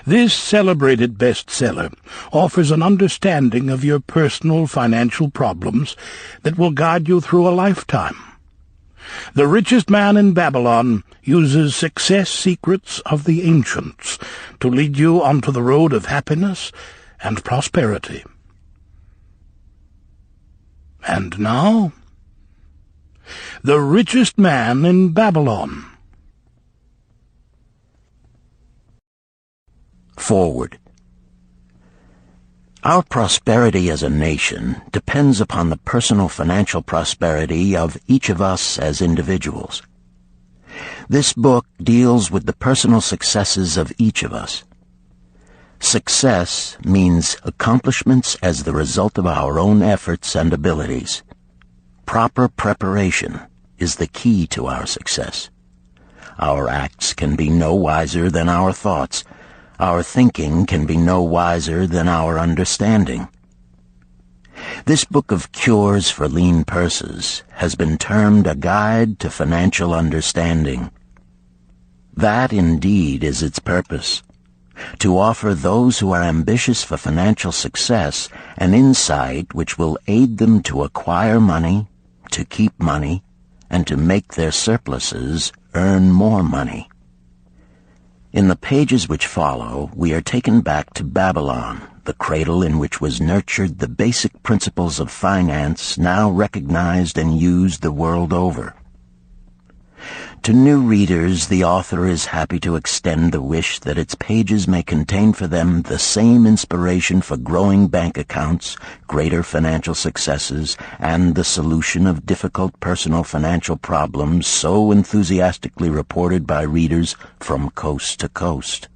This celebrated bestseller offers an understanding of your personal financial problems that will guide you through a lifetime. The Richest Man in Babylon uses success secrets of the ancients to lead you onto the road of happiness and prosperity. And now, The Richest Man in Babylon. Forward. Our prosperity as a nation depends upon the personal financial prosperity of each of us as individuals. This book deals with the personal successes of each of us. Success means accomplishments as the result of our own efforts and abilities. Proper preparation is the key to our success. Our acts can be no wiser than our thoughts. Our thinking can be no wiser than our understanding. This book of cures for lean purses has been termed a guide to financial understanding. That indeed is its purpose, to offer those who are ambitious for financial success an insight which will aid them to acquire money, to keep money, and to make their surpluses earn more money. In the pages which follow, we are taken back to Babylon, the cradle in which was nurtured the basic principles of finance now recognized and used the world over. To new readers, the author is happy to extend the wish that its pages may contain for them the same inspiration for growing bank accounts, greater financial successes, and the solution of difficult personal financial problems so enthusiastically reported by readers from coast to coast.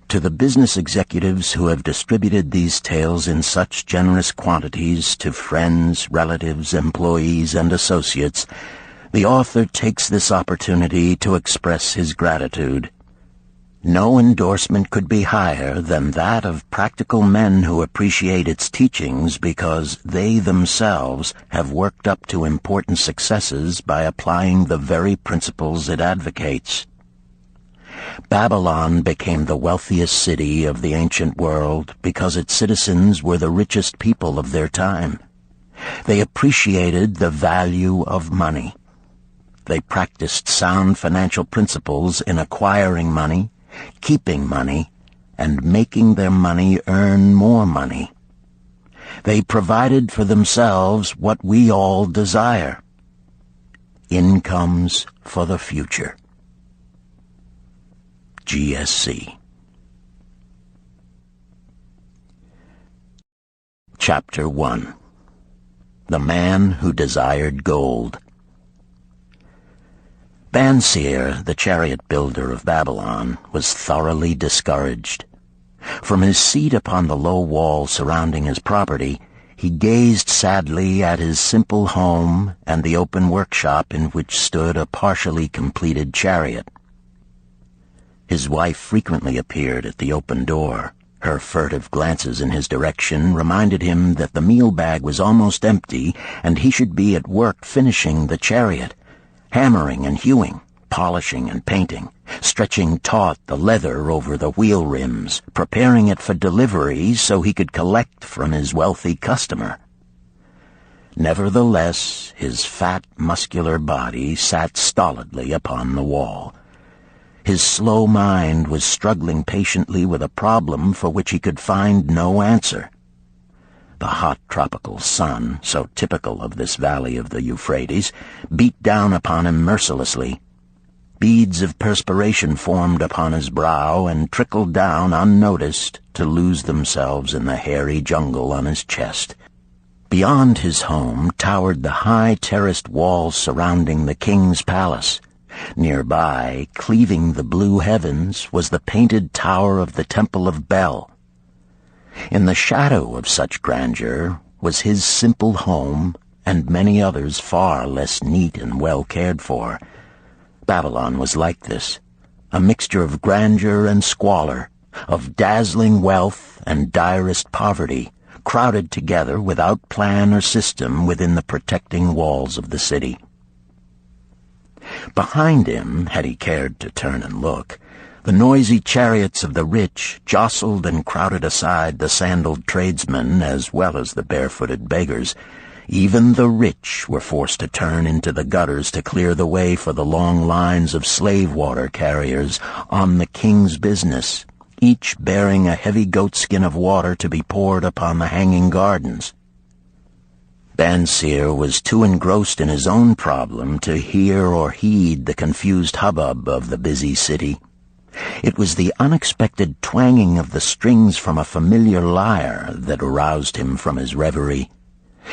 To the business executives who have distributed these tales in such generous quantities to friends, relatives, employees, and associates, the author takes this opportunity to express his gratitude. No endorsement could be higher than that of practical men who appreciate its teachings because they themselves have worked up to important successes by applying the very principles it advocates. Babylon became the wealthiest city of the ancient world because its citizens were the richest people of their time. They appreciated the value of money. They practiced sound financial principles in acquiring money, keeping money, and making their money earn more money. They provided for themselves what we all desire: incomes for the future. GSC. Chapter 1. The Man Who Desired Gold. Banseer, the chariot builder of Babylon, was thoroughly discouraged. From his seat upon the low wall surrounding his property, he gazed sadly at his simple home and the open workshop in which stood a partially completed chariot. His wife frequently appeared at the open door. Her furtive glances in his direction reminded him that the meal bag was almost empty and he should be at work finishing the chariot, hammering and hewing, polishing and painting, stretching taut the leather over the wheel rims, preparing it for delivery so he could collect from his wealthy customer. Nevertheless, his fat, muscular body sat stolidly upon the wall. His slow mind was struggling patiently with a problem for which he could find no answer. The hot tropical sun, so typical of this valley of the Euphrates, beat down upon him mercilessly. Beads of perspiration formed upon his brow and trickled down unnoticed to lose themselves in the hairy jungle on his chest. Beyond his home towered the high terraced walls surrounding the king's palace. Nearby, cleaving the blue heavens, was the painted tower of the Temple of Bel. In the shadow of such grandeur was his simple home and many others far less neat and well cared for. Babylon was like this, a mixture of grandeur and squalor, of dazzling wealth and direst poverty, crowded together without plan or system within the protecting walls of the city. Behind him, had he cared to turn and look, The noisy chariots of the rich jostled and crowded aside the sandaled tradesmen as well as the barefooted beggars. Even the rich were forced to turn into the gutters to clear the way for the long lines of slave water carriers on the king's business, each bearing a heavy goatskin of water to be poured upon the hanging gardens. Bansir was too engrossed in his own problem to hear or heed the confused hubbub of the busy city. It was the unexpected twanging of the strings from a familiar lyre that aroused him from his reverie.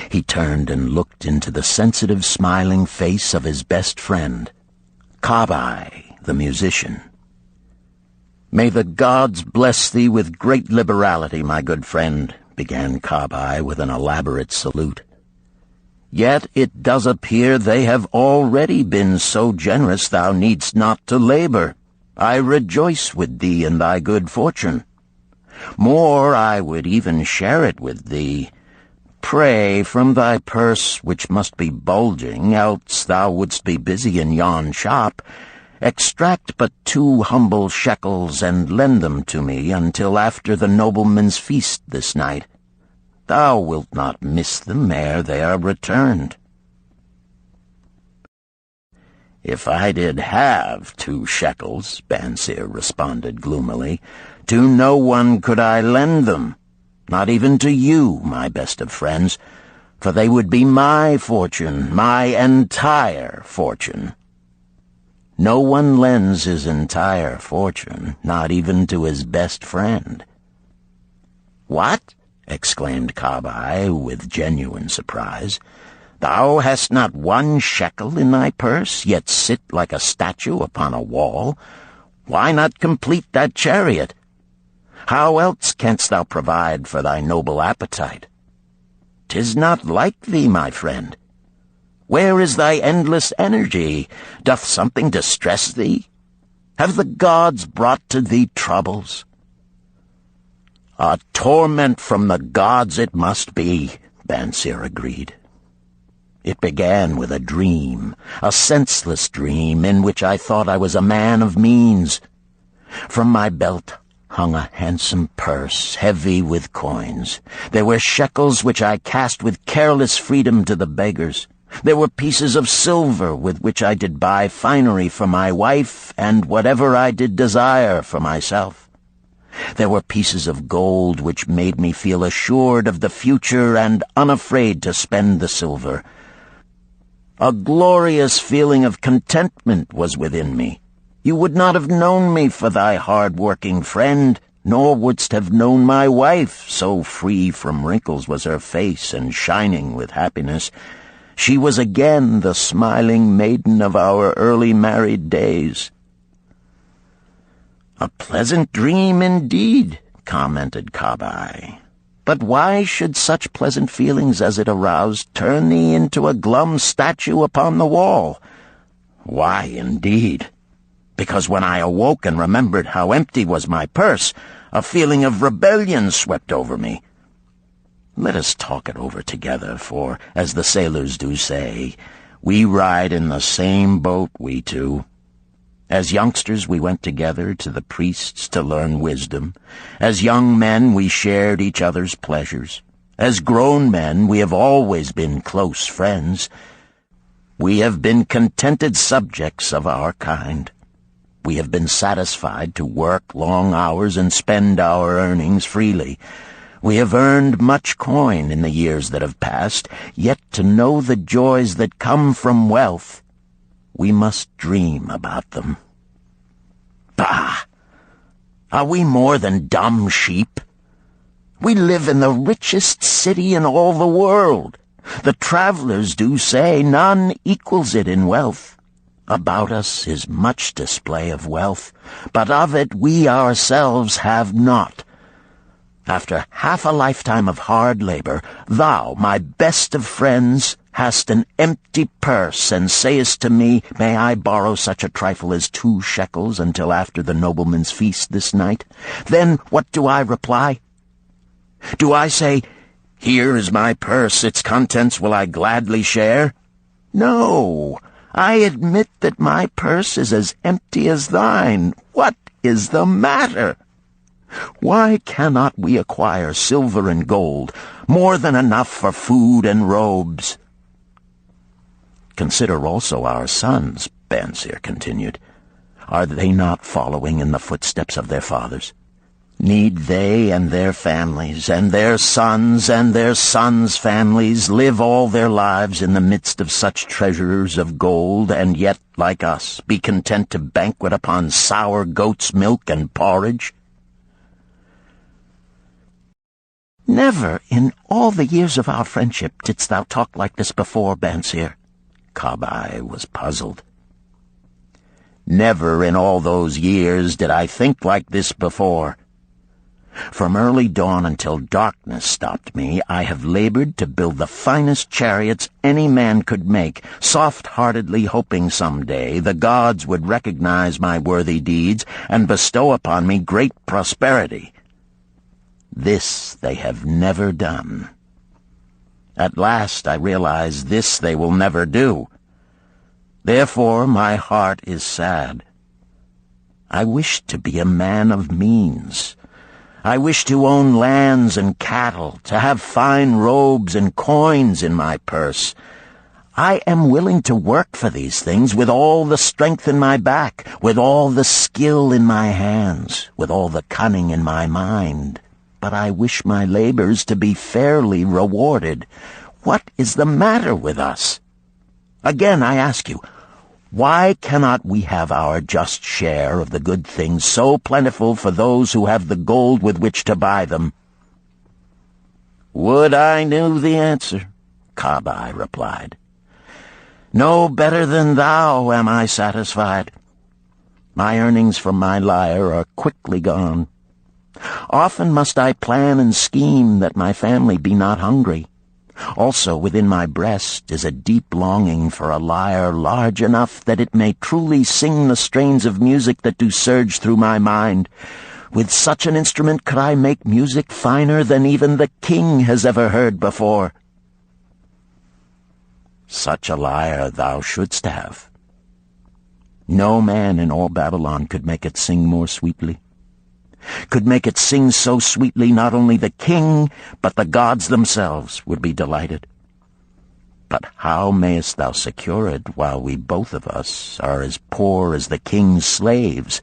He turned and looked into the sensitive, smiling face of his best friend, Kabai, the musician. "May the gods bless thee with great liberality, my good friend," began Kabai with an elaborate salute. "Yet it does appear they have already been so generous thou needst not to labor. I rejoice with thee in thy good fortune. More, I would even share it with thee. Pray, from thy purse, which must be bulging, else thou wouldst be busy in yon shop, extract but 2 humble shekels and lend them to me until after the nobleman's feast this night. Thou wilt not miss them ere they are returned." "If I did have 2 shekels," Bansir responded gloomily, "to no one could I lend them. Not even to you, my best of friends, for they would be my fortune, my entire fortune." No one lends his entire fortune, not even to his best friend. "What?" exclaimed Kabai with genuine surprise. "Thou hast not 1 shekel in thy purse, yet sit like a statue upon a wall? Why not complete that chariot? How else canst thou provide for thy noble appetite? 'Tis not like thee, my friend. Where is thy endless energy? Doth something distress thee? Have the gods brought to thee troubles?" "A torment from the gods it must be," Bansir agreed. "It began with a dream, a senseless dream in which I thought I was a man of means. From my belt hung a handsome purse, heavy with coins. There were shekels which I cast with careless freedom to the beggars. There were pieces of silver with which I did buy finery for my wife and whatever I did desire for myself. There were pieces of gold which made me feel assured of the future and unafraid to spend the silver. A glorious feeling of contentment was within me. You would not have known me for thy hard-working friend, nor wouldst have known my wife, so free from wrinkles was her face and shining with happiness. She was again the smiling maiden of our early married days." "A pleasant dream indeed," commented Kabai. "But why should such pleasant feelings as it aroused turn thee into a glum statue upon the wall?" "Why, indeed? Because when I awoke and remembered how empty was my purse, a feeling of rebellion swept over me. Let us talk it over together, for, as the sailors do say, we ride in the same boat, we two. As youngsters we went together to the priests to learn wisdom. As young men we shared each other's pleasures. As grown men we have always been close friends. We have been contented subjects of our kind. We have been satisfied to work long hours and spend our earnings freely. We have earned much coin in the years that have passed, yet to know the joys that come from wealth, we must dream about them. Bah! Are we more than dumb sheep? We live in the richest city in all the world. The travelers do say none equals it in wealth. About us is much display of wealth, but of it we ourselves have not. After half a lifetime of hard labor, thou, my best of friends, hast an empty purse, and sayest to me, may I borrow such a trifle as 2 shekels until after the nobleman's feast this night? Then what do I reply? Do I say, here is my purse, its contents will I gladly share? No, I admit that my purse is as empty as thine. What is the matter? Why cannot we acquire silver and gold, more than enough for food and robes? Consider also our sons, Bansir continued. Are they not following in the footsteps of their fathers? Need they and their families, and their sons' families, live all their lives in the midst of such treasures of gold, and yet, like us, be content to banquet upon sour goat's milk and porridge? Never in all the years of our friendship didst thou talk like this before, Bansir. Kabai was puzzled. Never in all those years did I think like this before. From early dawn until darkness stopped me, I have labored to build the finest chariots any man could make, soft-heartedly hoping some day the gods would recognize my worthy deeds and bestow upon me great prosperity. This they have never done. At last I realize this they will never do. Therefore my heart is sad. I wish to be a man of means. I wish to own lands and cattle, to have fine robes and coins in my purse. I am willing to work for these things with all the strength in my back, with all the skill in my hands, with all the cunning in my mind. But I wish my labors to be fairly rewarded. What is the matter with us? Again, I ask you, why cannot we have our just share of the good things so plentiful for those who have the gold with which to buy them? Would I knew the answer, Kabai replied. No better than thou am I satisfied. My earnings from my lyre are quickly gone. Often must I plan and scheme that my family be not hungry. Also within my breast is a deep longing for a lyre large enough that it may truly sing the strains of music that do surge through my mind. With such an instrument could I make music finer than even the king has ever heard before. Such a lyre thou shouldst have. No man in all Babylon could make it sing more sweetly. Could make it sing so sweetly not only the king, but the gods themselves would be delighted. But how mayest thou secure it while we both of us are as poor as the king's slaves?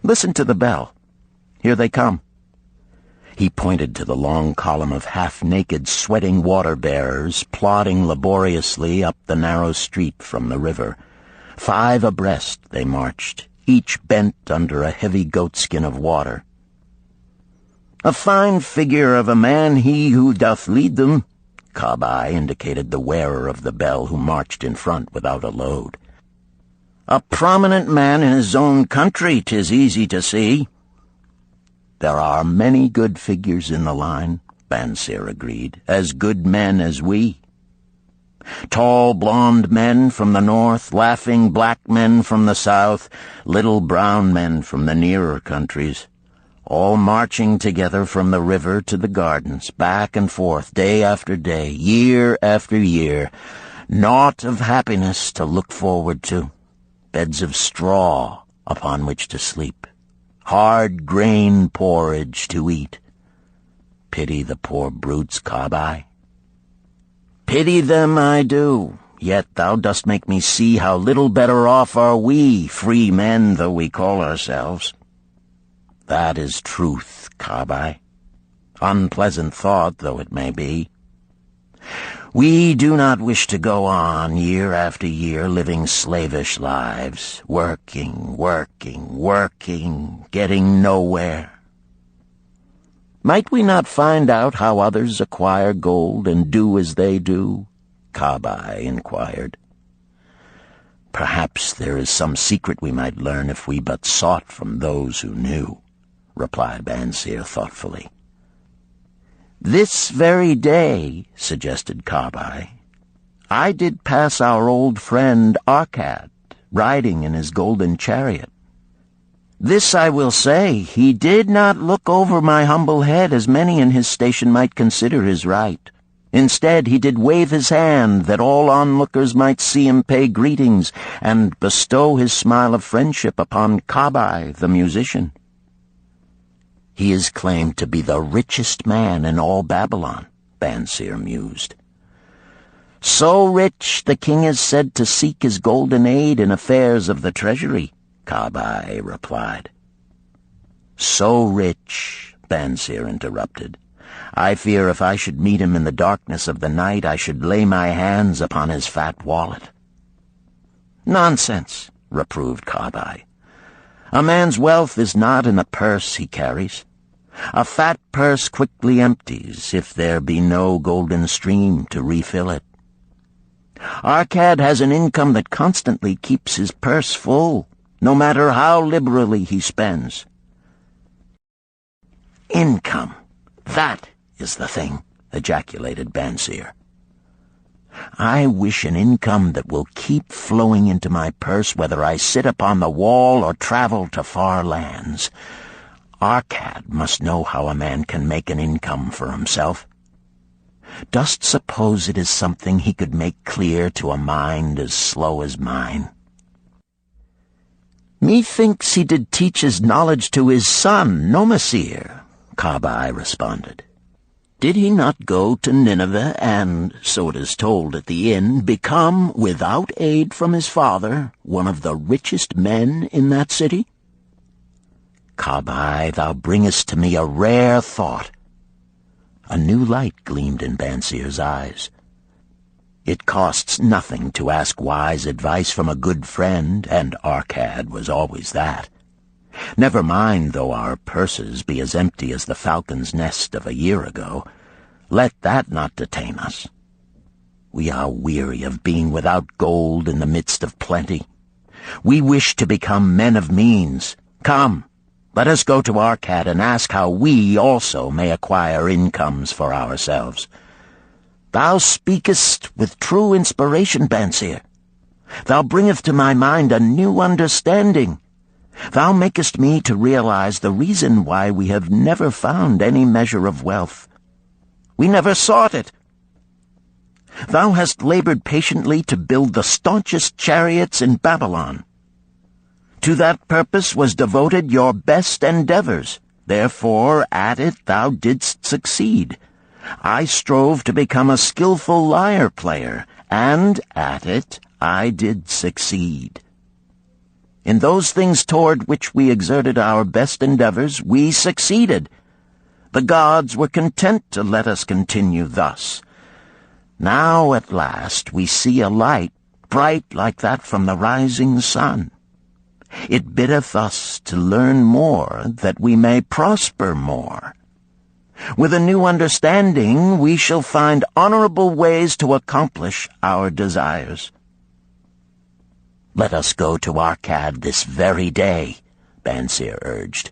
Listen to the bell. Here they come. He pointed to the long column of half-naked, sweating water-bearers plodding laboriously up the narrow street from the river. 5 abreast they marched, each bent under a heavy goatskin of water. A fine figure of a man he who doth lead them, Kabai indicated the wearer of the bell who marched in front without a load. A prominent man in his own country, 'tis easy to see. There are many good figures in the line, Bansir agreed, as good men as we. Tall, blond men from the north, laughing black men from the south, little brown men from the nearer countries, all marching together from the river to the gardens, back and forth, day after day, year after year, naught of happiness to look forward to, beds of straw upon which to sleep, hard grain porridge to eat. Pity the poor brutes, Kabai. Pity them I do, yet thou dost make me see how little better off are we, free men though we call ourselves. That is truth, Kabai, unpleasant thought though it may be. We do not wish to go on year after year living slavish lives, working, getting nowhere. Might we not find out how others acquire gold and do as they do? Kabai inquired. Perhaps there is some secret we might learn if we but sought from those who knew, replied Bansir thoughtfully. This very day, suggested Kabai, I did pass our old friend Arkad, riding in his golden chariot. This I will say, he did not look over my humble head as many in his station might consider his right. Instead, he did wave his hand that all onlookers might see him pay greetings and bestow his smile of friendship upon Kabai, the musician. He is claimed to be the richest man in all Babylon, Bansir mused. So rich, the king is said to seek his golden aid in affairs of the treasury, Kabai replied. So rich, Bansir interrupted. I fear if I should meet him in the darkness of the night, I should lay my hands upon his fat wallet. Nonsense, reproved Kabai. A man's wealth is not in the purse he carries. A fat purse quickly empties if there be no golden stream to refill it. Arkad has an income that constantly keeps his purse full, no matter how liberally he spends. Income, that is the thing, ejaculated Bansir. I wish an income that will keep flowing into my purse whether I sit upon the wall or travel to far lands. Arkad must know how a man can make an income for himself. Dost suppose it is something he could make clear to a mind as slow as mine? Methinks he did teach his knowledge to his son, Nomasir, Kabai responded. Did he not go to Nineveh and, so it is told at the inn, become, without aid from his father, one of the richest men in that city? Kabai, thou bringest to me a rare thought. A new light gleamed in Bansir's eyes. It costs nothing to ask wise advice from a good friend, and Arkad was always that. Never mind though our purses be as empty as the falcon's nest of a year ago. Let that not detain us. We are weary of being without gold in the midst of plenty. We wish to become men of means. Come, let us go to Arkad and ask how we also may acquire incomes for ourselves. Thou speakest with true inspiration, Bansir. Thou bringest to my mind a new understanding. Thou makest me to realize the reason why we have never found any measure of wealth. We never sought it. Thou hast labored patiently to build the staunchest chariots in Babylon. To that purpose was devoted your best endeavors. Therefore, at it thou didst succeed. I strove to become a skillful lyre player, and at it I did succeed. In those things toward which we exerted our best endeavors, we succeeded. The gods were content to let us continue thus. Now at last we see a light, bright like that from the rising sun. It biddeth us to learn more, that we may prosper more. With a new understanding, we shall find honorable ways to accomplish our desires. Let us go to Arkad this very day, Bansir urged.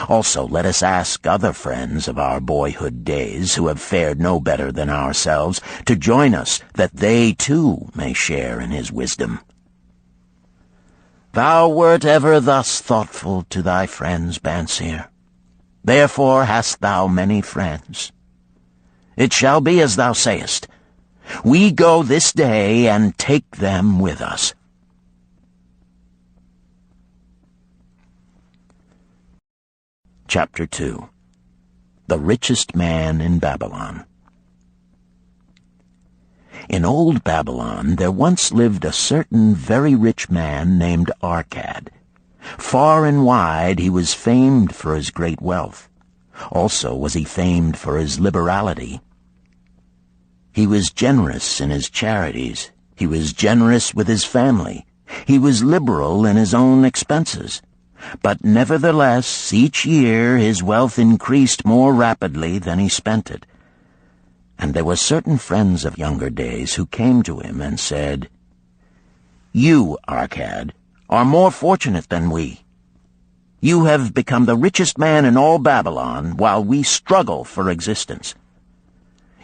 Also, let us ask other friends of our boyhood days who have fared no better than ourselves to join us, that they too may share in his wisdom. Thou wert ever thus thoughtful to thy friends, Bansir. Therefore hast thou many friends. It shall be as thou sayest. We go this day and take them with us. Chapter 2. The Richest Man in Babylon. In old Babylon there once lived a certain very rich man named Arkad. Far and wide he was famed for his great wealth. Also was he famed for his liberality. He was generous in his charities. He was generous with his family. He was liberal in his own expenses. But nevertheless, each year his wealth increased more rapidly than he spent it. And there were certain friends of younger days who came to him and said, You, Arkad, are more fortunate than we. You have become the richest man in all Babylon, while we struggle for existence.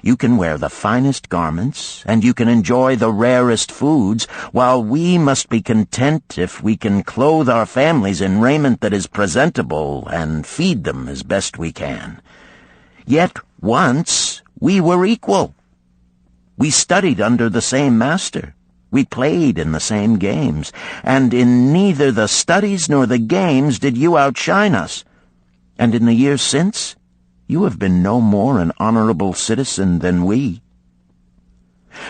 You can wear the finest garments, and you can enjoy the rarest foods, while we must be content if we can clothe our families in raiment that is presentable and feed them as best we can. Yet once we were equal. We studied under the same master. We played in the same games, and in neither the studies nor the games did you outshine us. And in the years since, you have been no more an honorable citizen than we.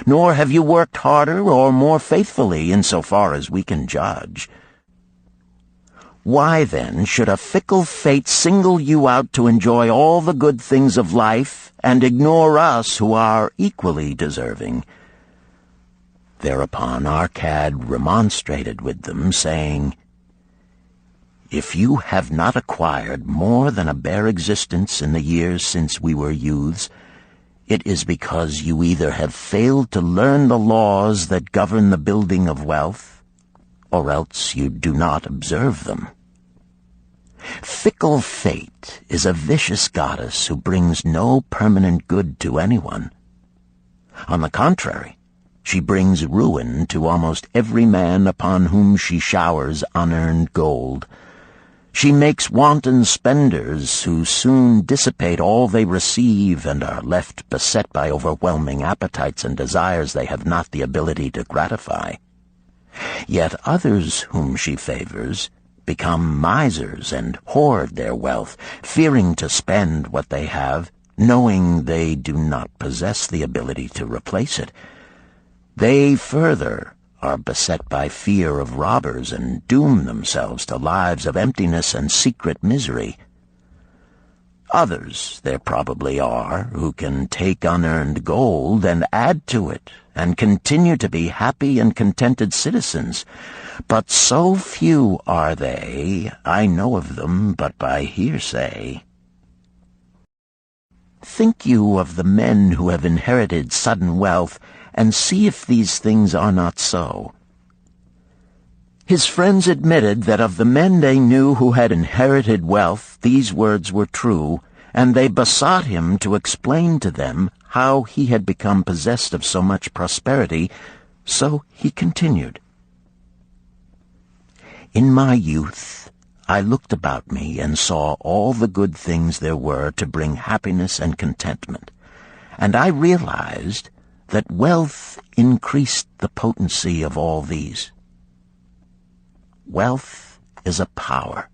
Nor have you worked harder or more faithfully insofar as we can judge. Why, then, should a fickle fate single you out to enjoy all the good things of life and ignore us who are equally deserving? Thereupon Arcad remonstrated with them, saying, If you have not acquired more than a bare existence in the years since we were youths, it is because you either have failed to learn the laws that govern the building of wealth, or else you do not observe them. Fickle fate is a vicious goddess who brings no permanent good to anyone. On the contrary, she brings ruin to almost every man upon whom she showers unearned gold. She makes wanton spenders who soon dissipate all they receive and are left beset by overwhelming appetites and desires they have not the ability to gratify. Yet others whom she favors become misers and hoard their wealth, fearing to spend what they have, knowing they do not possess the ability to replace it. They further are beset by fear of robbers and doom themselves to lives of emptiness and secret misery. Others there probably are who can take unearned gold and add to it and continue to be happy and contented citizens, but so few are they, I know of them but by hearsay. Think you of the men who have inherited sudden wealth, and see if these things are not so. His friends admitted that of the men they knew who had inherited wealth, these words were true, and they besought him to explain to them how he had become possessed of so much prosperity, so he continued. In my youth, I looked about me and saw all the good things there were to bring happiness and contentment, and I realized that wealth increased the potency of all these. Wealth is a power.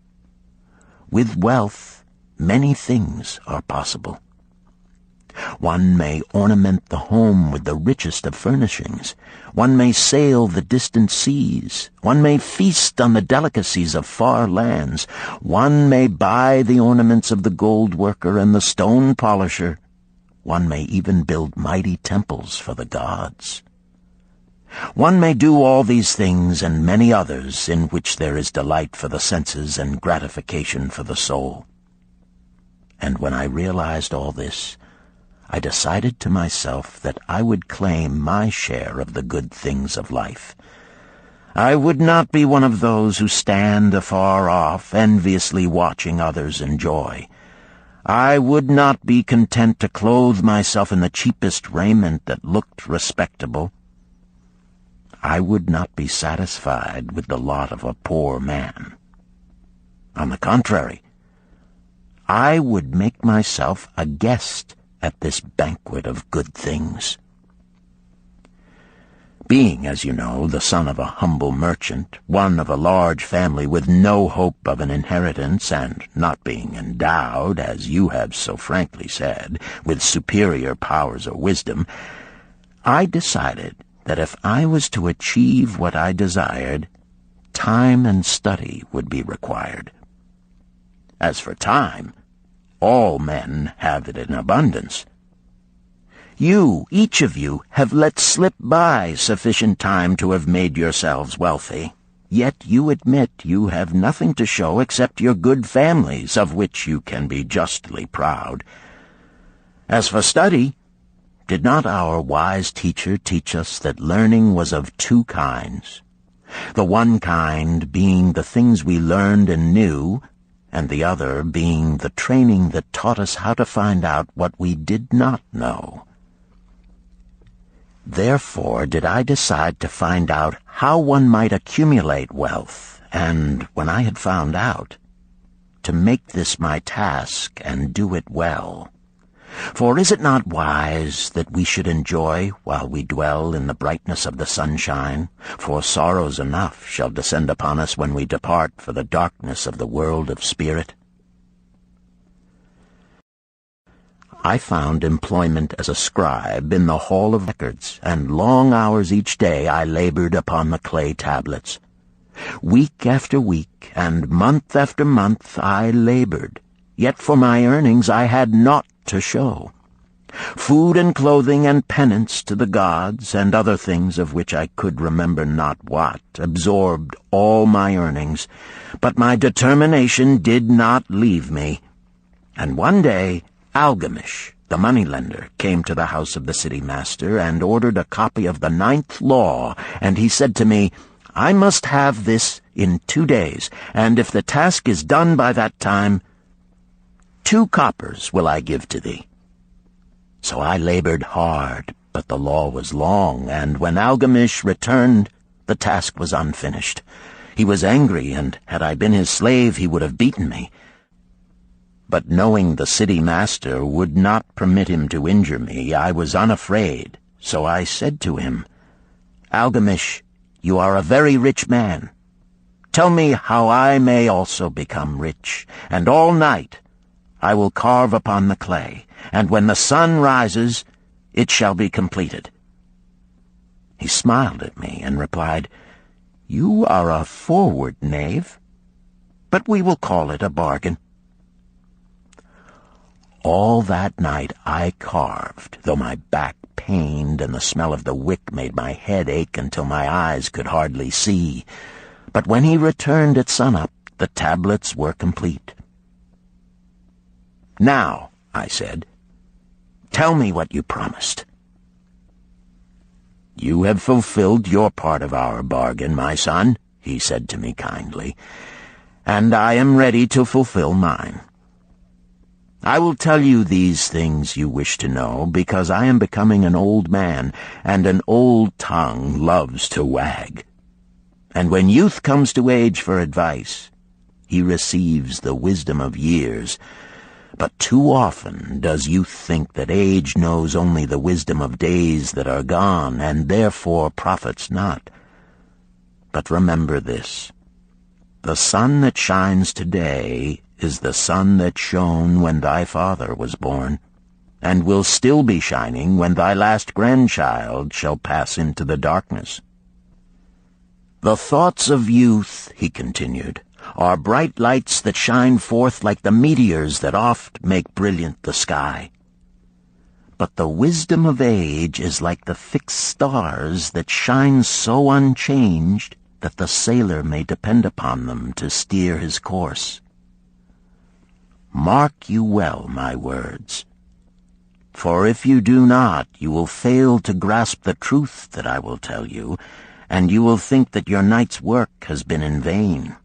With wealth, many things are possible. One may ornament the home with the richest of furnishings. One may sail the distant seas. One may feast on the delicacies of far lands. One may buy the ornaments of the gold worker and the stone polisher. One may even build mighty temples for the gods. One may do all these things and many others in which there is delight for the senses and gratification for the soul. And when I realized all this, I decided to myself that I would claim my share of the good things of life. I would not be one of those who stand afar off, enviously watching others enjoy. I would not be content to clothe myself in the cheapest raiment that looked respectable. I would not be satisfied with the lot of a poor man. On the contrary, I would make myself a guest at this banquet of good things. Being, as you know, the son of a humble merchant, one of a large family with no hope of an inheritance, and not being endowed, as you have so frankly said, with superior powers or wisdom, I decided that if I was to achieve what I desired, time and study would be required. As for time, all men have it in abundance. You, each of you, have let slip by sufficient time to have made yourselves wealthy. Yet you admit you have nothing to show except your good families, of which you can be justly proud. As for study, did not our wise teacher teach us that learning was of two kinds? The one kind being the things we learned and knew, and the other being the training that taught us how to find out what we did not know. Therefore did I decide to find out how one might accumulate wealth, and, when I had found out, to make this my task and do it well. For is it not wise that we should enjoy while we dwell in the brightness of the sunshine? For sorrows enough shall descend upon us when we depart for the darkness of the world of spirit. I found employment as a scribe in the hall of records, and long hours each day I labored upon the clay tablets. Week after week, and month after month I labored, yet for my earnings I had naught to show. Food and clothing and penance to the gods, and other things of which I could remember not what, absorbed all my earnings, but my determination did not leave me. And one day Algamish, the moneylender, came to the house of the city master and ordered a copy of the 9th law, and he said to me, I must have this in 2 days, and if the task is done by that time, 2 coppers will I give to thee. So I labored hard, but the law was long, and when Algamish returned, the task was unfinished. He was angry, and had I been his slave, he would have beaten me. But knowing the city master would not permit him to injure me, I was unafraid. So I said to him, Algamish, you are a very rich man. Tell me how I may also become rich, and all night I will carve upon the clay, and when the sun rises, it shall be completed. He smiled at me and replied, You are a forward knave, but we will call it a bargain. All that night I carved, though my back pained and the smell of the wick made my head ache until my eyes could hardly see. But when he returned at sunup, the tablets were complete. Now, I said, tell me what you promised. You have fulfilled your part of our bargain, my son, he said to me kindly, and I am ready to fulfill mine. I will tell you these things you wish to know, because I am becoming an old man, and an old tongue loves to wag. And when youth comes to age for advice, he receives the wisdom of years. But too often does youth think that age knows only the wisdom of days that are gone, and therefore profits not. But remember this, the sun that shines today is the sun that shone when thy father was born, and will still be shining when thy last grandchild shall pass into the darkness. The thoughts of youth, he continued, are bright lights that shine forth like the meteors that oft make brilliant the sky. But the wisdom of age is like the fixed stars that shine so unchanged that the sailor may depend upon them to steer his course. Mark you well my words, for if you do not, you will fail to grasp the truth that I will tell you, and you will think that your night's work has been in vain.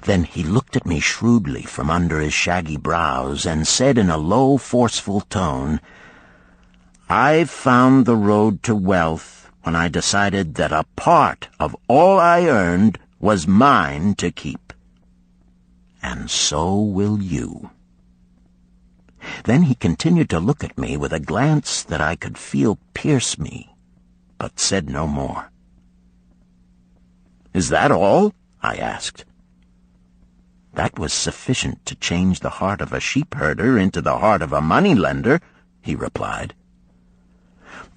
Then he looked at me shrewdly from under his shaggy brows and said in a low, forceful tone, I've found the road to wealth when I decided that a part of all I earned was mine to keep. And so will you. Then he continued to look at me with a glance that I could feel pierce me, but said no more. Is that all? I asked. That was sufficient to change the heart of a sheep-herder into the heart of a money-lender, he replied.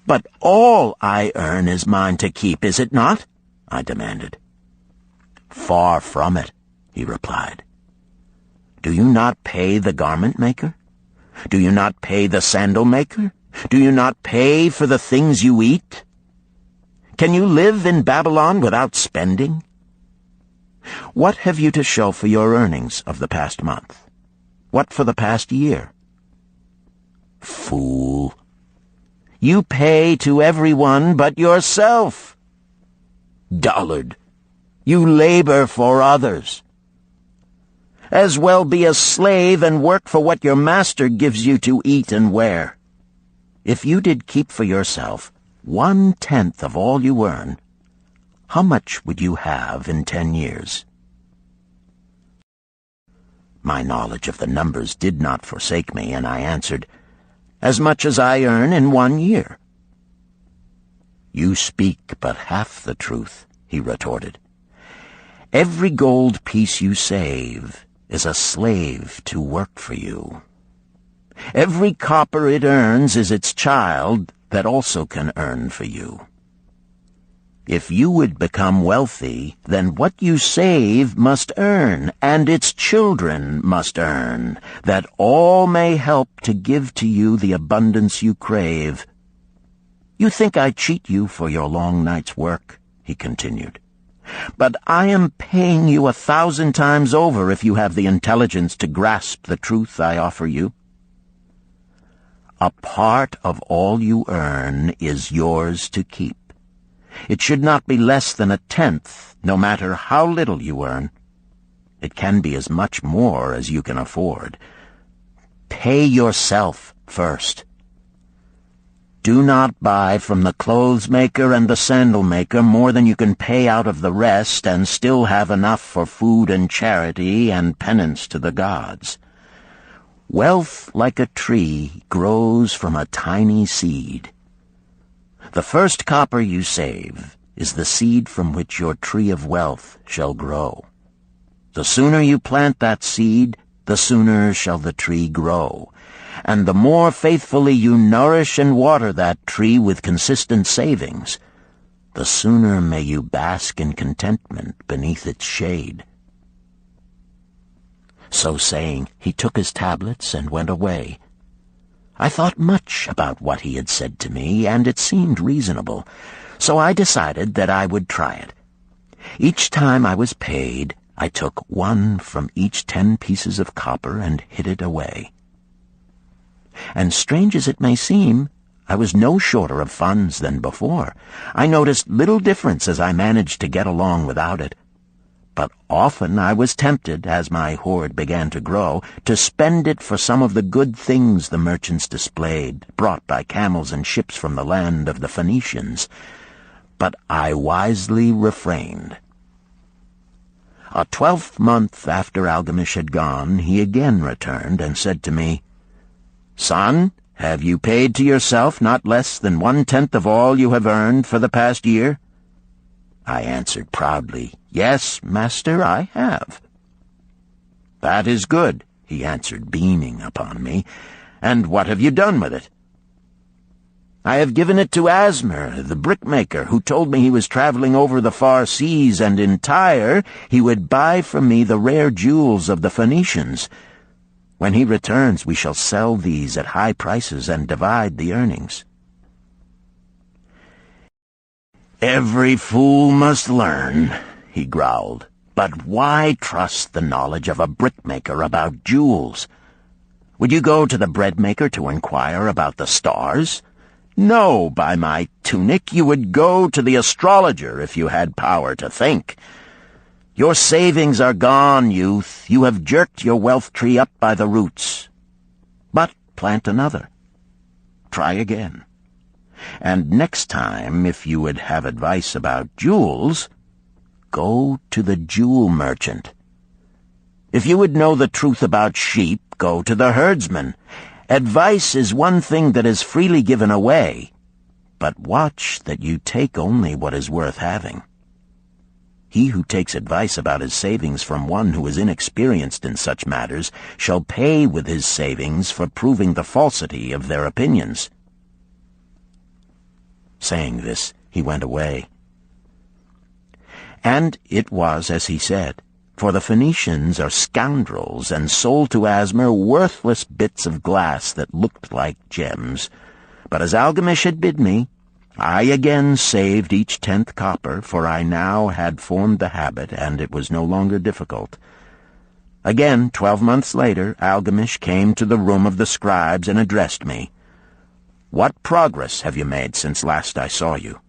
But all I earn is mine to keep, is it not? I demanded. Far from it, he replied. Do you not pay the garment maker? Do you not pay the sandal maker? Do you not pay for the things you eat? Can you live in Babylon without spending? What have you to show for your earnings of the past month? What for the past year? Fool! You pay to everyone but yourself. Dullard! You labor for others. As well be a slave and work for what your master gives you to eat and wear. If you did keep for yourself 1/10 of all you earn, how much would you have in 10 years? My knowledge of the numbers did not forsake me, and I answered, "As much as I earn in 1 year." "You speak but half the truth," he retorted. "Every gold piece you save is a slave to work for you. Every copper it earns is its child that also can earn for you. If you would become wealthy, then what you save must earn, and its children must earn, that all may help to give to you the abundance you crave. You think I cheat you for your long night's work," he continued. "But I am paying you 1,000 times over if you have the intelligence to grasp the truth I offer you. A part of all you earn is yours to keep. It should not be less than 1/10, no matter how little you earn. It can be as much more as you can afford. Pay yourself first. Do not buy from the clothes maker and the sandal maker more than you can pay out of the rest and still have enough for food and charity and penance to the gods. Wealth, like a tree, grows from a tiny seed. The first copper you save is the seed from which your tree of wealth shall grow. The sooner you plant that seed, the sooner shall the tree grow. And the more faithfully you nourish and water that tree with consistent savings, the sooner may you bask in contentment beneath its shade." So saying, he took his tablets and went away. I thought much about what he had said to me, and it seemed reasonable, so I decided that I would try it. Each time I was paid, I took 1 from each 10 pieces of copper and hid it away. And strange as it may seem, I was no shorter of funds than before. I noticed little difference as I managed to get along without it. But often I was tempted, as my hoard began to grow, to spend it for some of the good things the merchants displayed, brought by camels and ships from the land of the Phoenicians. But I wisely refrained. A 12th month after Algamish had gone, he again returned and said to me, "Son, have you paid to yourself not less than 1/10 of all you have earned for the past year?" I answered proudly, "Yes, master, I have." "That is good," he answered, beaming upon me. "And what have you done with it?" "I have given it to Asmer, the brickmaker, who told me he was traveling over the far seas, and in Tyre he would buy from me the rare jewels of the Phoenicians. When he returns, we shall sell these at high prices and divide the earnings." "Every fool must learn," he growled. "But why trust the knowledge of a brickmaker about jewels? Would you go to the breadmaker to inquire about the stars? No, by my tunic, you would go to the astrologer if you had power to think. Your savings are gone, youth. You have jerked your wealth tree up by the roots. But plant another. Try again. And next time, if you would have advice about jewels, go to the jewel merchant. If you would know the truth about sheep, go to the herdsman. Advice is one thing that is freely given away, but watch that you take only what is worth having. He who takes advice about his savings from one who is inexperienced in such matters shall pay with his savings for proving the falsity of their opinions." Saying this, he went away. And it was as he said, for the Phoenicians are scoundrels and sold to Asmer worthless bits of glass that looked like gems. But as Algamish had bid me, I again saved each 10th copper, for I now had formed the habit, and it was no longer difficult. Again, 12 months later, Algamish came to the room of the scribes and addressed me. "What progress have you made since last I saw you?"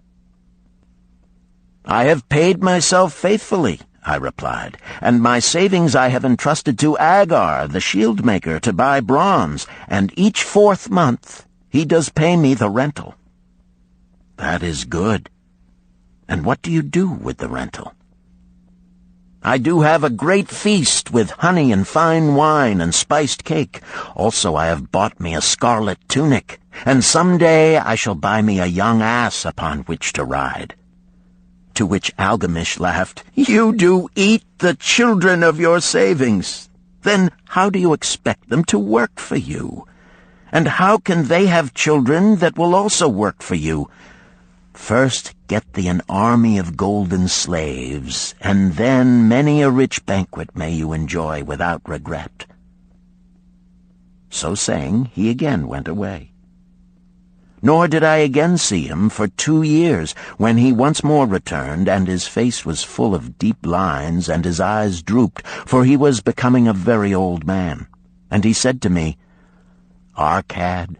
"I have paid myself faithfully," I replied, "and my savings I have entrusted to Agar, the shield-maker, to buy bronze, and each 4th month he does pay me the rental." "That is good. And what do you do with the rental?" I do have a great feast with honey and fine wine and spiced cake. Also I have bought me a scarlet tunic, and some day I shall buy me a young ass upon which to ride." To which Algamish laughed, "You do eat the children of your savings. Then how do you expect them to work for you? And how can they have children that will also work for you? First get thee an army of golden slaves, and then many a rich banquet may you enjoy without regret." So saying, he again went away. Nor did I again see him for 2 years, when he once more returned, and his face was full of deep lines, and his eyes drooped, for he was becoming a very old man. And he said to me, "Arcad,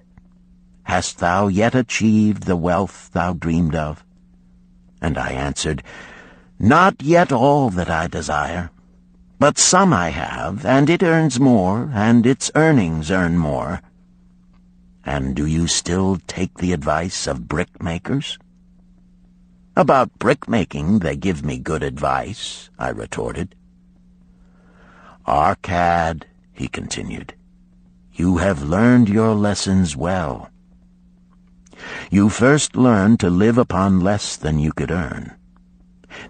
hast thou yet achieved the wealth thou dreamed of?" And I answered, "Not yet all that I desire, but some I have, and it earns more, and its earnings earn more." "And do you still take the advice of brickmakers?" "About brickmaking they give me good advice," I retorted. "Arcad," he continued, "you have learned your lessons well. You first learned to live upon less than you could earn.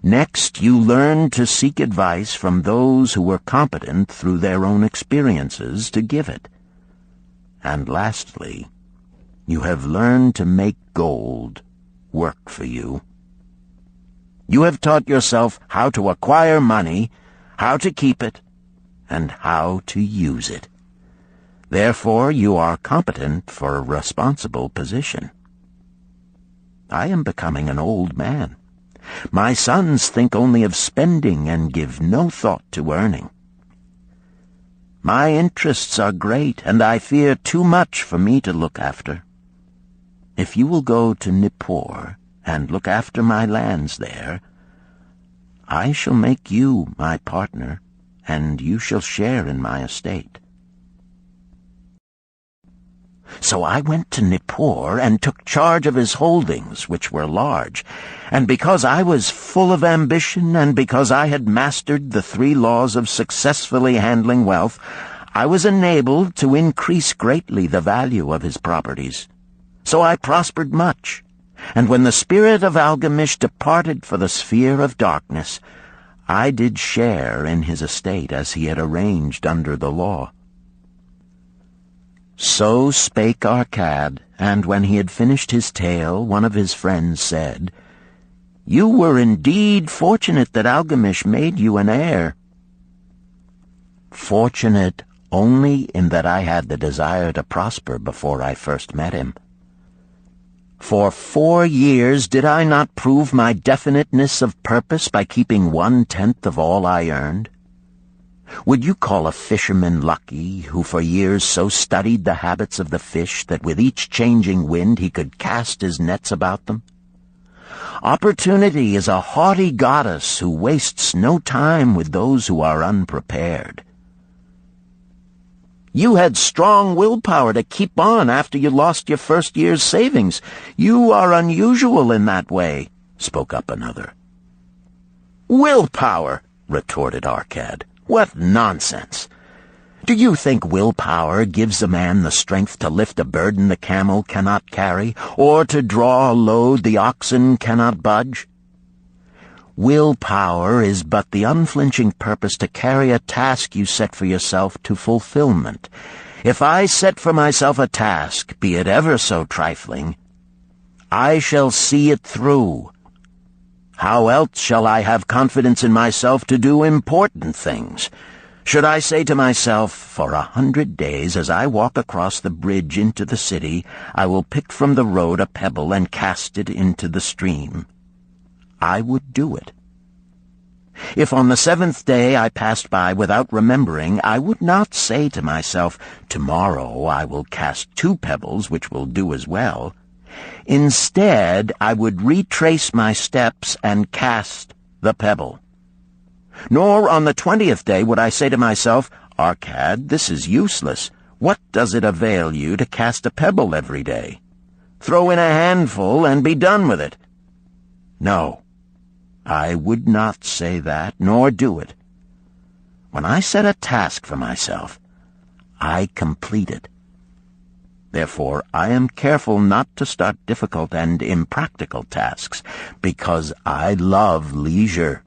Next, you learned to seek advice from those who were competent through their own experiences to give it. And lastly, you have learned to make gold work for you. You have taught yourself how to acquire money, how to keep it, and how to use it. Therefore, you are competent for a responsible position. I am becoming an old man. My sons think only of spending and give no thought to earning. My interests are great, and I fear too much for me to look after. If you will go to Nippur and look after my lands there, I shall make you my partner, and you shall share in my estate." So I went to Nippur and took charge of his holdings, which were large, and because I was full of ambition and because I had mastered the 3 laws of successfully handling wealth, I was enabled to increase greatly the value of his properties. So I prospered much, and when the spirit of Algamish departed for the sphere of darkness, I did share in his estate as he had arranged under the law. So spake Arcad, and when he had finished his tale, one of his friends said, "You were indeed fortunate that Algamish made you an heir." "Fortunate only in that I had the desire to prosper before I first met him. For 4 years did I not prove my definiteness of purpose by keeping 1/10 of all I earned? Would you call a fisherman lucky who for years so studied the habits of the fish that with each changing wind he could cast his nets about them? Opportunity is a haughty goddess who wastes no time with those who are unprepared. You had strong willpower to keep on after you lost your first year's savings. You are unusual in that way," spoke up another. "Willpower," retorted Arcad. "What nonsense! Do you think willpower gives a man the strength to lift a burden the camel cannot carry, or to draw a load the oxen cannot budge? Willpower is but the unflinching purpose to carry a task you set for yourself to fulfillment. If I set for myself a task, be it ever so trifling, I shall see it through. How else shall I have confidence in myself to do important things? Should I say to myself, for 100 days as I walk across the bridge into the city, I will pick from the road a pebble and cast it into the stream? I would do it. If on the 7th day I passed by without remembering, I would not say to myself, tomorrow I will cast 2 pebbles which will do as well. Instead, I would retrace my steps and cast the pebble. Nor on the 20th day would I say to myself, Arcad, this is useless. What does it avail you to cast a pebble every day? Throw in a handful and be done with it. No, I would not say that, nor do it. When I set a task for myself, I complete it. Therefore, I am careful not to start difficult and impractical tasks, because I love leisure."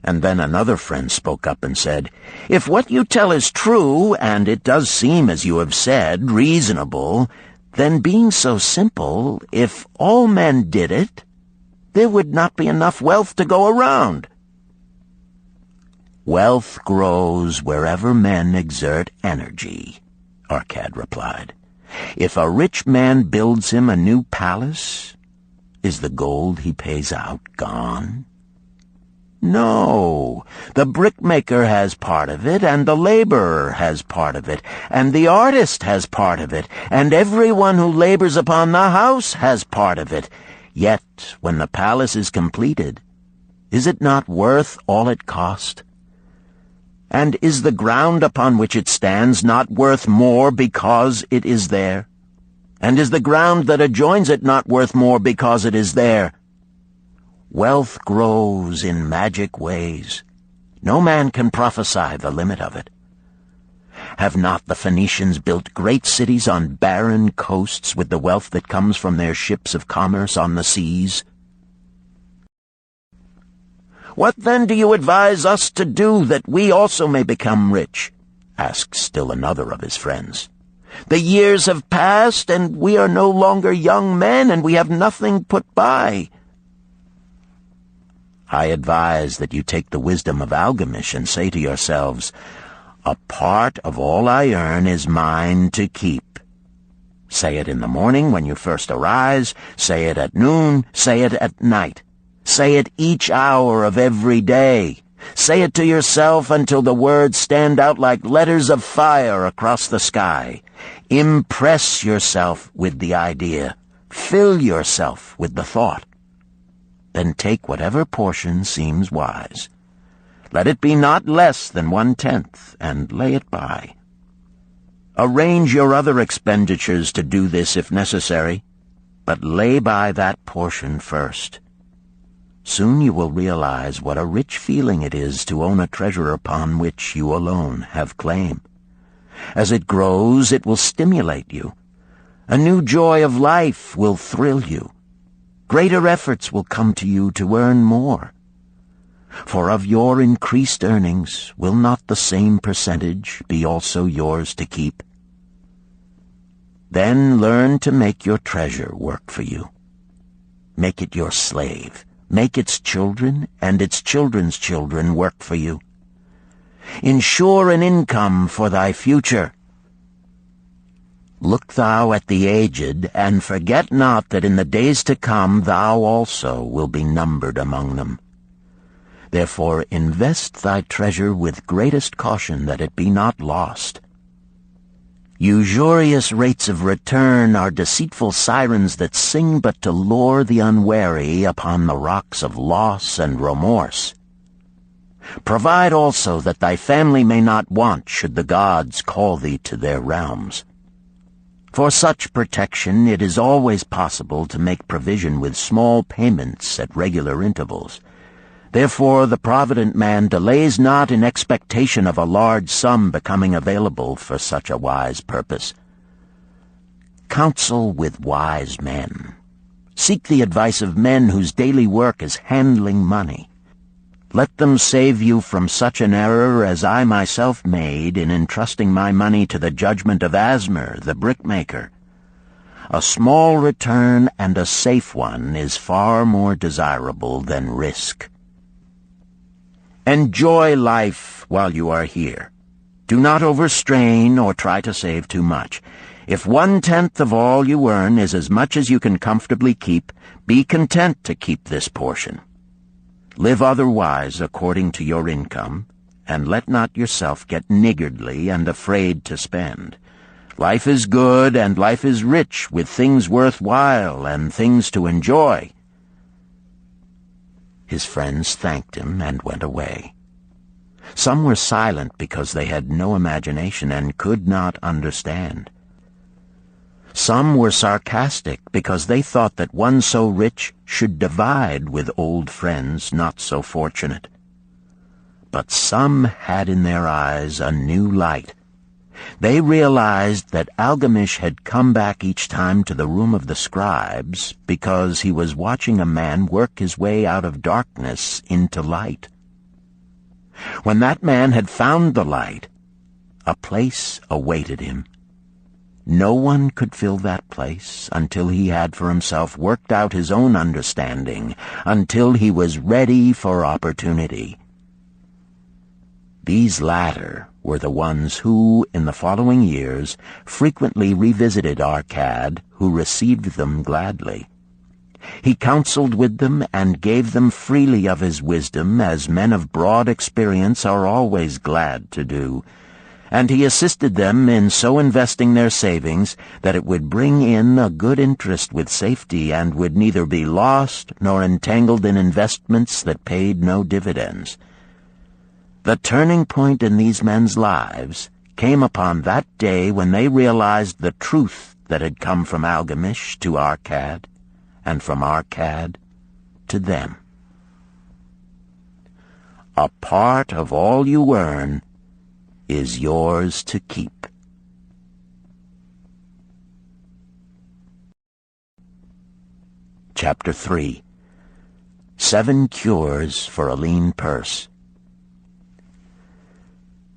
And then another friend spoke up and said, "If what you tell is true, and it does seem, as you have said, reasonable, then being so simple, if all men did it, there would not be enough wealth to go around." "Wealth grows wherever men exert energy," Arcad replied. "If a rich man builds him a new palace, is the gold he pays out gone? No, the brickmaker has part of it, and the laborer has part of it, and the artist has part of it, and everyone who labors upon the house has part of it. Yet, when the palace is completed, is it not worth all it cost? And is the ground upon which it stands not worth more because it is there? And is the ground that adjoins it not worth more because it is there? Wealth grows in magic ways. No man can prophesy the limit of it. Have not the Phoenicians built great cities on barren coasts with the wealth that comes from their ships of commerce on the seas? "What then do you advise us to do that we also may become rich?" asked still another of his friends. "The years have passed, and we are no longer young men, and we have nothing put by." "I advise that you take the wisdom of Algamish and say to yourselves, 'A part of all I earn is mine to keep.' Say it in the morning when you first arise, say it at noon, say it at night. Say it each hour of every day. Say it to yourself until the words stand out like letters of fire across the sky. Impress yourself with the idea. Fill yourself with the thought. Then take whatever portion seems wise. Let it be not less than 1/10, and lay it by. Arrange your other expenditures to do this if necessary, but lay by that portion first. Soon you will realize what a rich feeling it is to own a treasure upon which you alone have claim. As it grows, it will stimulate you. A new joy of life will thrill you. Greater efforts will come to you to earn more. For of your increased earnings, will not the same percentage be also yours to keep? Then learn to make your treasure work for you. Make it your slave. Make its children and its children's children work for you. Ensure an income for thy future. Look thou at the aged, and forget not that in the days to come thou also will be numbered among them. Therefore invest thy treasure with greatest caution that it be not lost. Usurious rates of return are deceitful sirens that sing but to lure the unwary upon the rocks of loss and remorse. Provide also that thy family may not want should the gods call thee to their realms. For such protection it is always possible to make provision with small payments at regular intervals. Therefore the provident man delays not in expectation of a large sum becoming available for such a wise purpose. Counsel with wise men. Seek the advice of men whose daily work is handling money. Let them save you from such an error as I myself made in entrusting my money to the judgment of Asmer, the brickmaker. A small return and a safe one is far more desirable than risk. Enjoy life while you are here. Do not overstrain or try to save too much. If 1/10 of all you earn is as much as you can comfortably keep, be content to keep this portion. Live otherwise according to your income, and let not yourself get niggardly and afraid to spend. Life is good, and life is rich with things worthwhile and things to enjoy. His friends thanked him and went away. Some were silent because they had no imagination and could not understand. Some were sarcastic because they thought that one so rich should divide with old friends not so fortunate. But some had in their eyes a new light. They realized that Algamish had come back each time to the room of the scribes because he was watching a man work his way out of darkness into light. When that man had found the light, a place awaited him. No one could fill that place until he had for himself worked out his own understanding, until he was ready for opportunity. These latter were the ones who, in the following years, frequently revisited Arcad, who received them gladly. He counseled with them and gave them freely of his wisdom, as men of broad experience are always glad to do, and he assisted them in so investing their savings that it would bring in a good interest with safety and would neither be lost nor entangled in investments that paid no dividends. The turning point in these men's lives came upon that day when they realized the truth that had come from Algamish to Arcad, and from Arcad to them. A part of all you earn is yours to keep. Chapter 3. 7 Cures for a Lean Purse.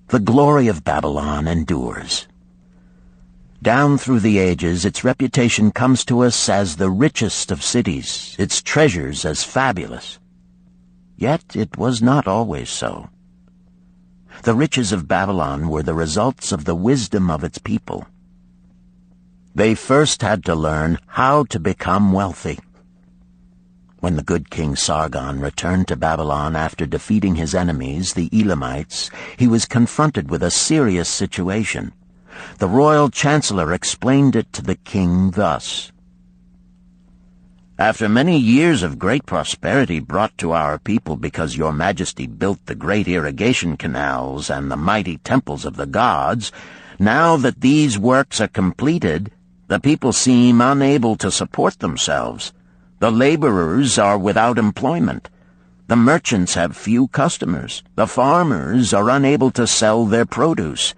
The glory of Babylon endures. Down through the ages, its reputation comes to us as the richest of cities, its treasures as fabulous. Yet it was not always so. The riches of Babylon were the results of the wisdom of its people. They first had to learn how to become wealthy. When the good King Sargon returned to Babylon after defeating his enemies, the Elamites, he was confronted with a serious situation. The royal chancellor explained it to the king thus: "After many years of great prosperity brought to our people because your majesty built the great irrigation canals and the mighty temples of the gods, now that these works are completed, the people seem unable to support themselves. The laborers are without employment. The merchants have few customers. The farmers are unable to sell their produce.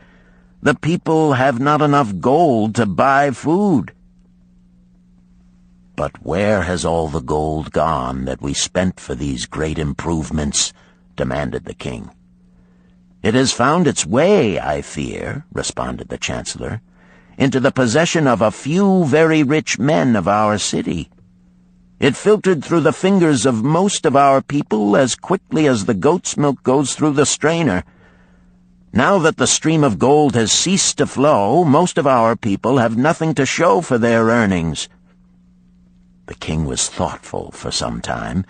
The people have not enough gold to buy food." "But where has all the gold gone that we spent for these great improvements?" demanded the king. "It has found its way, I fear," responded the chancellor, "into the possession of a few very rich men of our city. It filtered through the fingers of most of our people as quickly as the goat's milk goes through the strainer. Now that the stream of gold has ceased to flow, most of our people have nothing to show for their earnings." The king was thoughtful for some time.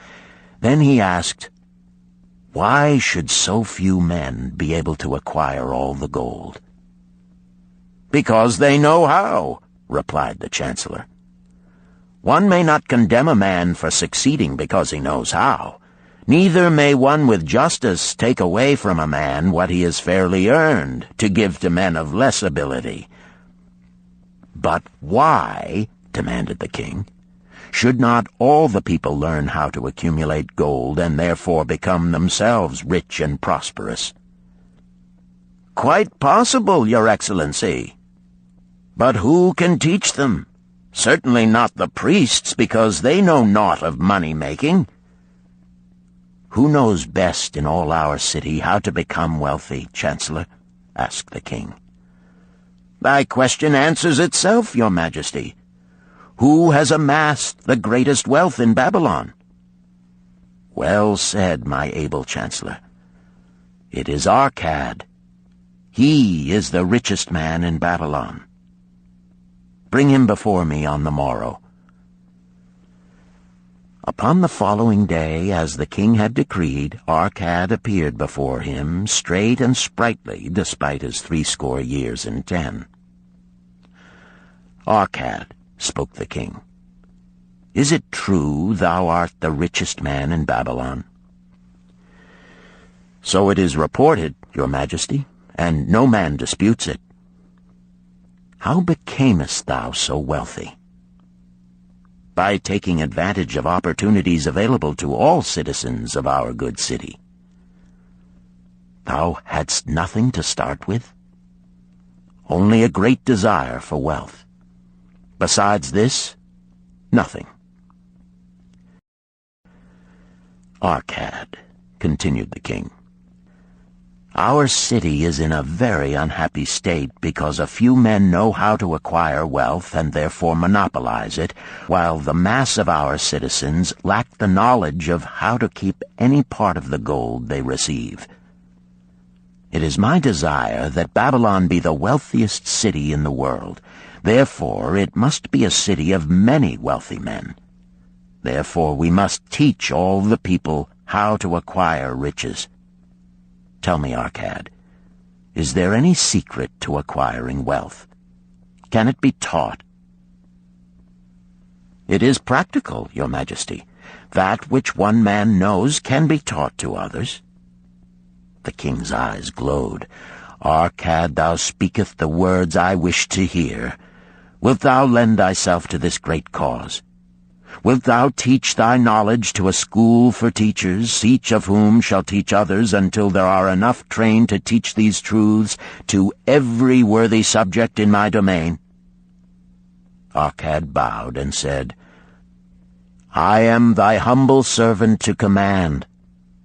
Then he asked, "Why should so few men be able to acquire all the gold?" "Because they know how," replied the chancellor. "One may not condemn a man for succeeding because he knows how. Neither may one with justice take away from a man what he has fairly earned to give to men of less ability." "But why," demanded the king, "should not all the people learn how to accumulate gold and therefore become themselves rich and prosperous?" "Quite possible, Your Excellency. But who can teach them? Certainly not the priests, because they know naught of money-making." "Who knows best in all our city how to become wealthy, Chancellor?" asked the king. "Thy question answers itself, Your Majesty. Who has amassed the greatest wealth in Babylon?" "Well said, my able Chancellor. It is Arcad. He is the richest man in Babylon. Bring him before me on the morrow." Upon the following day, as the king had decreed, Arcad appeared before him, straight and sprightly, despite his 80 years and 10. "Arcad," spoke the king, "is it true thou art the richest man in Babylon?" "So it is reported, Your Majesty, and no man disputes it." "How becamest thou so wealthy?" "By taking advantage of opportunities available to all citizens of our good city." thou hadst nothing to start with? Only a great desire for wealth. Besides this, nothing. Arcad, continued the king, our city is in a very unhappy state because a few men know how to acquire wealth and therefore monopolize it, while the mass of our citizens lack the knowledge of how to keep any part of the gold they receive. It is my desire that Babylon be the wealthiest city in the world. Therefore, it must be a city of many wealthy men. Therefore, we must teach all the people how to acquire riches. Tell me, Arcad, is there any secret to acquiring wealth? Can it be taught? It is practical, Your Majesty. That which one man knows can be taught to others. The king's eyes glowed. Arcad, thou speakest the words I wish to hear. Wilt thou lend thyself to this great cause? Wilt thou teach thy knowledge to a school for teachers, each of whom shall teach others until there are enough trained to teach these truths to every worthy subject in my domain? Arcad bowed and said, I am thy humble servant to command.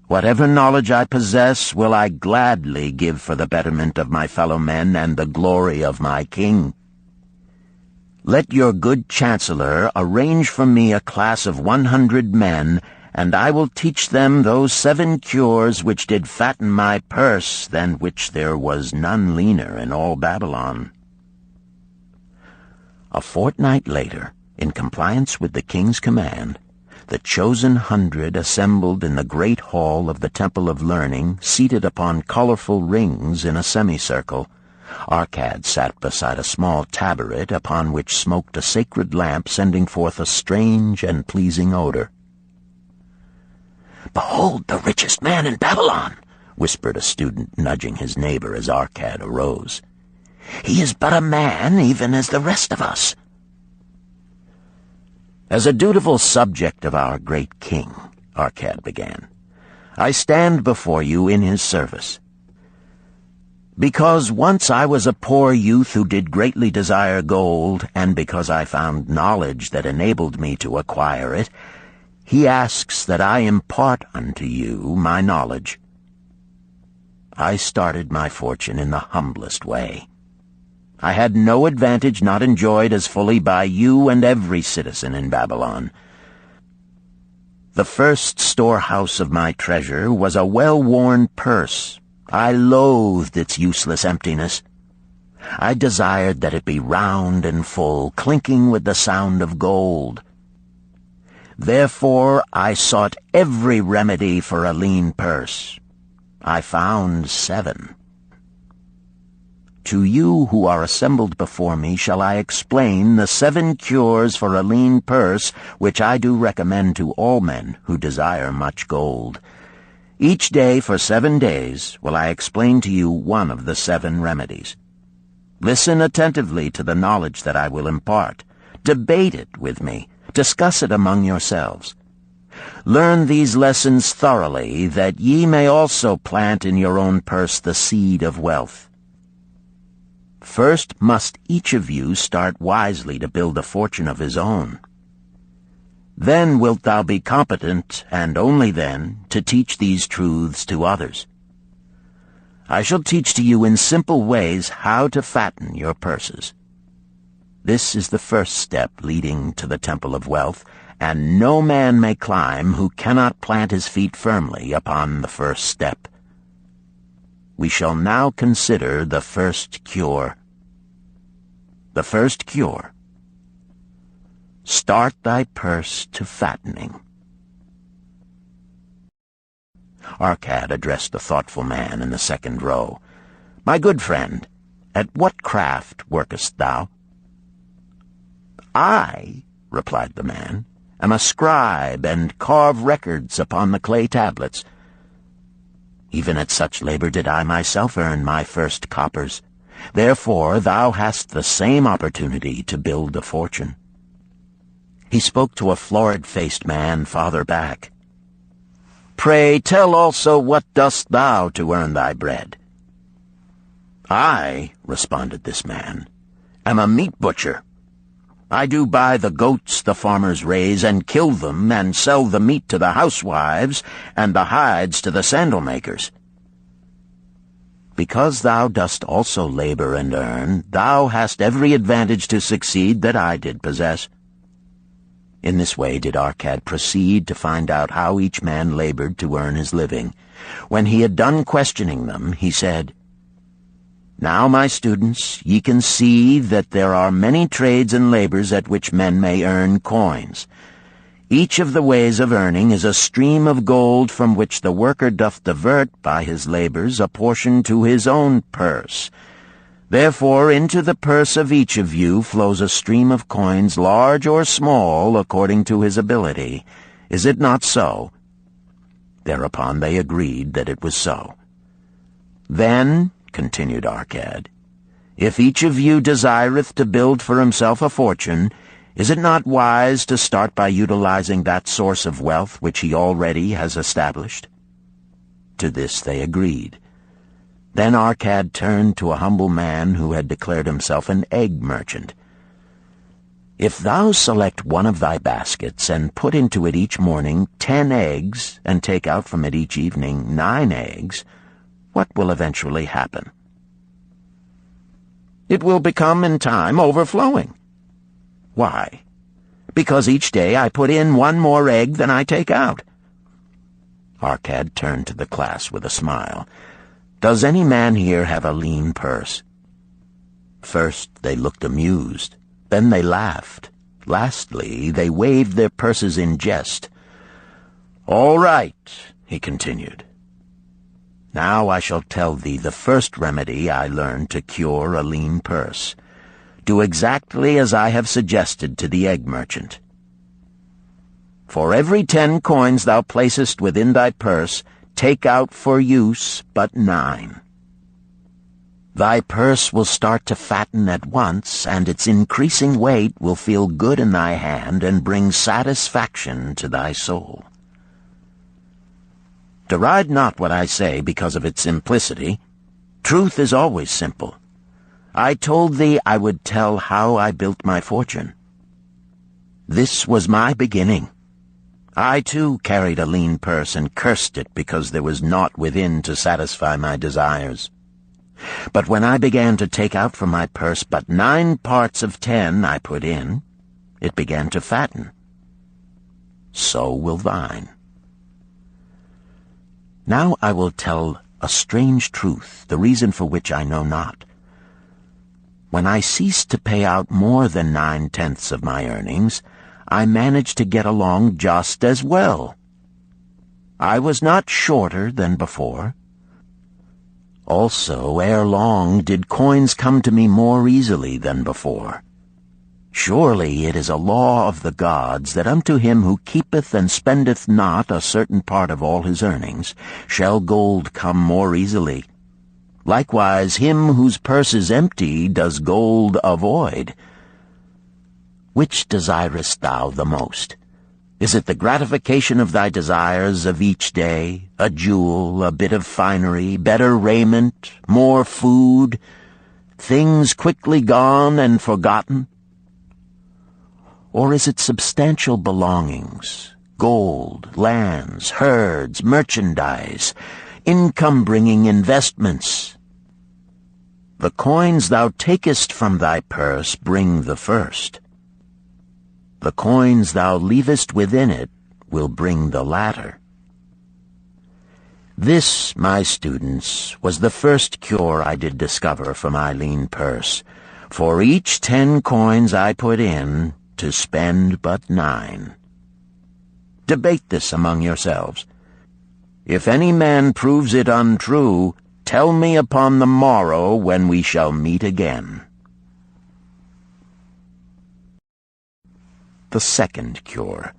Whatever knowledge I possess will I gladly give for the betterment of my fellow men and the glory of my king. Let your good chancellor arrange for me a class of 100 men, and I will teach them those 7 cures which did fatten my purse, than which there was none leaner in all Babylon. A fortnight later, in compliance with the king's command, the chosen 100 assembled in the great hall of the Temple of Learning, seated upon colorful rings in a semicircle. Arcad sat beside a small tabaret upon which smoked a sacred lamp sending forth a strange and pleasing odor. "Behold the richest man in Babylon," whispered a student, nudging his neighbor as Arcad arose. "He is but a man, even as the rest of us." "As a dutiful subject of our great king," Arcad began, "I stand before you in his service. Because once I was a poor youth who did greatly desire gold, and because I found knowledge that enabled me to acquire it, he asks that I impart unto you my knowledge. I started my fortune in the humblest way. I had no advantage not enjoyed as fully by you and every citizen in Babylon. The first storehouse of my treasure was a well-worn purse. I loathed its useless emptiness. I desired that it be round and full, clinking with the sound of gold. Therefore I sought every remedy for a lean purse. I found 7. To you who are assembled before me shall I explain the 7 cures for a lean purse which I do recommend to all men who desire much gold. Each day for 7 days will I explain to you one of the 7 remedies. Listen attentively to the knowledge that I will impart. Debate it with me. Discuss it among yourselves. Learn these lessons thoroughly, that ye may also plant in your own purse the seed of wealth. First must each of you start wisely to build a fortune of his own. Then wilt thou be competent, and only then, to teach these truths to others. I shall teach to you in simple ways how to fatten your purses. This is the first step leading to the Temple of Wealth, and no man may climb who cannot plant his feet firmly upon the first step. We shall now consider the first cure. The first cure. Start thy purse to fattening. Arcad addressed the thoughtful man in the second row. My good friend, at what craft workest thou? I, replied the man, am a scribe and carve records upon the clay tablets. Even at such labor did I myself earn my first coppers. Therefore thou hast the same opportunity to build a fortune. He spoke to a florid-faced man farther back. pray, tell also what dost thou to earn thy bread?" "I," responded this man, "am a meat butcher. I do buy the goats the farmers raise, and kill them, and sell the meat to the housewives, and the hides to the sandal makers. Because thou dost also labor and earn, thou hast every advantage to succeed that I did possess." In this way did Arcad proceed to find out how each man labored to earn his living. When he had done questioning them, he said, "Now, my students, ye can see that there are many trades and labors at which men may earn coins. Each of the ways of earning is a stream of gold from which the worker doth divert by his labors a portion to his own purse. Therefore into the purse of each of you flows a stream of coins, large or small, according to his ability. Is it not so?" Thereupon they agreed that it was so. "Then," continued Arcad, "if each of you desireth to build for himself a fortune, is it not wise to start by utilizing that source of wealth which he already has established?" To this they agreed. Then Arcad turned to a humble man who had declared himself an egg merchant. "If thou select one of thy baskets, and put into it each morning 10 eggs, and take out from it each evening 9 eggs, what will eventually happen?" "It will become in time overflowing." "Why?" "Because each day I put in 1 more egg than I take out." Arcad turned to the class with a smile. "Does any man here have a lean purse?" First they looked amused, then they laughed. Lastly, they waved their purses in jest. "All right," he continued. "Now I shall tell thee the first remedy I learned to cure a lean purse. Do exactly as I have suggested to the egg merchant. For every 10 coins thou placest within thy purse, take out for use but 9. Thy purse will start to fatten at once, and its increasing weight will feel good in thy hand and bring satisfaction to thy soul. Deride not what I say because of its simplicity. Truth is always simple. I told thee I would tell how I built my fortune. This was my beginning. I, too, carried a lean purse and cursed it because there was naught within to satisfy my desires. But when I began to take out from my purse but 9 parts of 10 I put in, it began to fatten. So will thine. Now I will tell a strange truth, the reason for which I know not. When I ceased to pay out more than 9/10 of my earnings, I managed to get along just as well. I was not shorter than before. Also, ere long, did coins come to me more easily than before. Surely it is a law of the gods that unto him who keepeth and spendeth not a certain part of all his earnings shall gold come more easily. Likewise him whose purse is empty does gold avoid. Which desirest thou the most? Is it the gratification of thy desires of each day, a jewel, a bit of finery, better raiment, more food, things quickly gone and forgotten? Or is it substantial belongings, gold, lands, herds, merchandise, income-bringing investments? The coins thou takest from thy purse bring the first. The coins thou leavest within it will bring the latter. This, my students, was the first cure I did discover for my lean purse. For each 10 coins I put in, to spend but 9. Debate this among yourselves. If any man proves it untrue, tell me upon the morrow when we shall meet again. The second cure.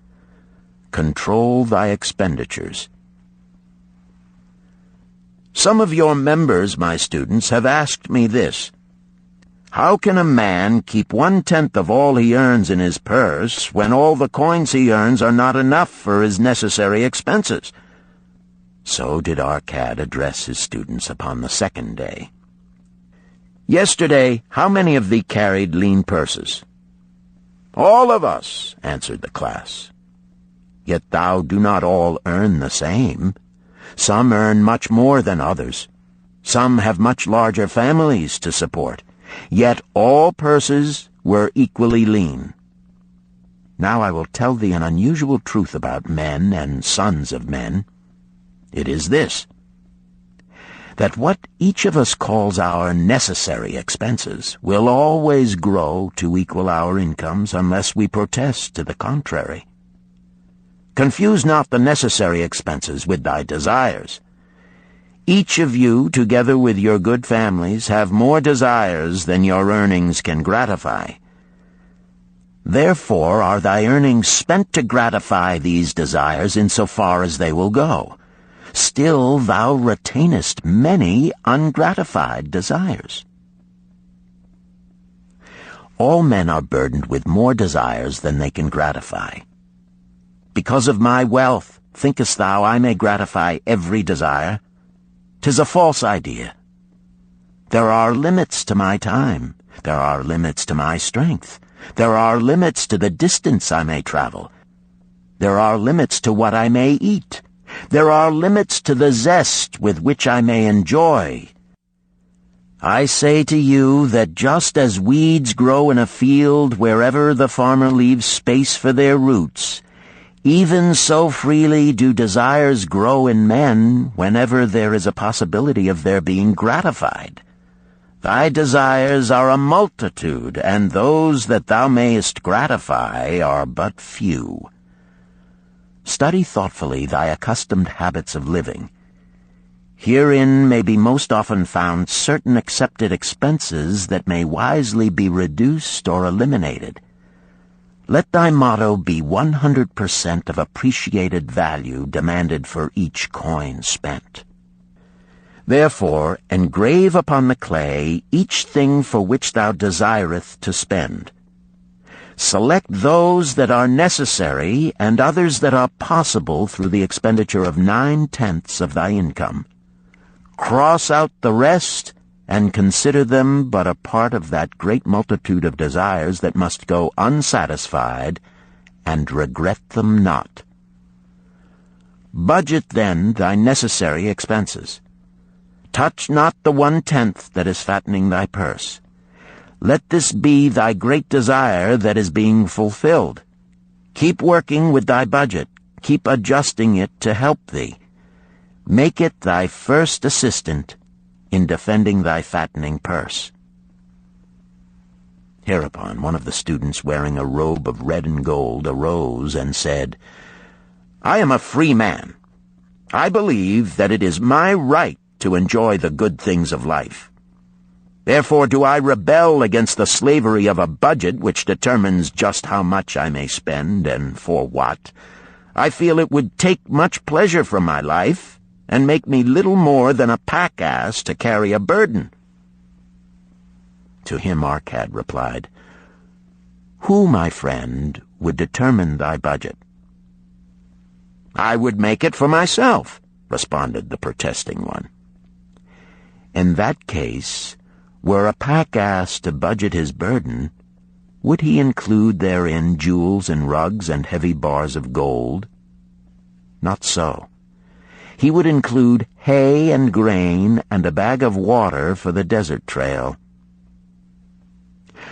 Control thy expenditures. Some of your members, my students, have asked me this. How can a man keep 1/10 of all he earns in his purse when all the coins he earns are not enough for his necessary expenses? So did Arcad address his students upon the second day. "Yesterday, how many of thee carried lean purses?" "All of us," answered the class. "Yet thou do not all earn the same. Some earn much more than others. Some have much larger families to support. Yet all purses were equally lean. Now I will tell thee an unusual truth about men and sons of men. It is this, that what each of us calls our necessary expenses will always grow to equal our incomes unless we protest to the contrary. Confuse not the necessary expenses with thy desires. Each of you, together with your good families, have more desires than your earnings can gratify. Therefore are thy earnings spent to gratify these desires in so far as they will go. Still thou retainest many ungratified desires. All men are burdened with more desires than they can gratify. Because of my wealth, thinkest thou I may gratify every desire? 'Tis a false idea. There are limits to my time. There are limits to my strength. There are limits to the distance I may travel. There are limits to what I may eat. There are limits to the zest with which I may enjoy. I say to you that just as weeds grow in a field wherever the farmer leaves space for their roots, even so freely do desires grow in men whenever there is a possibility of their being gratified. Thy desires are a multitude, and those that thou mayest gratify are but few. Study thoughtfully thy accustomed habits of living. Herein may be most often found certain accepted expenses that may wisely be reduced or eliminated. Let thy motto be 100% of appreciated value demanded for each coin spent. Therefore, engrave upon the clay each thing for which thou desireth to spend. Select those that are necessary and others that are possible through the expenditure of 9/10 of thy income. Cross out the rest and consider them but a part of that great multitude of desires that must go unsatisfied, and regret them not. Budget then thy necessary expenses. Touch not the 1/10 that is fattening thy purse. Let this be thy great desire that is being fulfilled. Keep working with thy budget. Keep adjusting it to help thee. Make it thy first assistant in defending thy fattening purse. Hereupon one of the students, wearing a robe of red and gold, arose and said, "I am a free man. I believe that it is my right to enjoy the good things of life. Therefore do I rebel against the slavery of a budget which determines just how much I may spend and for what. I feel it would take much pleasure from my life and make me little more than a pack-ass to carry a burden." To him Arcad replied, "Who, my friend, would determine thy budget?" "I would make it for myself," responded the protesting one. "In that case, were a pack-ass to budget his burden, would he include therein jewels and rugs and heavy bars of gold? Not so. He would include hay and grain and a bag of water for the desert trail.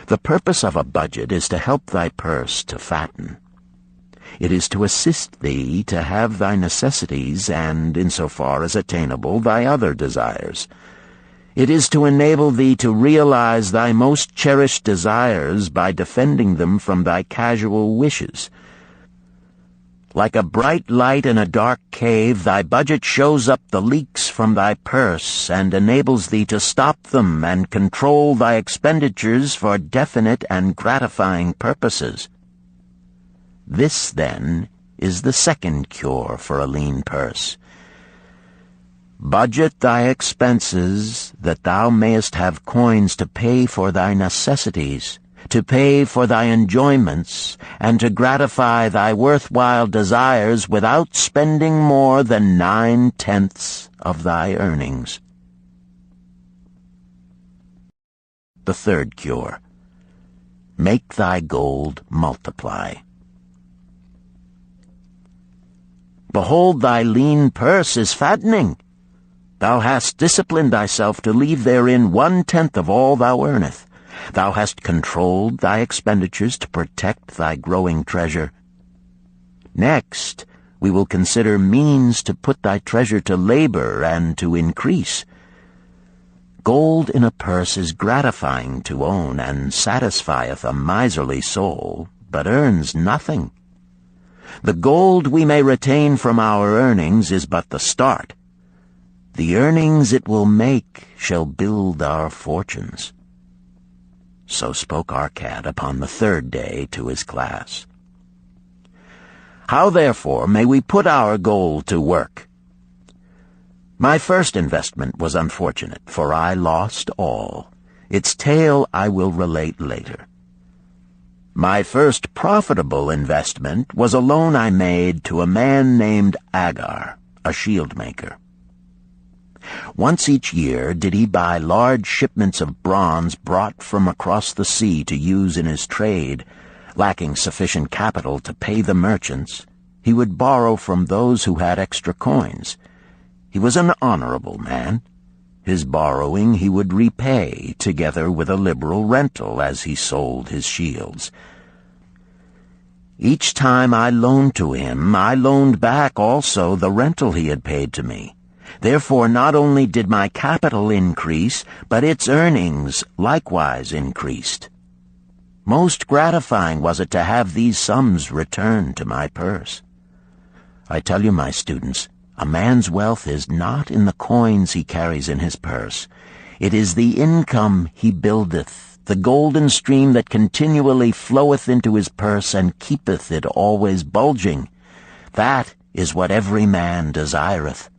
The purpose of a budget is to help thy purse to fatten. It is to assist thee to have thy necessities and, insofar as attainable, thy other desires. It is to enable thee to realize thy most cherished desires by defending them from thy casual wishes. Like a bright light in a dark cave, thy budget shows up the leaks from thy purse and enables thee to stop them and control thy expenditures for definite and gratifying purposes. This, then, is the second cure for a lean purse. Budget thy expenses, that thou mayest have coins to pay for thy necessities, to pay for thy enjoyments, and to gratify thy worthwhile desires without spending more than 9/10 of thy earnings. The third cure: make thy gold multiply. Behold, thy lean purse is fattening. Thou hast disciplined thyself to leave therein 1/10 of all thou earnest. Thou hast controlled thy expenditures to protect thy growing treasure. Next, we will consider means to put thy treasure to labor and to increase. Gold in a purse is gratifying to own, and satisfieth a miserly soul, but earns nothing. The gold we may retain from our earnings is but the start. The earnings it will make shall build our fortunes. So spoke our cat upon the third day to his class. How, therefore, may we put our gold to work? My first investment was unfortunate, for I lost all. Its tale I will relate later. My first profitable investment was a loan I made to a man named Agar, a shield maker. Once each year did he buy large shipments of bronze brought from across the sea to use in his trade. Lacking sufficient capital to pay the merchants, he would borrow from those who had extra coins. He was an honorable man. His borrowing he would repay, together with a liberal rental as he sold his shields. Each time I loaned to him, I loaned back also the rental he had paid to me. Therefore not only did my capital increase, but its earnings likewise increased. Most gratifying was it to have these sums returned to my purse. I tell you, my students, a man's wealth is not in the coins he carries in his purse. It is the income he buildeth, the golden stream that continually floweth into his purse and keepeth it always bulging. That is what every man desireth.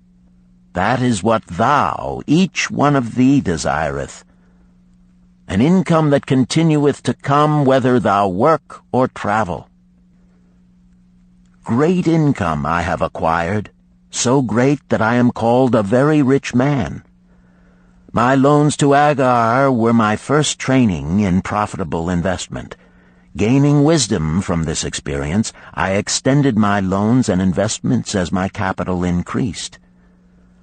That is what thou, each one of thee, desireth. An income that continueth to come whether thou work or travel. Great income I have acquired, so great that I am called a very rich man. My loans to Agar were my first training in profitable investment. Gaining wisdom from this experience, I extended my loans and investments as my capital increased.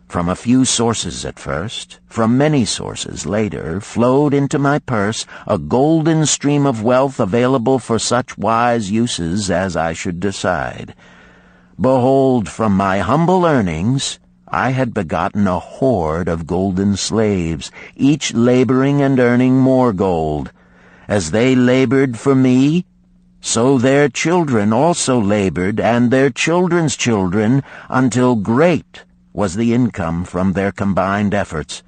From a few sources at first, from many sources later, flowed into my purse a golden stream of wealth available for such wise uses as I should decide. Behold, from my humble earnings, I had begotten a horde of golden slaves, each laboring and earning more gold. As they labored for me, so their children also labored, and their children's children, until great was the income from their combined efforts.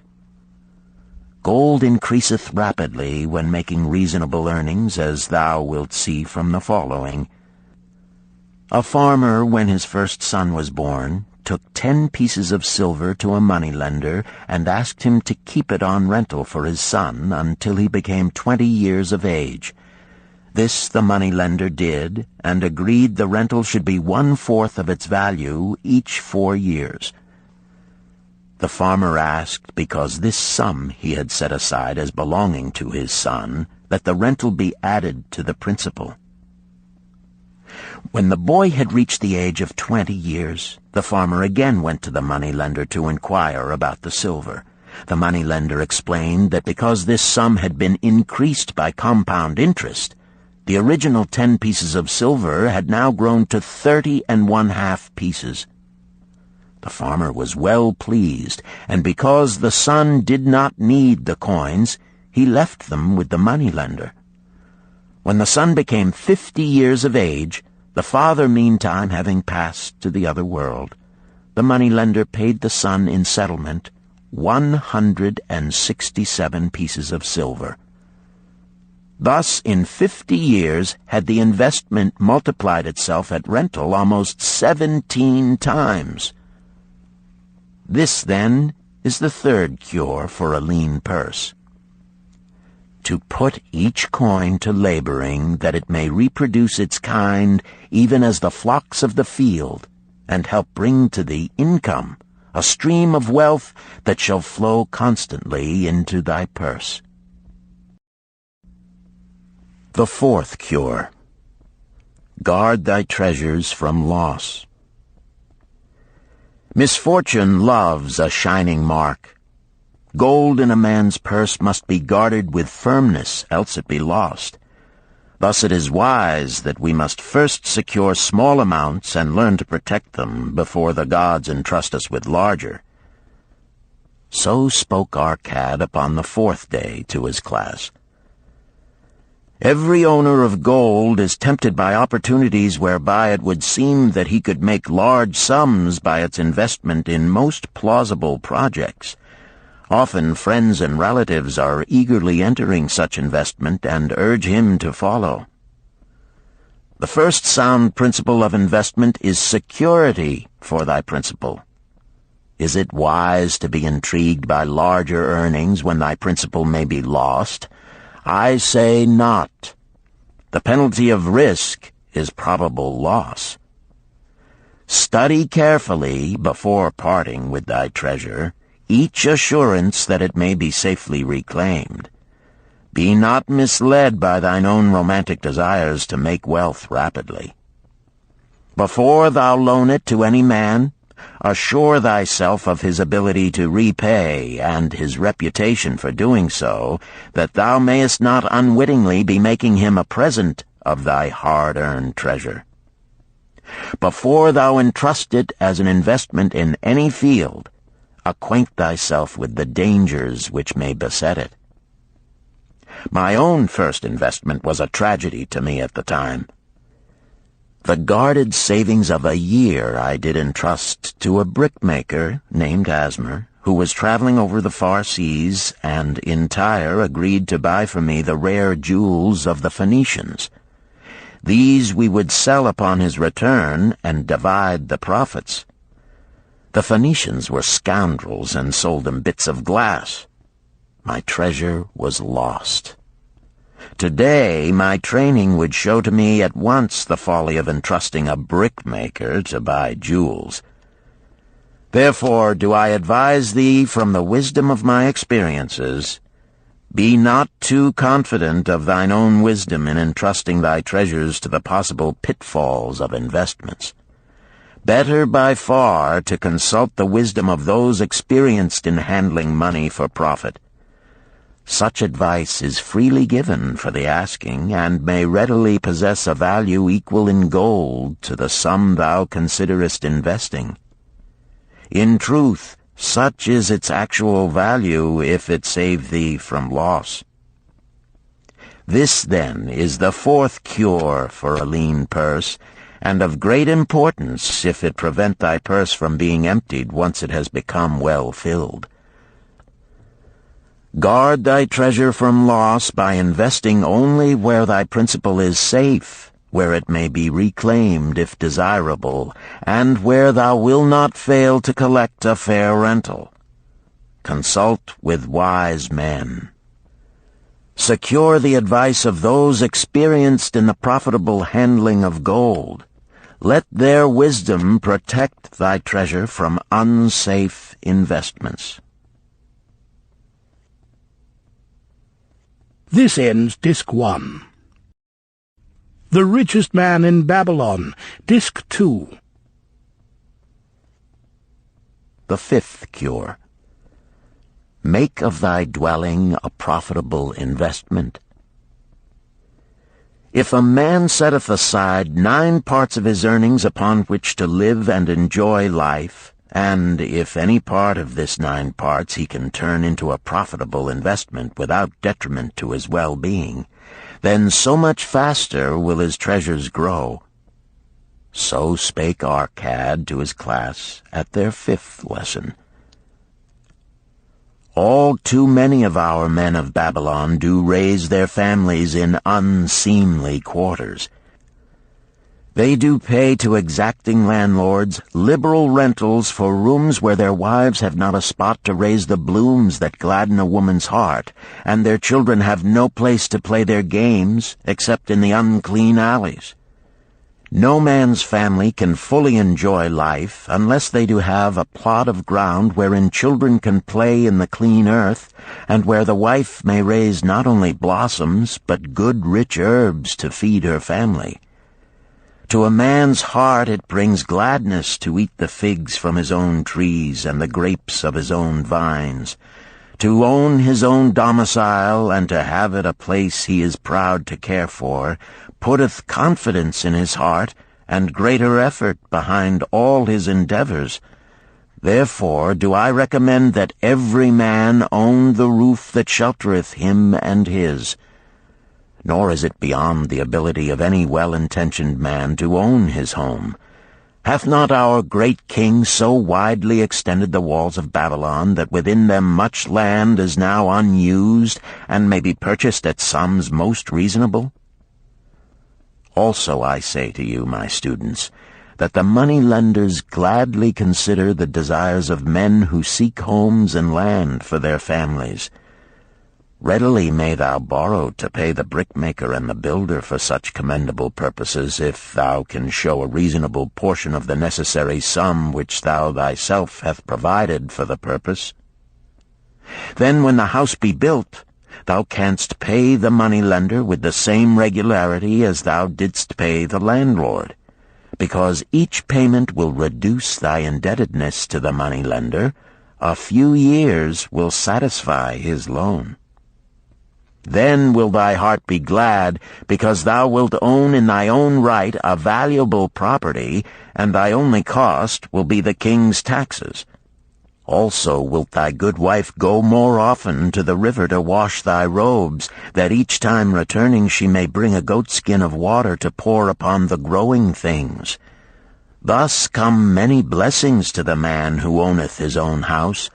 Gold increaseth rapidly when making reasonable earnings, as thou wilt see from the following. A farmer, when his first son was born, took 10 pieces of silver to a moneylender and asked him to keep it on rental for his son until he became 20 years of age. This the moneylender did, and agreed the rental should be 1/4 of its value each 4 years. The farmer asked, because this sum he had set aside as belonging to his son, that the rental be added to the principal. When the boy had reached the age of 20 years, the farmer again went to the moneylender to inquire about the silver. The moneylender explained that because this sum had been increased by compound interest, the original 10 pieces of silver had now grown to 30½ pieces. The farmer was well pleased, and because the son did not need the coins, he left them with the moneylender. When the son became 50 years of age, the father meantime having passed to the other world, the moneylender paid the son in settlement 167 pieces of silver. Thus, in 50 years, had the investment multiplied itself at rental almost 17 times. This, then, is the third cure for a lean purse. to put each coin to laboring, that it may reproduce its kind, even as the flocks of the field, and help bring to thee income, a stream of wealth that shall flow constantly into thy purse. The fourth cure. Guard thy treasures from loss. Misfortune loves a shining mark. Gold in a man's purse must be guarded with firmness, else it be lost. Thus it is wise that we must first secure small amounts and learn to protect them before the gods entrust us with larger. So spoke our cad upon the fourth day to his class. Every owner of gold is tempted by opportunities whereby it would seem that he could make large sums by its investment in most plausible projects. Often friends and relatives are eagerly entering such investment and urge him to follow. The first sound principle of investment is security for thy principal. Is it wise to be intrigued by larger earnings when thy principal may be lost? I say not. The penalty of risk is probable loss. Study carefully, before parting with thy treasure, each assurance that it may be safely reclaimed. Be not misled by thine own romantic desires to make wealth rapidly. Before thou loan it to any man, assure thyself of his ability to repay and his reputation for doing so, that thou mayest not unwittingly be making him a present of thy hard-earned treasure. Before thou entrust it as an investment in any field, acquaint thyself with the dangers which may beset it. My own first investment was a tragedy to me at the time. The guarded savings of a year I did entrust to a brickmaker named Asmer, who was traveling over the far seas, and in Tyre agreed to buy for me the rare jewels of the Phoenicians. These we would sell upon his return and divide the profits. The Phoenicians were scoundrels and sold him bits of glass. My treasure was lost. Today, my training would show to me at once the folly of entrusting a brickmaker to buy jewels. Therefore do I advise thee from the wisdom of my experiences, be not too confident of thine own wisdom in entrusting thy treasures to the possible pitfalls of investments. Better by far to consult the wisdom of those experienced in handling money for profit. Such advice is freely given for the asking, and may readily possess a value equal in gold to the sum thou considerest investing. In truth, such is its actual value if it save thee from loss. This, then, is the fourth cure for a lean purse, and of great importance if it prevent thy purse from being emptied once it has become well filled. Guard thy treasure from loss by investing only where thy principal is safe, where it may be reclaimed if desirable, and where thou wilt not fail to collect a fair rental. Consult with wise men. Secure the advice of those experienced in the profitable handling of gold. Let their wisdom protect thy treasure from unsafe investments. This ends Disc 1. The Richest Man in Babylon, Disc 2. The fifth cure. Make of thy dwelling a profitable investment. If a man setteth aside 9 parts of his earnings upon which to live and enjoy life, and if any part of this 9 parts he can turn into a profitable investment without detriment to his well-being, then so much faster will his treasures grow. So spake our cad to his class at their 5th lesson. All too many of our men of Babylon do raise their families in unseemly quarters. They do pay to exacting landlords liberal rentals for rooms where their wives have not a spot to raise the blooms that gladden a woman's heart, and their children have no place to play their games except in the unclean alleys. No man's family can fully enjoy life unless they do have a plot of ground wherein children can play in the clean earth, and where the wife may raise not only blossoms but good rich herbs to feed her family. To a man's heart it brings gladness to eat the figs from his own trees and the grapes of his own vines, to own his own domicile and to have it a place he is proud to care for, putteth confidence in his heart and greater effort behind all his endeavors. Therefore do I recommend that every man own the roof that sheltereth him and his. Nor is it beyond the ability of any well-intentioned man to own his home. Hath not our great king so widely extended the walls of Babylon that within them much land is now unused and may be purchased at sums most reasonable? Also I say to you, my students, that the money-lenders gladly consider the desires of men who seek homes and land for their families. Readily may thou borrow to pay the brickmaker and the builder for such commendable purposes, if thou can show a reasonable portion of the necessary sum which thou thyself hast provided for the purpose. Then when the house be built, thou canst pay the money-lender with the same regularity as thou didst pay the landlord, because each payment will reduce thy indebtedness to the money-lender. A few years will satisfy his loan. Then will thy heart be glad, because thou wilt own in thy own right a valuable property, and thy only cost will be the king's taxes. Also wilt thy good wife go more often to the river to wash thy robes, that each time returning she may bring a goatskin of water to pour upon the growing things. Thus come many blessings to the man who owneth his own house,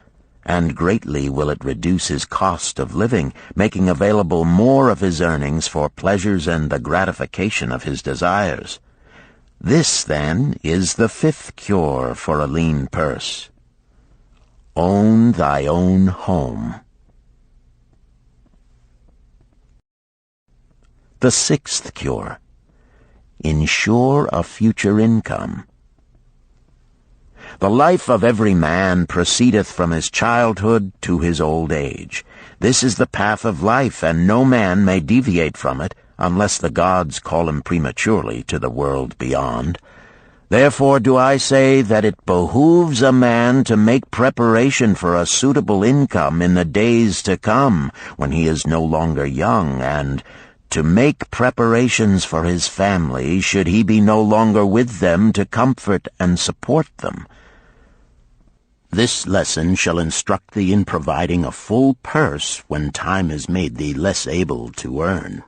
and greatly will it reduce his cost of living, making available more of his earnings for pleasures and the gratification of his desires. This, then, is the fifth cure for a lean purse. Own thy own home. The sixth cure. Ensure a future income. The life of every man proceedeth from his childhood to his old age. This is the path of life, and no man may deviate from it, unless the gods call him prematurely to the world beyond. Therefore do I say that it behooves a man to make preparation for a suitable income in the days to come, when he is no longer young, and to make preparations for his family, should he be no longer with them to comfort and support them. This lesson shall instruct thee in providing a full purse when time has made thee less able to earn.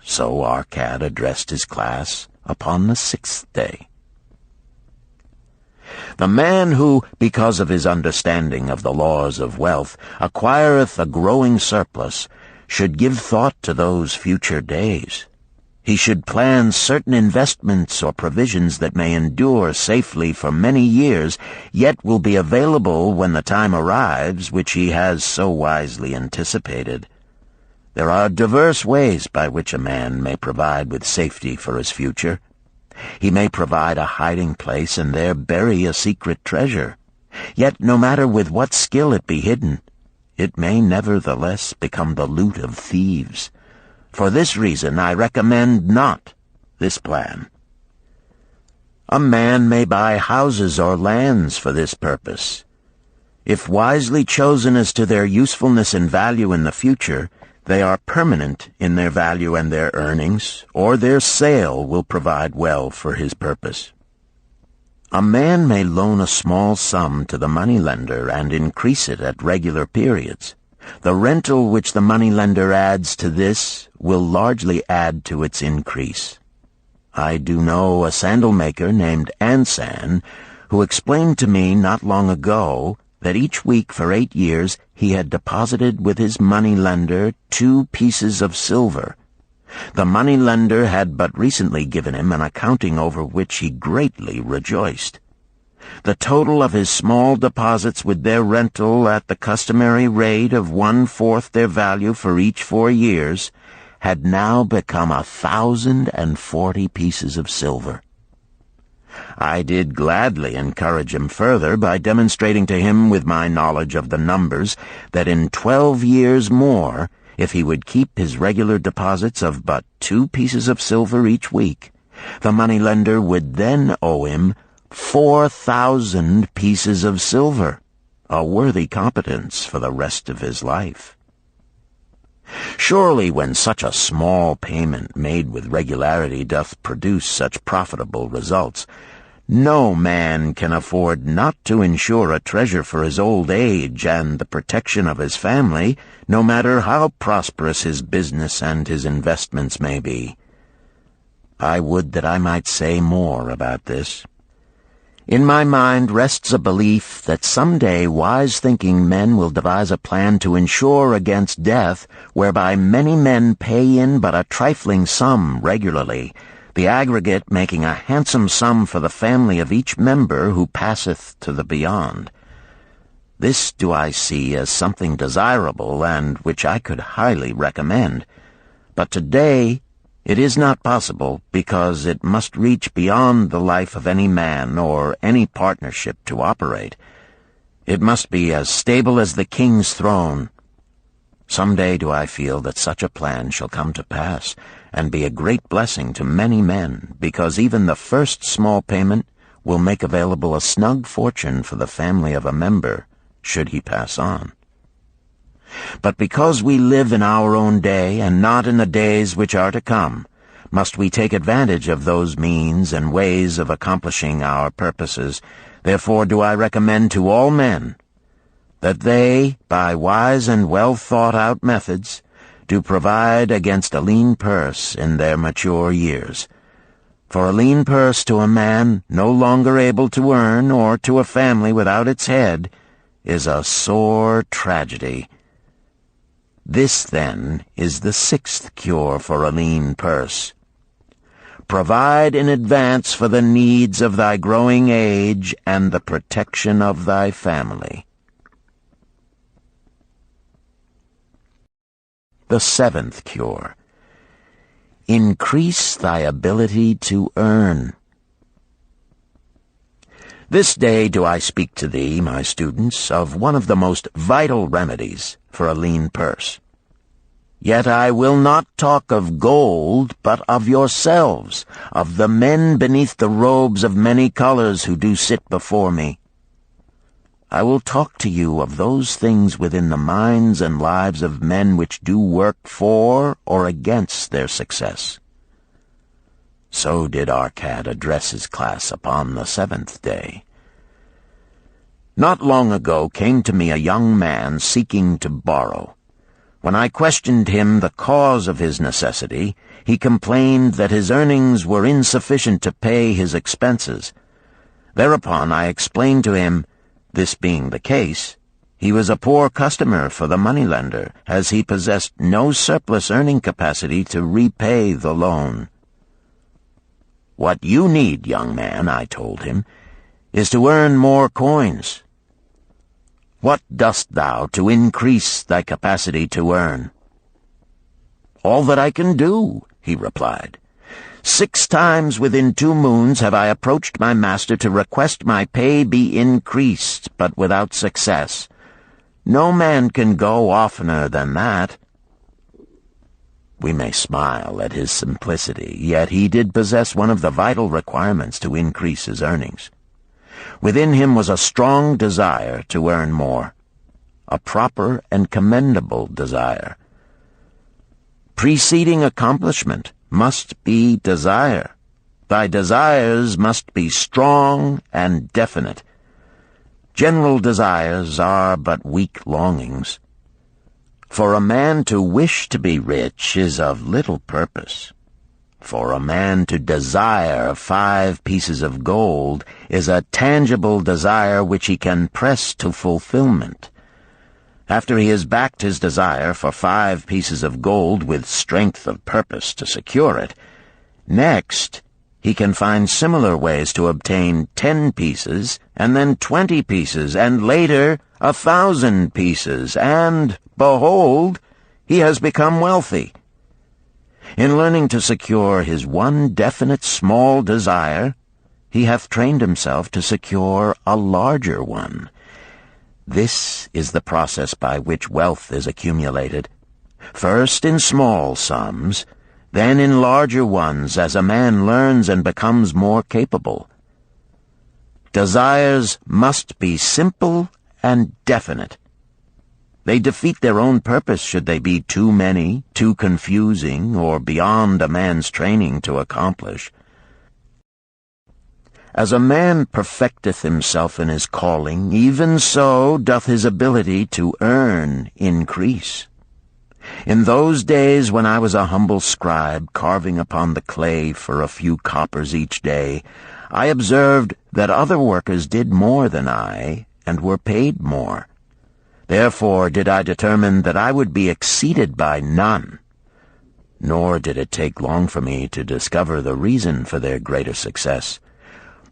So Arcad addressed his class upon the sixth day. The man who, because of his understanding of the laws of wealth, acquireth a growing surplus, should give thought to those future days. He should plan certain investments or provisions that may endure safely for many years, yet will be available when the time arrives which he has so wisely anticipated. There are diverse ways by which a man may provide with safety for his future. He may provide a hiding place and there bury a secret treasure. Yet no matter with what skill it be hidden, it may nevertheless become the loot of thieves. For this reason I recommend not this plan. A man may buy houses or lands for this purpose. If wisely chosen as to their usefulness and value in the future, they are permanent in their value and their earnings, or their sale will provide well for his purpose. A man may loan a small sum to the moneylender and increase it at regular periods. The rental which the moneylender adds to this will largely add to its increase. I do know a sandal-maker named Ansan, who explained to me not long ago that each week for 8 years he had deposited with his moneylender 2 pieces of silver. The moneylender had but recently given him an accounting over which he greatly rejoiced. The total of his small deposits with their rental at the customary rate of 1/4 their value for each 4 years had now become 1,040 pieces of silver. I did gladly encourage him further by demonstrating to him with my knowledge of the numbers that in 12 years more, if he would keep his regular deposits of but 2 pieces of silver each week, the moneylender would then owe him 4,000 pieces of silver, a worthy competence for the rest of his life. Surely when such a small payment made with regularity doth produce such profitable results, no man can afford not to insure a treasure for his old age and the protection of his family, no matter how prosperous his business and his investments may be. I would that I might say more about this. In my mind rests a belief that someday wise-thinking men will devise a plan to insure against death, whereby many men pay in but a trifling sum regularly, the aggregate making a handsome sum for the family of each member who passeth to the beyond. This do I see as something desirable and which I could highly recommend. But today it is not possible, because it must reach beyond the life of any man or any partnership to operate. It must be as stable as the king's throne. Some day do I feel that such a plan shall come to pass, and be a great blessing to many men, because even the first small payment will make available a snug fortune for the family of a member, should he pass on. But because we live in our own day, and not in the days which are to come, must we take advantage of those means and ways of accomplishing our purposes. Therefore do I recommend to all men that they, by wise and well-thought-out methods, do provide against a lean purse in their mature years. For a lean purse to a man no longer able to earn, or to a family without its head, is a sore tragedy. This, then, is the 6th cure for a lean purse. Provide in advance for the needs of thy growing age and the protection of thy family. The 7th cure. Increase thy ability to earn. This day do I speak to thee, my students, of one of the most vital remedies for a lean purse. Yet I will not talk of gold, but of yourselves, of the men beneath the robes of many colors who do sit before me. I will talk to you of those things within the minds and lives of men which do work for or against their success. So did Arcad address his class upon the 7th day. Not long ago came to me a young man seeking to borrow. When I questioned him the cause of his necessity, he complained that his earnings were insufficient to pay his expenses. Thereupon I explained to him, this being the case, he was a poor customer for the moneylender, as he possessed no surplus earning capacity to repay the loan. What you need, young man, I told him, is to earn more coins. What dost thou to increase thy capacity to earn? All that I can do, he replied. 6 times within 2 moons have I approached my master to request my pay be increased, but without success. No man can go oftener than that. We may smile at his simplicity, yet he did possess one of the vital requirements to increase his earnings. Within him was a strong desire to earn more, a proper and commendable desire. Preceding accomplishment must be desire. Thy desires must be strong and definite. General desires are but weak longings. For a man to wish to be rich is of little purpose. For a man to desire 5 pieces of gold is a tangible desire which he can press to fulfillment. After he has backed his desire for 5 pieces of gold with strength of purpose to secure it, next he can find similar ways to obtain 10 pieces, and then 20 pieces, and later 1,000 pieces, and, behold, he has become wealthy. In learning to secure his one definite small desire, he hath trained himself to secure a larger one. This is the process by which wealth is accumulated, first in small sums, then in larger ones as a man learns and becomes more capable. Desires must be simple and definite. They defeat their own purpose should they be too many, too confusing, or beyond a man's training to accomplish. As a man perfecteth himself in his calling, even so doth his ability to earn increase. In those days when I was a humble scribe carving upon the clay for a few coppers each day, I observed that other workers did more than I, and were paid more. Therefore did I determine that I would be exceeded by none. Nor did it take long for me to discover the reason for their greater success.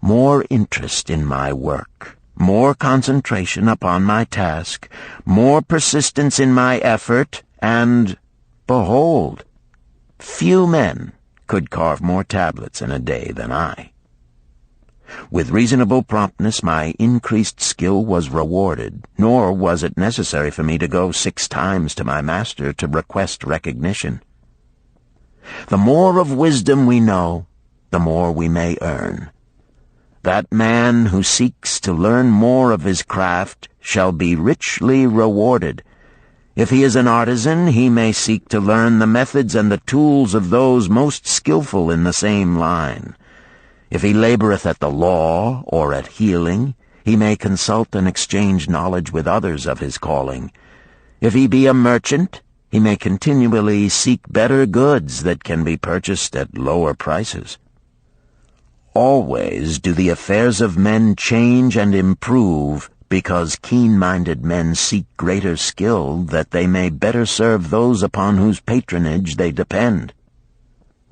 More interest in my work, more concentration upon my task, more persistence in my effort, and, behold, few men could carve more tablets in a day than I. With reasonable promptness my increased skill was rewarded, nor was it necessary for me to go 6 times to my master to request recognition. The more of wisdom we know, the more we may earn. That man who seeks to learn more of his craft shall be richly rewarded. If he is an artisan, he may seek to learn the methods and the tools of those most skillful in the same line. If he laboreth at the law or at healing, he may consult and exchange knowledge with others of his calling. If he be a merchant, he may continually seek better goods that can be purchased at lower prices. Always do the affairs of men change and improve, because keen-minded men seek greater skill that they may better serve those upon whose patronage they depend.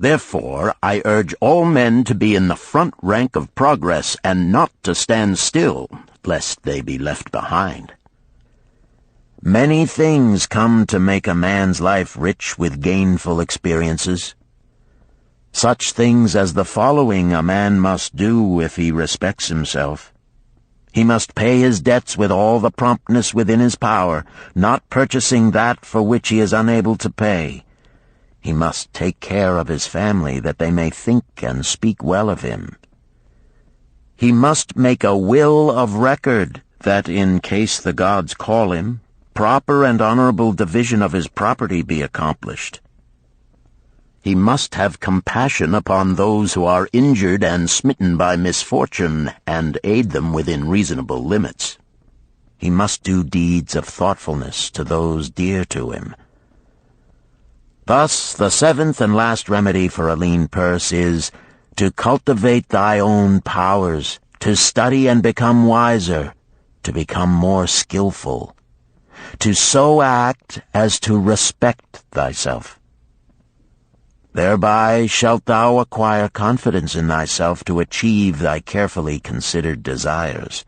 Therefore I urge all men to be in the front rank of progress and not to stand still, lest they be left behind. Many things come to make a man's life rich with gainful experiences. Such things as the following a man must do if he respects himself. He must pay his debts with all the promptness within his power, not purchasing that for which he is unable to pay. He must take care of his family that they may think and speak well of him. He must make a will of record that, in case the gods call him, proper and honorable division of his property be accomplished. He must have compassion upon those who are injured and smitten by misfortune, and aid them within reasonable limits. He must do deeds of thoughtfulness to those dear to him. Thus, the 7th and last remedy for a lean purse is to cultivate thy own powers, to study and become wiser, to become more skillful, to so act as to respect thyself. Thereby shalt thou acquire confidence in thyself to achieve thy carefully considered desires.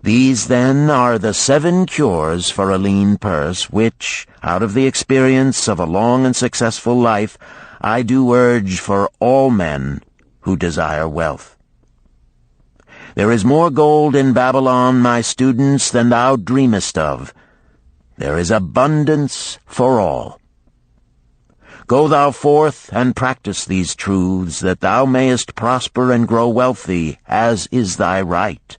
These, then, are the 7 cures for a lean purse, which, out of the experience of a long and successful life, I do urge for all men who desire wealth. There is more gold in Babylon, my students, than thou dreamest of. There is abundance for all. Go thou forth and practice these truths, that thou mayest prosper and grow wealthy, as is thy right.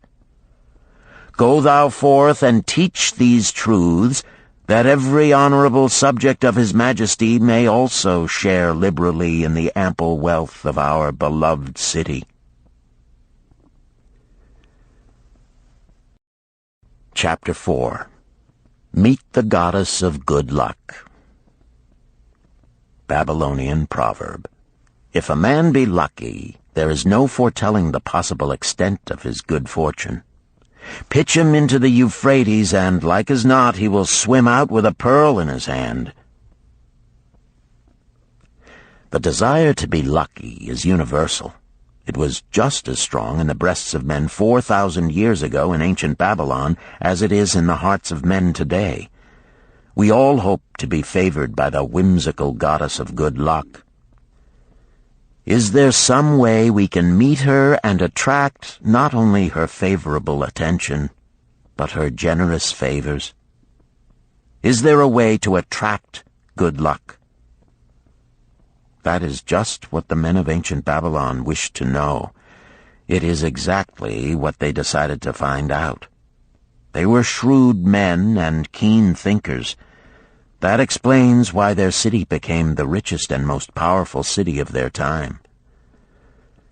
Go thou forth and teach these truths, that every honorable subject of his majesty may also share liberally in the ample wealth of our beloved city. Chapter 4. Meet the Goddess of Good Luck. Babylonian proverb. If a man be lucky, there is no foretelling the possible extent of his good fortune. Pitch him into the Euphrates, and like as not he will swim out with a pearl in his hand. The desire to be lucky is universal. It was just as strong in the breasts of men 4,000 years ago in ancient Babylon as it is in the hearts of men today. We all hope to be favored by the whimsical goddess of good luck. Is there some way we can meet her and attract not only her favorable attention, but her generous favors? Is there a way to attract good luck? That is just what the men of ancient Babylon wished to know. It is exactly what they decided to find out. They were shrewd men and keen thinkers. That explains why their city became the richest and most powerful city of their time.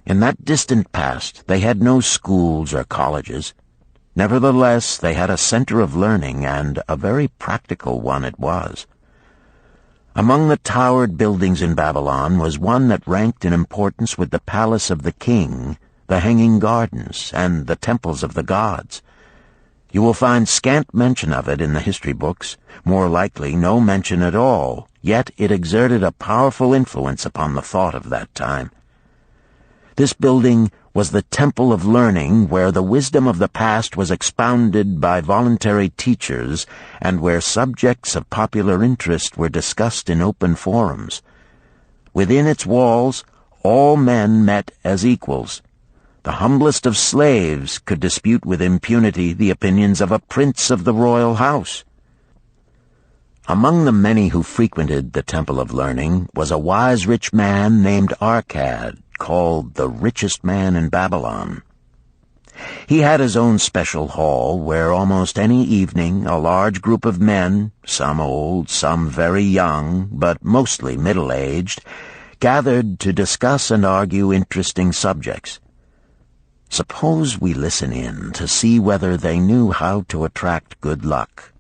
In that distant past, they had no schools or colleges. Nevertheless, they had a center of learning, and a very practical one it was. Among the towered buildings in Babylon was one that ranked in importance with the palace of the king, the hanging gardens, and the temples of the gods. You will find scant mention of it in the history books, more likely no mention at all, yet it exerted a powerful influence upon the thought of that time. This building was the temple of learning, where the wisdom of the past was expounded by voluntary teachers, and where subjects of popular interest were discussed in open forums. Within its walls, all men met as equals. The humblest of slaves could dispute with impunity the opinions of a prince of the royal house. Among the many who frequented the Temple of Learning was a wise rich man named Arcad, called the richest man in Babylon. He had his own special hall where almost any evening a large group of men, some old, some very young, but mostly middle-aged, gathered to discuss and argue interesting subjects. Suppose we listen in to see whether they knew how to attract good luck.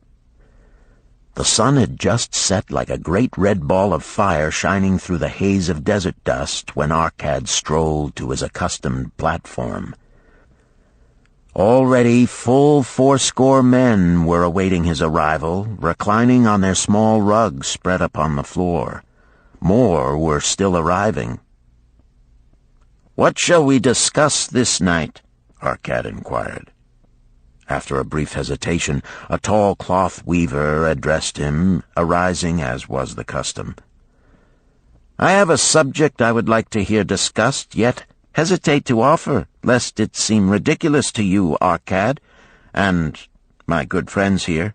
The sun had just set like a great red ball of fire shining through the haze of desert dust when Arcad strolled to his accustomed platform. Already full 80 men were awaiting his arrival, reclining on their small rugs spread upon the floor. More were still arriving. "What shall we discuss this night?" Arcad inquired. After a brief hesitation, a tall cloth weaver addressed him, arising as was the custom. "I have a subject I would like to hear discussed, yet hesitate to offer, lest it seem ridiculous to you, Arcad, and my good friends here."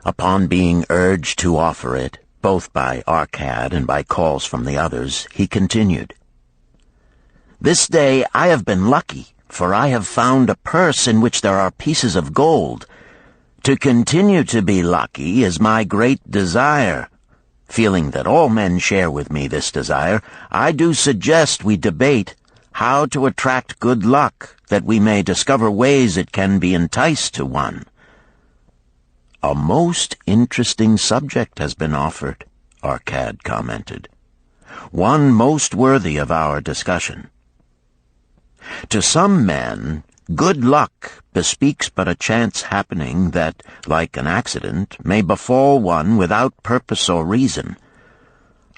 Upon being urged to offer it, both by Arcad and by calls from the others, he continued, "This day I have been lucky, for I have found a purse in which there are pieces of gold. To continue to be lucky is my great desire. Feeling that all men share with me this desire, I do suggest we debate how to attract good luck, that we may discover ways it can be enticed to one." "A most interesting subject has been offered," Arcad commented. "One most worthy of our discussion. To some men, good luck bespeaks but a chance happening that, like an accident, may befall one without purpose or reason.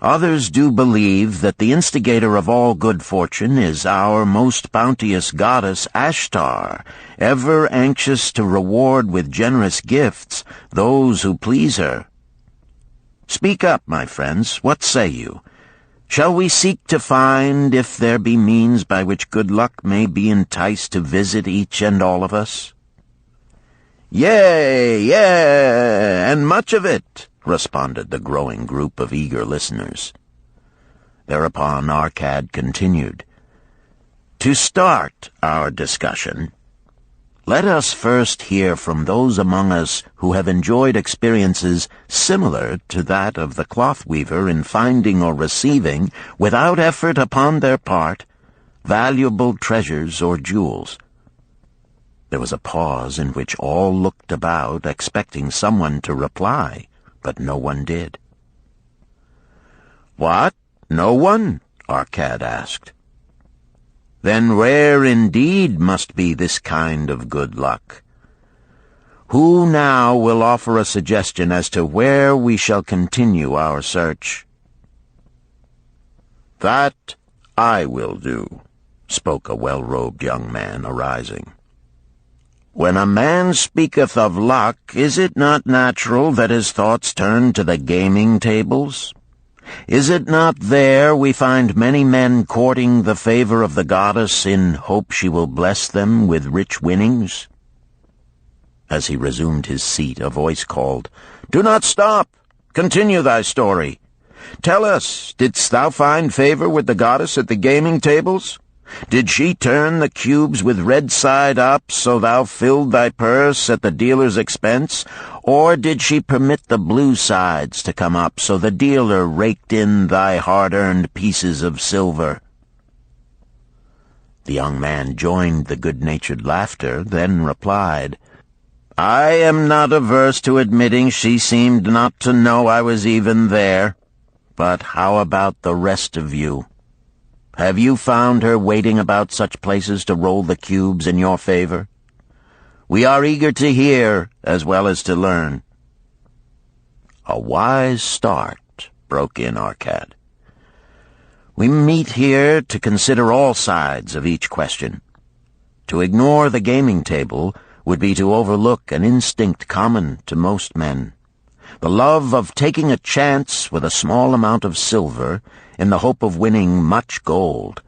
Others do believe that the instigator of all good fortune is our most bounteous goddess Ashtar, ever anxious to reward with generous gifts those who please her. Speak up, my friends, what say you? Shall we seek to find if there be means by which good luck may be enticed to visit each and all of us?" "Yea, and much of it," responded the growing group of eager listeners. Thereupon Arcad continued, "To start our discussion, let us first hear from those among us who have enjoyed experiences similar to that of the cloth weaver in finding or receiving, without effort upon their part, valuable treasures or jewels." There was a pause in which all looked about, expecting someone to reply, but no one did. "What? No one?" Arcad asked. then rare indeed must be this kind of good luck. Who now will offer a suggestion as to where we shall continue our search?" "That I will do," spoke a well-robed young man, arising. "When a man speaketh of luck, is it not natural that his thoughts turn to the gaming tables? Is it not there we find many men courting the favor of the goddess in hope she will bless them with rich winnings?" As he resumed his seat, a voice called, "Do not stop! Continue thy story. Tell us, didst thou find favor with the goddess at the gaming tables? Did she turn the cubes with red side up so thou filled thy purse at the dealer's expense? Or did she permit the blue sides to come up so the dealer raked in thy hard-earned pieces of silver?" The young man joined the good-natured laughter, then replied, "I am not averse to admitting she seemed not to know I was even there. But how about the rest of you? Have you found her waiting about such places to roll the cubes in your favor? We are eager to hear as well as to learn." "A wise start," broke in Arcad. "We meet here to consider all sides of each question. To ignore the gaming table would be to overlook an instinct common to most men, the love of taking a chance with a small amount of silver in the hope of winning much gold."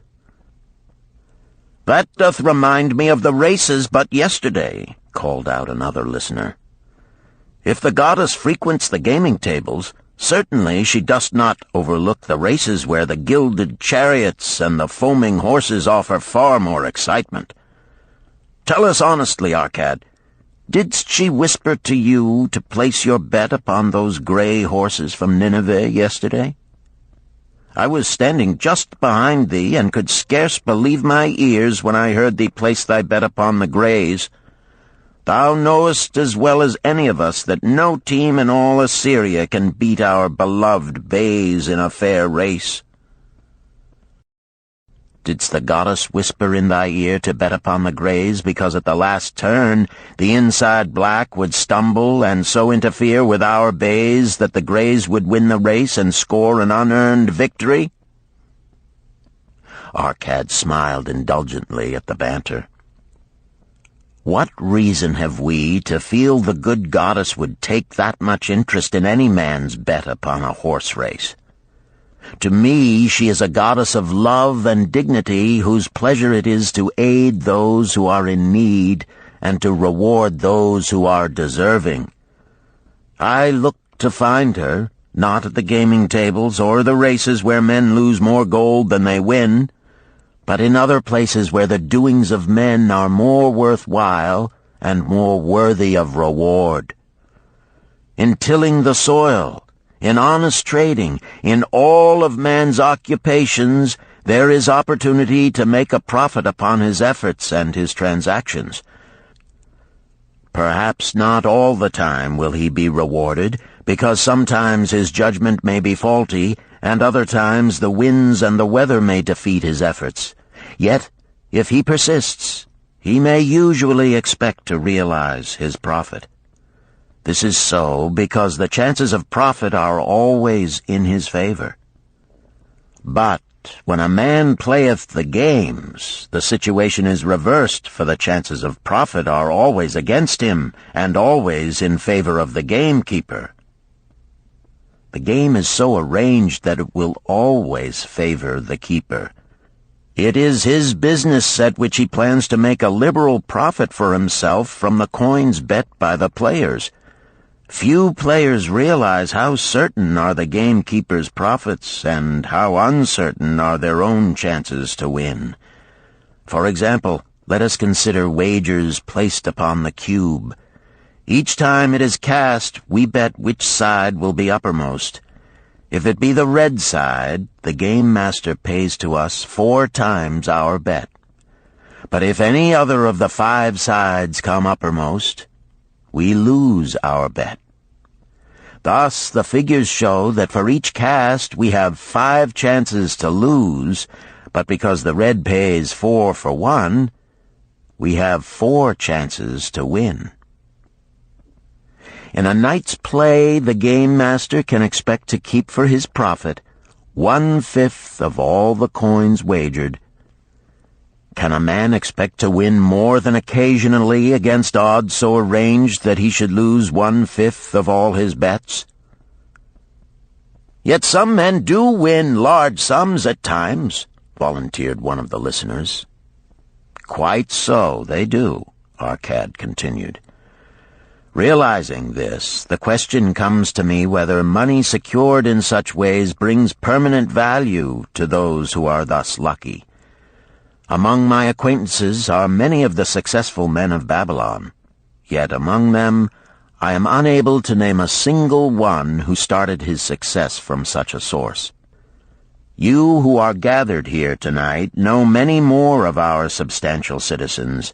"That doth remind me of the races but yesterday," called out another listener. "If the goddess frequents the gaming tables, certainly she doth not overlook the races where the gilded chariots and the foaming horses offer far more excitement. Tell us honestly, Arcad, didst she whisper to you to place your bet upon those gray horses from Nineveh yesterday? I was standing just behind thee, and could scarce believe my ears when I heard thee place thy bet upon the grays. Thou knowest as well as any of us that no team in all Assyria can beat our beloved bays in a fair race. Didst the goddess whisper in thy ear to bet upon the grays because at the last turn the inside black would stumble and so interfere with our bays that the grays would win the race and score an unearned victory?" Arcad smiled indulgently at the banter. "What reason have we to feel the good goddess would take that much interest in any man's bet upon a horse race? To me she is a goddess of love and dignity whose pleasure it is to aid those who are in need and to reward those who are deserving. I look to find her, not at the gaming tables or the races where men lose more gold than they win, but in other places where the doings of men are more worthwhile and more worthy of reward. In tilling the soil, in honest trading, in all of man's occupations, there is opportunity to make a profit upon his efforts and his transactions. Perhaps not all the time will he be rewarded, because sometimes his judgment may be faulty, and other times the winds and the weather may defeat his efforts. Yet, if he persists, he may usually expect to realize his profit. This is so because the chances of profit are always in his favor. But when a man playeth the games, the situation is reversed, for the chances of profit are always against him, and always in favor of the gamekeeper. The game is so arranged that it will always favor the keeper. It is his business at which he plans to make a liberal profit for himself from the coins bet by the players. Few players realize how certain are the gamekeeper's profits and how uncertain are their own chances to win. For example, let us consider wagers placed upon the cube. Each time it is cast, we bet which side will be uppermost. If it be the red side, the game master pays to us 4 times our bet. But if any other of the 5 sides come uppermost, we lose our bet. Thus, the figures show that for each cast we have 5 chances to lose, But because the red pays 4 for 1, we have 4 chances to win. In a night's play, the game master can expect to keep for his profit 1/5 of all the coins wagered. Can a man expect to win more than occasionally against odds so arranged that he should lose 1/5 of all his bets? Yet some men do win large sums at times, volunteered one of the listeners. Quite so, they do, Arcad continued. Realizing this, the question comes to me whether money secured in such ways brings permanent value to those who are thus lucky. Among my acquaintances are many of the successful men of Babylon, yet among them I am unable to name a single one who started his success from such a source. You who are gathered here tonight know many more of our substantial citizens.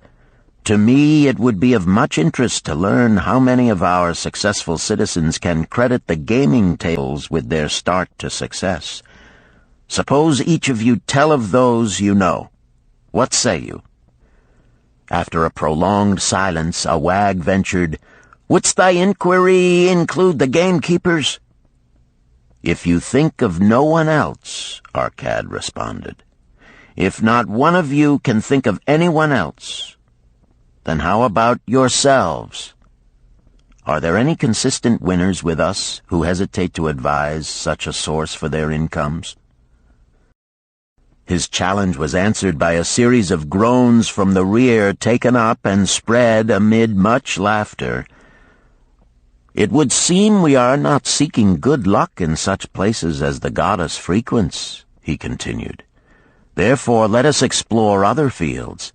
To me, it would be of much interest to learn how many of our successful citizens can credit the gaming tables with their start to success. Suppose each of you tell of those you know. What say you? After a prolonged silence, a wag ventured, "Wouldst thy inquiry include the gamekeepers?" "If you think of no one else," Arcad responded. "If not one of you can think of anyone else, then how about yourselves? Are there any consistent winners with us who hesitate to advise such a source for their incomes?" His challenge was answered by a series of groans from the rear, taken up and spread amid much laughter. "It would seem we are not seeking good luck in such places as the goddess frequents," he continued. "Therefore let us explore other fields.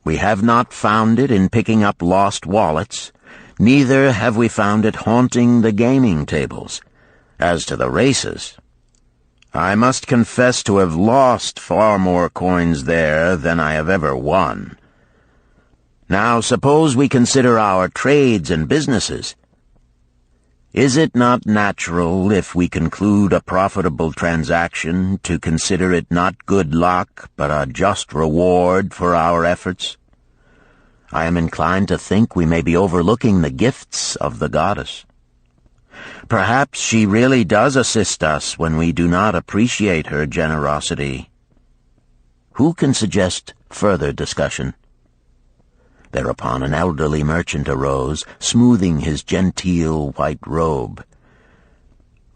We have not found it in picking up lost wallets, neither have we found it haunting the gaming tables. As to the races, I must confess to have lost far more coins there than I have ever won. Now suppose we consider our trades and businesses. Is it not natural, if we conclude a profitable transaction, to consider it not good luck, but a just reward for our efforts? I am inclined to think we may be overlooking the gifts of the goddess. Perhaps she really does assist us when we do not appreciate her generosity. Who can suggest further discussion?" Thereupon an elderly merchant arose, smoothing his genteel white robe.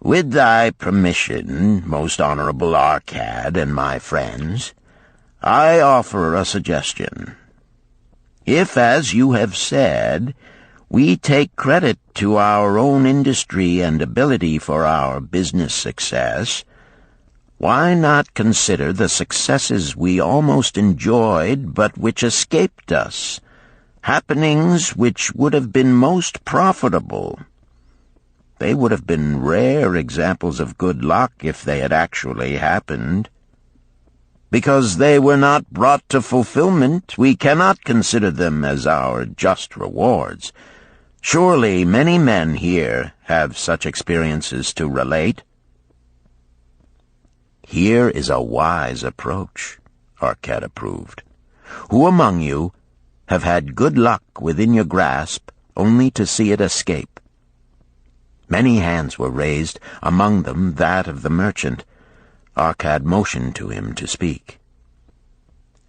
"With thy permission, most honorable Arcad and my friends, I offer a suggestion. If, as you have said, we take credit to our own industry and ability for our business success, why not consider the successes we almost enjoyed but which escaped us, happenings which would have been most profitable? They would have been rare examples of good luck if they had actually happened. Because they were not brought to fulfillment, we cannot consider them as our just rewards. Surely many men here have such experiences to relate." "Here is a wise approach," Arcad approved. "Who among you have had good luck within your grasp only to see it escape?" Many hands were raised, among them that of the merchant. Arcad motioned to him to speak.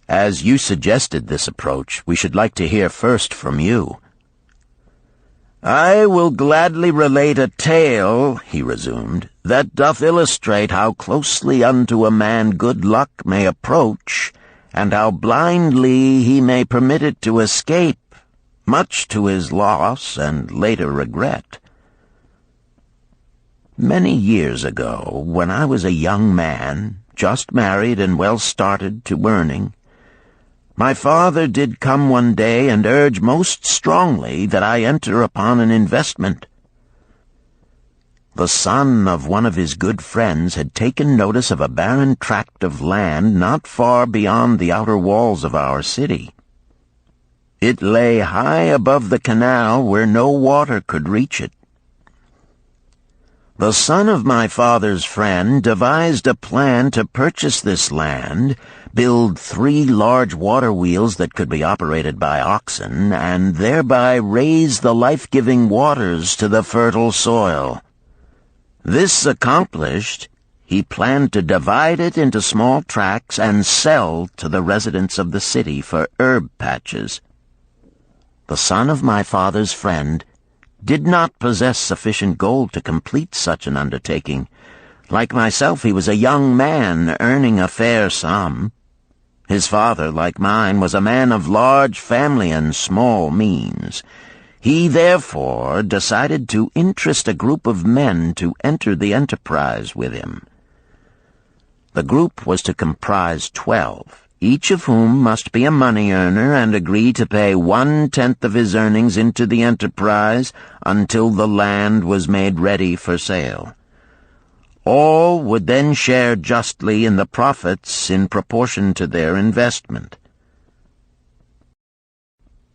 "As you suggested this approach, we should like to hear first from you." "I will gladly relate a tale," he resumed, "that doth illustrate how closely unto a man good luck may approach, and how blindly he may permit it to escape, much to his loss and later regret. Many years ago, when I was a young man, just married and well started to earning, my father did come one day and urge most strongly that I enter upon an investment. The son of one of his good friends had taken notice of a barren tract of land not far beyond the outer walls of our city. It lay high above the canal where no water could reach it. The son of my father's friend devised a plan to purchase this land, build 3 large water wheels that could be operated by oxen, and thereby raise the life-giving waters to the fertile soil. This accomplished, he planned to divide it into small tracts and sell to the residents of the city for herb patches. The son of my father's friend did not possess sufficient gold to complete such an undertaking. Like myself, he was a young man earning a fair sum. His father, like mine, was a man of large family and small means. He therefore decided to interest a group of men to enter the enterprise with him. The group was to comprise 12, each of whom must be a money earner and agree to pay 1/10 of his earnings into the enterprise until the land was made ready for sale. All would then share justly in the profits in proportion to their investment.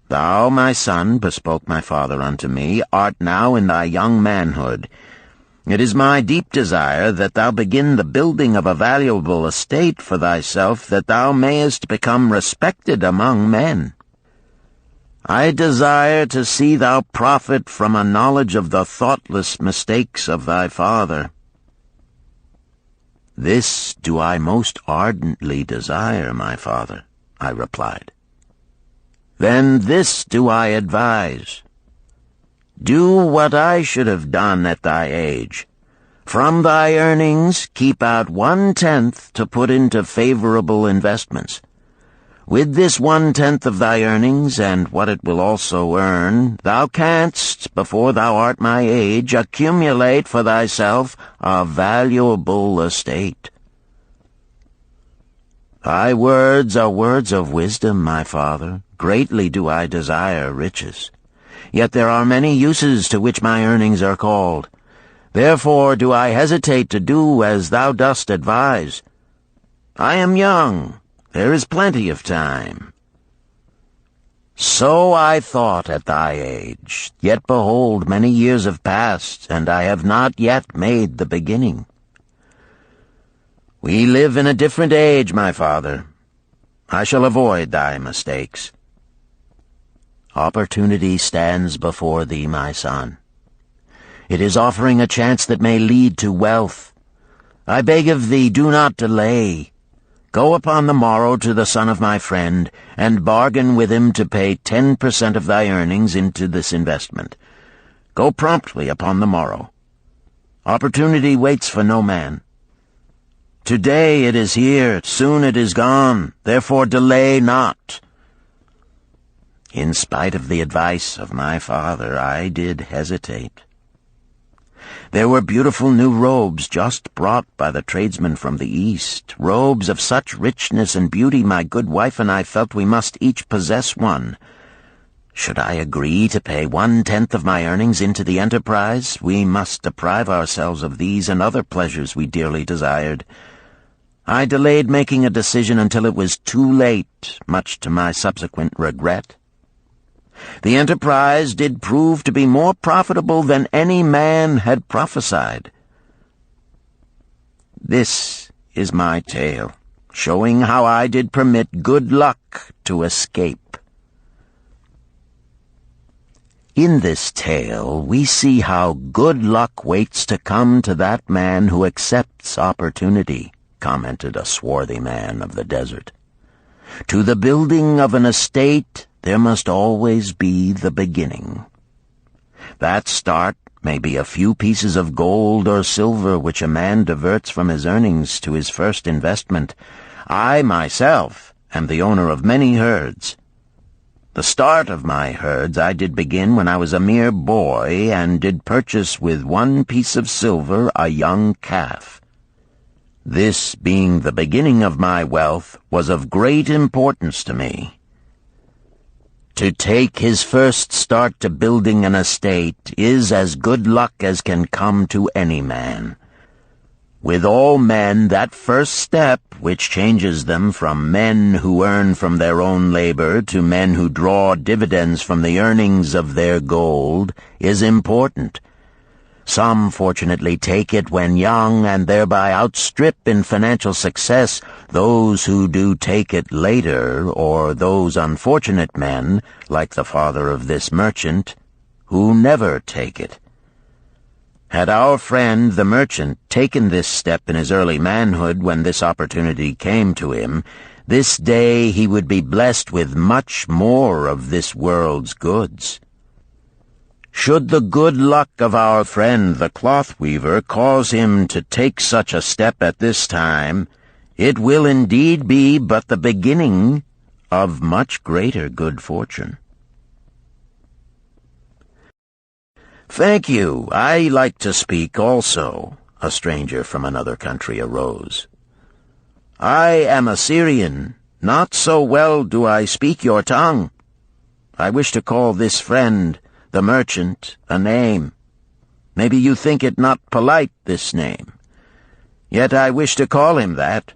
Thou, my son, bespoke my father unto me, art now in thy young manhood. It is my deep desire that thou begin the building of a valuable estate for thyself, that thou mayest become respected among men. I desire to see thou profit from a knowledge of the thoughtless mistakes of thy father. This do I most ardently desire, my father, I replied. Then this do I advise. Do what I should have done at thy age. From thy earnings keep out 1/10 to put into favorable investments. With this 1/10 of thy earnings, and what it will also earn, thou canst, before thou art my age, accumulate for thyself a valuable estate. Thy words are words of wisdom, my father. Greatly do I desire riches. Yet there are many uses to which my earnings are called. Therefore do I hesitate to do as thou dost advise. I am young. There is plenty of time. So I thought at thy age, yet behold, many years have passed, and I have not yet made the beginning. We live in a different age, my father. I shall avoid thy mistakes. Opportunity stands before thee, my son. It is offering a chance that may lead to wealth. I beg of thee, do not delay. Go upon the morrow to the son of my friend, and bargain with him to pay 10% of thy earnings into this investment. Go promptly upon the morrow. Opportunity waits for no man. Today it is here, soon it is gone, therefore delay not. In spite of the advice of my father, I did hesitate. There were beautiful new robes just brought by the tradesmen from the East, robes of such richness and beauty my good wife and I felt we must each possess one. Should I agree to pay 1/10 of my earnings into the enterprise, we must deprive ourselves of these and other pleasures we dearly desired. I delayed making a decision until it was too late, much to my subsequent regret. The enterprise did prove to be more profitable than any man had prophesied. This is my tale, showing how I did permit good luck to escape. In this tale, we see how good luck waits to come to that man who accepts opportunity, commented a swarthy man of the desert. To the building of an estate, there must always be the beginning. That start may be a few pieces of gold or silver which a man diverts from his earnings to his first investment. I, myself, am the owner of many herds. The start of my herds I did begin when I was a mere boy, and did purchase with 1 piece of silver a young calf. This, being the beginning of my wealth, was of great importance to me. To take his first start to building an estate is as good luck as can come to any man. With all men, that first step, which changes them from men who earn from their own labor to men who draw dividends from the earnings of their gold, is important. Some fortunately take it when young and thereby outstrip in financial success those who do take it later, or those unfortunate men, like the father of this merchant, who never take it. Had our friend the merchant taken this step in his early manhood when this opportunity came to him, this day he would be blessed with much more of this world's goods. Should the good luck of our friend the cloth weaver cause him to take such a step at this time, it will indeed be but the beginning of much greater good fortune. "Thank you. I like to speak also," a stranger from another country arose. "I am a Syrian. Not so well do I speak your tongue. I wish to call this friend, the merchant, a name. Maybe you think it not polite, this name. Yet I wish to call him that.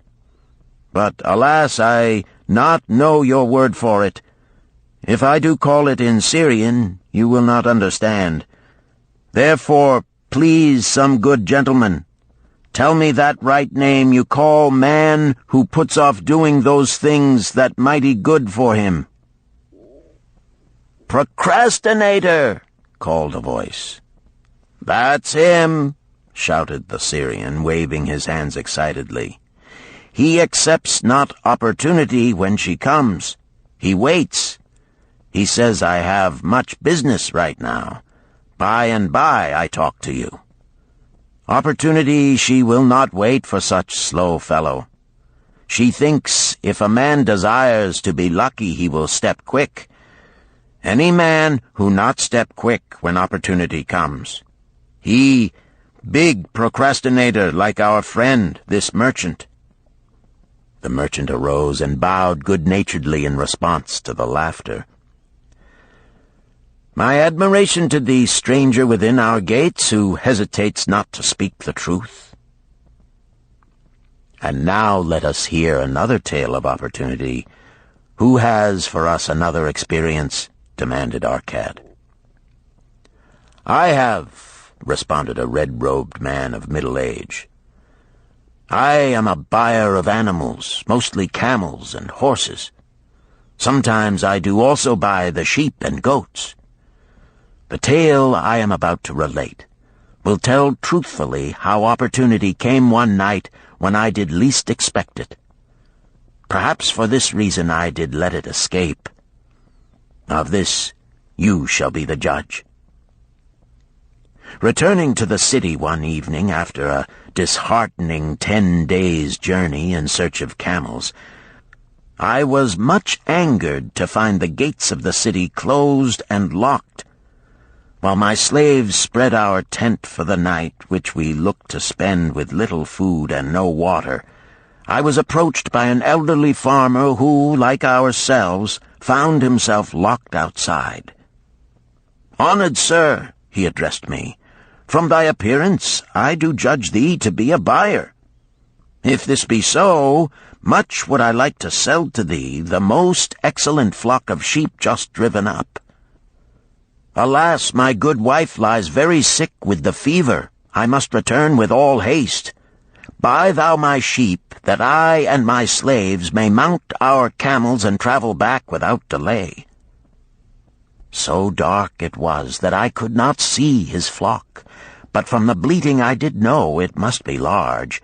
But, alas, I not know your word for it. If I do call it in Syrian, you will not understand. Therefore, please, some good gentleman, tell me that right name you call man who puts off doing those things that mighty good for him." "Procrastinator!" called a voice. "That's him!" shouted the Syrian, waving his hands excitedly. "He accepts not opportunity when she comes. He waits. He says, I have much business right now. By and by I talk to you. Opportunity she will not wait for such slow fellow. She thinks if a man desires to be lucky he will step quick. Any man who not step quick when opportunity comes. He, big procrastinator like our friend, this merchant." The merchant arose and bowed good-naturedly in response to the laughter. "My admiration to the stranger within our gates who hesitates not to speak the truth." And now let us hear another tale of opportunity. "Who has for us another experience?" demanded Arcad. "I have," responded a red-robed man of middle age. "I am a buyer of animals, mostly camels and horses. Sometimes I do also buy the sheep and goats. The tale I am about to relate will tell truthfully how opportunity came one night when I did least expect it. Perhaps for this reason I did let it escape. Of this you shall be the judge. Returning to the city one evening after a disheartening 10 days' journey in search of camels, I was much angered to find the gates of the city closed and locked. While my slaves spread our tent for the night, which we looked to spend with little food and no water, I was approached by an elderly farmer who, like ourselves, found himself locked outside. "Honored sir," he addressed me, "from thy appearance I do judge thee to be a buyer. If this be so, much would I like to sell to thee the most excellent flock of sheep just driven up. Alas, my good wife lies very sick with the fever. I must return with all haste. Buy thou my sheep, that I and my slaves may mount our camels and travel back without delay." So dark it was that I could not see his flock, but from the bleating I did know it must be large.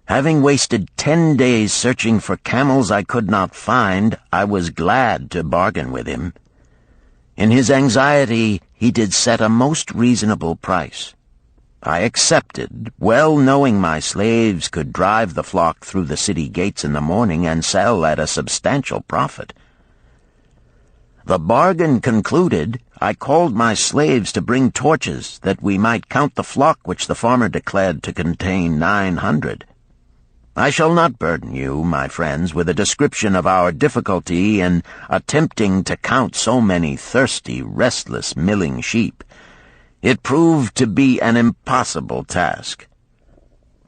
Having wasted 10 days searching for camels I could not find, I was glad to bargain with him. In his anxiety he did set a most reasonable price. I accepted, well knowing my slaves could drive the flock through the city gates in the morning and sell at a substantial profit. The bargain concluded, I called my slaves to bring torches that we might count the flock which the farmer declared to contain 900. I shall not burden you, my friends, with a description of our difficulty in attempting to count so many thirsty, restless, milling sheep. It proved to be an impossible task.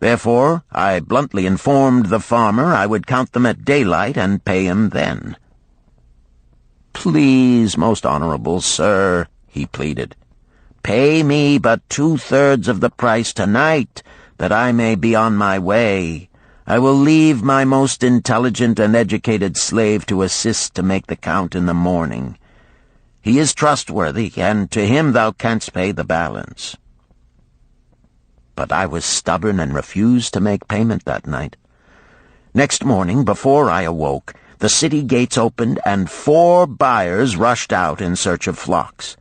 Therefore, I bluntly informed the farmer I would count them at daylight and pay him then. "Please, most honorable sir," he pleaded, Pay me but 2/3 of the price tonight, that I may be on my way. I will leave my most intelligent and educated slave to assist to make the count in the morning. He is trustworthy, and to him thou canst pay the balance." But I was stubborn and refused to make payment that night. Next morning, before I awoke, the city gates opened and 4 buyers rushed out in search of flocks.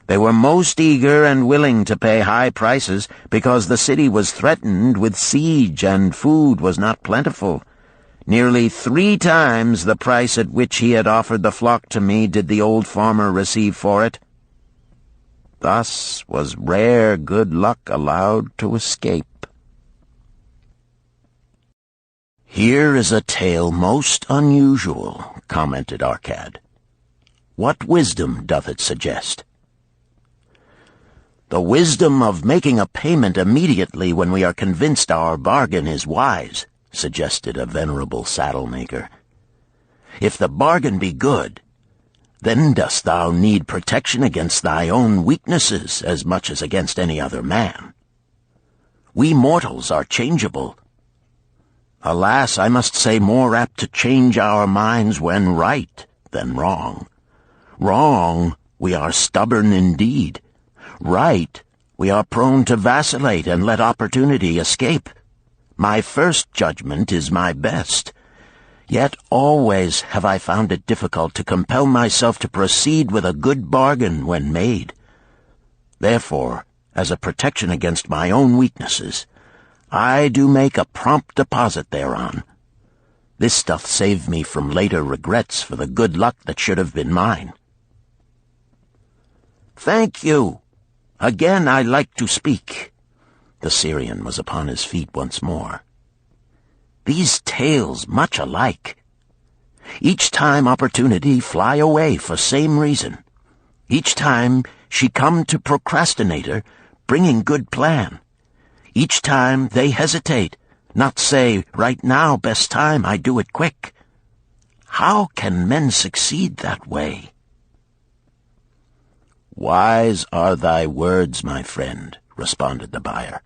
They were most eager and willing to pay high prices because the city was threatened with siege and food was not plentiful. Nearly 3 times the price at which he had offered the flock to me did the old farmer receive for it. Thus was rare good luck allowed to escape. "Here is a tale most unusual," commented Arcad. "What wisdom doth it suggest?" "The wisdom of making a payment immediately when we are convinced our bargain is wise," suggested a venerable saddle-maker. "If the bargain be good, then dost thou need protection against thy own weaknesses as much as against any other man. We mortals are changeable. Alas, I must say more apt to change our minds when right than wrong. Wrong, we are stubborn indeed. Right, we are prone to vacillate and let opportunity escape. My first judgment is my best. Yet always have I found it difficult to compel myself to proceed with a good bargain when made. Therefore, as a protection against my own weaknesses, I do make a prompt deposit thereon. This doth save me from later regrets for the good luck that should have been mine." "Thank you. Again I like to speak." The Syrian was upon his feet once more. "These tales much alike. Each time opportunity fly away for same reason. Each time she come to procrastinator, bringing good plan. Each time they hesitate, not say, right now, best time, I do it quick. How can men succeed that way?" "Wise are thy words, my friend," responded the buyer.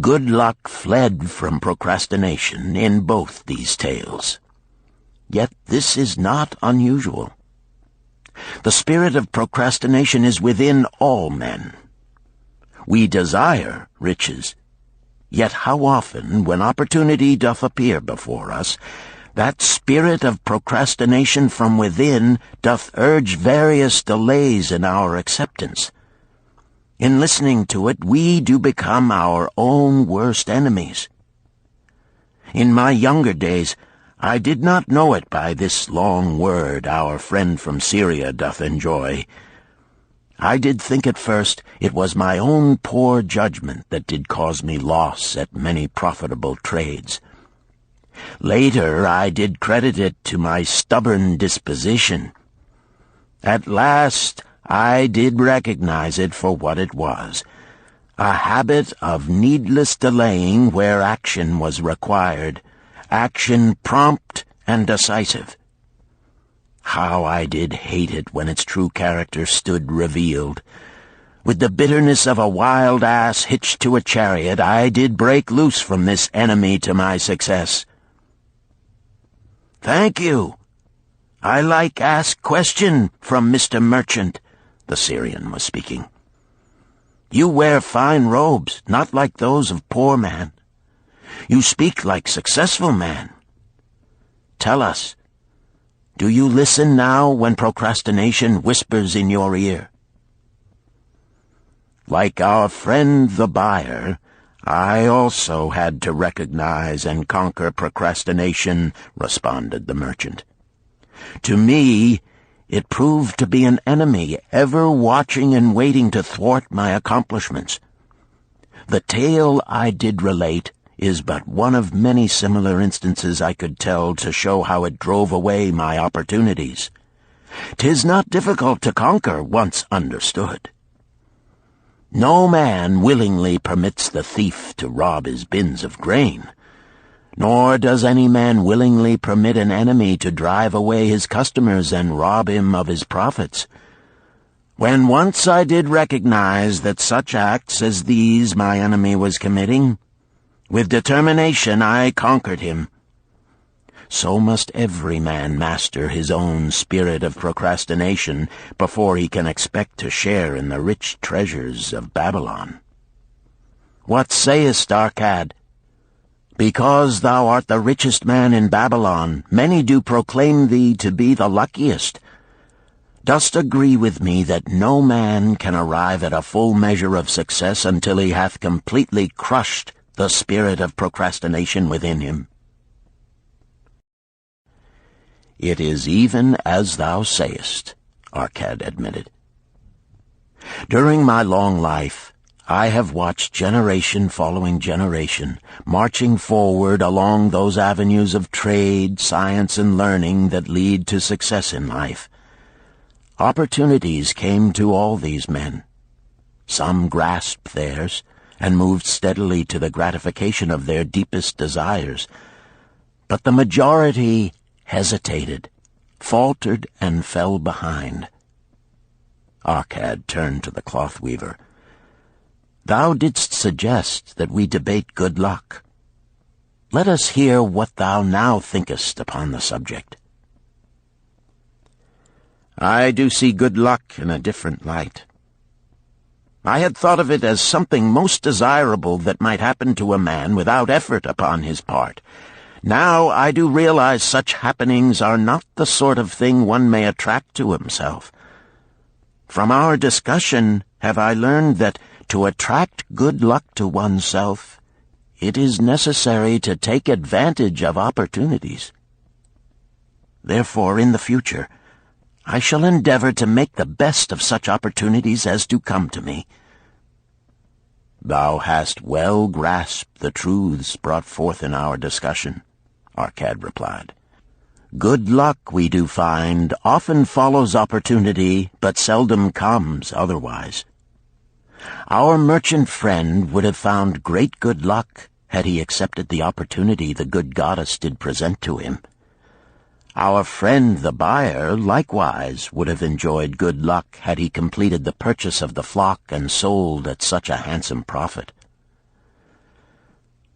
"Good luck fled from procrastination in both these tales. Yet this is not unusual. The spirit of procrastination is within all men. We desire riches, yet how often, when opportunity doth appear before us, that spirit of procrastination from within doth urge various delays in our acceptance. In listening to it, we do become our own worst enemies. In my younger days, I did not know it by this long word our friend from Syria doth enjoy. I did think at first it was my own poor judgment that did cause me loss at many profitable trades. Later I did credit it to my stubborn disposition. At last I did recognize it for what it was, a habit of needless delaying where action was required, action prompt and decisive. How I did hate it when its true character stood revealed. With the bitterness of a wild ass hitched to a chariot, I did break loose from this enemy to my success. "Thank you. I like ask question from Mr. Merchant," the Syrian was speaking. "You wear fine robes, not like those of poor man. You speak like successful man. Tell us, do you listen now when procrastination whispers in your ear?" "Like our friend the buyer, I also had to recognize and conquer procrastination," responded the merchant. "To me, it proved to be an enemy ever watching and waiting to thwart my accomplishments. The tale I did relate is but one of many similar instances I could tell to show how it drove away my opportunities. 'Tis not difficult to conquer once understood. No man willingly permits the thief to rob his bins of grain, nor does any man willingly permit an enemy to drive away his customers and rob him of his profits. When once I did recognize that such acts as these my enemy was committing, with determination I conquered him. So must every man master his own spirit of procrastination before he can expect to share in the rich treasures of Babylon. What sayest, Arcad? Because thou art the richest man in Babylon, many do proclaim thee to be the luckiest. Dost agree with me that no man can arrive at a full measure of success until he hath completely crushed the spirit of procrastination within him? It is even as thou sayest, Arcad admitted. During my long life, I have watched generation following generation, marching forward along those avenues of trade, science, and learning that lead to success in life. Opportunities came to all these men. Some grasped theirs and moved steadily to the gratification of their deepest desires, but the majority hesitated, faltered, and fell behind. Arcad turned to the cloth weaver. Thou didst suggest that we debate good luck. Let us hear what thou now thinkest upon the subject. I do see good luck in a different light. I had thought of it as something most desirable that might happen to a man without effort upon his part. Now I do realize such happenings are not the sort of thing one may attract to himself. From our discussion have I learned that to attract good luck to oneself, it is necessary to take advantage of opportunities. Therefore, in the future, I shall endeavor to make the best of such opportunities as do come to me. Thou hast well grasped the truths brought forth in our discussion, Arcad replied. Good luck, we do find, often follows opportunity, but seldom comes otherwise. Our merchant friend would have found great good luck had he accepted the opportunity the good goddess did present to him. Our friend the buyer likewise would have enjoyed good luck had he completed the purchase of the flock and sold at such a handsome profit.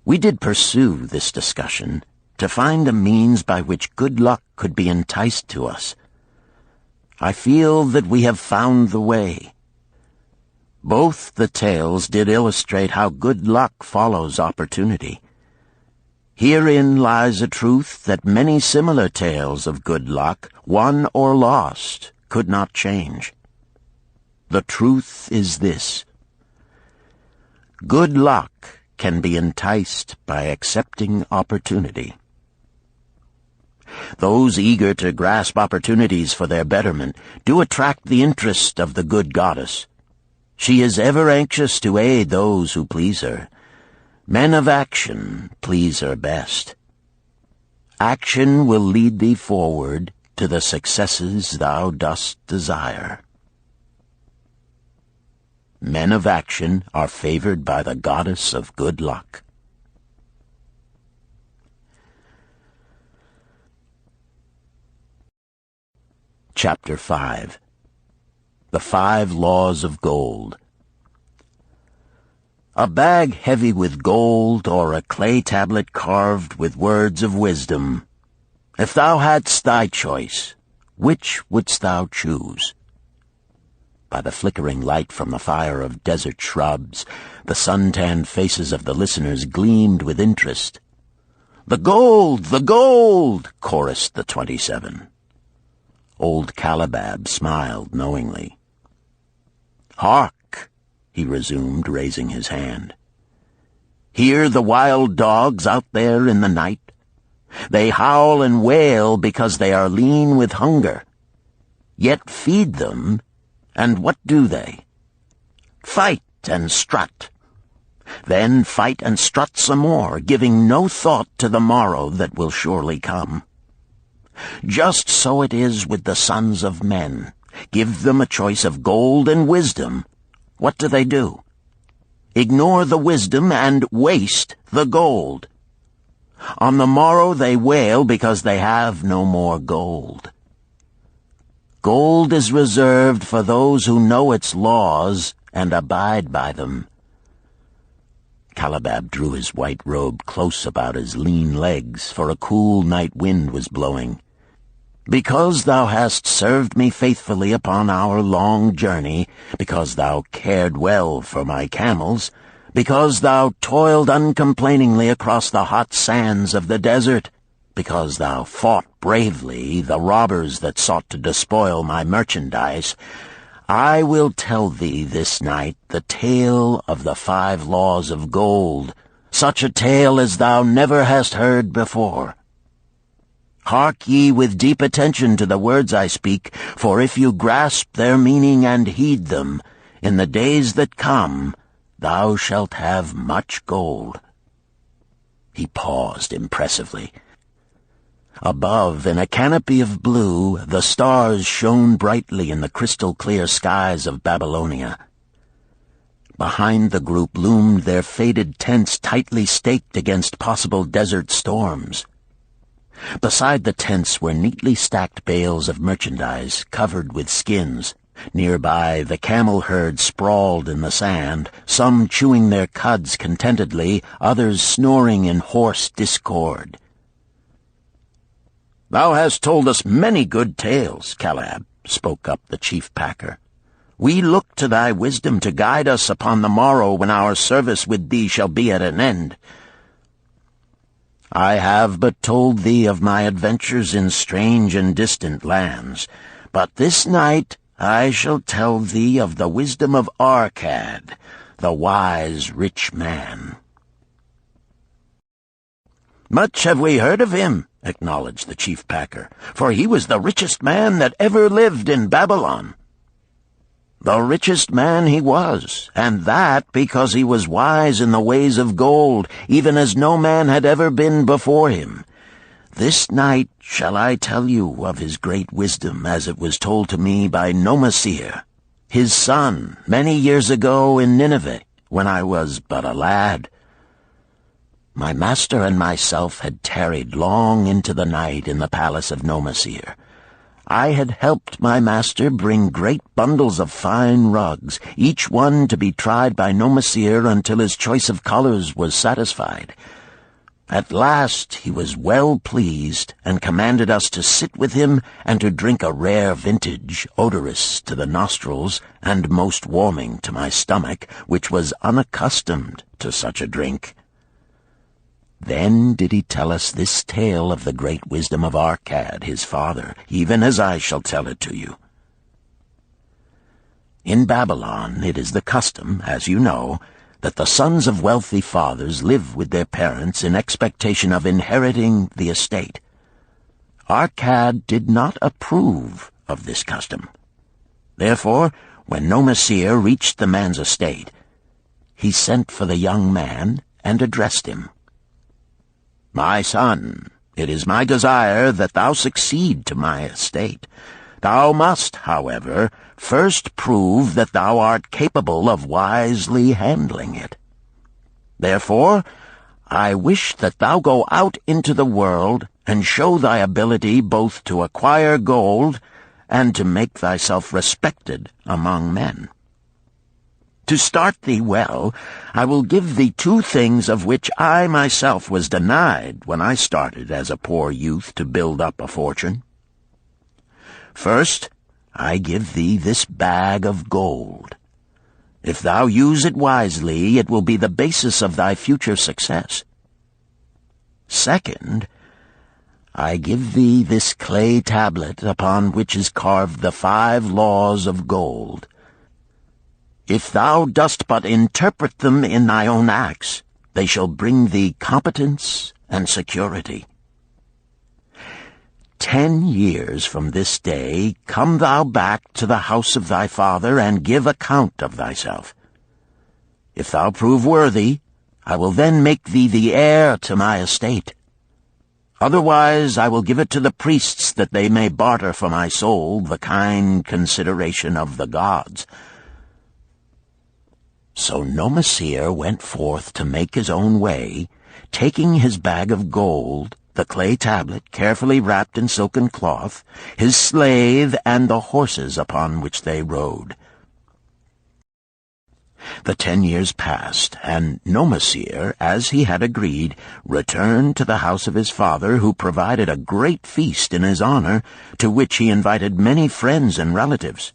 We did pursue this discussion to find a means by which good luck could be enticed to us. I feel that we have found the way. Both the tales did illustrate how good luck follows opportunity. Herein lies a truth that many similar tales of good luck, won or lost, could not change. The truth is this: good luck can be enticed by accepting opportunity. Those eager to grasp opportunities for their betterment do attract the interest of the good goddess. She is ever anxious to aid those who please her. Men of action please her best. Action will lead thee forward to the successes thou dost desire. Men of action are favored by the goddess of good luck. Chapter 5. The 5 Laws of Gold. A bag heavy with gold, or a clay tablet carved with words of wisdom. If thou hadst thy choice, which wouldst thou choose? By the flickering light from the fire of desert shrubs, the sun-tanned faces of the listeners gleamed with interest. "The gold! The gold!" chorused the 27. Old Calibab smiled knowingly. "Hark!" he resumed, raising his hand. "Hear the wild dogs out there in the night? They howl and wail because they are lean with hunger. Yet feed them, and what do they? Fight and strut. Then fight and strut some more, giving no thought to the morrow that will surely come. Just so it is with the sons of men. Give them a choice of gold and wisdom. What do? Ignore the wisdom and waste the gold. On the morrow they wail because they have no more gold. Gold is reserved for those who know its laws and abide by them." Calabab drew his white robe close about his lean legs, for a cool night wind was blowing. "Because thou hast served me faithfully upon our long journey, because thou cared well for my camels, because thou toiled uncomplainingly across the hot sands of the desert, because thou fought bravely the robbers that sought to despoil my merchandise, I will tell thee this night the tale of the 5 laws of gold, such a tale as thou never hast heard before. Hark ye with deep attention to the words I speak, for if you grasp their meaning and heed them, in the days that come thou shalt have much gold." He paused impressively. Above, in a canopy of blue, the stars shone brightly in the crystal-clear skies of Babylonia. Behind the group loomed their faded tents tightly staked against possible desert storms. Beside the tents were neatly stacked bales of merchandise covered with skins. Nearby, the camel herd sprawled in the sand, some chewing their cuds contentedly, others snoring in hoarse discord. "Thou hast told us many good tales, Calab," spoke up the chief packer. "We look to thy wisdom to guide us upon the morrow when our service with thee shall be at an end. I have but told thee of my adventures in strange and distant lands, but this night I shall tell thee of the wisdom of Arkad, the wise rich man." "Much have we heard of him," acknowledged the chief packer, "for he was the richest man that ever lived in Babylon." "The richest man he was, and that because he was wise in the ways of gold, even as no man had ever been before him. This night shall I tell you of his great wisdom as it was told to me by Nomasir, his son, many years ago in Nineveh, when I was but a lad. My master and myself had tarried long into the night in the palace of Nomasir. I had helped my master bring great bundles of fine rugs, each one to be tried by Nomasir until his choice of colors was satisfied. At last he was well pleased, and commanded us to sit with him and to drink a rare vintage, odorous to the nostrils and most warming to my stomach, which was unaccustomed to such a drink. Then did he tell us this tale of the great wisdom of Arkad, his father, even as I shall tell it to you. In Babylon it is the custom, as you know, that the sons of wealthy fathers live with their parents in expectation of inheriting the estate. Arkad did not approve of this custom. Therefore, when Nomasir reached the man's estate, he sent for the young man and addressed him. "My son, it is my desire that thou succeed to my estate. Thou must, however, first prove that thou art capable of wisely handling it. Therefore, I wish that thou go out into the world and show thy ability both to acquire gold and to make thyself respected among men. To start thee well, I will give thee 2 things of which I myself was denied when I started as a poor youth to build up a fortune. First, I give thee this bag of gold. If thou use it wisely, it will be the basis of thy future success. Second, I give thee this clay tablet upon which is carved the 5 laws of gold. If thou dost but interpret them in thy own acts, they shall bring thee competence and security. 10 years from this day come thou back to the house of thy father and give account of thyself. If thou prove worthy, I will then make thee the heir to my estate. Otherwise I will give it to the priests that they may barter for my soul the kind consideration of the gods." So Nomasir went forth to make his own way, taking his bag of gold, the clay tablet carefully wrapped in silken cloth, his slave, and the horses upon which they rode. The 10 years passed, and Nomasir, as he had agreed, returned to the house of his father, who provided a great feast in his honor, to which he invited many friends and relatives.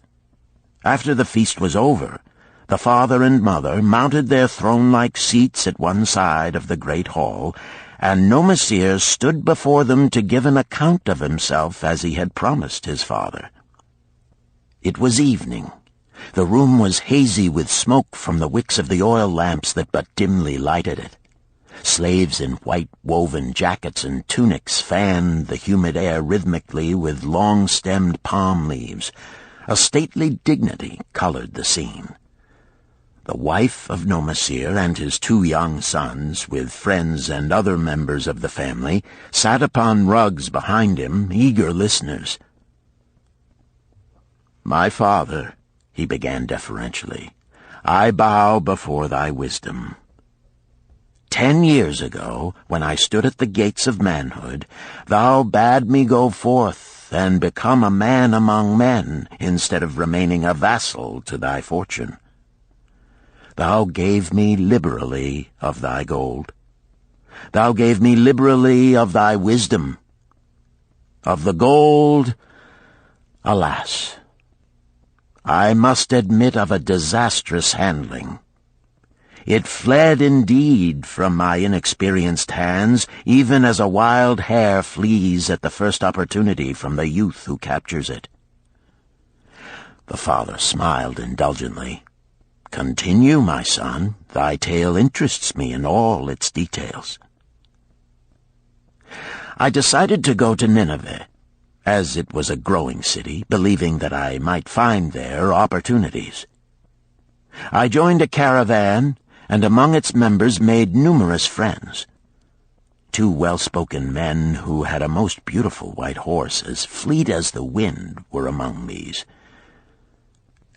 After the feast was over, the father and mother mounted their throne-like seats at one side of the great hall, and Nomasir stood before them to give an account of himself as he had promised his father. It was evening. The room was hazy with smoke from the wicks of the oil lamps that but dimly lighted it. Slaves in white woven jackets and tunics fanned the humid air rhythmically with long-stemmed palm leaves. A stately dignity colored the scene. The wife of Nomasir and his 2 young sons, with friends and other members of the family, sat upon rugs behind him, eager listeners. "My father," he began deferentially, "I bow before thy wisdom. 10 years ago, when I stood at the gates of manhood, thou bade me go forth and become a man among men, instead of remaining a vassal to thy fortune. Thou gave me liberally of thy gold. Thou gave me liberally of thy wisdom. Of the gold, alas, I must admit of a disastrous handling. It fled indeed from my inexperienced hands, even as a wild hare flees at the first opportunity from the youth who captures it." The father smiled indulgently. "Continue, my son. Thy tale interests me in all its details." I decided to go to Nineveh, as it was a growing city, believing that I might find there opportunities. I joined a caravan, and among its members made numerous friends. 2 well-spoken men who had a most beautiful white horse, as fleet as the wind, were among these.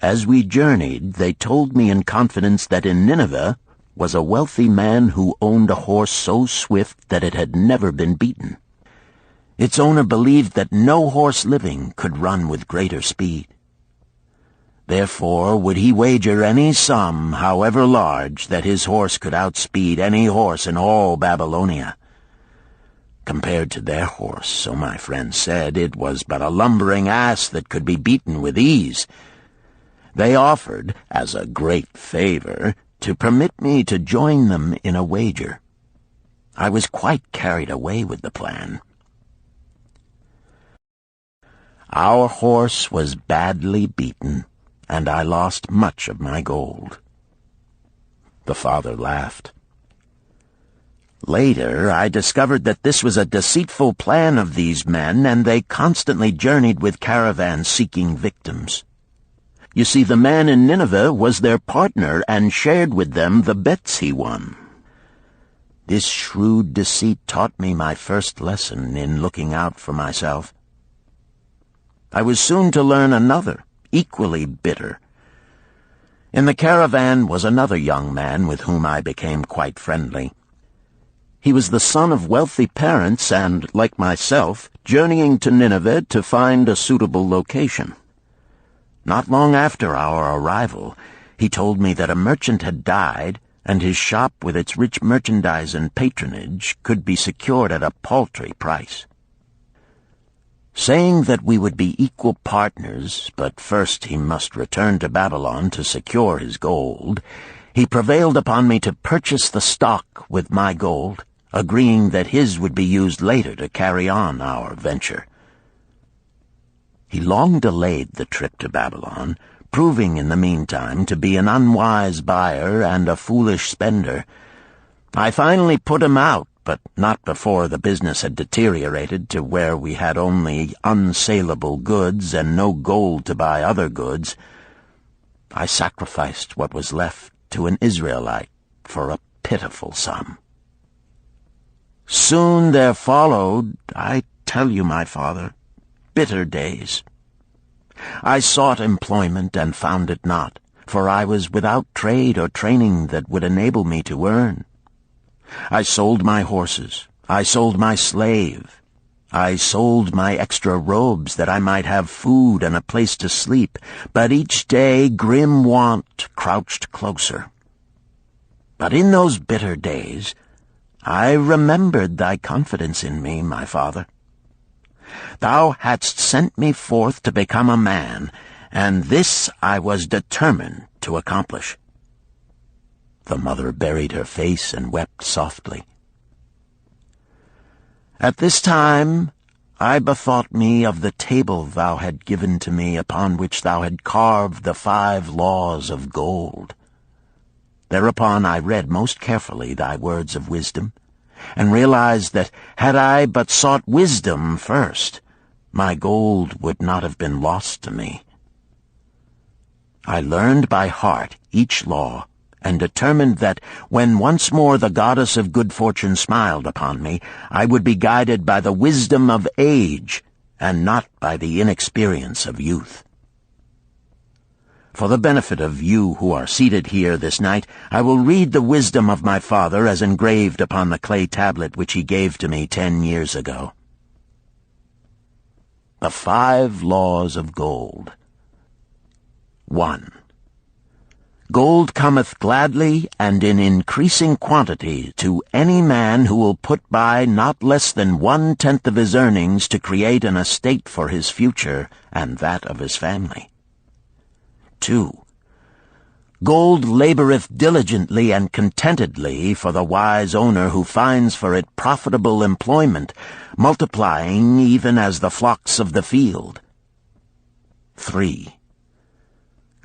As we journeyed, they told me in confidence that in Nineveh was a wealthy man who owned a horse so swift that it had never been beaten. Its owner believed that no horse living could run with greater speed. Therefore would he wager any sum, however large, that his horse could outspeed any horse in all Babylonia. Compared to their horse, so my friend said, it was but a lumbering ass that could be beaten with ease. They offered, as a great favor, to permit me to join them in a wager. I was quite carried away with the plan. Our horse was badly beaten, and I lost much of my gold. The father laughed. Later, I discovered that this was a deceitful plan of these men, and they constantly journeyed with caravans seeking victims. You see, the man in Nineveh was their partner and shared with them the bets he won. This shrewd deceit taught me my first lesson in looking out for myself. I was soon to learn another, equally bitter. In the caravan was another young man with whom I became quite friendly. He was the son of wealthy parents and, like myself, journeying to Nineveh to find a suitable location. Not long after our arrival, he told me that a merchant had died, and his shop with its rich merchandise and patronage could be secured at a paltry price. Saying that we would be equal partners, but first he must return to Babylon to secure his gold, he prevailed upon me to purchase the stock with my gold, agreeing that his would be used later to carry on our venture. He long delayed the trip to Babylon, proving in the meantime to be an unwise buyer and a foolish spender. I finally put him out, but not before the business had deteriorated to where we had only unsaleable goods and no gold to buy other goods. I sacrificed what was left to an Israelite for a pitiful sum. Soon there followed, I tell you, my father, bitter days. I sought employment and found it not, for I was without trade or training that would enable me to earn. I sold my horses, I sold my slave. I sold my extra robes that I might have food and a place to sleep, but each day grim want crouched closer. But in those bitter days, I remembered thy confidence in me, my father. Thou hadst sent me forth to become a man, and this I was determined to accomplish. The mother buried her face and wept softly. At this time I bethought me of the table thou had given to me, upon which thou had carved the 5 laws of gold. Thereupon I read most carefully thy words of wisdom, and realized that had I but sought wisdom first, my gold would not have been lost to me. I learned by heart each law, and determined that when once more the goddess of good fortune smiled upon me, I would be guided by the wisdom of age, and not by the inexperience of youth. For the benefit of you who are seated here this night, I will read the wisdom of my father as engraved upon the clay tablet which he gave to me 10 years ago. The 5 laws of gold. 1. Gold cometh gladly and in increasing quantity to any man who will put by not less than 1/10 of his earnings to create an estate for his future and that of his family. 2. Gold laboreth diligently and contentedly for the wise owner who finds for it profitable employment, multiplying even as the flocks of the field. 3.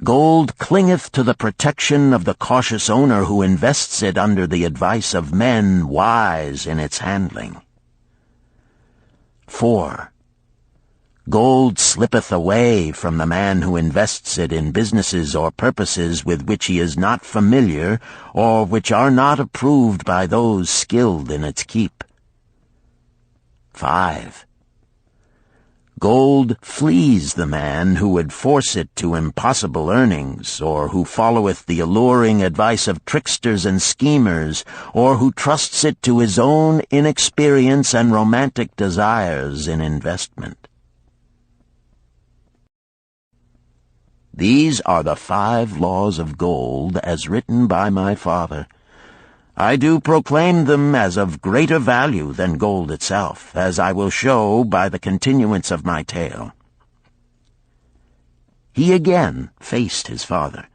Gold clingeth to the protection of the cautious owner who invests it under the advice of men wise in its handling. 4. Gold slippeth away from the man who invests it in businesses or purposes with which he is not familiar, or which are not approved by those skilled in its keep. 5. Gold flees the man who would force it to impossible earnings, or who followeth the alluring advice of tricksters and schemers, or who trusts it to his own inexperience and romantic desires in investment. These are the 5 laws of gold as written by my father. I do proclaim them as of greater value than gold itself, as I will show by the continuance of my tale. He again faced his father.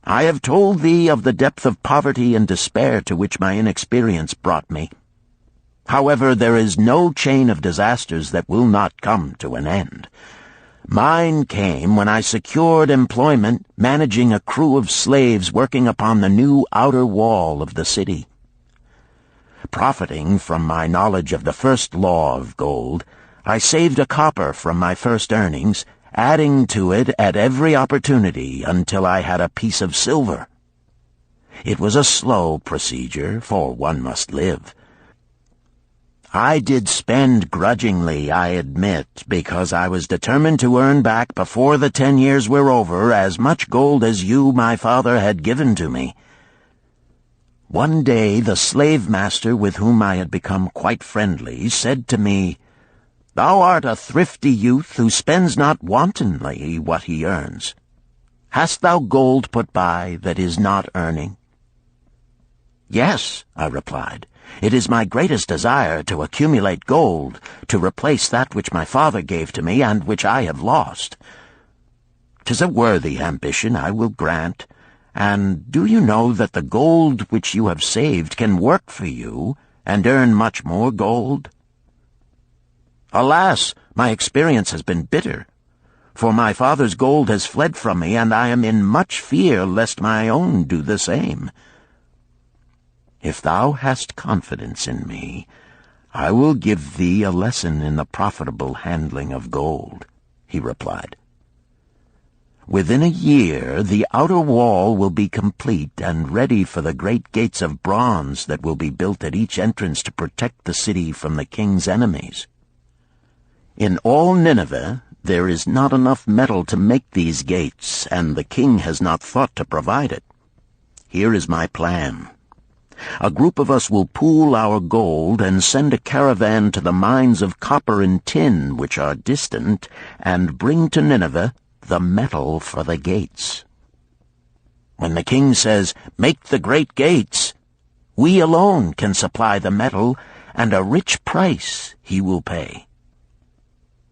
I have told thee of the depth of poverty and despair to which my inexperience brought me. However, there is no chain of disasters that will not come to an end. Mine came when I secured employment managing a crew of slaves working upon the new outer wall of the city. Profiting from my knowledge of the first law of gold, I saved a copper from my first earnings, adding to it at every opportunity until I had a piece of silver. It was a slow procedure, for one must live. I did spend grudgingly, I admit, because I was determined to earn back before the 10 years were over as much gold as you, my father, had given to me. One day the slave-master with whom I had become quite friendly said to me, "Thou art a thrifty youth who spends not wantonly what he earns. Hast thou gold put by that is not earning?" "Yes," I replied. "It is my greatest desire to accumulate gold, to replace that which my father gave to me and which I have lost. 'Tis a worthy ambition, I will grant, and do you know that the gold which you have saved can work for you and earn much more gold?" "Alas, my experience has been bitter, for my father's gold has fled from me, and I am in much fear lest my own do the same." "If thou hast confidence in me, I will give thee a lesson in the profitable handling of gold," he replied. "Within a year the outer wall will be complete and ready for the great gates of bronze that will be built at each entrance to protect the city from the king's enemies. In all Nineveh there is not enough metal to make these gates, and the king has not thought to provide it. Here is my plan. A group of us will pool our gold and send a caravan to the mines of copper and tin which are distant, and bring to Nineveh the metal for the gates. When the king says, 'Make the great gates,' we alone can supply the metal, and a rich price he will pay.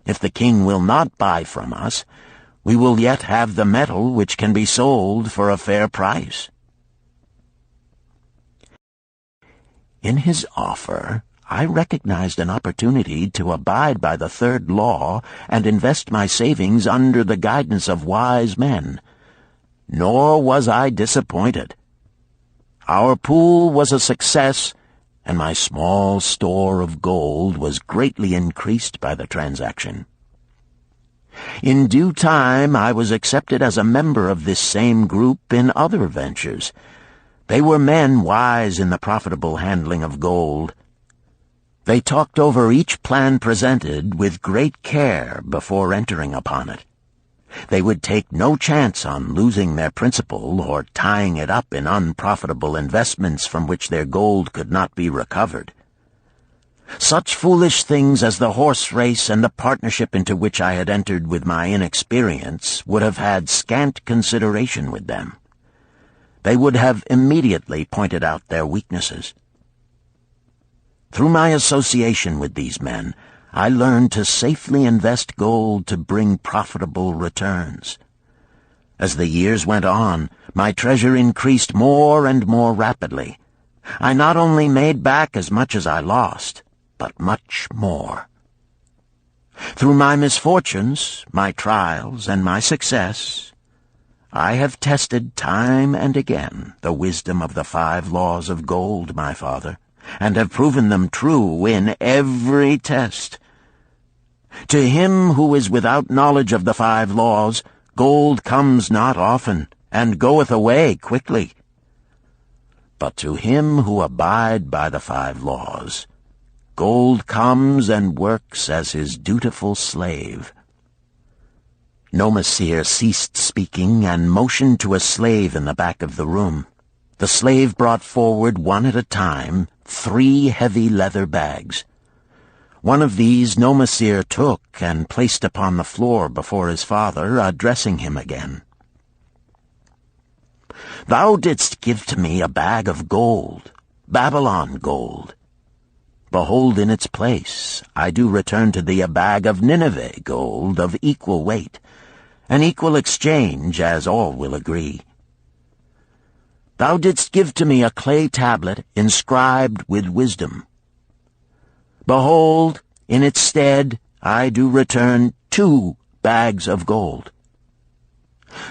If the king will not buy from us, we will yet have the metal which can be sold for a fair price." In his offer, I recognized an opportunity to abide by the third law and invest my savings under the guidance of wise men. Nor was I disappointed. Our pool was a success, and my small store of gold was greatly increased by the transaction. In due time I was accepted as a member of this same group in other ventures. They were men wise in the profitable handling of gold. They talked over each plan presented with great care before entering upon it. They would take no chance on losing their principal or tying it up in unprofitable investments from which their gold could not be recovered. Such foolish things as the horse race and the partnership into which I had entered with my inexperience would have had scant consideration with them. They would have immediately pointed out their weaknesses. Through my association with these men, I learned to safely invest gold to bring profitable returns. As the years went on, my treasure increased more and more rapidly. I not only made back as much as I lost, but much more. Through my misfortunes, my trials, and my success, I have tested time and again the wisdom of the 5 laws of gold, my father, and have proven them true in every test. To him who is without knowledge of the 5 laws, gold comes not often, and goeth away quickly. But to him who abide by the 5 laws, gold comes and works as his dutiful slave. Nomasir ceased speaking and motioned to a slave in the back of the room. The slave brought forward, one at a time, 3 heavy leather bags. One of these Nomasir took and placed upon the floor before his father, addressing him again. "Thou didst give to me a bag of gold, Babylon gold. Behold, in its place I do return to thee a bag of Nineveh gold of equal weight, an equal exchange, as all will agree. Thou didst give to me a clay tablet inscribed with wisdom. Behold, in its stead I do return 2 bags of gold."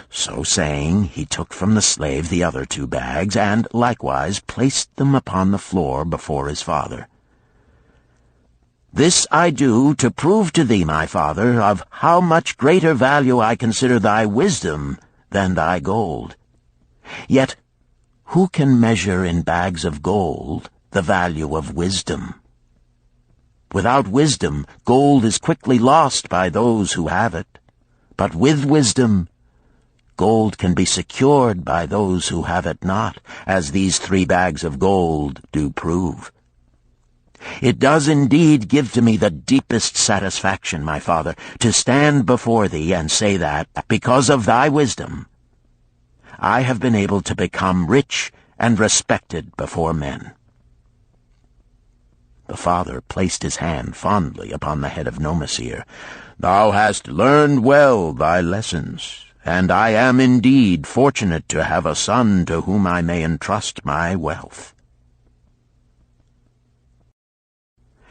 So saying, he took from the slave the other 2 bags, and likewise placed them upon the floor before his father. "This I do to prove to thee, my father, of how much greater value I consider thy wisdom than thy gold. Yet who can measure in bags of gold the value of wisdom? Without wisdom, gold is quickly lost by those who have it. But with wisdom, gold can be secured by those who have it not, as these 3 bags of gold do prove. It does indeed give to me the deepest satisfaction, my father, to stand before thee and say that, because of thy wisdom, I have been able to become rich and respected before men." The father placed his hand fondly upon the head of Nomasir. "Thou hast learned well thy lessons, and I am indeed fortunate to have a son to whom I may entrust my wealth."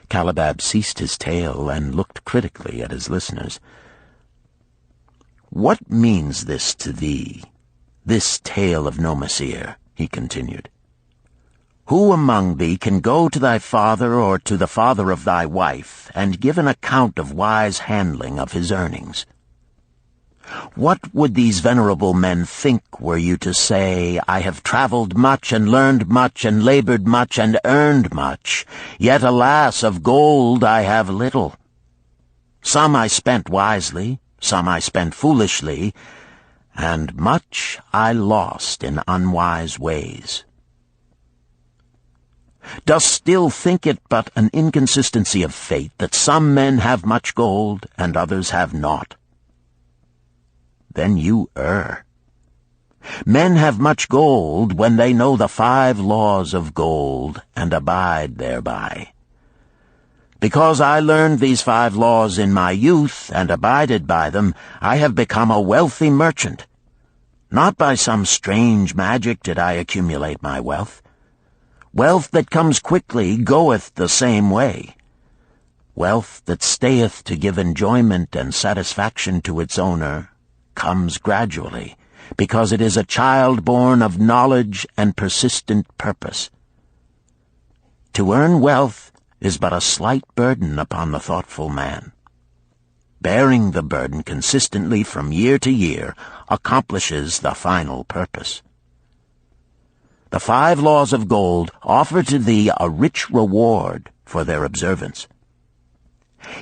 Calibab ceased his tale and looked critically at his listeners. "What means this to thee, this tale of Nomasir?" he continued. "Who among thee can go to thy father or to the father of thy wife and give an account of wise handling of his earnings? What would these venerable men think were you to say, 'I have traveled much and learned much and labored much and earned much, yet alas, of gold I have little. Some I spent wisely, some I spent foolishly, and much I lost in unwise ways'?" Dost still think it but an inconsistency of fate that some men have much gold and others have naught? Then you err. Men have much gold when they know the 5 laws of gold and abide thereby. Because I learned these 5 laws in my youth and abided by them, I have become a wealthy merchant. Not by some strange magic did I accumulate my wealth. Wealth that comes quickly goeth the same way. Wealth that stayeth to give enjoyment and satisfaction to its owner comes gradually, because it is a child born of knowledge and persistent purpose. To earn wealth is but a slight burden upon the thoughtful man. Bearing the burden consistently from year to year accomplishes the final purpose. The 5 laws of gold offer to thee a rich reward for their observance.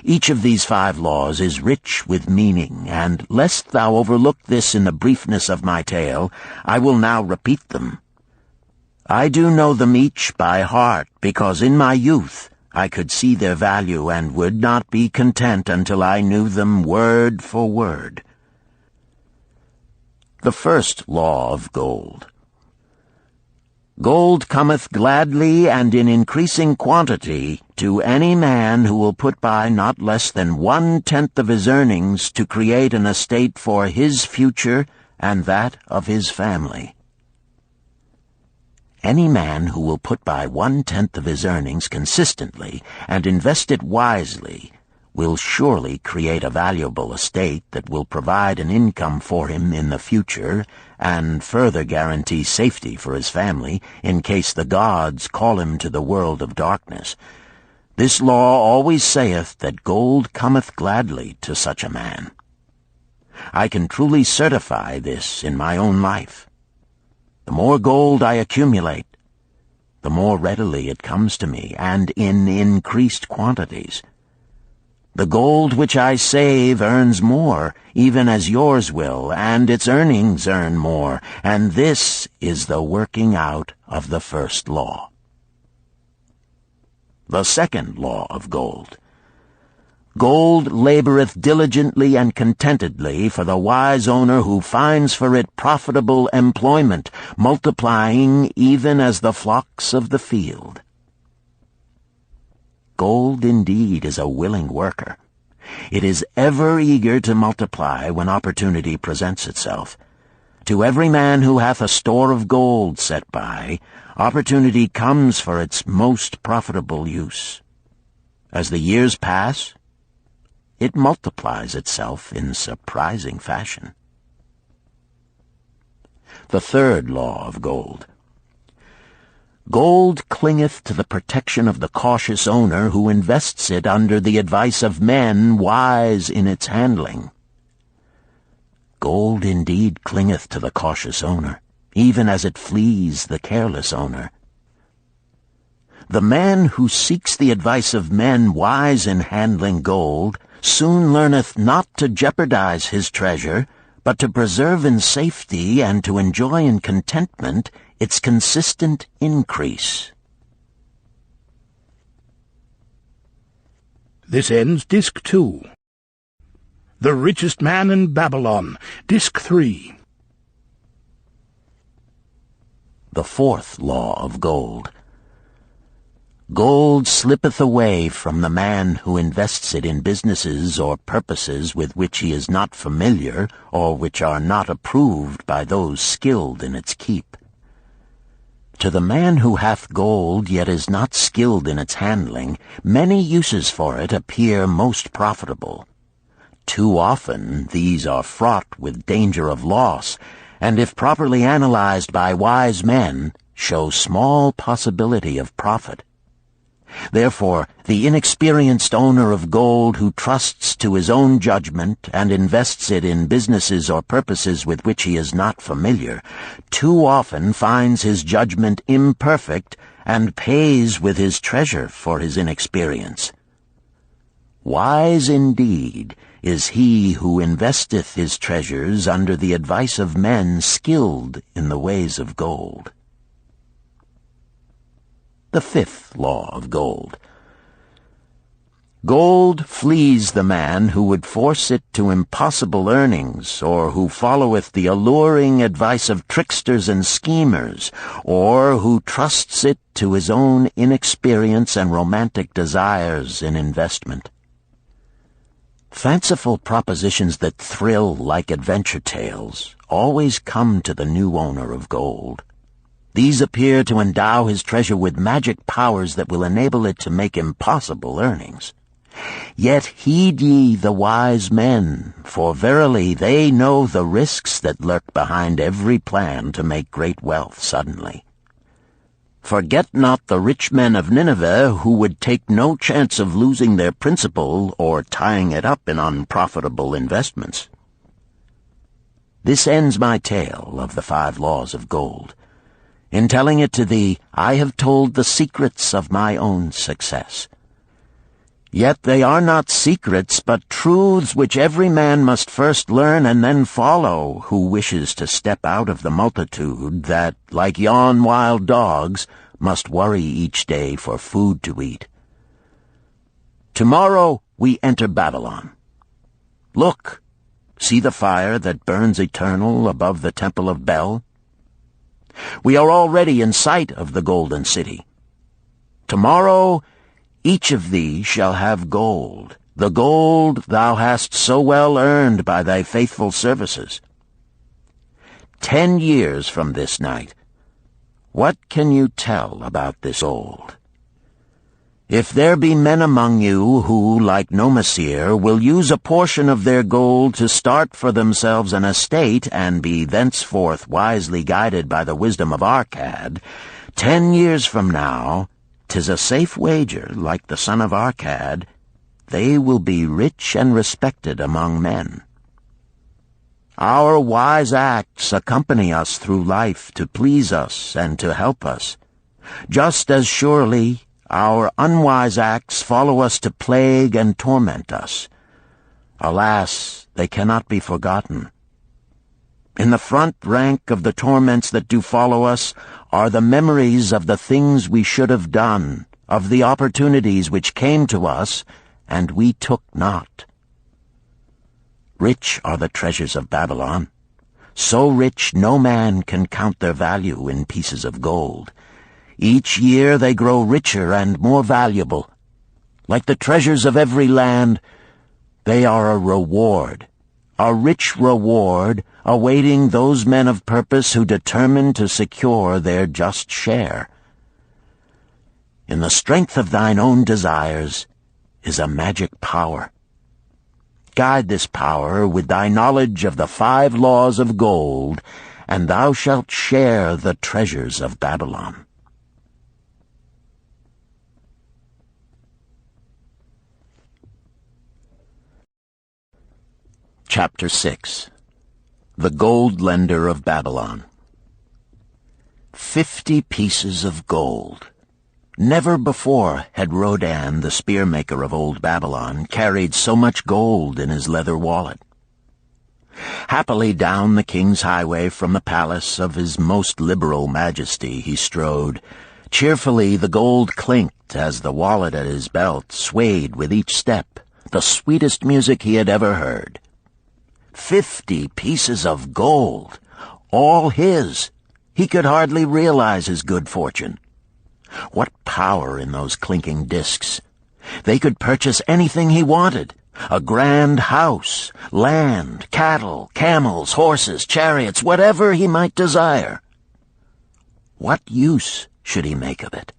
Each of these 5 laws is rich with meaning, and lest thou overlook this in the briefness of my tale, I will now repeat them. I do know them each by heart, because in my youth I could see their value and would not be content until I knew them word for word. The first law of gold. Gold cometh gladly and in increasing quantity to any man who will put by not less than 1/10 of his earnings to create an estate for his future and that of his family. Any man who will put by 1/10 of his earnings consistently and invest it wisely will surely create a valuable estate that will provide an income for him in the future and further guarantee safety for his family in case the gods call him to the world of darkness. This law always saith that gold cometh gladly to such a man. I can truly certify this in my own life. The more gold I accumulate, the more readily it comes to me, and in increased quantities. The gold which I save earns more, even as yours will, and its earnings earn more, and this is the working out of the first law. The second law of gold. Gold laboreth diligently and contentedly for the wise owner who finds for it profitable employment, multiplying even as the flocks of the field. Gold indeed is a willing worker. It is ever eager to multiply when opportunity presents itself. To every man who hath a store of gold set by, opportunity comes for its most profitable use. As the years pass, it multiplies itself in surprising fashion. The third law of gold. Gold clingeth to the protection of the cautious owner who invests it under the advice of men wise in its handling. Gold indeed clingeth to the cautious owner, even as it flees the careless owner. The man who seeks the advice of men wise in handling gold soon learneth not to jeopardize his treasure, but to preserve in safety and to enjoy in contentment its consistent increase. This ends Disc 2. The Richest Man in Babylon, Disc 3. The fourth law of gold. Gold slippeth away from the man who invests it in businesses or purposes with which he is not familiar or which are not approved by those skilled in its keep. To the man who hath gold yet is not skilled in its handling, many uses for it appear most profitable. Too often these are fraught with danger of loss, and if properly analyzed by wise men, show small possibility of profit. Therefore, the inexperienced owner of gold who trusts to his own judgment and invests it in businesses or purposes with which he is not familiar, too often finds his judgment imperfect and pays with his treasure for his inexperience. Wise indeed is he who investeth his treasures under the advice of men skilled in the ways of gold. the fifth law of gold. Gold flees the man who would force it to impossible earnings, or who followeth the alluring advice of tricksters and schemers, or who trusts it to his own inexperience and romantic desires in investment. Fanciful propositions that thrill like adventure tales always come to the new owner of gold. These appear to endow his treasure with magic powers that will enable it to make impossible earnings. Yet heed ye the wise men, for verily they know the risks that lurk behind every plan to make great wealth suddenly. Forget not the rich men of Nineveh, who would take no chance of losing their principal or tying it up in unprofitable investments. This ends my tale of the 5 laws of gold. In telling it to thee, I have told the secrets of my own success. Yet they are not secrets, but truths which every man must first learn and then follow, who wishes to step out of the multitude that, like yon wild dogs, must worry each day for food to eat. Tomorrow we enter Babylon. Look, see the fire that burns eternal above the temple of Bel? We are already in sight of the golden city. Tomorrow each of thee shall have gold, the gold thou hast so well earned by thy faithful services. 10 years from this night, what can you tell about this gold? If there be men among you who, like Nomasir, will use a portion of their gold to start for themselves an estate and be thenceforth wisely guided by the wisdom of Arcad, 10 years from now, 'tis a safe wager, like the son of Arcad, they will be rich and respected among men. Our wise acts accompany us through life to please us and to help us. Just as surely our unwise acts follow us to plague and torment us. Alas, they cannot be forgotten. In the front rank of the torments that do follow us are the memories of the things we should have done, of the opportunities which came to us, and we took not. Rich are the treasures of Babylon, so rich no man can count their value in pieces of gold. Each year they grow richer and more valuable. Like the treasures of every land, they are a reward, a rich reward awaiting those men of purpose who determine to secure their just share. In the strength of thine own desires is a magic power. Guide this power with thy knowledge of the 5 laws of gold, and thou shalt share the treasures of Babylon. Chapter 6. The Gold Lender of Babylon. 50 pieces of gold. Never before had Rodan, the spearmaker of old Babylon, carried so much gold in his leather wallet. Happily down the king's highway from the palace of his most liberal majesty he strode. Cheerfully the gold clinked as the wallet at his belt swayed with each step, the sweetest music he had ever heard. 50 pieces of gold, all his. He could hardly realize his good fortune. What power in those clinking discs! They could purchase anything he wanted. A grand house, land, cattle, camels, horses, chariots, whatever he might desire. What use should he make of it?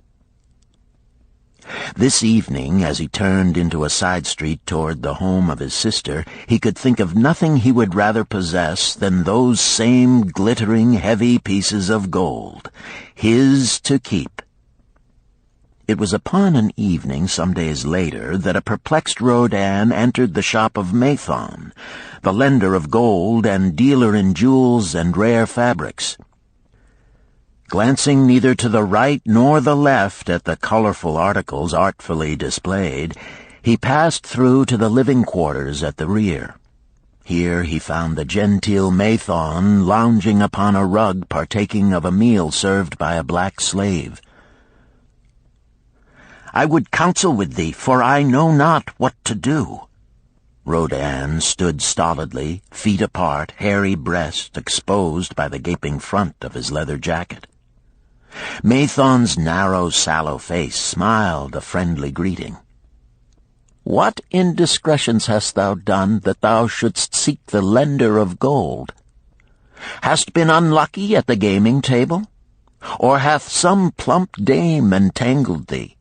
This evening, as he turned into a side street toward the home of his sister, he could think of nothing he would rather possess than those same glittering, heavy pieces of gold, his to keep. It was upon an evening some days later that a perplexed Rodan entered the shop of Mathon, the lender of gold and dealer in jewels and rare fabrics. Glancing neither to the right nor the left at the colorful articles artfully displayed, he passed through to the living quarters at the rear. Here he found the genteel Mathon lounging upon a rug partaking of a meal served by a black slave. I would counsel with thee, for I know not what to do." Rodan stood stolidly, feet apart, hairy breast exposed by the gaping front of his leather jacket. Mathon's narrow, sallow face smiled a friendly greeting. "What indiscretions hast thou done that thou shouldst seek the lender of gold? Hast been unlucky at the gaming table? Or hath some plump dame entangled thee?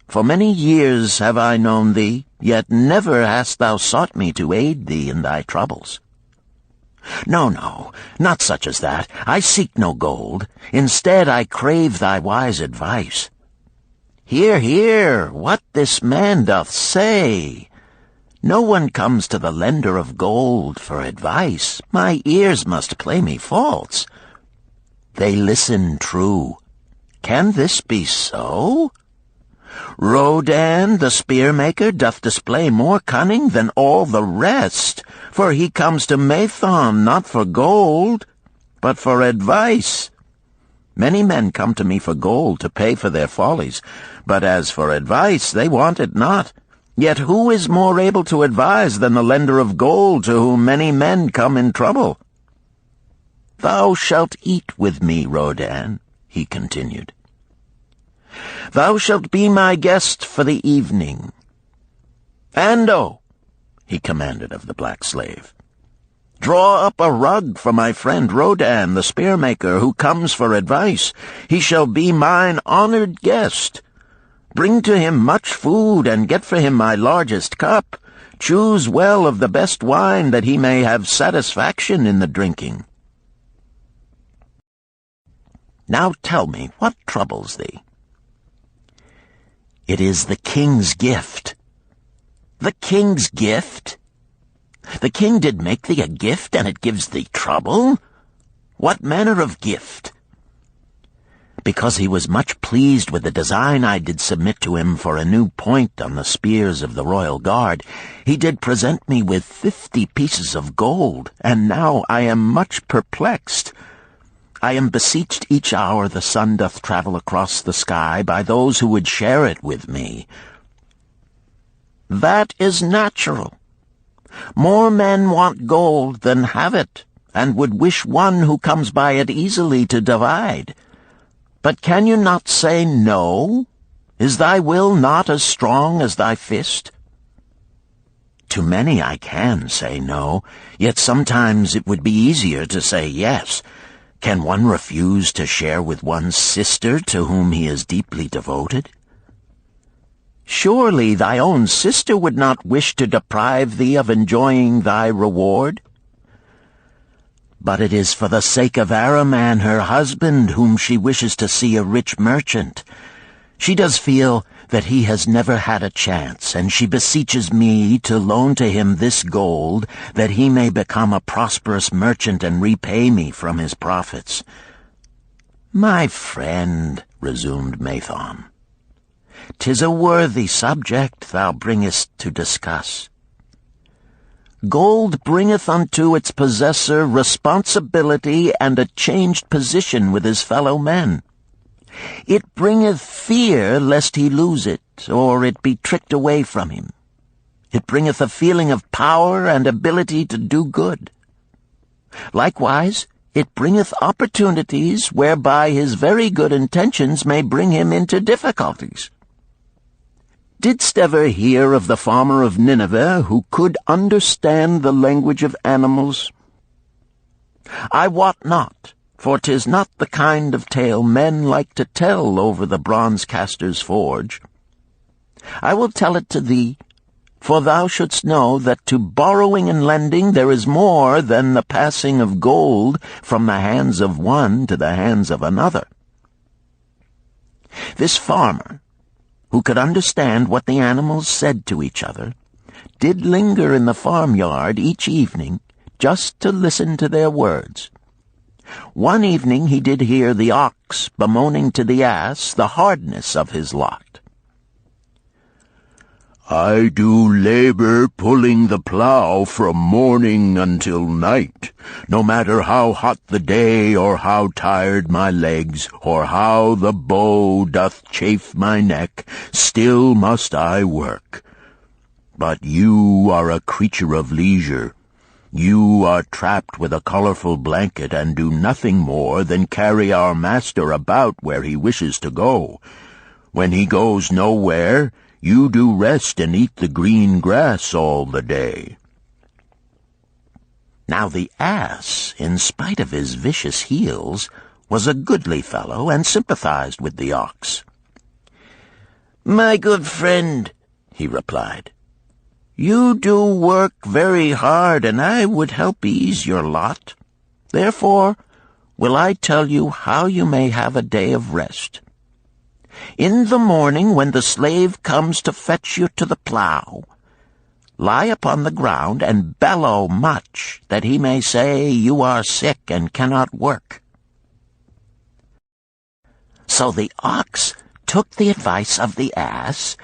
For many years have I known thee, yet never hast thou sought me to aid thee in thy troubles. No, no, not such as that. I seek no gold. Instead I crave thy wise advice. Hear, hear, what this man doth say. No one comes to the lender of gold for advice. My ears must play me false. They listen true. Can this be so? Rodan, the spear-maker, doth display more cunning than all the rest, for he comes to Mathon not for gold, but for advice. Many men come to me for gold to pay for their follies, but as for advice, they want it not. Yet who is more able to advise than the lender of gold to whom many men come in trouble? Thou shalt eat with me, Rodan, he continued. Thou shalt be my guest for the evening. Ando, he commanded of the black slave, draw up a rug for my friend Rodan, the spear-maker, who comes for advice. He shall be mine honored guest. Bring to him much food, and get for him my largest cup. Choose well of the best wine, that he may have satisfaction in the drinking. Now tell me, what troubles thee? It is the king's gift. The king's gift? The king did make thee a gift, and it gives thee trouble? What manner of gift? Because he was much pleased with the design I did submit to him for a new point on the spears of the royal guard, he did present me with 50 pieces of gold, and now I am much perplexed. I am beseeched each hour the sun doth travel across the sky by those who would share it with me. That is natural. More men want gold than have it, and would wish one who comes by it easily to divide. But can you not say no? Is thy will not as strong as thy fist? To many I can say no, yet sometimes it would be easier to say yes. Can one refuse to share with one's sister to whom he is deeply devoted? Surely thy own sister would not wish to deprive thee of enjoying thy reward? But it is for the sake of Araman, her husband, whom she wishes to see a rich merchant. She does feel that he has never had a chance, and she beseeches me to loan to him this gold, that he may become a prosperous merchant and repay me from his profits. My friend, resumed Mathon, 'tis a worthy subject thou bringest to discuss. Gold bringeth unto its possessor responsibility and a changed position with his fellow men. It bringeth fear lest he lose it, or it be tricked away from him. It bringeth a feeling of power and ability to do good. Likewise, it bringeth opportunities whereby his very good intentions may bring him into difficulties. Didst ever hear of the farmer of Nineveh who could understand the language of animals? I wot not, for 'tis not the kind of tale men like to tell over the bronze-caster's forge. I will tell it to thee, for thou shouldst know that to borrowing and lending there is more than the passing of gold from the hands of one to the hands of another. This farmer, who could understand what the animals said to each other, did linger in the farmyard each evening just to listen to their words. One evening he did hear the ox bemoaning to the ass the hardness of his lot. I do labor pulling the plow from morning until night, no matter how hot the day, or how tired my legs, or how the bow doth chafe my neck, still must I work. But you are a creature of leisure. You are trapped with a colorful blanket and do nothing more than carry our master about where he wishes to go. When he goes nowhere, you do rest and eat the green grass all the day." Now the ass, in spite of his vicious heels, was a goodly fellow and sympathized with the ox. "My good friend," he replied, "you do work very hard, and I would help ease your lot. Therefore will I tell you how you may have a day of rest. In the morning, when the slave comes to fetch you to the plow, lie upon the ground and bellow much, that he may say you are sick and cannot work." So the ox took the advice of the ass,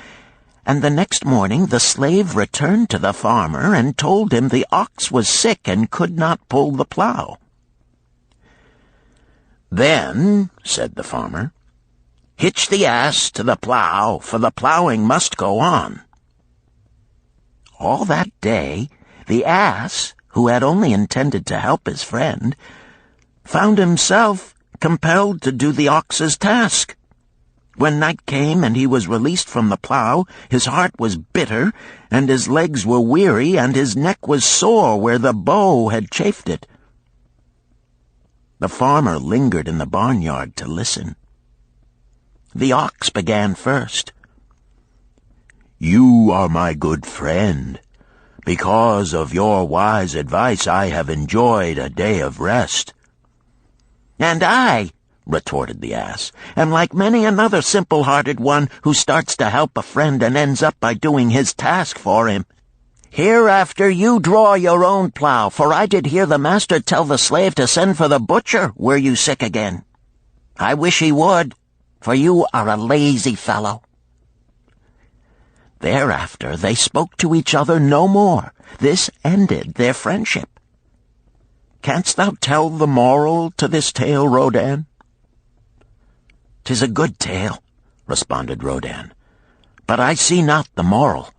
and the next morning the slave returned to the farmer and told him the ox was sick and could not pull the plow. "Then," said the farmer, "hitch the ass to the plow, for the plowing must go on." All that day, the ass, who had only intended to help his friend, found himself compelled to do the ox's task. When night came and he was released from the plow, his heart was bitter, and his legs were weary, and his neck was sore where the bow had chafed it. The farmer lingered in the barnyard to listen. The ox began first. "You are my good friend. Because of your wise advice, I have enjoyed a day of rest." "And I," retorted the ass, "am like many another simple-hearted one who starts to help a friend and ends up by doing his task for him. Hereafter you draw your own plow, for I did hear the master tell the slave to send for the butcher were you sick again. I wish he would, for you are a lazy fellow." Thereafter they spoke to each other no more. This ended their friendship. Canst thou tell the moral to this tale, Rodan? "'Tis a good tale," responded Rodan, "but I see not the moral."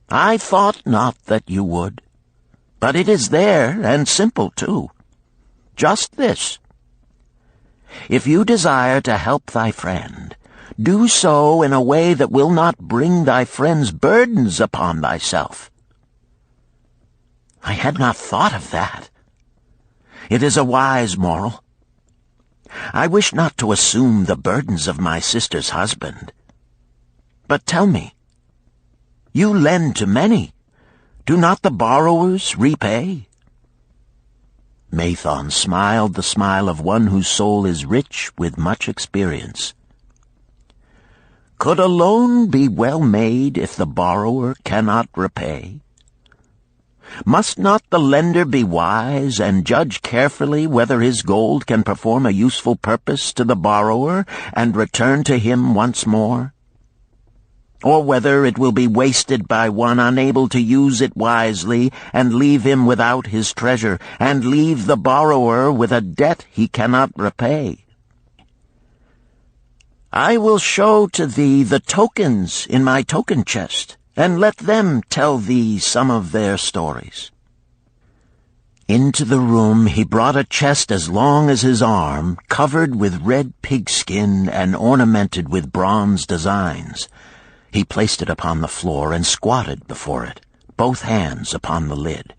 "I thought not that you would, but it is there, and simple too. Just this: if you desire to help thy friend, do so in a way that will not bring thy friend's burdens upon thyself." "I had not thought of that. It is a wise moral. I wish not to assume the burdens of my sister's husband. But tell me, you lend to many. Do not the borrowers repay?" Mathon smiled the smile of one whose soul is rich with much experience. "Could a loan be well made if the borrower cannot repay? Must not the lender be wise and judge carefully whether his gold can perform a useful purpose to the borrower and return to him once more? Or whether it will be wasted by one unable to use it wisely and leave him without his treasure, and leave the borrower with a debt he cannot repay? I will show to thee the tokens in my token chest, and let them tell thee some of their stories." Into the room he brought a chest as long as his arm, covered with red pigskin and ornamented with bronze designs. He placed it upon the floor and squatted before it, both hands upon the lid.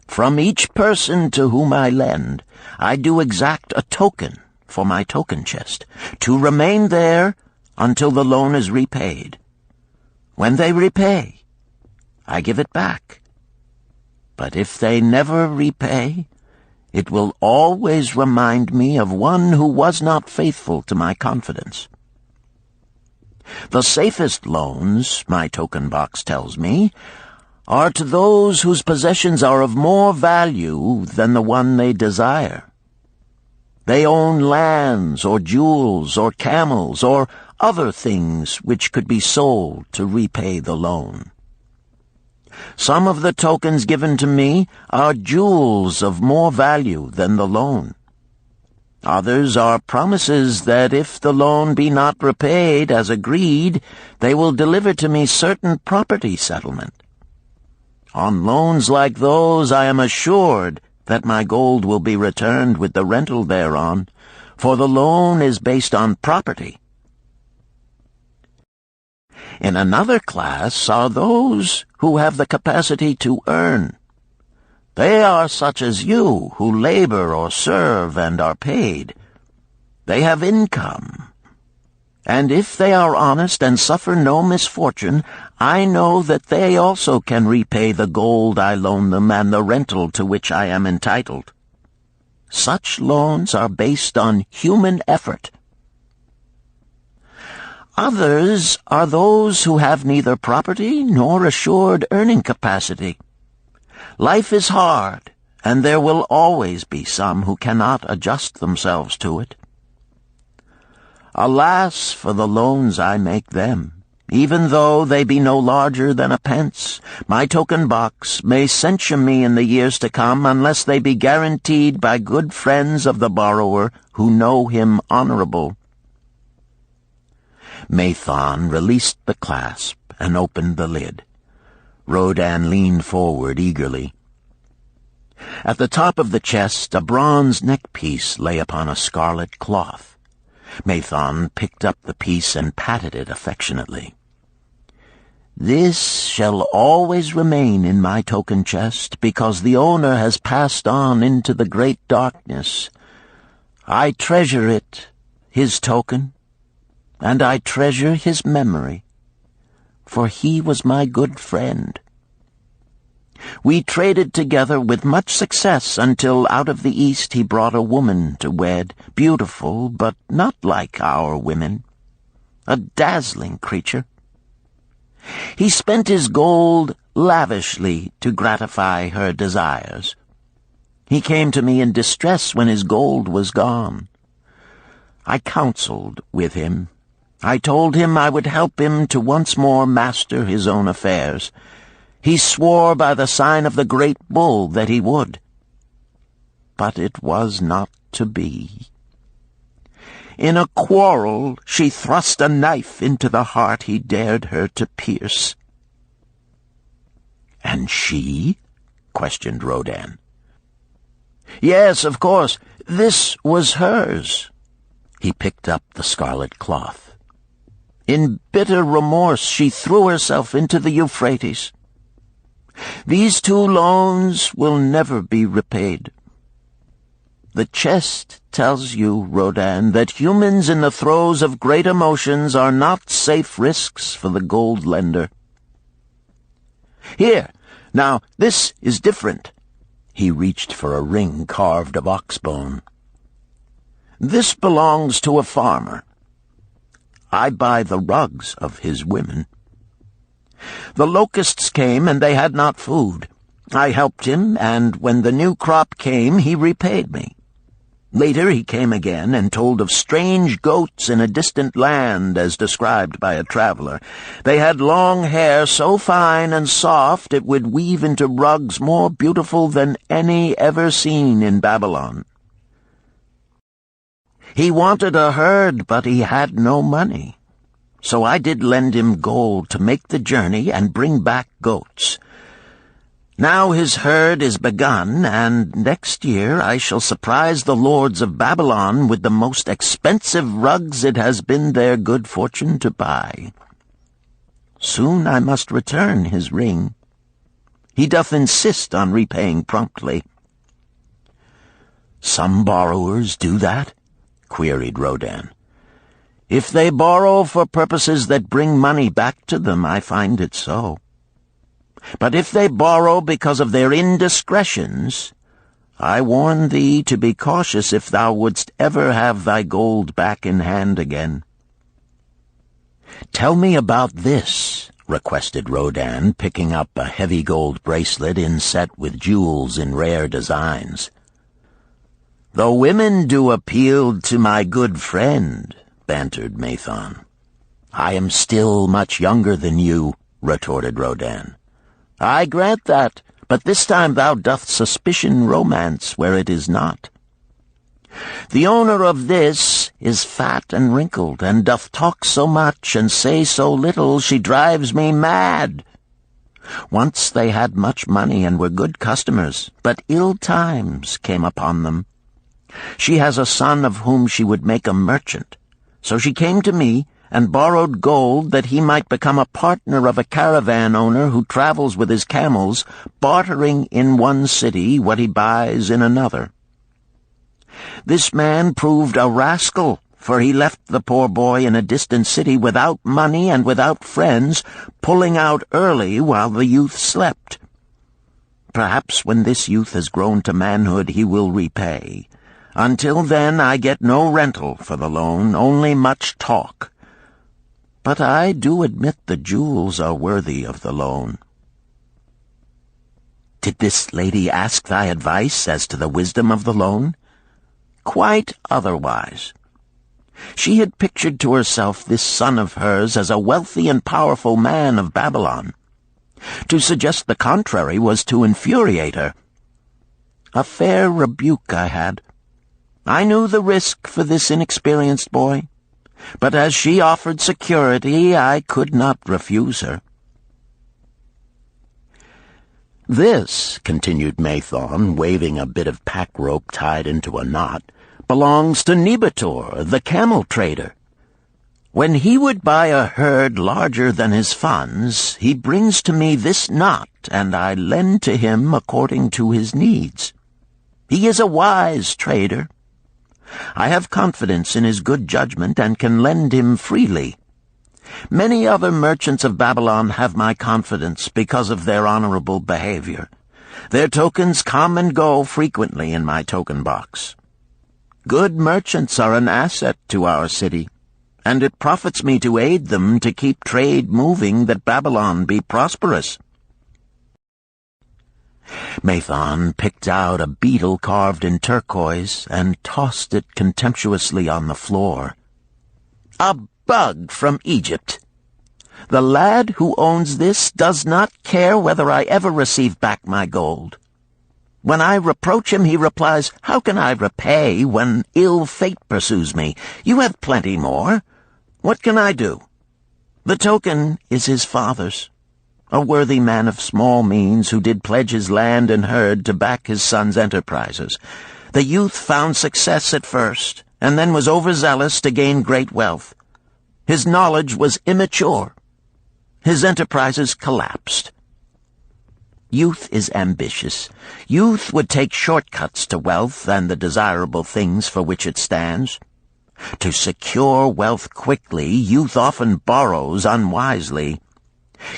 "From each person to whom I lend, I do exact a token for my token chest, to remain there until the loan is repaid. When they repay, I give it back. But if they never repay, it will always remind me of one who was not faithful to my confidence. The safest loans, my token box tells me, are to those whose possessions are of more value than the one they desire. They own lands or jewels or camels or other things which could be sold to repay the loan. Some of the tokens given to me are jewels of more value than the loan. Others are promises that if the loan be not repaid as agreed, they will deliver to me certain property settlement. On loans like those I am assured that my gold will be returned with the rental thereon, for the loan is based on property. In another class are those who have the capacity to earn. They are such as you, who labor or serve and are paid. They have income. And if they are honest and suffer no misfortune, I know that they also can repay the gold I loan them and the rental to which I am entitled. Such loans are based on human effort. Others are those who have neither property nor assured earning capacity. Life is hard, and there will always be some who cannot adjust themselves to it. Alas for the loans I make them! Even though they be no larger than a pence, my token box may censure me in the years to come unless they be guaranteed by good friends of the borrower who know him honorable. Mathon released the clasp and opened the lid. Rodan leaned forward eagerly. At the top of the chest, a bronze neckpiece lay upon a scarlet cloth. Mathon picked up the piece and patted it affectionately. "This shall always remain in my token chest, because the owner has passed on into the great darkness. I treasure it, his token, and I treasure his memory, for he was my good friend. We traded together with much success until out of the East he brought a woman to wed, beautiful, but not like our women, a dazzling creature. He spent his gold lavishly to gratify her desires. He came to me in distress when his gold was gone. I counseled with him. I told him I would help him to once more master his own affairs. He swore by the sign of the great bull that he would. But it was not to be. In a quarrel, she thrust a knife into the heart he dared her to pierce." "And she?" questioned Rodan. "Yes, of course. This was hers." He picked up the scarlet cloth. "In bitter remorse, she threw herself into the Euphrates. These 2 loans will never be repaid. The chest tells you, Rodan, that humans in the throes of great emotions are not safe risks for the gold lender. Here, now, this is different." He reached for a ring carved of oxbone. "This belongs to a farmer. I buy the rugs of his women. The locusts came, and they had not food. I helped him, and when the new crop came, he repaid me. Later he came again and told of strange goats in a distant land, as described by a traveler. They had long hair so fine and soft it would weave into rugs more beautiful than any ever seen in Babylon. He wanted a herd, but he had no money. So I did lend him gold to make the journey and bring back goats. Now his herd is begun, and next year I shall surprise the lords of Babylon with the most expensive rugs it has been their good fortune to buy. Soon I must return his ring. He doth insist on repaying promptly." "Some borrowers do that?" queried Rodan. "If they borrow for purposes that bring money back to them, I find it so. But if they borrow because of their indiscretions, I warn thee to be cautious if thou wouldst ever have thy gold back in hand again." "Tell me about this," requested Rodan, picking up a heavy gold bracelet inset with jewels in rare designs. "The women do appeal to my good friend," bantered Mathon. "I am still much younger than you," retorted Rodin. "I grant that, but this time thou doth suspicion romance where it is not. The owner of this is fat and wrinkled, and doth talk so much and say so little, she drives me mad. Once they had much money and were good customers, but ill times came upon them. She has a son of whom she would make a merchant. So she came to me and borrowed gold that he might become a partner of a caravan owner who travels with his camels, bartering in one city what he buys in another. This man proved a rascal, for he left the poor boy in a distant city without money and without friends, pulling out early while the youth slept. Perhaps when this youth has grown to manhood he will repay. Until then I get no rental for the loan, only much talk. But I do admit the jewels are worthy of the loan." "Did this lady ask thy advice as to the wisdom of the loan?" "Quite otherwise. She had pictured to herself this son of hers as a wealthy and powerful man of Babylon. To suggest the contrary was to infuriate her. A fair rebuke I had. I knew the risk for this inexperienced boy, but as she offered security, I could not refuse her." "This," continued Mathon, waving a bit of pack rope tied into a knot, "belongs to Nebator, the camel trader. When he would buy a herd larger than his funds, he brings to me this knot, and I lend to him according to his needs. He is a wise trader. I have confidence in his good judgment and can lend him freely. Many other merchants of Babylon have my confidence because of their honorable behavior. Their tokens come and go frequently in my token box. Good merchants are an asset to our city, and it profits me to aid them to keep trade moving that Babylon be prosperous." Mathon picked out a beetle carved in turquoise and tossed it contemptuously on the floor. "A bug from Egypt. The lad who owns this does not care whether I ever receive back my gold. When I reproach him, he replies, 'How can I repay when ill fate pursues me? You have plenty more. What can I do?' The token is his father's, a worthy man of small means who did pledge his land and herd to back his son's enterprises. The youth found success at first, and then was overzealous to gain great wealth. His knowledge was immature. His enterprises collapsed. Youth is ambitious. Youth would take shortcuts to wealth and the desirable things for which it stands. To secure wealth quickly, youth often borrows unwisely.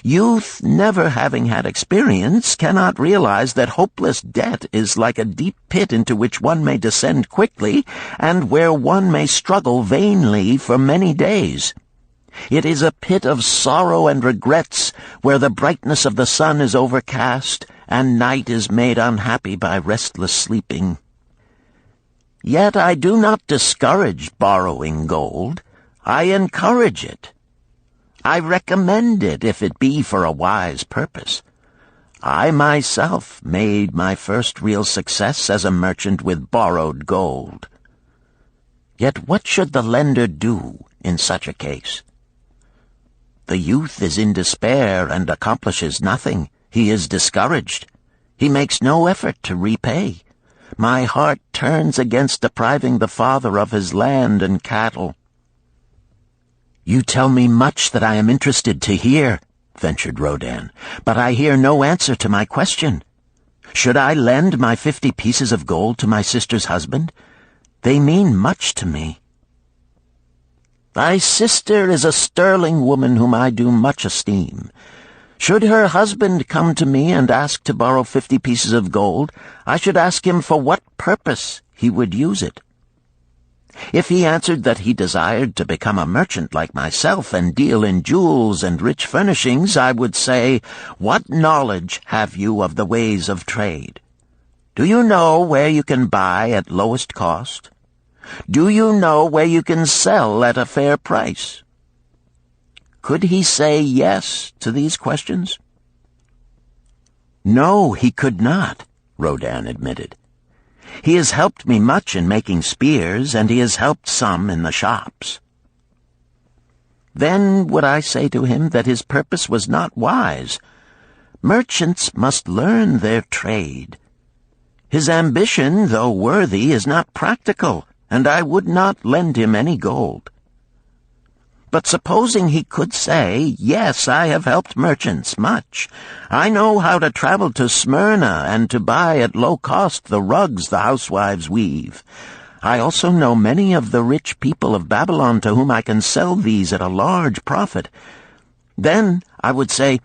Youth, never having had experience, cannot realize that hopeless debt is like a deep pit into which one may descend quickly, and where one may struggle vainly for many days. It is a pit of sorrow and regrets, where the brightness of the sun is overcast, and night is made unhappy by restless sleeping. Yet I do not discourage borrowing gold. I encourage it. I recommend it if it be for a wise purpose. I myself made my first real success as a merchant with borrowed gold. Yet what should the lender do in such a case? The youth is in despair and accomplishes nothing. He is discouraged. He makes no effort to repay. My heart turns against depriving the father of his land and cattle." "You tell me much that I am interested to hear," ventured Rodin, "but I hear no answer to my question. Should I lend my 50 pieces of gold to my sister's husband? They mean much to me." "Thy sister is a sterling woman whom I do much esteem. Should her husband come to me and ask to borrow 50 pieces of gold, I should ask him for what purpose he would use it. If he answered that he desired to become a merchant like myself and deal in jewels and rich furnishings, I would say, 'What knowledge have you of the ways of trade? Do you know where you can buy at lowest cost? Do you know where you can sell at a fair price? Could he say yes to these questions? No, he could not, Rodin admitted. He has helped me much in making spears, and he has helped some in the shops. Then would I say to him that his purpose was not wise? Merchants must learn their trade. His ambition, though worthy, is not practical, and I would not lend him any gold. But supposing he could say, yes, I have helped merchants much. I know how to travel to Smyrna and to buy at low cost the rugs the housewives weave. I also know many of the rich people of Babylon to whom I can sell these at a large profit. Then I would say,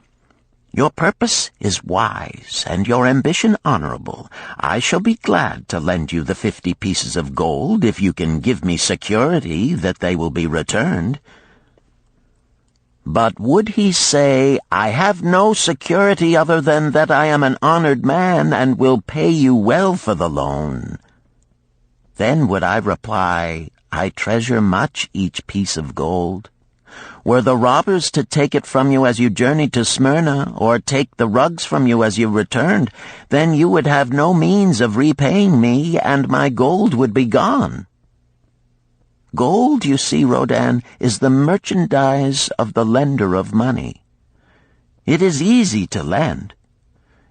your purpose is wise and your ambition honorable. I shall be glad to lend you the 50 pieces of gold if you can give me security that they will be returned. But would he say, I have no security other than that I am an honored man and will pay you well for the loan? Then would I reply, I treasure much each piece of gold. Were the robbers to take it from you as you journeyed to Smyrna, or take the rugs from you as you returned, then you would have no means of repaying me, and my gold would be gone. Gold, you see, Rodin, is the merchandise of the lender of money. It is easy to lend.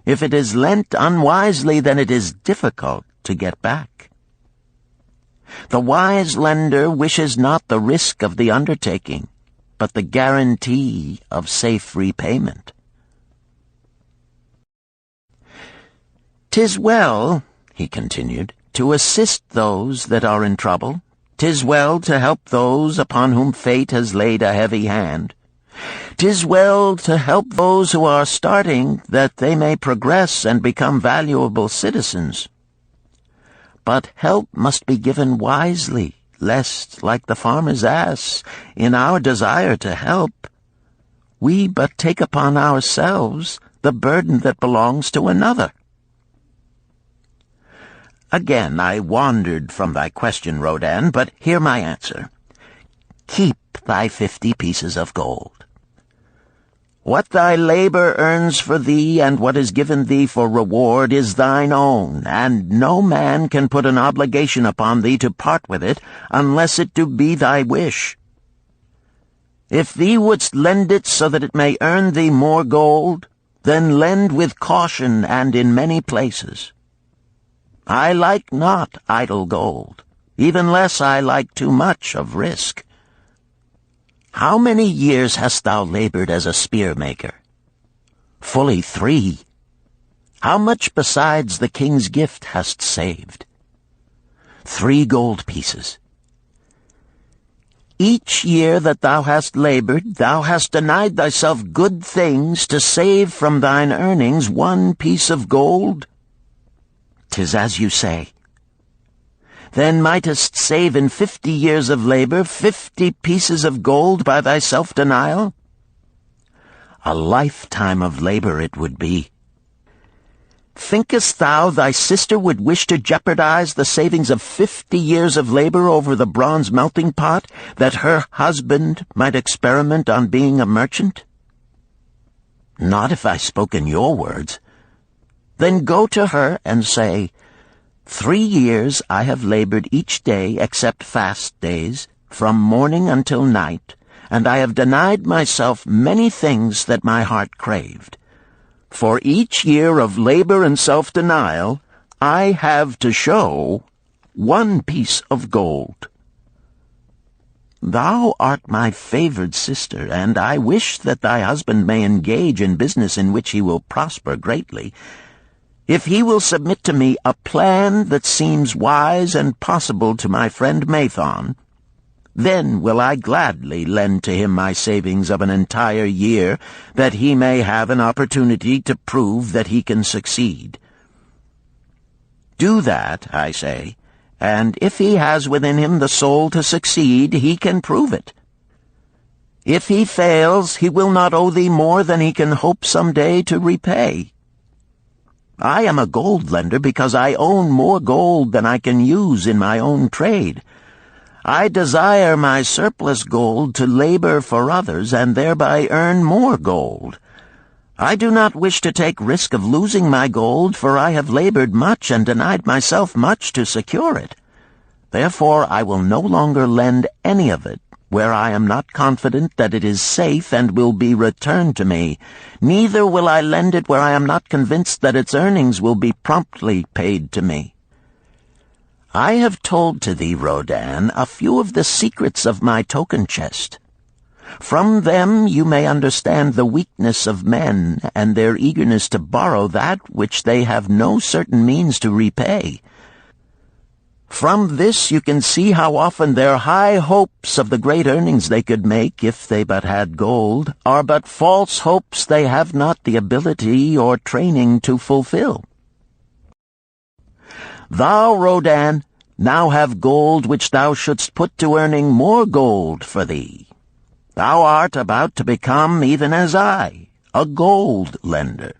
If it is lent unwisely, then it is difficult to get back. The wise lender wishes not the risk of the undertaking, but the guarantee of safe repayment. "'Tis well," he continued, "to assist those that are in trouble. 'Tis well to help those upon whom fate has laid a heavy hand. 'Tis well to help those who are starting, that they may progress and become valuable citizens. But help must be given wisely, lest, like the farmer's ass, in our desire to help, we but take upon ourselves the burden that belongs to another." Again I wandered from thy question, Rodin, but hear my answer. Keep thy 50 pieces of gold. What thy labor earns for thee and what is given thee for reward is thine own, and no man can put an obligation upon thee to part with it unless it do be thy wish. If thee wouldst lend it so that it may earn thee more gold, then lend with caution and in many places. I like not idle gold, even less I like too much of risk. How many years hast thou labored as a spear-maker? Fully 3. How much besides the king's gift hast saved? 3 gold pieces. Each year that thou hast labored, thou hast denied thyself good things to save from thine earnings 1 piece of gold? 'Tis as you say. Then mightest save in 50 years of labor 50 pieces of gold by thy self-denial? A lifetime of labor it would be. Thinkest thou thy sister would wish to jeopardize the savings of 50 years of labor over the bronze melting pot, that her husband might experiment on being a merchant? Not if I spoke in your words. Then go to her and say, 3 years I have labored each day except fast days, from morning until night, and I have denied myself many things that my heart craved. For each year of labor and self-denial, I have to show 1 piece of gold. Thou art my favored sister, and I wish that thy husband may engage in business in which he will prosper greatly. If he will submit to me a plan that seems wise and possible to my friend Mathon, then will I gladly lend to him my savings of an entire year, that he may have an opportunity to prove that he can succeed. Do that, I say, and if he has within him the soul to succeed, he can prove it. If he fails, he will not owe thee more than he can hope some day to repay. I am a gold lender because I own more gold than I can use in my own trade. I desire my surplus gold to labor for others and thereby earn more gold. I do not wish to take risk of losing my gold, for I have labored much and denied myself much to secure it. Therefore I will no longer lend any of it where I am not confident that it is safe and will be returned to me. Neither will I lend it where I am not convinced that its earnings will be promptly paid to me. I have told to thee, Rodin, a few of the secrets of my token chest. From them you may understand the weakness of men and their eagerness to borrow that which they have no certain means to repay. From this you can see how often their high hopes of the great earnings they could make if they but had gold are but false hopes they have not the ability or training to fulfill. Thou, Rodin, now have gold which thou shouldst put to earning more gold for thee. Thou art about to become, even as I, a gold lender.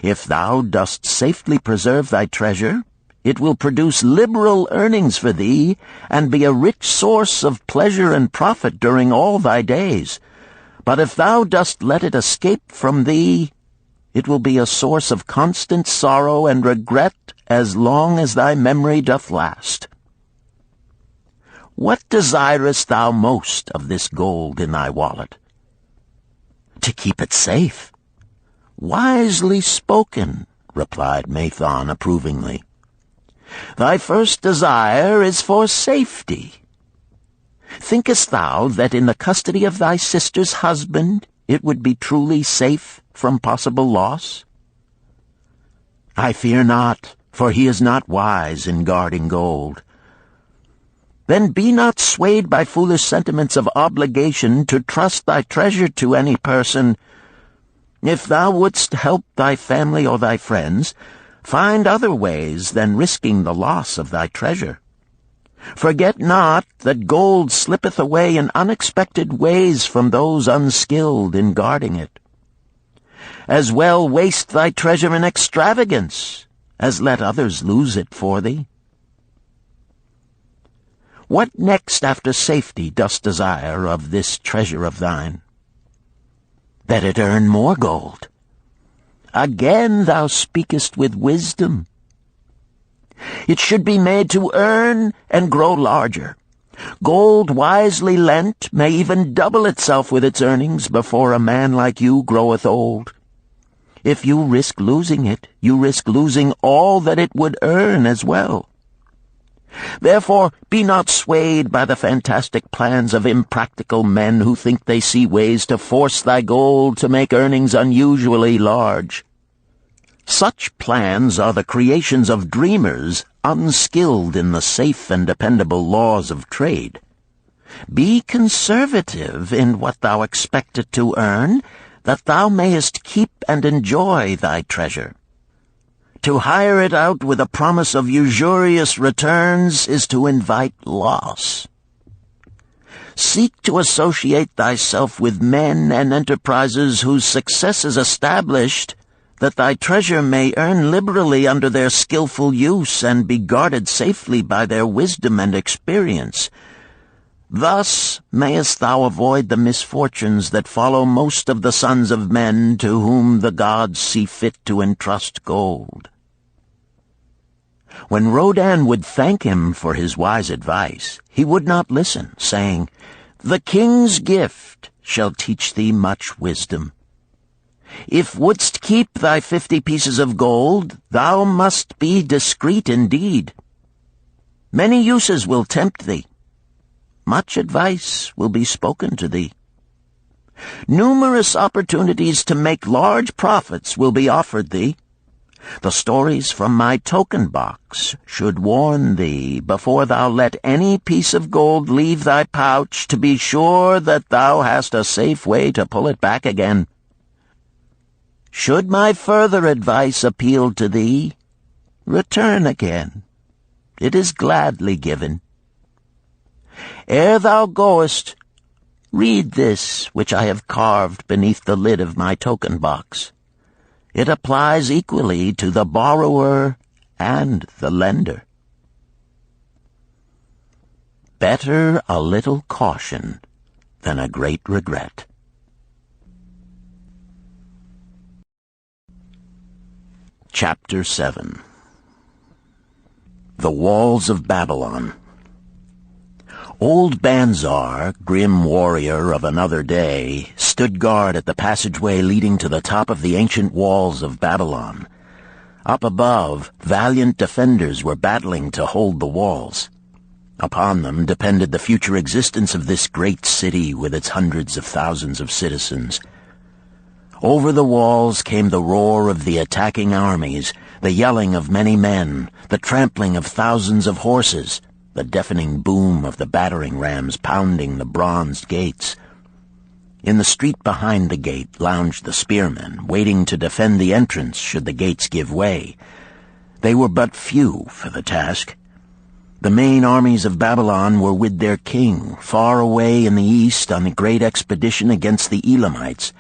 If thou dost safely preserve thy treasure, it will produce liberal earnings for thee, and be a rich source of pleasure and profit during all thy days. But if thou dost let it escape from thee, it will be a source of constant sorrow and regret as long as thy memory doth last. What desirest thou most of this gold in thy wallet? To keep it safe. Wisely spoken, replied Mathon approvingly. Thy first desire is for safety. Thinkest thou that in the custody of thy sister's husband it would be truly safe from possible loss? I fear not, for he is not wise in guarding gold. Then be not swayed by foolish sentiments of obligation to trust thy treasure to any person. If thou wouldst help thy family or thy friends, find other ways than risking the loss of thy treasure. Forget not that gold slippeth away in unexpected ways from those unskilled in guarding it. As well waste thy treasure in extravagance as let others lose it for thee. What next after safety dost desire of this treasure of thine? That it earn more gold. Again thou speakest with wisdom. It should be made to earn and grow larger. Gold wisely lent may even double itself with its earnings before a man like you groweth old. If you risk losing it, you risk losing all that it would earn as well. Therefore, be not swayed by the fantastic plans of impractical men who think they see ways to force thy gold to make earnings unusually large. Such plans are the creations of dreamers unskilled in the safe and dependable laws of trade. Be conservative in what thou expectest to earn, that thou mayest keep and enjoy thy treasure. To hire it out with a promise of usurious returns is to invite loss. Seek to associate thyself with men and enterprises whose success is established, that thy treasure may earn liberally under their skillful use and be guarded safely by their wisdom and experience. Thus mayest thou avoid the misfortunes that follow most of the sons of men to whom the gods see fit to entrust gold. When Rodin would thank him for his wise advice, he would not listen, saying, "The king's gift shall teach thee much wisdom. If wouldst keep thy 50 pieces of gold, thou must be discreet indeed. Many uses will tempt thee. Much advice will be spoken to thee. Numerous opportunities to make large profits will be offered thee. The stories from my token box should warn thee, before thou let any piece of gold leave thy pouch, to be sure that thou hast a safe way to pull it back again. Should my further advice appeal to thee, return again. It is gladly given. Ere thou goest, read this which I have carved beneath the lid of my token box. It applies equally to the borrower and the lender." Better a little caution than a great regret. Chapter 7. The Walls of Babylon. Old Banzar, grim warrior of another day, stood guard at the passageway leading to the top of the ancient walls of Babylon. Up above, valiant defenders were battling to hold the walls. Upon them depended the future existence of this great city with its hundreds of thousands of citizens. Over the walls came the roar of the attacking armies, the yelling of many men, the trampling of thousands of horses, the deafening boom of the battering rams pounding the bronzed gates. In the street behind the gate lounged the spearmen, waiting to defend the entrance should the gates give way. They were but few for the task. The main armies of Babylon were with their king, far away in the east on a great expedition against the Elamites.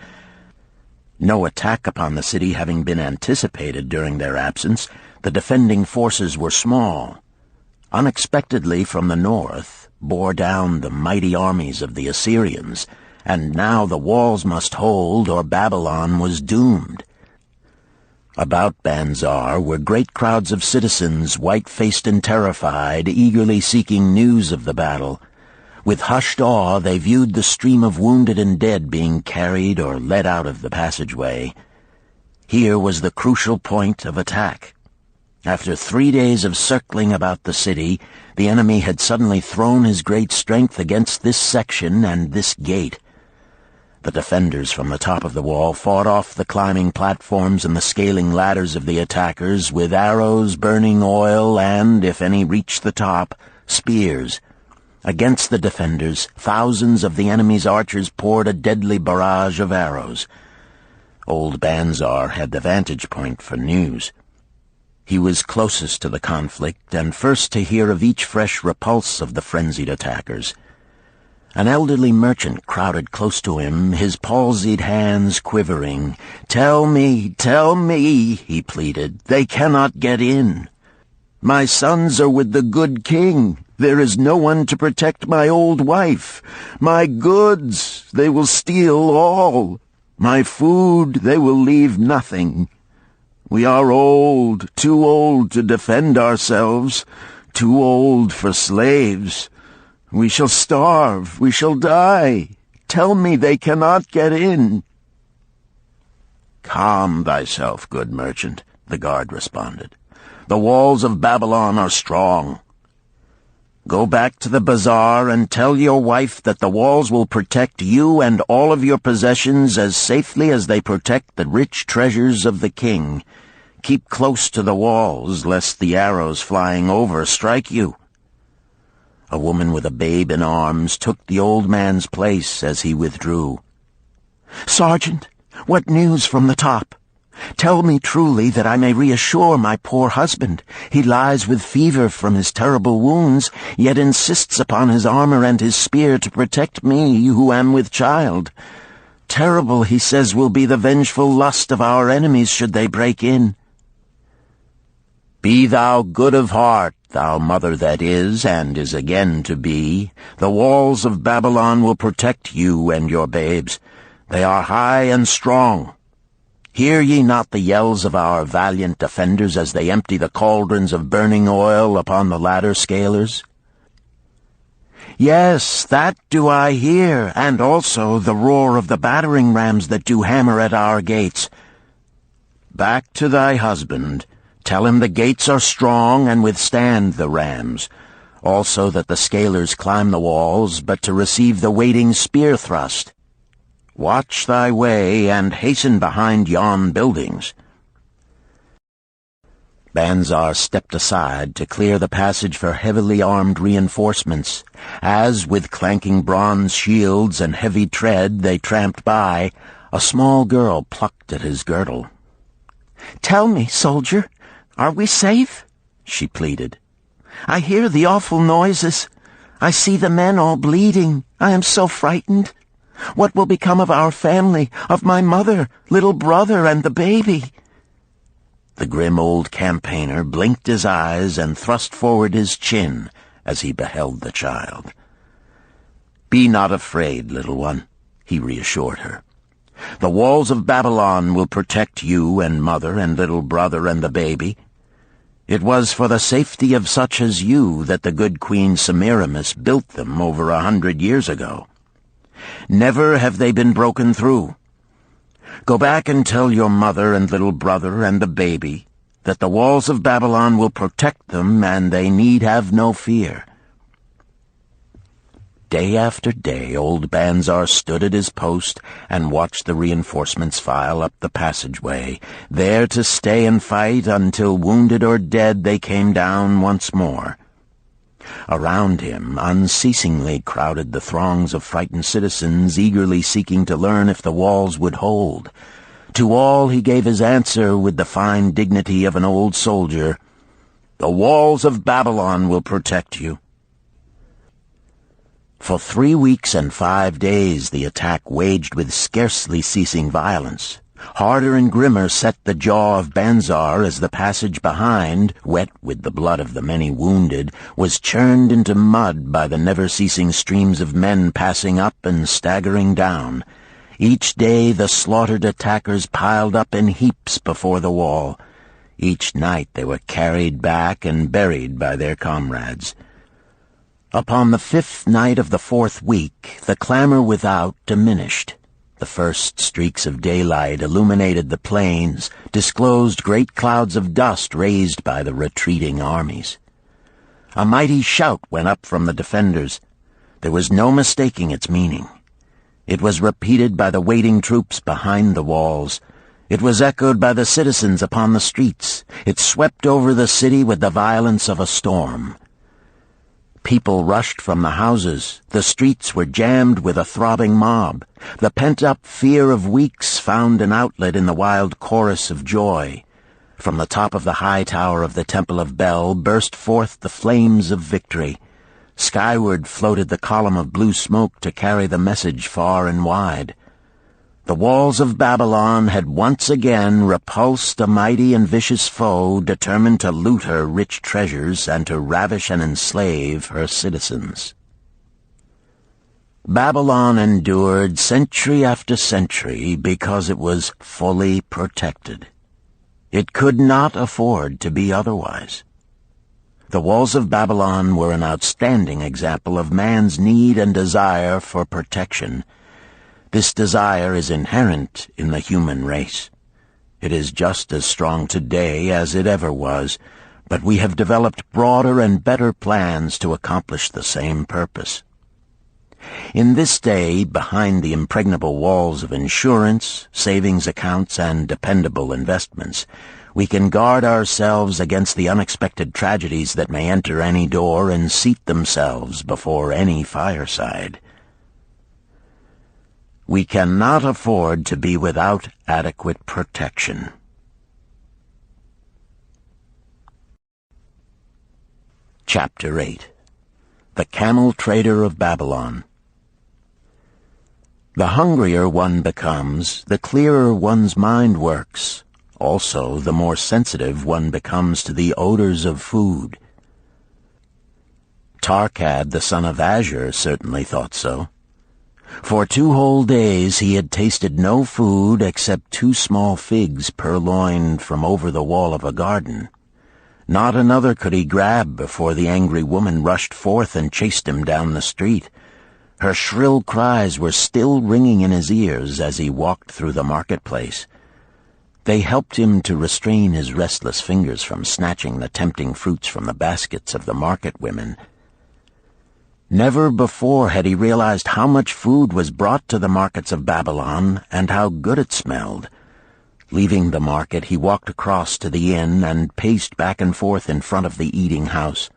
No attack upon the city having been anticipated during their absence, the defending forces were small. Unexpectedly from the north bore down the mighty armies of the Assyrians, and now the walls must hold or Babylon was doomed. About Banzar were great crowds of citizens, white-faced and terrified, eagerly seeking news of the battle. With hushed awe they viewed the stream of wounded and dead being carried or led out of the passageway. Here was the crucial point of attack. After 3 days of circling about the city, the enemy had suddenly thrown his great strength against this section and this gate. The defenders from the top of the wall fought off the climbing platforms and the scaling ladders of the attackers with arrows, burning oil, and, if any reached the top, spears. Against the defenders, thousands of the enemy's archers poured a deadly barrage of arrows. Old Banzar had the vantage point for news. He was closest to the conflict and first to hear of each fresh repulse of the frenzied attackers. An elderly merchant crowded close to him, his palsied hands quivering. "Tell me, he pleaded. "They cannot get in. My sons are with the good king. There is no one to protect my old wife. My goods, they will steal all. My food, they will leave nothing. We are old, too old to defend ourselves, too old for slaves. We shall starve, we shall die. Tell me they cannot get in." "Calm thyself, good merchant," the guard responded. "The walls of Babylon are strong. Go back to the bazaar and tell your wife that the walls will protect you and all of your possessions as safely as they protect the rich treasures of the king. Keep close to the walls, lest the arrows flying over strike you." A woman with a babe in arms took the old man's place as he withdrew. "Sergeant, what news from the top? Tell me truly that I may reassure my poor husband. He lies with fever from his terrible wounds, yet insists upon his armor and his spear to protect me who am with child. Terrible, he says, will be the vengeful lust of our enemies should they break in." "Be thou good of heart, thou mother that is and is again to be. The walls of Babylon will protect you and your babes. They are high and strong. Hear ye not the yells of our valiant defenders as they empty the cauldrons of burning oil upon the ladder scalers?" "Yes, that do I hear, and also the roar of the battering rams that do hammer at our gates." "Back to thy husband. Tell him the gates are strong and withstand the rams. Also that the scalers climb the walls, but to receive the waiting spear thrust. Watch thy way and hasten behind yon buildings." Banzar stepped aside to clear the passage for heavily armed reinforcements. As, with clanking bronze shields and heavy tread, they tramped by, a small girl plucked at his girdle. "Tell me, soldier, are we safe?" she pleaded. "I hear the awful noises. I see the men all bleeding. I am so frightened. What will become of our family, of my mother, little brother, and the baby?" The grim old campaigner blinked his eyes and thrust forward his chin as he beheld the child. "Be not afraid, little one," he reassured her. "The walls of Babylon will protect you and mother and little brother and the baby. It was for the safety of such as you that the good Queen Semiramis built them over 100 years ago. Never have they been broken through. Go back and tell your mother and little brother and the baby that the walls of Babylon will protect them and they need have no fear." Day after day, old Banzar stood at his post and watched the reinforcements file up the passageway, there to stay and fight until, wounded or dead, they came down once more. Around him unceasingly crowded the throngs of frightened citizens, eagerly seeking to learn if the walls would hold. To all he gave his answer with the fine dignity of an old soldier: "The walls of Babylon will protect you." For 3 weeks and 5 days the attack waged with scarcely ceasing violence. Harder and grimmer set the jaw of Banzar as the passage behind, wet with the blood of the many wounded, was churned into mud by the never-ceasing streams of men passing up and staggering down. Each day the slaughtered attackers piled up in heaps before the wall. Each night they were carried back and buried by their comrades. Upon the 5th night of the 4th week, the clamor without diminished. The first streaks of daylight illuminated the plains, disclosed great clouds of dust raised by the retreating armies. A mighty shout went up from the defenders. There was no mistaking its meaning. It was repeated by the waiting troops behind the walls. It was echoed by the citizens upon the streets. It swept over the city with the violence of a storm. People rushed from the houses. The streets were jammed with a throbbing mob. The pent-up fear of weeks found an outlet in the wild chorus of joy. From the top of the high tower of the Temple of Bel burst forth the flames of victory. Skyward floated the column of blue smoke to carry the message far and wide. The walls of Babylon had once again repulsed a mighty and vicious foe determined to loot her rich treasures and to ravish and enslave her citizens. Babylon endured century after century because it was fully protected. It could not afford to be otherwise. The walls of Babylon were an outstanding example of man's need and desire for protection. This desire is inherent in the human race. It is just as strong today as it ever was, but we have developed broader and better plans to accomplish the same purpose. In this day, behind the impregnable walls of insurance, savings accounts, and dependable investments, we can guard ourselves against the unexpected tragedies that may enter any door and seat themselves before any fireside. We cannot afford to be without adequate protection. Chapter 8. The Camel Trader of Babylon. The hungrier one becomes, the clearer one's mind works. Also, the more sensitive one becomes to the odors of food. Tarkad, the son of Azure, certainly thought so. For 2 whole days he had tasted no food except 2 small figs purloined from over the wall of a garden. Not another could he grab before the angry woman rushed forth and chased him down the street. Her shrill cries were still ringing in his ears as he walked through the marketplace. They helped him to restrain his restless fingers from snatching the tempting fruits from the baskets of the market women. Never before had he realized how much food was brought to the markets of Babylon and how good it smelled. Leaving the market, he walked across to the inn and paced back and forth in front of the eating house.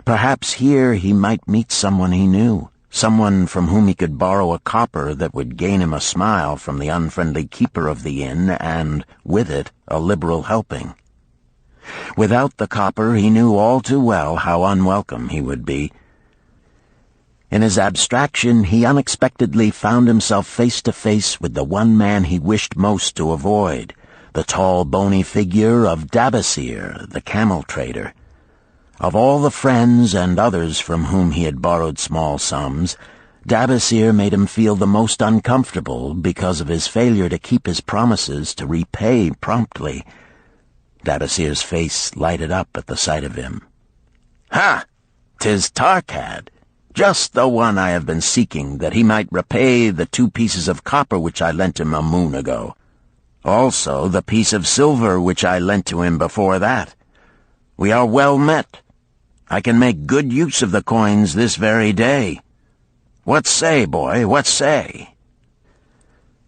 Perhaps here he might meet someone he knew, someone from whom he could borrow a copper that would gain him a smile from the unfriendly keeper of the inn and, with it, a liberal helping. Without the copper, he knew all too well how unwelcome he would be. In his abstraction, he unexpectedly found himself face to face with the one man he wished most to avoid, the tall, bony figure of Dabasir, the camel trader. Of all the friends and others from whom he had borrowed small sums, Dabasir made him feel the most uncomfortable because of his failure to keep his promises to repay promptly. Dabasir's face lighted up at the sight of him. "Ha! 'Tis Tarkad, just the one I have been seeking, that he might repay the 2 pieces of copper which I lent him a moon ago. Also the piece of silver which I lent to him before that. We are well met. I can make good use of the coins this very day. What say, boy, what say?"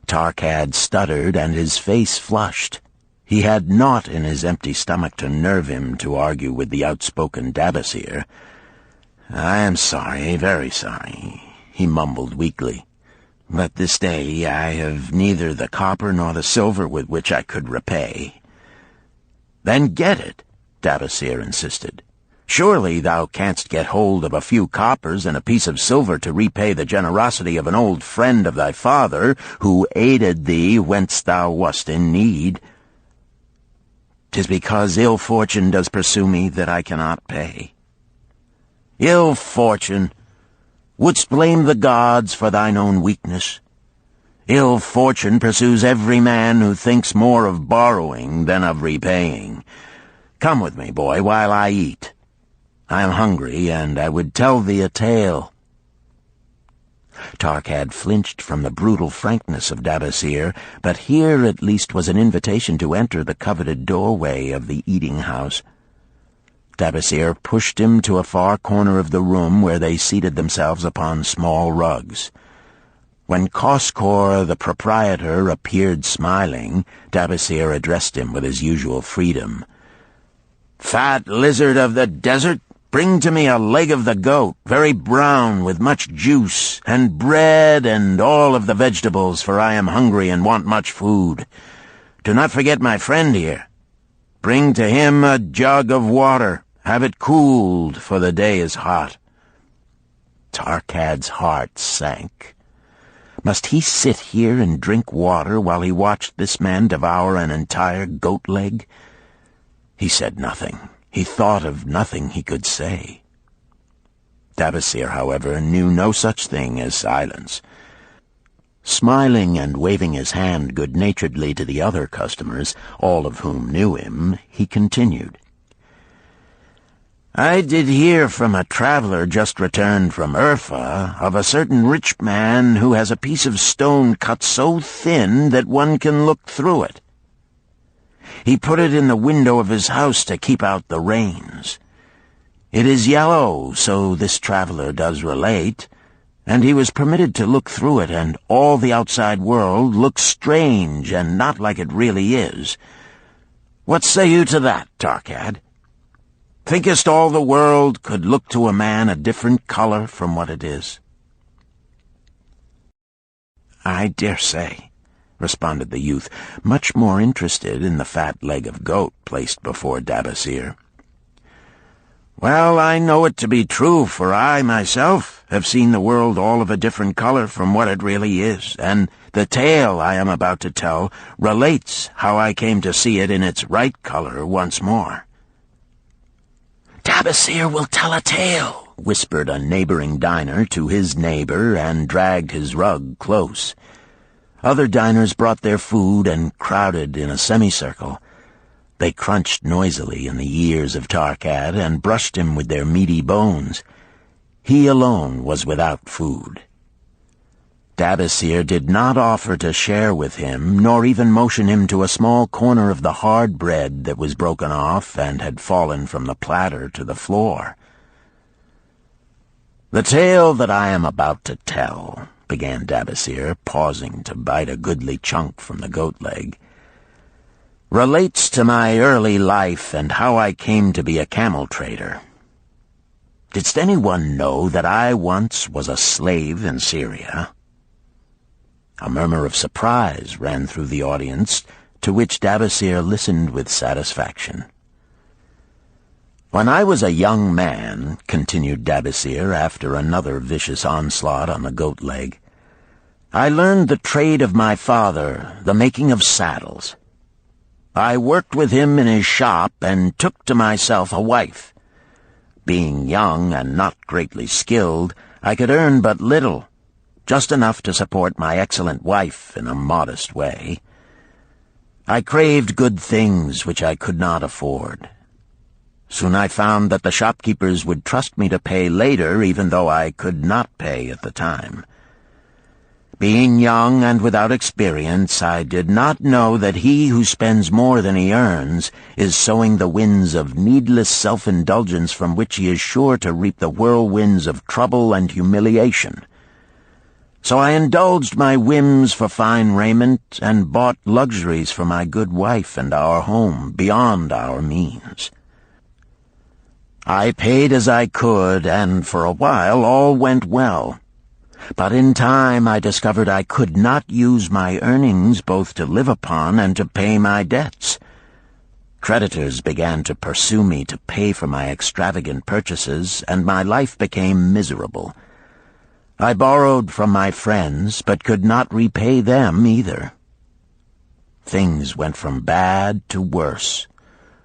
Tarkad stuttered, and his face flushed. He had naught in his empty stomach to nerve him to argue with the outspoken Dabasir. "I am sorry, very sorry," he mumbled weakly. "But this day I have neither the copper nor the silver with which I could repay." "Then get it," Dabasir insisted. "Surely thou canst get hold of a few coppers and a piece of silver to repay the generosity of an old friend of thy father, who aided thee whence thou wast in need." "'Tis because ill fortune does pursue me that I cannot pay." "Ill fortune? Wouldst blame the gods for thine own weakness? Ill fortune pursues every man who thinks more of borrowing than of repaying. Come with me, boy, while I eat. I am hungry, and I would tell thee a tale." Tarkad flinched from the brutal frankness of Dabasir, but here at least was an invitation to enter the coveted doorway of the eating-house. Dabasir pushed him to a far corner of the room where they seated themselves upon small rugs. When Koskor, the proprietor, appeared smiling, Dabasir addressed him with his usual freedom. "Fat lizard of the desert, bring to me a leg of the goat, very brown, with much juice, and bread and all of the vegetables, for I am hungry and want much food. Do not forget my friend here. Bring to him a jug of water. Have it cooled, for the day is hot." Tarkad's heart sank. Must he sit here and drink water while he watched this man devour an entire goat leg? He said nothing. He thought of nothing he could say. Dabasir, however, knew no such thing as silence. Smiling and waving his hand good-naturedly to the other customers, all of whom knew him, he continued. "I did hear from a traveler just returned from Urfa of a certain rich man who has a piece of stone cut so thin that one can look through it. He put it in the window of his house to keep out the rains. It is yellow, so this traveler does relate, and he was permitted to look through it, and all the outside world looks strange and not like it really is. What say you to that, Tarkad? Thinkest all the world could look to a man a different color from what it is?" "I dare say," responded the youth, much more interested in the fat leg of goat placed before Dabasir. "Well, I know it to be true, for I, myself, have seen the world all of a different color from what it really is, and the tale I am about to tell relates how I came to see it in its right color once more." "Dabasir will tell a tale," whispered a neighboring diner to his neighbor, and dragged his rug close. Other diners brought their food and crowded in a semicircle. They crunched noisily in the ears of Tarkad and brushed him with their meaty bones. He alone was without food. Dabasir did not offer to share with him, nor even motion him to a small corner of the hard bread that was broken off and had fallen from the platter to the floor. "The tale that I am about to tell," began Dabasir, pausing to bite a goodly chunk from the goat leg, "relates to my early life and how I came to be a camel trader. Didst anyone know that I once was a slave in Syria?" A murmur of surprise ran through the audience, to which Dabasir listened with satisfaction. "When I was a young man," continued Dabasir after another vicious onslaught on the goat leg, "I learned the trade of my father, the making of saddles. I worked with him in his shop and took to myself a wife. Being young and not greatly skilled, I could earn but little, just enough to support my excellent wife in a modest way. I craved good things which I could not afford. Soon I found that the shopkeepers would trust me to pay later, even though I could not pay at the time. Being young and without experience, I did not know that he who spends more than he earns is sowing the winds of needless self-indulgence from which he is sure to reap the whirlwinds of trouble and humiliation. So I indulged my whims for fine raiment and bought luxuries for my good wife and our home beyond our means. I paid as I could, and for a while all went well. But in time I discovered I could not use my earnings both to live upon and to pay my debts. Creditors began to pursue me to pay for my extravagant purchases, and my life became miserable. I borrowed from my friends, but could not repay them either. Things went from bad to worse.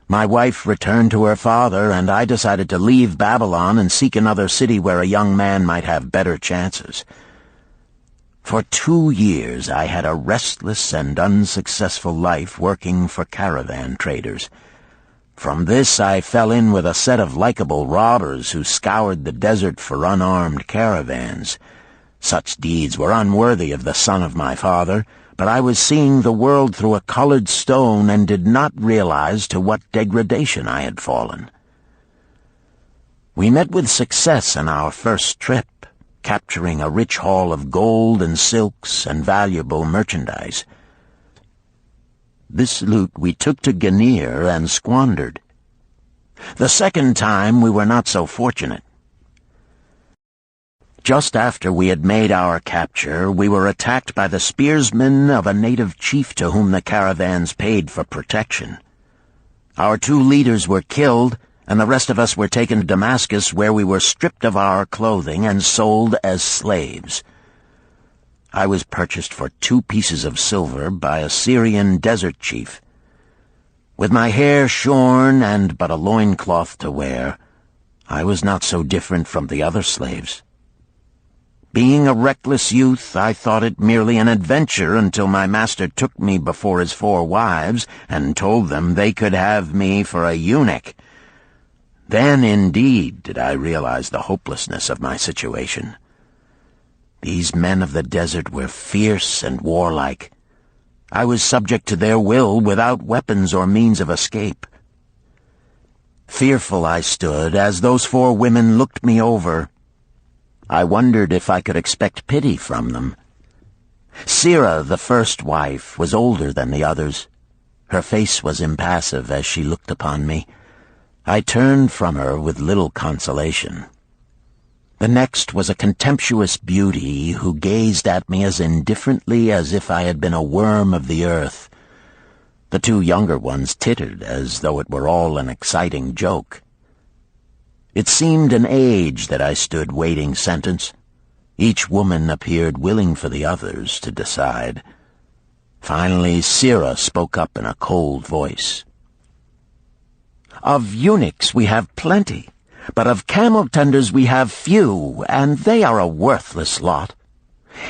My wife returned to her father, and I decided to leave Babylon and seek another city where a young man might have better chances. For 2 years I had a restless and unsuccessful life working for caravan traders. From this I fell in with a set of likable robbers who scoured the desert for unarmed caravans. Such deeds were unworthy of the son of my father, but I was seeing the world through a colored stone and did not realize to what degradation I had fallen. We met with success on our first trip, capturing a rich haul of gold and silks and valuable merchandise. This loot we took to Ganir and squandered. The second time we were not so fortunate. Just after we had made our capture, we were attacked by the spearsmen of a native chief to whom the caravans paid for protection. Our 2 leaders were killed, and the rest of us were taken to Damascus, where we were stripped of our clothing and sold as slaves. I was purchased for 2 pieces of silver by a Syrian desert chief. With my hair shorn and but a loincloth to wear, I was not so different from the other slaves. Being a reckless youth, I thought it merely an adventure until my master took me before his 4 wives and told them they could have me for a eunuch. Then, indeed, did I realize the hopelessness of my situation. These men of the desert were fierce and warlike. I was subject to their will without weapons or means of escape. Fearful I stood as those 4 women looked me over. I wondered if I could expect pity from them. Sirah, the first wife, was older than the others. Her face was impassive as she looked upon me. I turned from her with little consolation. The next was a contemptuous beauty who gazed at me as indifferently as if I had been a worm of the earth. The 2 younger ones tittered as though it were all an exciting joke. It seemed an age that I stood waiting sentence. Each woman appeared willing for the others to decide. Finally, Sirah spoke up in a cold voice. "Of eunuchs we have plenty, but of camel-tenders we have few, and they are a worthless lot.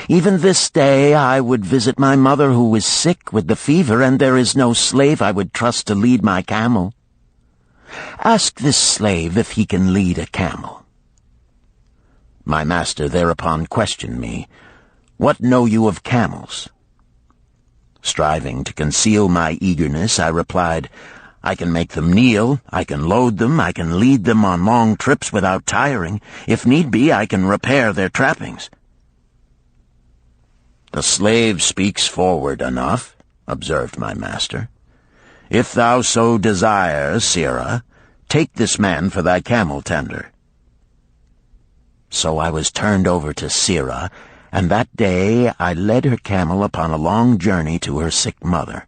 Even this day I would visit my mother who is sick with the fever, and there is no slave I would trust to lead my camel. Ask this slave if he can lead a camel." My master thereupon questioned me, "What know you of camels?" Striving to conceal my eagerness, I replied, "I can make them kneel, I can load them, I can lead them on long trips without tiring. If need be, I can repair their trappings." "The slave speaks forward enough," observed my master. "If thou so desire, Sirah, take this man for thy camel-tender." So I was turned over to Sirah, and that day I led her camel upon a long journey to her sick mother.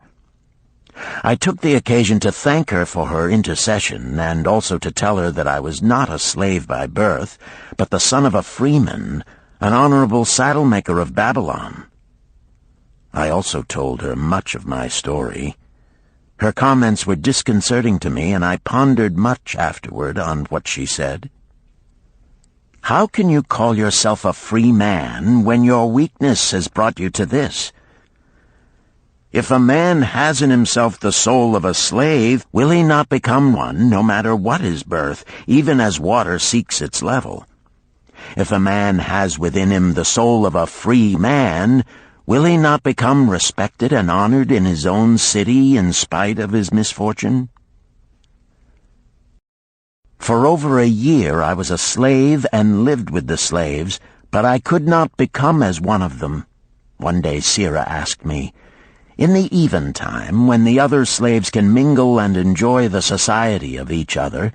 I took the occasion to thank her for her intercession, and also to tell her that I was not a slave by birth, but the son of a freeman, an honorable saddle-maker of Babylon. I also told her much of my story. Her comments were disconcerting to me, and I pondered much afterward on what she said. How can you call yourself a free man when your weakness has brought you to this? If a man has in himself the soul of a slave, will he not become one, no matter what his birth, even as water seeks its level? If a man has within him the soul of a free man, will he not become respected and honored in his own city in spite of his misfortune? For over a year I was a slave and lived with the slaves, but I could not become as one of them. One day Sira asked me, "In the eventime, when the other slaves can mingle and enjoy the society of each other,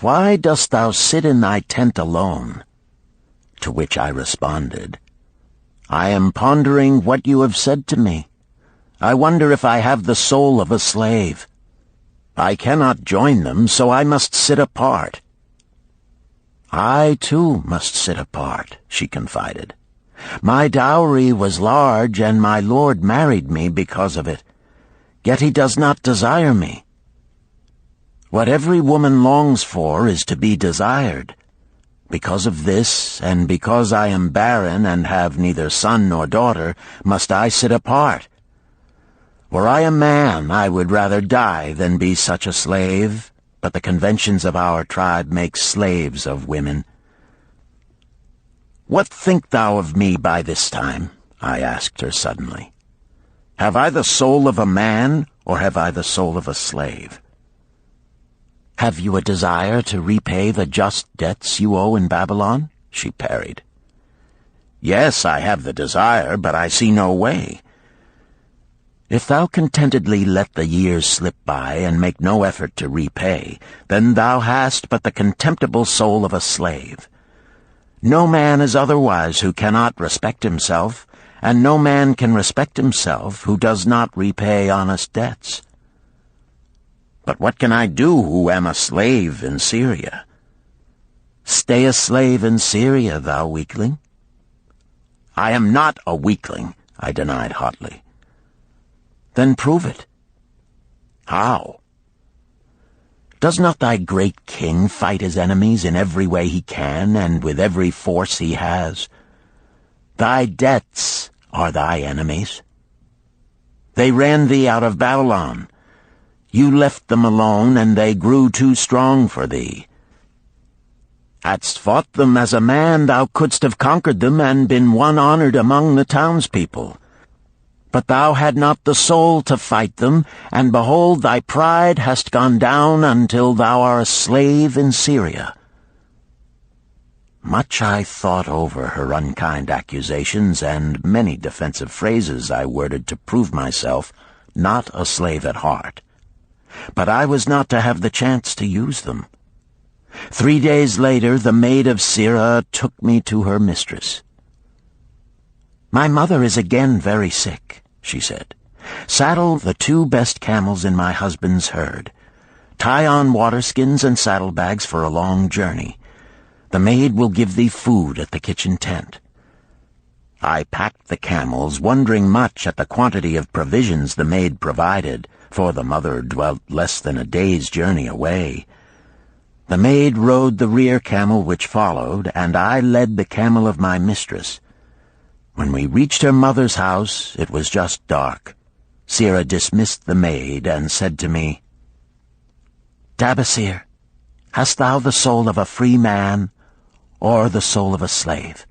why dost thou sit in thy tent alone?" To which I responded, "I am pondering what you have said to me. I wonder if I have the soul of a slave. I cannot join them, so I must sit apart." "I, too, must sit apart," she confided. "My dowry was large, and my lord married me because of it. Yet he does not desire me. What every woman longs for is to be desired. Because of this, and because I am barren and have neither son nor daughter, must I sit apart. Were I a man, I would rather die than be such a slave, but the conventions of our tribe make slaves of women." "What think thou of me by this time?" I asked her suddenly. "Have I the soul of a man, or have I the soul of a slave?" "Have you a desire to repay the just debts you owe in Babylon?" she parried. "Yes, I have the desire, but I see no way." "If thou contentedly let the years slip by and make no effort to repay, then thou hast but the contemptible soul of a slave. No man is otherwise who cannot respect himself, and no man can respect himself who does not repay honest debts." "But what can I do who am a slave in Syria?" "Stay a slave in Syria, thou weakling." "I am not a weakling," I denied hotly. "Then prove it." "How?" "Does not thy great king fight his enemies in every way he can and with every force he has? Thy debts are thy enemies. They ran thee out of Babylon. You left them alone, and they grew too strong for thee. Hadst fought them as a man, thou couldst have conquered them and been one honored among the townspeople. But thou had not the soul to fight them, and behold, thy pride hast gone down until thou art a slave in Syria." Much I thought over her unkind accusations, and many defensive phrases I worded to prove myself not a slave at heart. But I was not to have the chance to use them. 3 days later, the maid of Sira took me to her mistress. "My mother is again very sick," she said. "Saddle the 2 best camels in my husband's herd. Tie on waterskins and saddlebags for a long journey. The maid will give thee food at the kitchen tent." I packed the camels, wondering much at the quantity of provisions the maid provided, for the mother dwelt less than a day's journey away. The maid rode the rear camel which followed, and I led the camel of my mistress. When we reached her mother's house, it was just dark. Sira dismissed the maid and said to me, "Dabasir, hast thou the soul of a free man, or the soul of a slave?"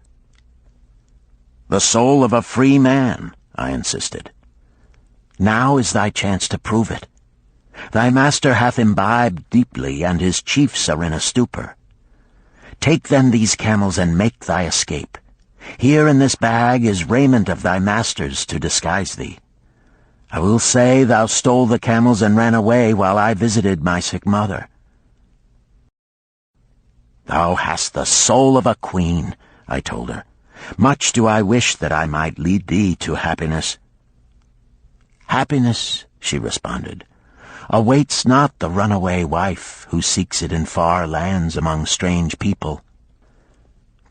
"The soul of a free man," I insisted. "Now is thy chance to prove it. Thy master hath imbibed deeply, and his chiefs are in a stupor. Take then these camels and make thy escape. Here in this bag is raiment of thy master's to disguise thee. I will say thou stole the camels and ran away while I visited my sick mother." "Thou hast the soul of a queen," I told her. "Much do I wish that I might lead thee to happiness." "Happiness," she responded, "awaits not the runaway wife who seeks it in far lands among strange people.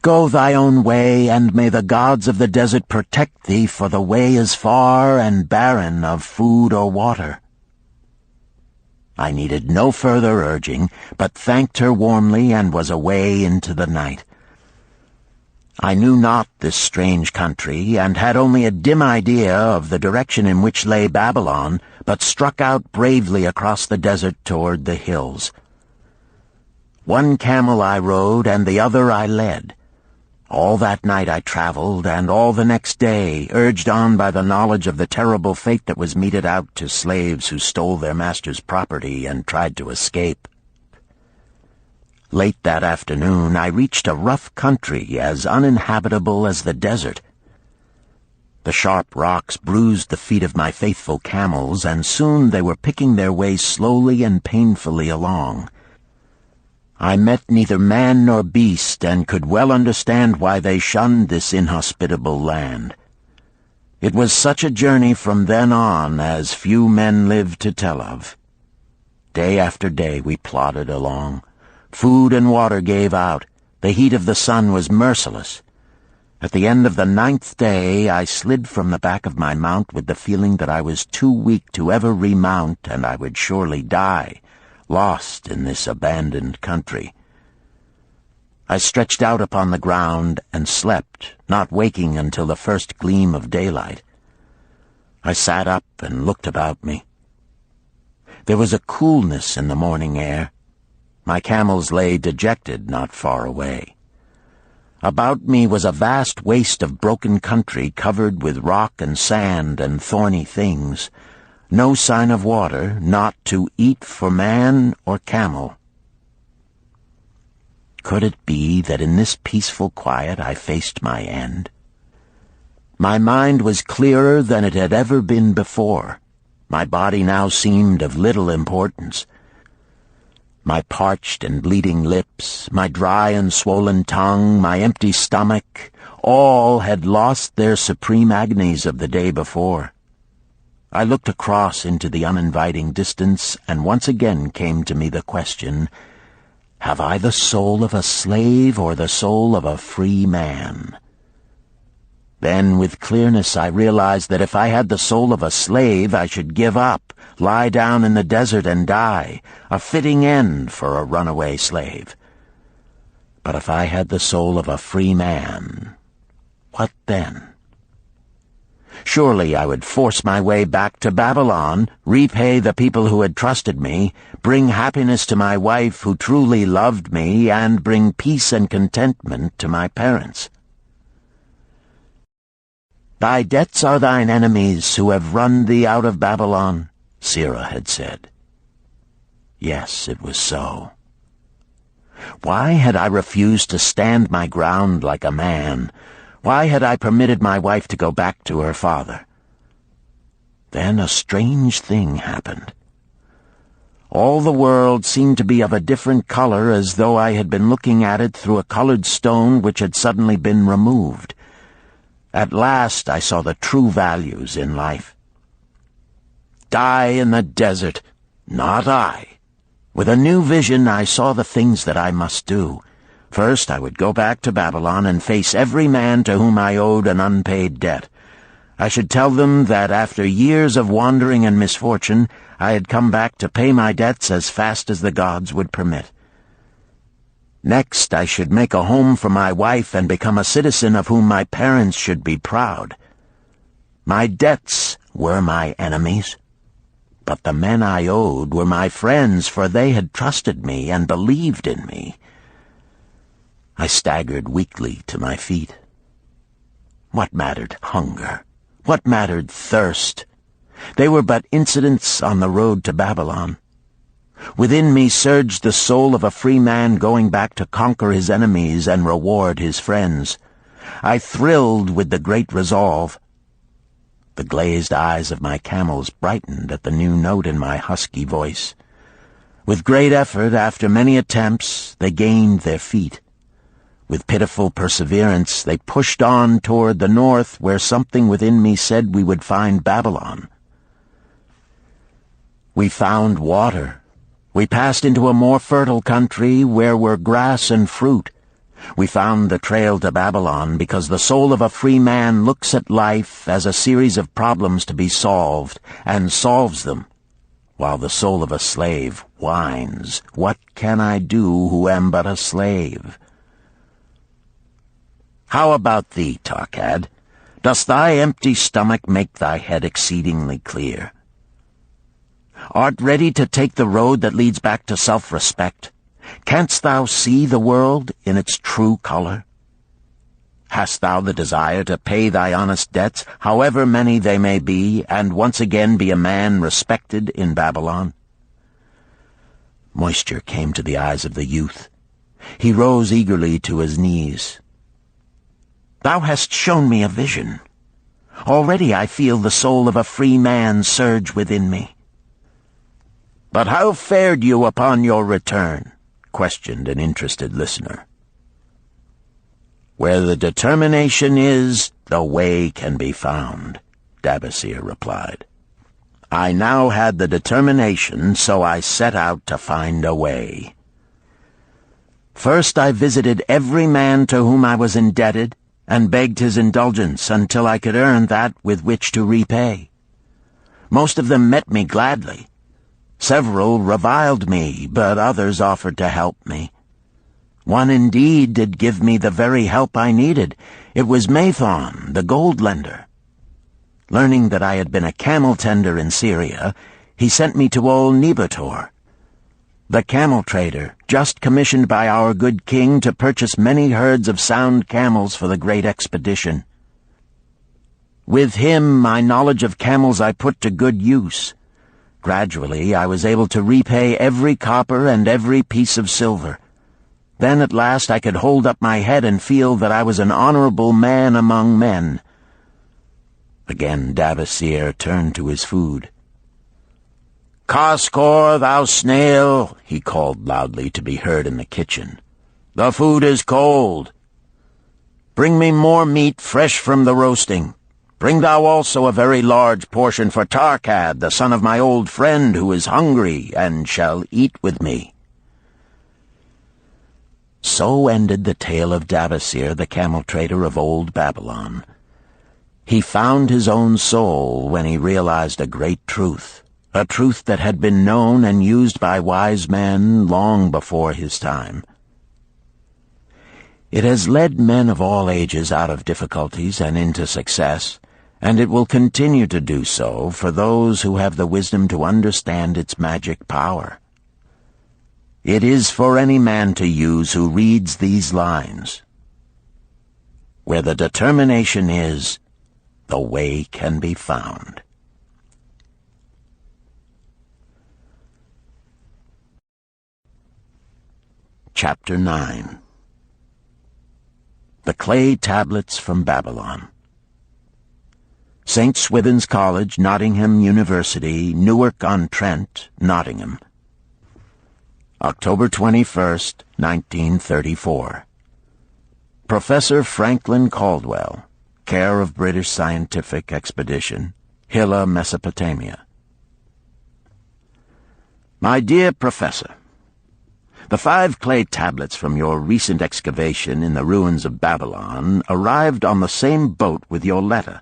Go thy own way, and may the gods of the desert protect thee, for the way is far and barren of food or water." I needed no further urging, but thanked her warmly and was away into the night. I knew not this strange country, and had only a dim idea of the direction in which lay Babylon, but struck out bravely across the desert toward the hills. One camel I rode, and the other I led. All that night I traveled, and all the next day, urged on by the knowledge of the terrible fate that was meted out to slaves who stole their master's property and tried to escape. Late that afternoon I reached a rough country as uninhabitable as the desert. The sharp rocks bruised the feet of my faithful camels, and soon they were picking their way slowly and painfully along. I met neither man nor beast, and could well understand why they shunned this inhospitable land. It was such a journey from then on as few men lived to tell of. Day after day we plodded along. Food and water gave out. The heat of the sun was merciless. At the end of the 9th day, I slid from the back of my mount with the feeling that I was too weak to ever remount, and I would surely die, lost in this abandoned country. I stretched out upon the ground and slept, not waking until the first gleam of daylight. I sat up and looked about me. There was a coolness in the morning air. My camels lay dejected not far away. About me was a vast waste of broken country covered with rock and sand and thorny things. No sign of water, not to eat for man or camel. Could it be that in this peaceful quiet I faced my end? My mind was clearer than it had ever been before. My body now seemed of little importance. My parched and bleeding lips, my dry and swollen tongue, my empty stomach, all had lost their supreme agonies of the day before. I looked across into the uninviting distance, and once again came to me the question, have I the soul of a slave or the soul of a free man? Then, with clearness, I realized that if I had the soul of a slave, I should give up, lie down in the desert and die, a fitting end for a runaway slave. But if I had the soul of a free man, what then? Surely I would force my way back to Babylon, repay the people who had trusted me, bring happiness to my wife who truly loved me, and bring peace and contentment to my parents. Thy debts are thine enemies who have run thee out of Babylon, Sirrah had said. Yes, it was so. Why had I refused to stand my ground like a man? Why had I permitted my wife to go back to her father? Then a strange thing happened. All the world seemed to be of a different color, as though I had been looking at it through a colored stone which had suddenly been removed. At last I saw the true values in life. Die in the desert, not I. With a new vision I saw the things that I must do. First I would go back to Babylon and face every man to whom I owed an unpaid debt. I should tell them that after years of wandering and misfortune, I had come back to pay my debts as fast as the gods would permit. Next, I should make a home for my wife and become a citizen of whom my parents should be proud. My debts were my enemies, but the men I owed were my friends, for they had trusted me and believed in me. I staggered weakly to my feet. What mattered hunger? What mattered thirst? They were but incidents on the road to Babylon. Within me surged the soul of a free man going back to conquer his enemies and reward his friends. I thrilled with the great resolve. The glazed eyes of my camels brightened at the new note in my husky voice. With great effort, after many attempts, they gained their feet. With pitiful perseverance, they pushed on toward the north, where something within me said we would find Babylon. We found water. We passed into a more fertile country where were grass and fruit. We found the trail to Babylon because the soul of a free man looks at life as a series of problems to be solved, and solves them. while the soul of a slave whines, "What can I do who am but a slave?" How about thee, Tarkad? Does thy empty stomach make thy head exceedingly clear? Art ready to take the road that leads back to self-respect? Canst thou see the world in its true color? Hast thou the desire to pay thy honest debts, however many they may be, and once again be a man respected in Babylon? Moisture came to the eyes of the youth. He rose eagerly to his knees. "Thou hast shown me a vision. Already I feel the soul of a free man surge within me." "But how fared you upon your return?" questioned an interested listener. "Where the determination is, the way can be found," Dabasir replied. "I now had the determination, so I set out to find a way. First I visited every man to whom I was indebted, and begged his indulgence until I could earn that with which to repay. Most of them met me gladly. Several reviled me, but others offered to help me. One indeed did give me the very help I needed. It was Mathon, the gold lender. Learning that I had been a camel tender in Syria, he sent me to old Nebator, the camel trader, just commissioned by our good king to purchase many herds of sound camels for the great expedition. With him, my knowledge of camels I put to good use. Gradually, I was able to repay every copper and every piece of silver. Then at last I could hold up my head and feel that I was an honorable man among men." Again Dabasir turned to his food. "Kaskor, thou snail," he called loudly to be heard in the kitchen. "The food is cold. Bring me more meat fresh from the roasting. Bring thou also a very large portion for Tarkad, the son of my old friend, who is hungry and shall eat with me." So ended the tale of Dabasir, the camel trader of old Babylon. He found his own soul when he realized a great truth, a truth that had been known and used by wise men long before his time. It has led men of all ages out of difficulties and into success, and it will continue to do so for those who have the wisdom to understand its magic power. It is for any man to use who reads these lines. Where the determination is, the way can be found. Chapter 9. The Clay Tablets from Babylon. St. Swithin's College, Nottingham University, Newark-on-Trent, Nottingham. October 21st, 1934. Professor Franklin Caldwell, care of British Scientific Expedition, Hilla, Mesopotamia. My dear Professor, the 5 clay tablets from your recent excavation in the ruins of Babylon arrived on the same boat with your letter.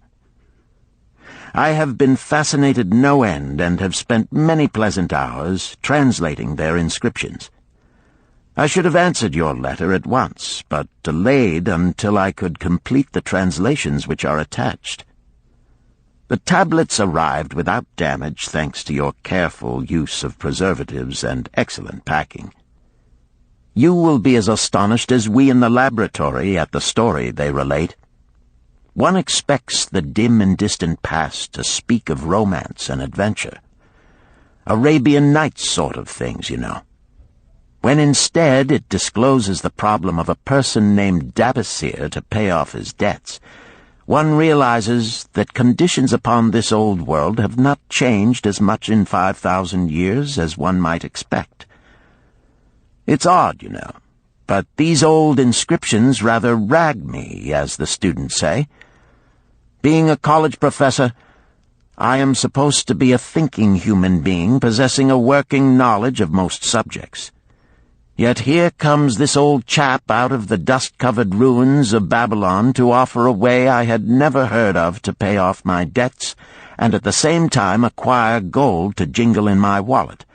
I have been fascinated no end and have spent many pleasant hours translating their inscriptions. I should have answered your letter at once, but delayed until I could complete the translations which are attached. The tablets arrived without damage thanks to your careful use of preservatives and excellent packing. You will be as astonished as we in the laboratory at the story they relate. One expects the dim and distant past to speak of romance and adventure. Arabian Nights sort of things, you know. When instead it discloses the problem of a person named Dabasir to pay off his debts, one realizes that conditions upon this old world have not changed as much in 5,000 years as one might expect. It's odd, you know, but these old inscriptions rather rag me, as the students say. Being a college professor, I am supposed to be a thinking human being possessing a working knowledge of most subjects. Yet here comes this old chap out of the dust-covered ruins of Babylon to offer a way I had never heard of to pay off my debts and at the same time acquire gold to jingle in my wallet.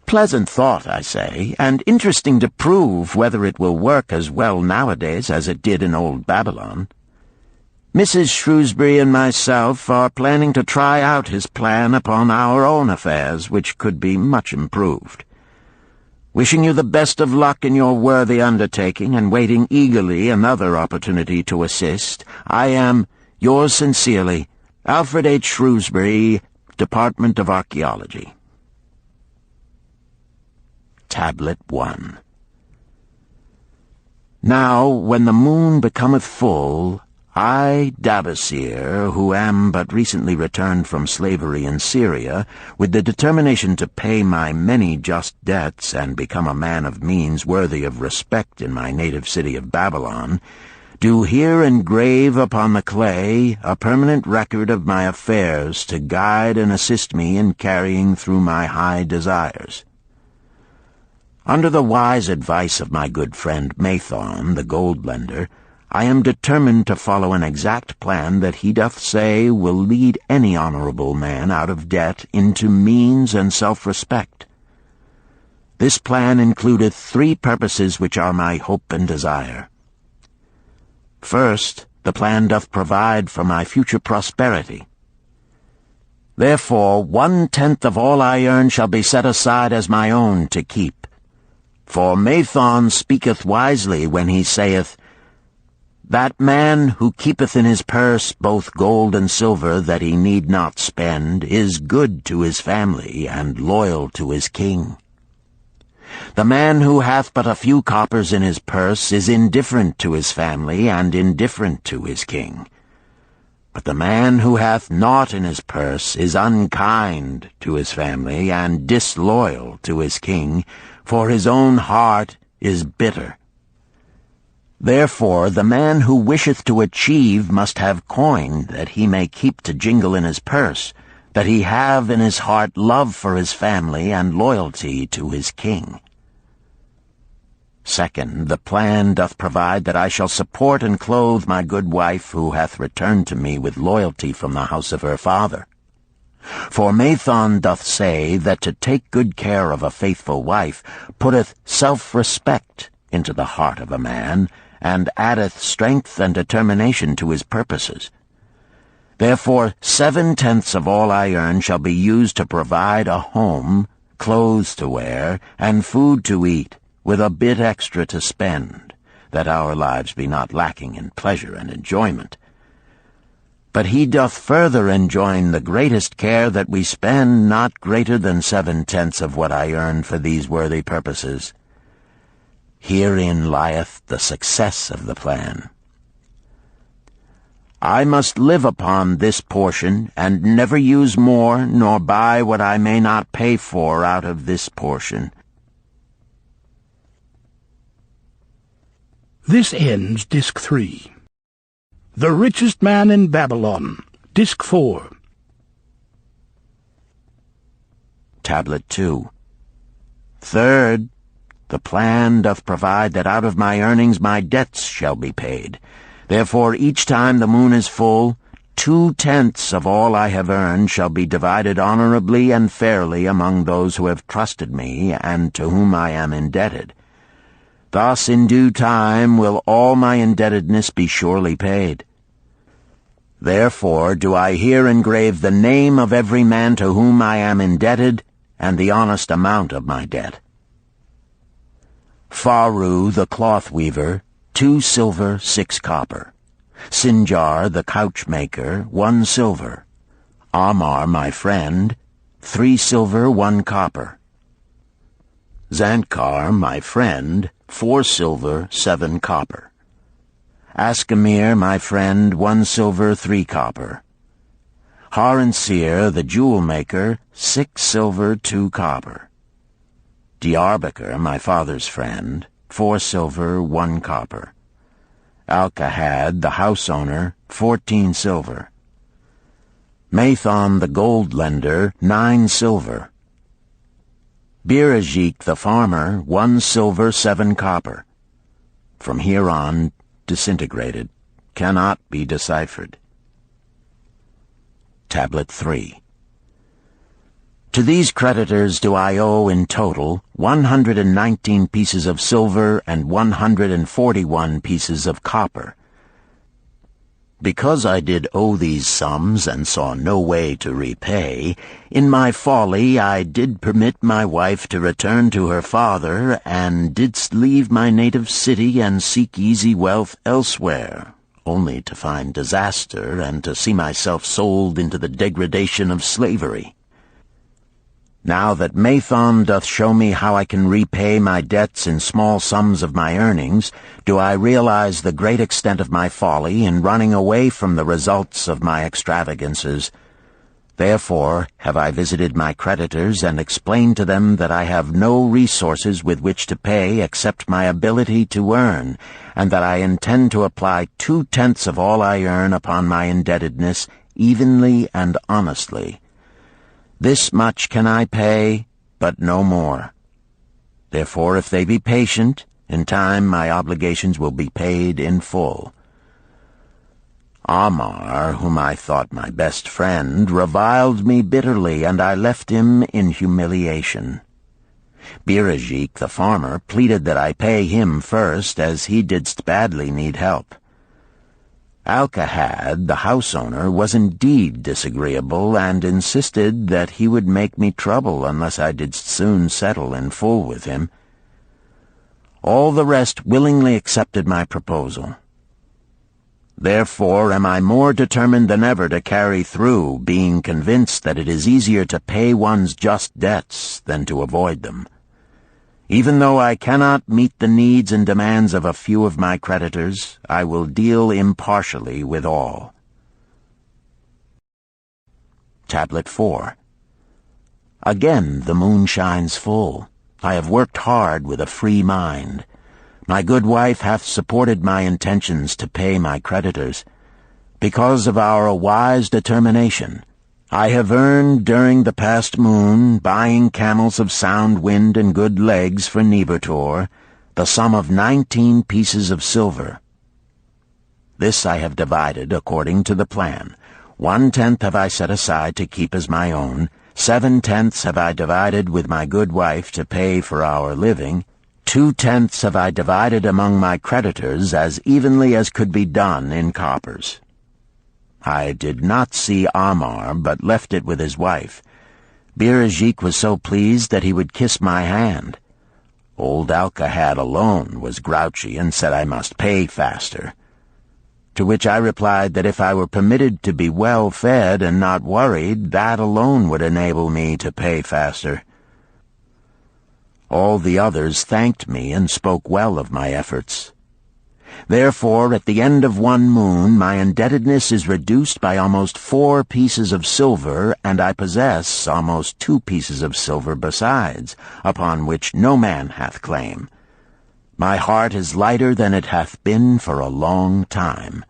Pleasant thought, I say, and interesting to prove whether it will work as well nowadays as it did in old Babylon. Mrs. Shrewsbury and myself are planning to try out his plan upon our own affairs, which could be much improved. Wishing you the best of luck in your worthy undertaking and waiting eagerly another opportunity to assist, I am, yours sincerely, Alfred H. Shrewsbury, Department of Archaeology. Tablet 1. Now, when the moon becometh full, I, Dabasir, who am but recently returned from slavery in Syria, with the determination to pay my many just debts and become a man of means worthy of respect in my native city of Babylon, do here engrave upon the clay a permanent record of my affairs to guide and assist me in carrying through my high desires. Under the wise advice of my good friend Mathon, the gold lender, I am determined to follow an exact plan that he doth say will lead any honorable man out of debt into means and self-respect. This plan includeth 3 purposes which are my hope and desire. First, the plan doth provide for my future prosperity. Therefore, 1/10 of all I earn shall be set aside as my own to keep. For Mathon speaketh wisely when he saith, That man who keepeth in his purse both gold and silver that he need not spend is good to his family and loyal to his king. The man who hath but a few coppers in his purse is indifferent to his family and indifferent to his king. But the man who hath naught in his purse is unkind to his family and disloyal to his king, for his own heart is bitter. Therefore the man who wisheth to achieve must have coin that he may keep to jingle in his purse, that he have in his heart love for his family and loyalty to his king. Second, the plan doth provide that I shall support and clothe my good wife who hath returned to me with loyalty from the house of her father. For Mathon doth say that to take good care of a faithful wife putteth self-respect into the heart of a man, and addeth strength and determination to his purposes. Therefore 7/10 of all I earn shall be used to provide a home, clothes to wear, and food to eat, with a bit extra to spend, that our lives be not lacking in pleasure and enjoyment. But he doth further enjoin the greatest care that we spend not greater than 7/10 of what I earn for these worthy purposes. Herein lieth the success of the plan. I must live upon this portion, and never use more, nor buy what I may not pay for out of this portion. This ends Disc 3. The Richest Man in Babylon, Disc 4. Tablet 2. Third, the plan doth provide that out of my earnings my debts shall be paid. Therefore each time the moon is full, 2/10 of all I have earned shall be divided honorably and fairly among those who have trusted me and to whom I am indebted. Thus in due time will all my indebtedness be surely paid. Therefore do I here engrave the name of every man to whom I am indebted, and the honest amount of my debt. Faru the cloth weaver, 2 silver, 6 copper. Sinjar the couch maker, 1 silver. Amar my friend, 3 silver, 1 copper. Zantkar my friend, 4 silver, 7 copper. Askamir, my friend, 1 silver, 3 copper. Haransir, the jewel-maker, 6 silver, 2 copper. Diarbekir, my father's friend, 4 silver, 1 copper. Alkahad, the house-owner, 14 silver. Mathon, the gold lender, 9 silver. Birajik, the farmer, 1 silver, 7 copper. From here on, disintegrated, cannot be deciphered. Tablet 3. To these creditors do I owe in total 119 pieces of silver and 141 pieces of copper. Because I did owe these sums and saw no way to repay, in my folly I did permit my wife to return to her father, and didst leave my native city and seek easy wealth elsewhere, only to find disaster and to see myself sold into the degradation of slavery. Now that Mathon doth show me how I can repay my debts in small sums of my earnings, do I realize the great extent of my folly in running away from the results of my extravagances. Therefore have I visited my creditors and explained to them that I have no resources with which to pay except my ability to earn, and that I intend to apply 2/10 of all I earn upon my indebtedness evenly and honestly. This much can I pay, but no more. Therefore, if they be patient, in time my obligations will be paid in full. Amar, whom I thought my best friend, reviled me bitterly, and I left him in humiliation. Birajik, the farmer, pleaded that I pay him first, as he didst badly need help. Alcahad, the house owner, was indeed disagreeable, and insisted that he would make me trouble unless I did soon settle in full with him. All the rest willingly accepted my proposal. Therefore am I more determined than ever to carry through, being convinced that it is easier to pay one's just debts than to avoid them. Even though I cannot meet the needs and demands of a few of my creditors, I will deal impartially with all. Tablet 4. Again the moon shines full. I have worked hard with a free mind. My good wife hath supported my intentions to pay my creditors. Because of our wise determination, I have earned during the past moon, buying camels of sound wind and good legs for Nebertor, the sum of 19 pieces of silver. This I have divided according to the plan. 1/10 have I set aside to keep as my own, 7/10 have I divided with my good wife to pay for our living, 2/10 have I divided among my creditors as evenly as could be done in coppers. I did not see Amar, but left it with his wife. Birajik was so pleased that he would kiss my hand. Old Alcahad alone was grouchy and said I must pay faster. To which I replied that if I were permitted to be well fed and not worried, that alone would enable me to pay faster. All the others thanked me and spoke well of my efforts. Therefore, at the end of one moon, my indebtedness is reduced by almost 4 pieces of silver, and I possess almost 2 pieces of silver besides, upon which no man hath claim. My heart is lighter than it hath been for a long time.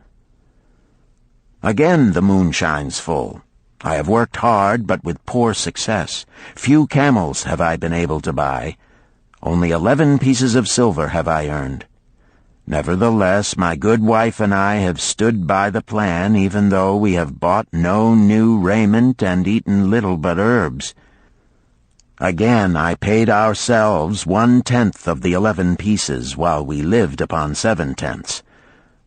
Again the moon shines full. I have worked hard, but with poor success. Few camels have I been able to buy. Only 11 pieces of silver have I earned. Nevertheless, my good wife and I have stood by the plan, even though we have bought no new raiment and eaten little but herbs. Again I paid ourselves 1/10 of the 11 pieces, while we lived upon 7/10.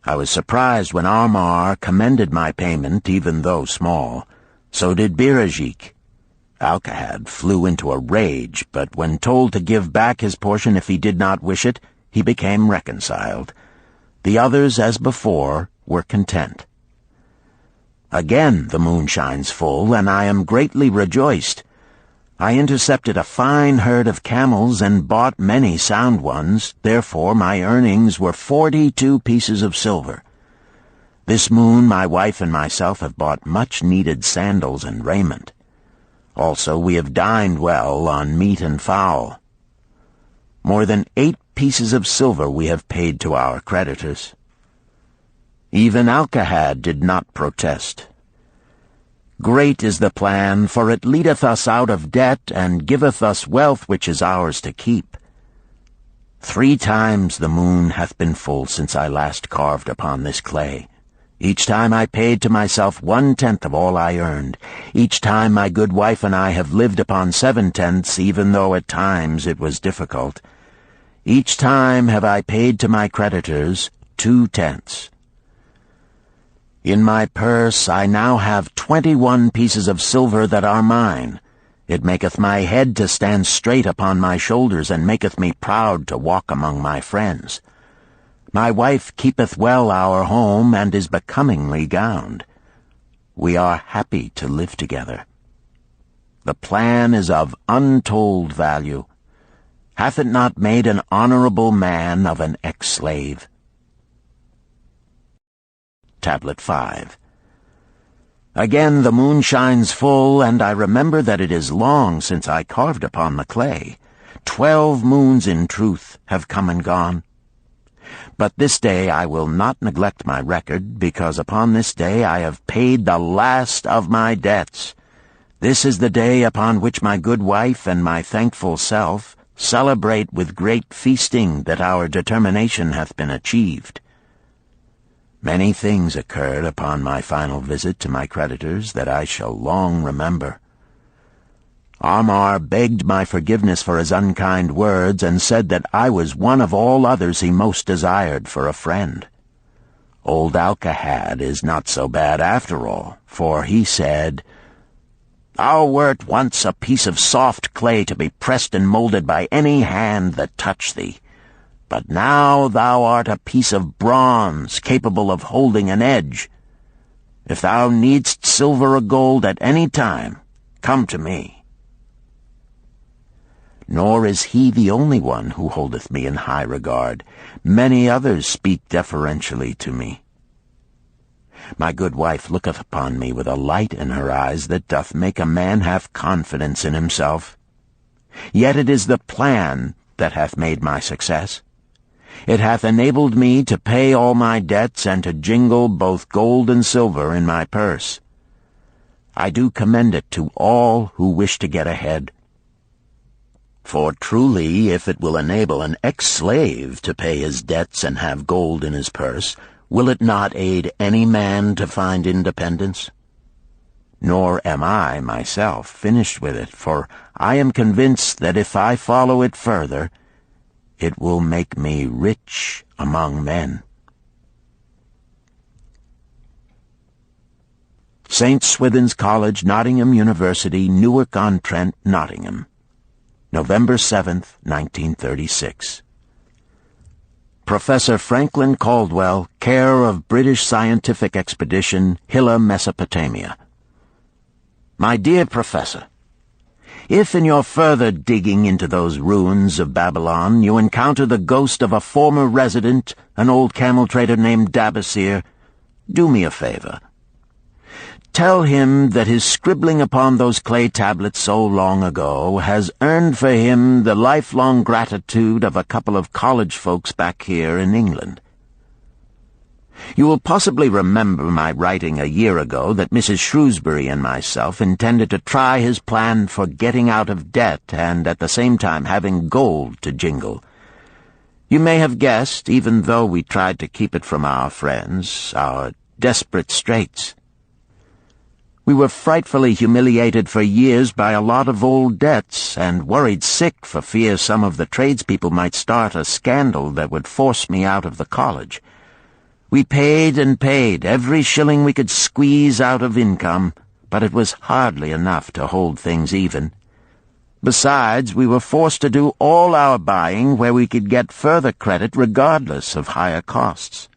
I was surprised when Amar commended my payment, even though small. So did Birajik. Alcahad flew into a rage, but when told to give back his portion if he did not wish it, he became reconciled. The others, as before, were content. Again the moon shines full, and I am greatly rejoiced. I intercepted a fine herd of camels and bought many sound ones, therefore my earnings were 42 pieces of silver. This moon my wife and myself have bought much-needed sandals and raiment. Also we have dined well on meat and fowl. More than 8 pieces of silver we have paid to our creditors. Even Alcahad did not protest. Great is the plan, for it leadeth us out of debt, and giveth us wealth which is ours to keep. 3 times the moon hath been full since I last carved upon this clay. Each time I paid to myself 1/10 of all I earned. Each time my good wife and I have lived upon 7/10, even though at times it was difficult. Each time have I paid to my creditors 2/10. In my purse I now have 21 pieces of silver that are mine. It maketh my head to stand straight upon my shoulders, and maketh me proud to walk among my friends. My wife keepeth well our home, and is becomingly gowned. We are happy to live together. The plan is of untold value. Hath it not made an honorable man of an ex-slave? Tablet 5. Again the moon shines full, and I remember that it is long since I carved upon the clay. 12 moons in truth have come and gone. But this day I will not neglect my record, because upon this day I have paid the last of my debts. This is the day upon which my good wife and my thankful self celebrate with great feasting that our determination hath been achieved. Many things occurred upon my final visit to my creditors that I shall long remember. Amar begged my forgiveness for his unkind words, and said that I was one of all others he most desired for a friend. Old Alcahad is not so bad after all, for he said, "Thou wert once a piece of soft clay to be pressed and molded by any hand that touched thee. But now thou art a piece of bronze, capable of holding an edge. If thou needst silver or gold at any time, come to me." Nor is he the only one who holdeth me in high regard. Many others speak deferentially to me. My good wife looketh upon me with a light in her eyes that doth make a man have confidence in himself. Yet it is the plan that hath made my success. It hath enabled me to pay all my debts and to jingle both gold and silver in my purse. I do commend it to all who wish to get ahead. For truly, if it will enable an ex-slave to pay his debts and have gold in his purse, will it not aid any man to find independence? Nor am I, myself, finished with it, for I am convinced that if I follow it further, it will make me rich among men. St. Swithin's College, Nottingham University, Newark-on-Trent, Nottingham, November 7th, 1936. Professor Franklin Caldwell, care of British Scientific Expedition, Hilla, Mesopotamia. My dear Professor, if in your further digging into those ruins of Babylon you encounter the ghost of a former resident, an old camel-trader named Dabasir, do me a favor. Tell him that his scribbling upon those clay tablets so long ago has earned for him the lifelong gratitude of a couple of college folks back here in England. You will possibly remember my writing a year ago that Mrs. Shrewsbury and myself intended to try his plan for getting out of debt and at the same time having gold to jingle. You may have guessed, even though we tried to keep it from our friends, our desperate straits. We were frightfully humiliated for years by a lot of old debts, and worried sick for fear some of the tradespeople might start a scandal that would force me out of the college. We paid and paid, every shilling we could squeeze out of income, but it was hardly enough to hold things even. Besides, we were forced to do all our buying where we could get further credit regardless of higher costs.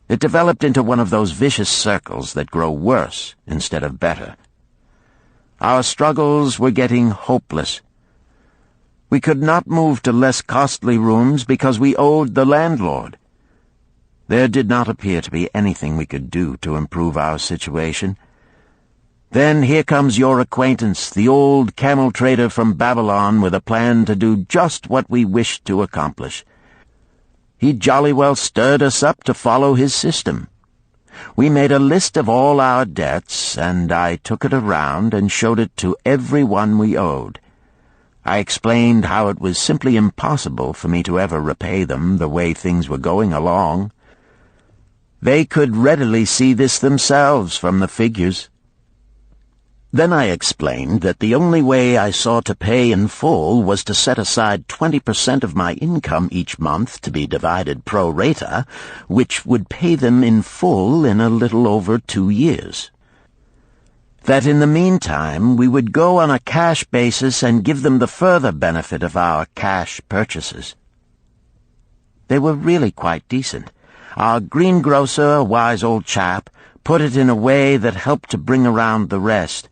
It developed into one of those vicious circles that grow worse instead of better. Our struggles were getting hopeless. We could not move to less costly rooms because we owed the landlord. There did not appear to be anything we could do to improve our situation. Then here comes your acquaintance, the old camel-trader from Babylon, with a plan to do just what we wished to accomplish. He jolly well stirred us up to follow his system. We made a list of all our debts, and I took it around and showed it to every one we owed. I explained how it was simply impossible for me to ever repay them the way things were going along. They could readily see this themselves from the figures. Then I explained that the only way I saw to pay in full was to set aside 20% of my income each month to be divided pro rata, which would pay them in full in a little over 2 years. That in the meantime we would go on a cash basis and give them the further benefit of our cash purchases. They were really quite decent. Our greengrocer, a wise old chap, put it in a way that helped to bring around the rest.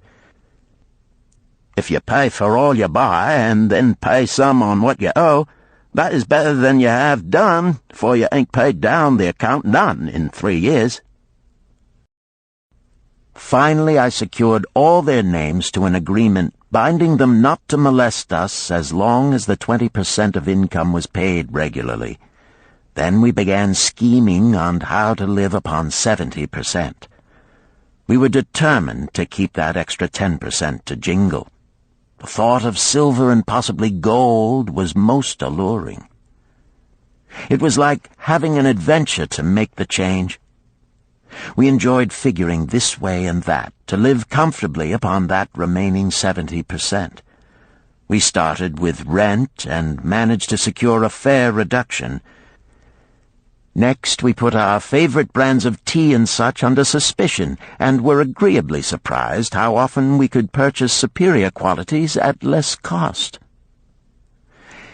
If you pay for all you buy and then pay some on what you owe, that is better than you have done, for you ain't paid down the account none in 3 years. Finally, I secured all their names to an agreement binding them not to molest us as long as the 20% of income was paid regularly. Then we began scheming on how to live upon 70%. We were determined to keep that extra 10% to jingle. The thought of silver and possibly gold was most alluring. It was like having an adventure to make the change. We enjoyed figuring this way and that to live comfortably upon that remaining 70%. We started with rent and managed to secure a fair reduction. Next, we put our favorite brands of tea and such under suspicion, and were agreeably surprised how often we could purchase superior qualities at less cost.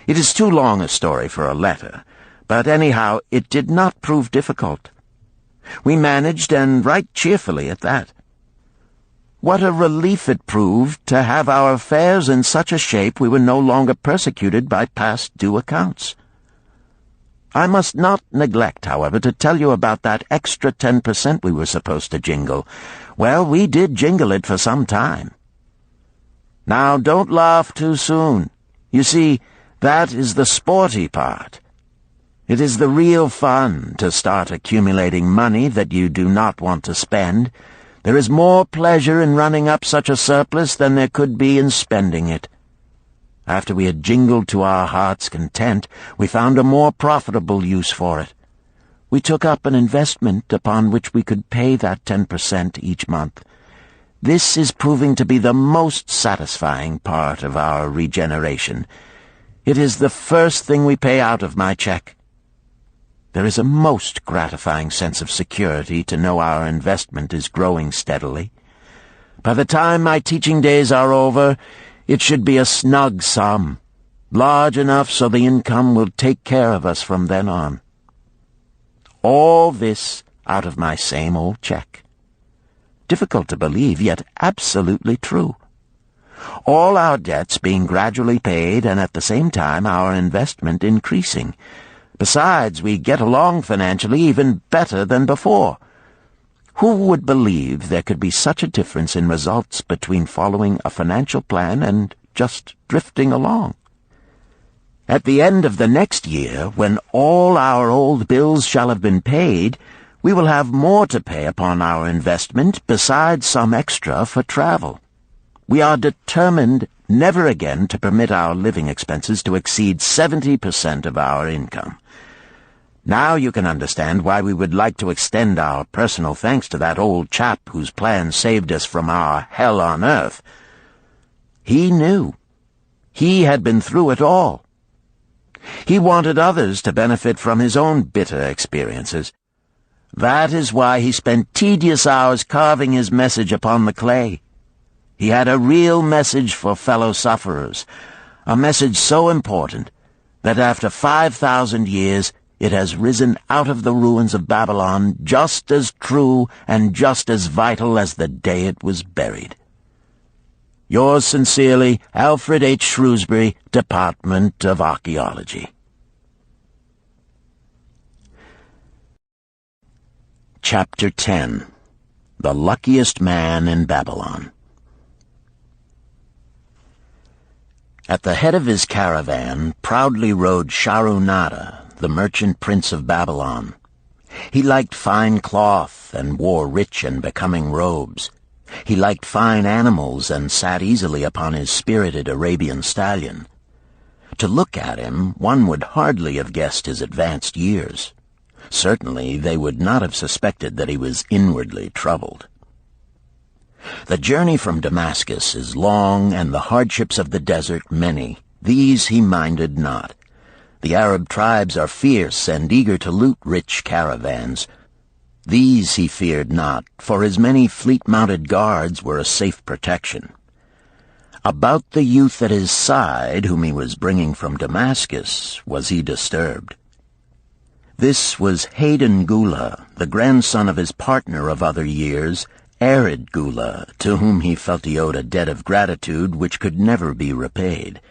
It is too long a story for a letter, but anyhow it did not prove difficult. We managed, and right cheerfully at that. What a relief it proved to have our affairs in such a shape we were no longer persecuted by past due accounts. I must not neglect, however, to tell you about that extra 10% we were supposed to jingle. Well, we did jingle it for some time. Now, don't laugh too soon. You see, that is the sporty part. It is the real fun to start accumulating money that you do not want to spend. There is more pleasure in running up such a surplus than there could be in spending it. After we had jingled to our heart's content, we found a more profitable use for it. We took up an investment upon which we could pay that 10% each month. This is proving to be the most satisfying part of our regeneration. It is the first thing we pay out of my check. There is a most gratifying sense of security to know our investment is growing steadily. By the time my teaching days are over, it should be a snug sum, large enough so the income will take care of us from then on. All this out of my same old check. Difficult to believe, yet absolutely true. All our debts being gradually paid, and at the same time our investment increasing. Besides, we get along financially even better than before. Who would believe there could be such a difference in results between following a financial plan and just drifting along? At the end of the next year, when all our old bills shall have been paid, we will have more to pay upon our investment besides some extra for travel. We are determined never again to permit our living expenses to exceed 70% of our income. Now you can understand why we would like to extend our personal thanks to that old chap whose plan saved us from our hell on earth. He knew. He had been through it all. He wanted others to benefit from his own bitter experiences. That is why he spent tedious hours carving his message upon the clay. He had a real message for fellow sufferers, a message so important that after 5,000 years it has risen out of the ruins of Babylon just as true and just as vital as the day it was buried. Yours sincerely, Alfred H. Shrewsbury, Department of Archaeology. Chapter 10. The Luckiest Man in Babylon. At the head of his caravan proudly rode Shahrunada, the merchant prince of Babylon. He liked fine cloth and wore rich and becoming robes. He liked fine animals and sat easily upon his spirited Arabian stallion. To look at him, one would hardly have guessed his advanced years. Certainly they would not have suspected that he was inwardly troubled. The journey from Damascus is long, and the hardships of the desert many. These he minded not. The Arab tribes are fierce and eager to loot rich caravans. These he feared not, for his many fleet-mounted guards were a safe protection. About the youth at his side, whom he was bringing from Damascus, was he disturbed. This was Hayden Gula, the grandson of his partner of other years, Arid Gula, to whom he felt he owed a debt of gratitude which could never be repaid.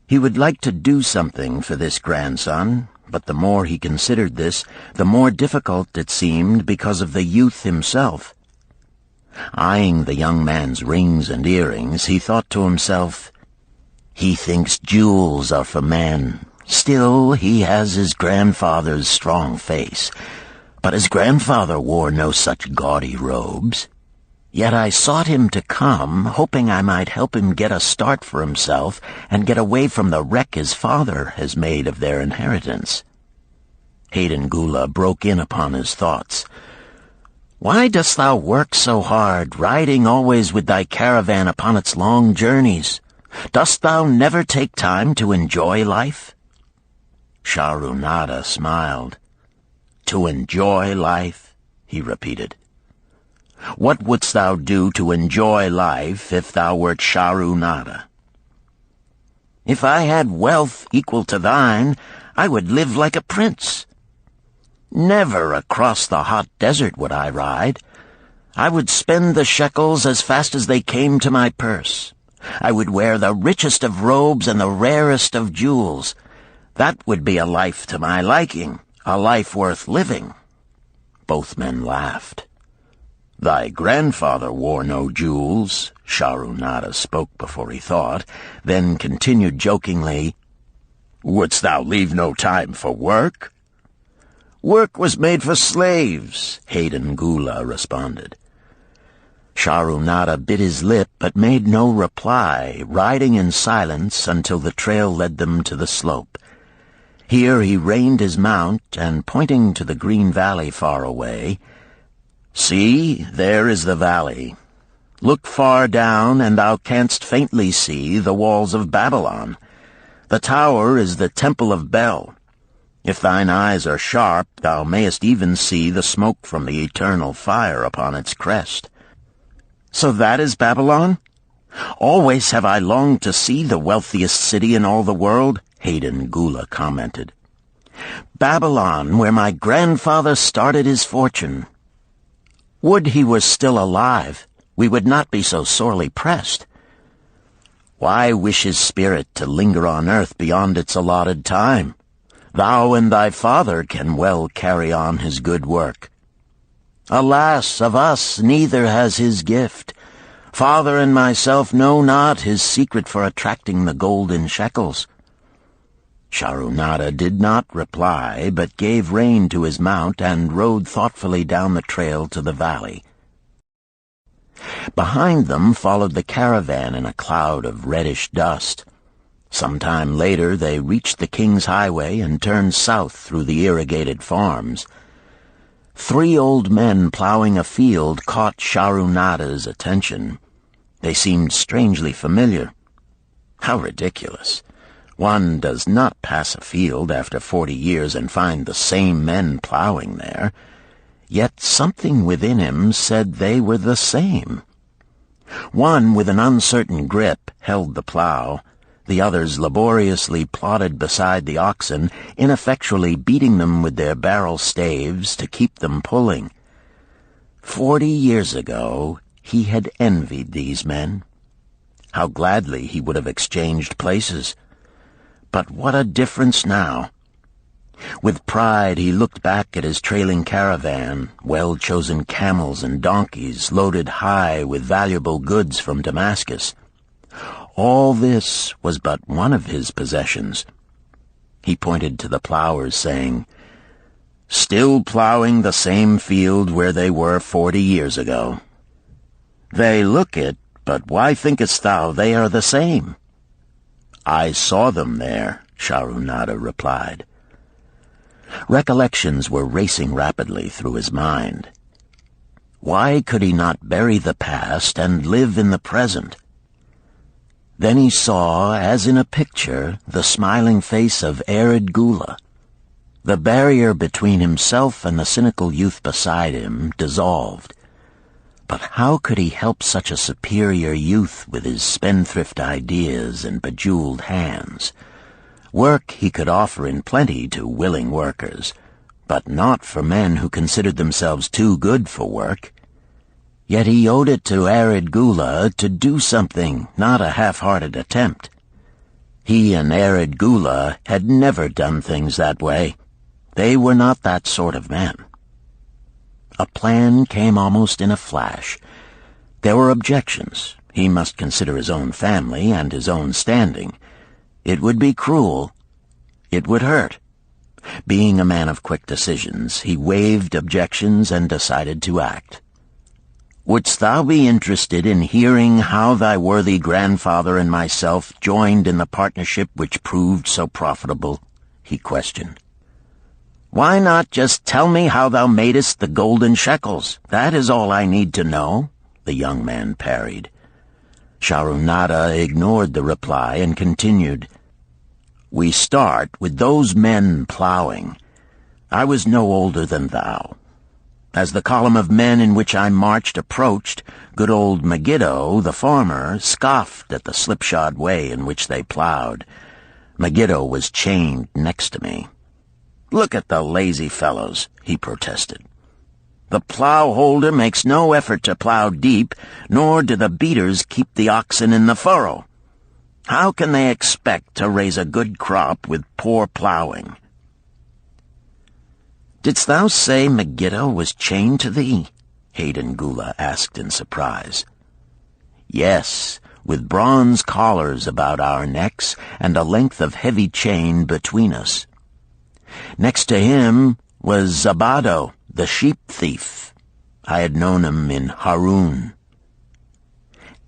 He would like to do something for this grandson, but the more he considered this, the more difficult it seemed because of the youth himself. Eyeing the young man's rings and earrings, he thought to himself, "He thinks jewels are for men. Still, he has his grandfather's strong face. But his grandfather wore no such gaudy robes. Yet I sought him to come, hoping I might help him get a start for himself and get away from the wreck his father has made of their inheritance." Hayden Gula broke in upon his thoughts. "Why dost thou work so hard, riding always with thy caravan upon its long journeys? Dost thou never take time to enjoy life?" Shahrunada smiled. "To enjoy life?" he repeated. "What wouldst thou do to enjoy life if thou wert Shahrunada?" "If I had wealth equal to thine, I would live like a prince. Never across the hot desert would I ride. I would spend the shekels as fast as they came to my purse. I would wear the richest of robes and the rarest of jewels. That would be a life to my liking, a life worth living." Both men laughed. "Thy grandfather wore no jewels," Shahrunada spoke before he thought, then continued jokingly, "Wouldst thou leave no time for work?" "Work was made for slaves," Hayden Gula responded. Shahrunada bit his lip but made no reply, riding in silence until the trail led them to the slope. Here he reined his mount, and pointing to the green valley far away, "See, there is the valley. Look far down, and thou canst faintly see the walls of Babylon. The tower is the Temple of Bel. If thine eyes are sharp, thou mayest even see the smoke from the eternal fire upon its crest." "So that is Babylon? Always have I longed to see the wealthiest city in all the world," Hayden Gula commented. "Babylon, where my grandfather started his fortune. Would he were still alive, we would not be so sorely pressed. Why wish his spirit to linger on earth beyond its allotted time? Thou and thy father can well carry on his good work. Alas, of us neither has his gift. Father and myself know not his secret for attracting the golden shekels." Shahrunada did not reply, but gave rein to his mount and rode thoughtfully down the trail to the valley. Behind them followed the caravan in a cloud of reddish dust. Some time later they reached the King's Highway and turned south through the irrigated farms. 3 old men plowing a field caught Shahrunada's attention. They seemed strangely familiar. How ridiculous! One does not pass a field after 40 years and find the same men plowing there. Yet something within him said they were the same. One, with an uncertain grip, held the plow. The others laboriously plodded beside the oxen, ineffectually beating them with their barrel staves to keep them pulling. 40 years ago, he had envied these men. How gladly he would have exchanged places. But what a difference now! With pride he looked back at his trailing caravan, well-chosen camels and donkeys loaded high with valuable goods from Damascus. All this was but one of his possessions. He pointed to the plowers, saying, "Still plowing the same field where they were 40 years ago. They look it, but why thinkest thou they are the same?" "I saw them there," Shahrunada replied. Recollections were racing rapidly through his mind. Why could he not bury the past and live in the present? Then he saw, as in a picture, the smiling face of Arid Gula. The barrier between himself and the cynical youth beside him dissolved. But how could he help such a superior youth with his spendthrift ideas and bejeweled hands? Work he could offer in plenty to willing workers, but not for men who considered themselves too good for work. Yet he owed it to Arid Gula to do something, not a half-hearted attempt. He and Arid Gula had never done things that way. They were not that sort of men. A plan came almost in a flash. There were objections. He must consider his own family and his own standing. It would be cruel. It would hurt. Being a man of quick decisions, he waived objections and decided to act. "Wouldst thou be interested in hearing how thy worthy grandfather and myself joined in the partnership which proved so profitable?" he questioned. "Why not just tell me how thou madest the golden shekels? That is all I need to know," the young man parried. Sharunada ignored the reply and continued, "We start with those men plowing. I was no older than thou. As the column of men in which I marched approached, good old Megiddo, the farmer, scoffed at the slipshod way in which they plowed. Megiddo was chained next to me. 'Look at the lazy fellows,' he protested. 'The plow holder makes no effort to plow deep, nor do the beaters keep the oxen in the furrow. How can they expect to raise a good crop with poor plowing?' "Didst thou say Megiddo was chained to thee?" Hayden Gula asked in surprise. "Yes, with bronze collars about our necks and a length of heavy chain between us. Next to him was Zabado, the sheep thief. I had known him in Harun.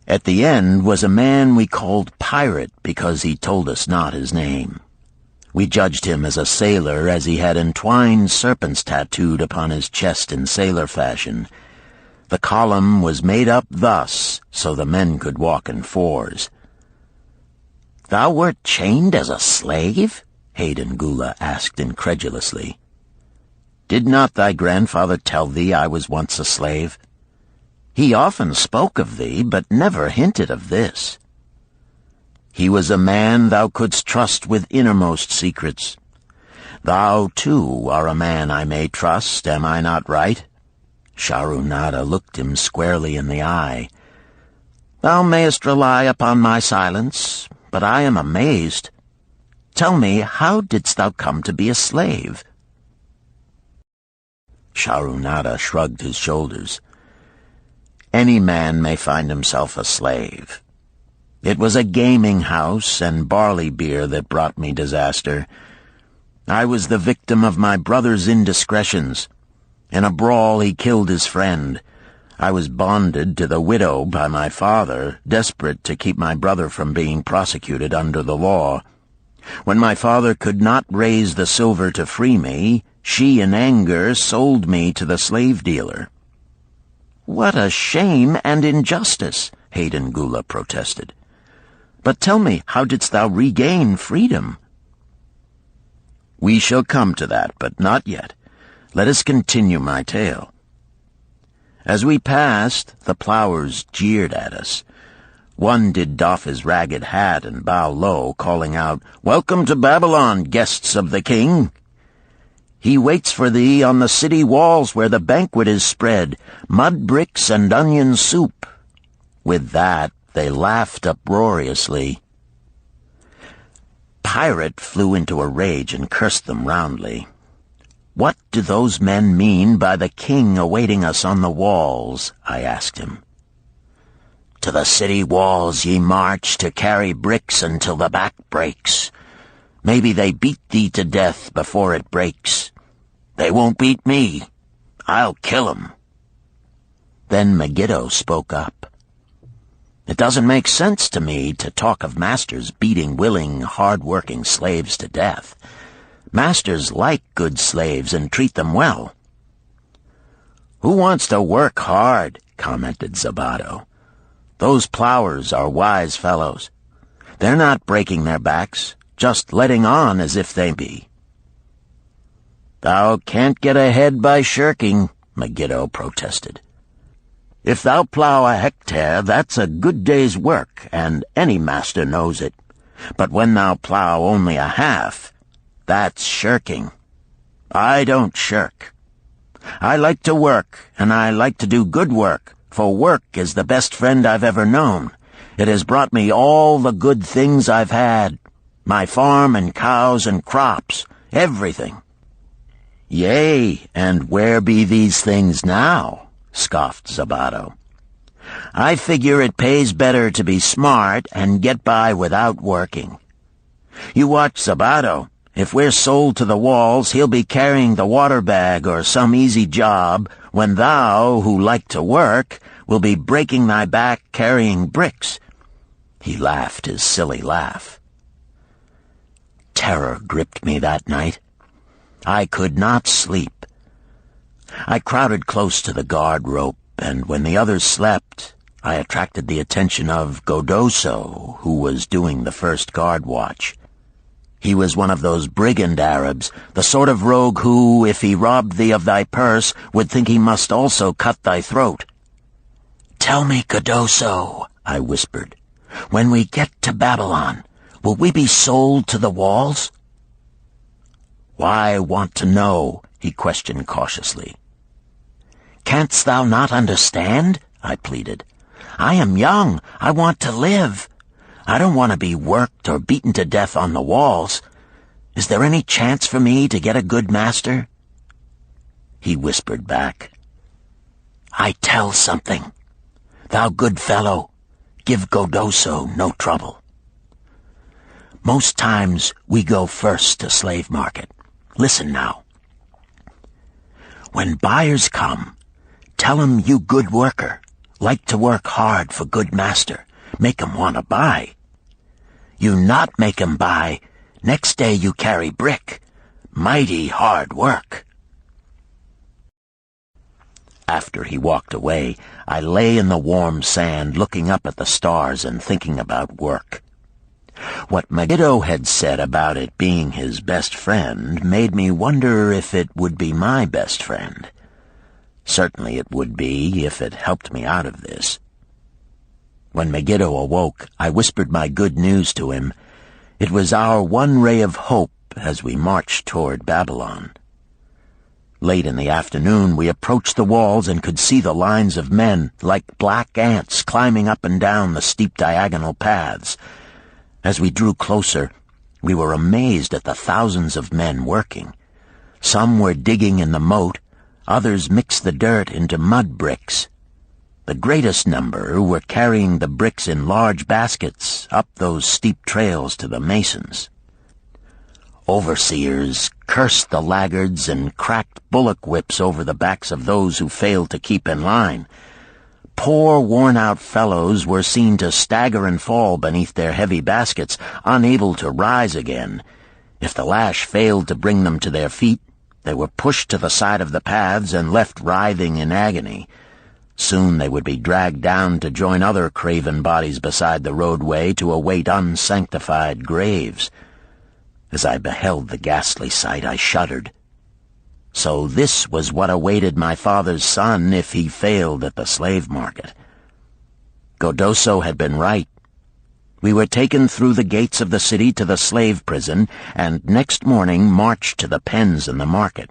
At the end was a man we called Pirate because he told us not his name. We judged him as a sailor as he had entwined serpents tattooed upon his chest in sailor fashion. The column was made up thus, so the men could walk in fours." "Thou wert chained as a slave?" Hayden Gula asked incredulously. "Did not thy grandfather tell thee I was once a slave? He often spoke of thee, but never hinted of this. He was a man thou couldst trust with innermost secrets. Thou, too, are a man I may trust, am I not right?" Sharunada looked him squarely in the eye. "Thou mayest rely upon my silence, but I am amazed. Tell me, how didst thou come to be a slave?" Sharunada shrugged his shoulders. "Any man may find himself a slave. It was a gaming house and barley beer that brought me disaster. I was the victim of my brother's indiscretions. In a brawl he killed his friend. I was bonded to the widow by my father, desperate to keep my brother from being prosecuted under the law. When my father could not raise the silver to free me, she in anger sold me to the slave dealer." "What a shame and injustice," Hayden Gula protested. "But tell me, how didst thou regain freedom?" "We shall come to that, but not yet. Let us continue my tale. As we passed, the plowers jeered at us. One did doff his ragged hat and bow low, calling out, 'Welcome to Babylon, guests of the king! He waits for thee on the city walls where the banquet is spread, mud bricks and onion soup.' With that, they laughed uproariously. Pirate flew into a rage and cursed them roundly. "What do those men mean by the king awaiting us on the walls?" I asked him. "To the city walls ye march to carry bricks until the back breaks. Maybe they beat thee to death before it breaks. They won't beat me. I'll kill 'em." Then Megiddo spoke up. "It doesn't make sense to me to talk of masters beating willing, hard-working slaves to death. Masters like good slaves and treat them well." "Who wants to work hard?" commented Zabato. "Those plowers are wise fellows. They're not breaking their backs, just letting on as if they be." "Thou can't get ahead by shirking," Megiddo protested. "If thou plow a hectare, that's a good day's work, and any master knows it. But when thou plow only a half, that's shirking. I don't shirk. I like to work, and I like to do good work, for work is the best friend I've ever known. It has brought me all the good things I've had, my farm and cows and crops, everything." "Yea, and where be these things now?" scoffed Zabato. "I figure it pays better to be smart and get by without working. You watch Zabato. If we're sold to the walls, he'll be carrying the water bag or some easy job, when thou, who like to work, will be breaking thy back carrying bricks." He laughed his silly laugh. Terror gripped me that night. I could not sleep. I crowded close to the guard rope, and when the others slept, I attracted the attention of Godoso, who was doing the first guard watch. He was one of those brigand Arabs, the sort of rogue who, if he robbed thee of thy purse, would think he must also cut thy throat. "Tell me, Godoso," I whispered, "when we get to Babylon, will we be sold to the walls?" "Why want to know?" he questioned cautiously. "Canst thou not understand?" I pleaded. "I am young. I want to live. I don't want to be worked or beaten to death on the walls. Is there any chance for me to get a good master?" He whispered back, "I tell something. Thou good fellow, give Godoso no trouble. Most times we go first to slave market. Listen now. When buyers come, tell 'em you good worker, like to work hard for good master, make 'em want to buy. You not make 'em buy, next day you carry brick. Mighty hard work." After he walked away, I lay in the warm sand looking up at the stars and thinking about work. What Megiddo had said about it being his best friend made me wonder if it would be my best friend. Certainly it would be if it helped me out of this. When Megiddo awoke, I whispered my good news to him. It was our one ray of hope as we marched toward Babylon. Late in the afternoon, we approached the walls and could see the lines of men, like black ants, climbing up and down the steep diagonal paths. As we drew closer, we were amazed at the thousands of men working. Some were digging in the moat, others mixed the dirt into mud bricks. The greatest number were carrying the bricks in large baskets up those steep trails to the masons. Overseers cursed the laggards and cracked bullock whips over the backs of those who failed to keep in line. Poor, worn-out fellows were seen to stagger and fall beneath their heavy baskets, unable to rise again. If the lash failed to bring them to their feet, they were pushed to the side of the paths and left writhing in agony. Soon they would be dragged down to join other craven bodies beside the roadway to await unsanctified graves. As I beheld the ghastly sight, I shuddered. So this was what awaited my father's son if he failed at the slave market. Godoso had been right. We were taken through the gates of the city to the slave prison, and next morning marched to the pens in the market.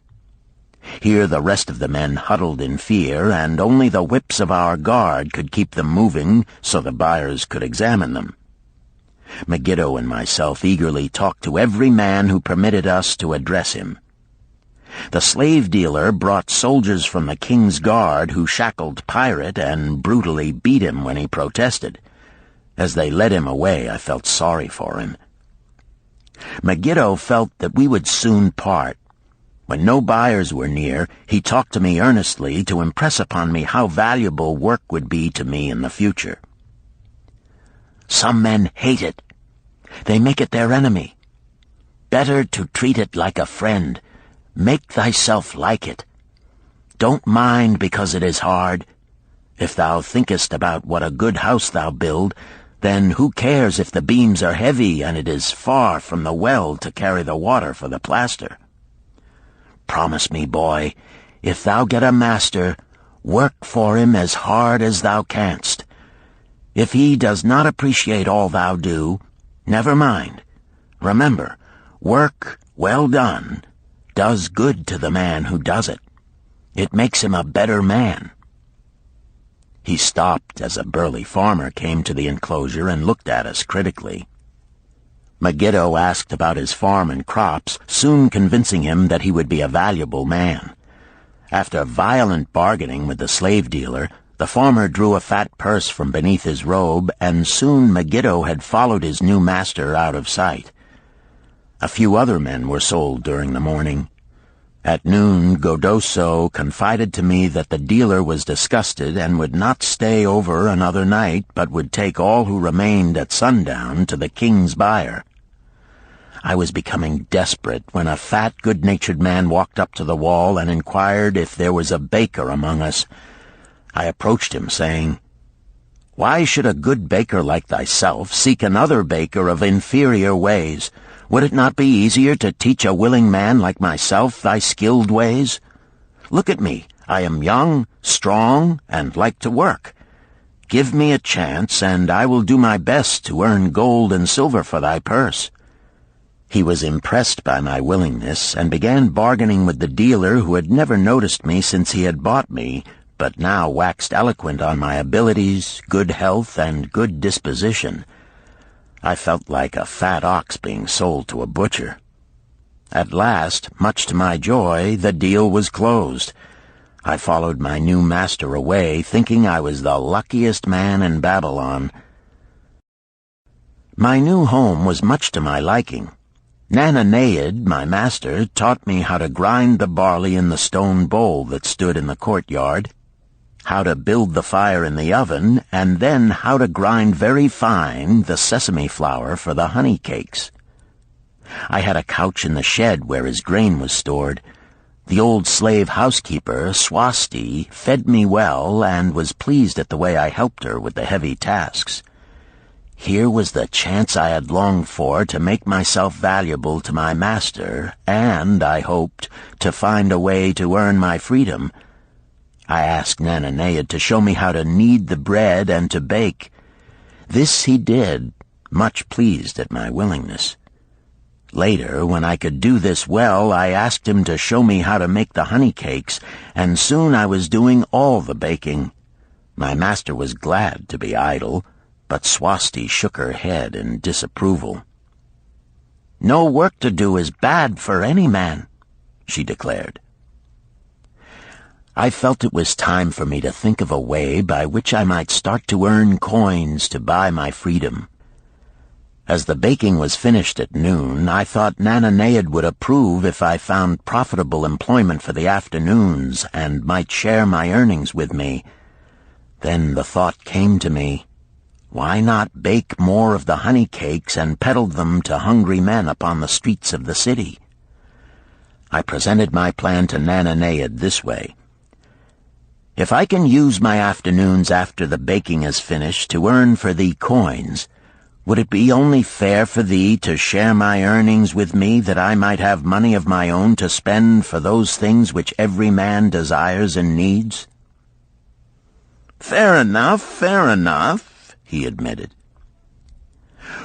Here the rest of the men huddled in fear, and only the whips of our guard could keep them moving so the buyers could examine them. Megiddo and myself eagerly talked to every man who permitted us to address him. The slave dealer brought soldiers from the king's guard who shackled Pirate and brutally beat him when he protested. As they led him away, I felt sorry for him. Megiddo felt that we would soon part. When no buyers were near, he talked to me earnestly to impress upon me how valuable work would be to me in the future. Some men hate it. They make it their enemy. Better to treat it like a friend. Make thyself like it. Don't mind because it is hard. If thou thinkest about what a good house thou build, then who cares if the beams are heavy and it is far from the well to carry the water for the plaster? Promise me, boy, if thou get a master, work for him as hard as thou canst. If he does not appreciate all thou do, never mind. Remember, work well done does good to the man who does it. It makes him a better man. He stopped as a burly farmer came to the enclosure and looked at us critically. Megiddo asked about his farm and crops, soon convincing him that he would be a valuable man. After violent bargaining with the slave dealer, the farmer drew a fat purse from beneath his robe, and soon Megiddo had followed his new master out of sight. A few other men were sold during the morning. At noon, Godoso confided to me that the dealer was disgusted and would not stay over another night, but would take all who remained at sundown to the king's buyer. I was becoming desperate when a fat, good-natured man walked up to the wall and inquired if there was a baker among us. I approached him, saying, "Why should a good baker like thyself seek another baker of inferior ways? Would it not be easier to teach a willing man like myself thy skilled ways? Look at me. I am young, strong, and like to work. Give me a chance, and I will do my best to earn gold and silver for thy purse." He was impressed by my willingness, and began bargaining with the dealer who had never noticed me since he had bought me, but now waxed eloquent on my abilities, good health, and good disposition. I felt like a fat ox being sold to a butcher. At last, much to my joy, the deal was closed. I followed my new master away, thinking I was the luckiest man in Babylon. My new home was much to my liking. Nananeid, my master, taught me how to grind the barley in the stone bowl that stood in the courtyard, how to build the fire in the oven, and then how to grind very fine the sesame flour for the honey cakes. I had a couch in the shed where his grain was stored. The old slave housekeeper, Swasti, fed me well and was pleased at the way I helped her with the heavy tasks. Here was the chance I had longed for to make myself valuable to my master, and, I hoped, to find a way to earn my freedom. I asked Nananeid to show me how to knead the bread and to bake. This he did, much pleased at my willingness. Later, when I could do this well, I asked him to show me how to make the honey cakes, and soon I was doing all the baking. My master was glad to be idle, but Swasti shook her head in disapproval. "No work to do is bad for any man," she declared. I felt it was time for me to think of a way by which I might start to earn coins to buy my freedom. As the baking was finished at noon, I thought Nananeid would approve if I found profitable employment for the afternoons and might share my earnings with me. Then the thought came to me, why not bake more of the honey cakes and peddle them to hungry men upon the streets of the city? I presented my plan to Nananeid this way. If I can use my afternoons after the baking is finished to earn for thee coins, would it be only fair for thee to share my earnings with me that I might have money of my own to spend for those things which every man desires and needs? Fair enough, he admitted.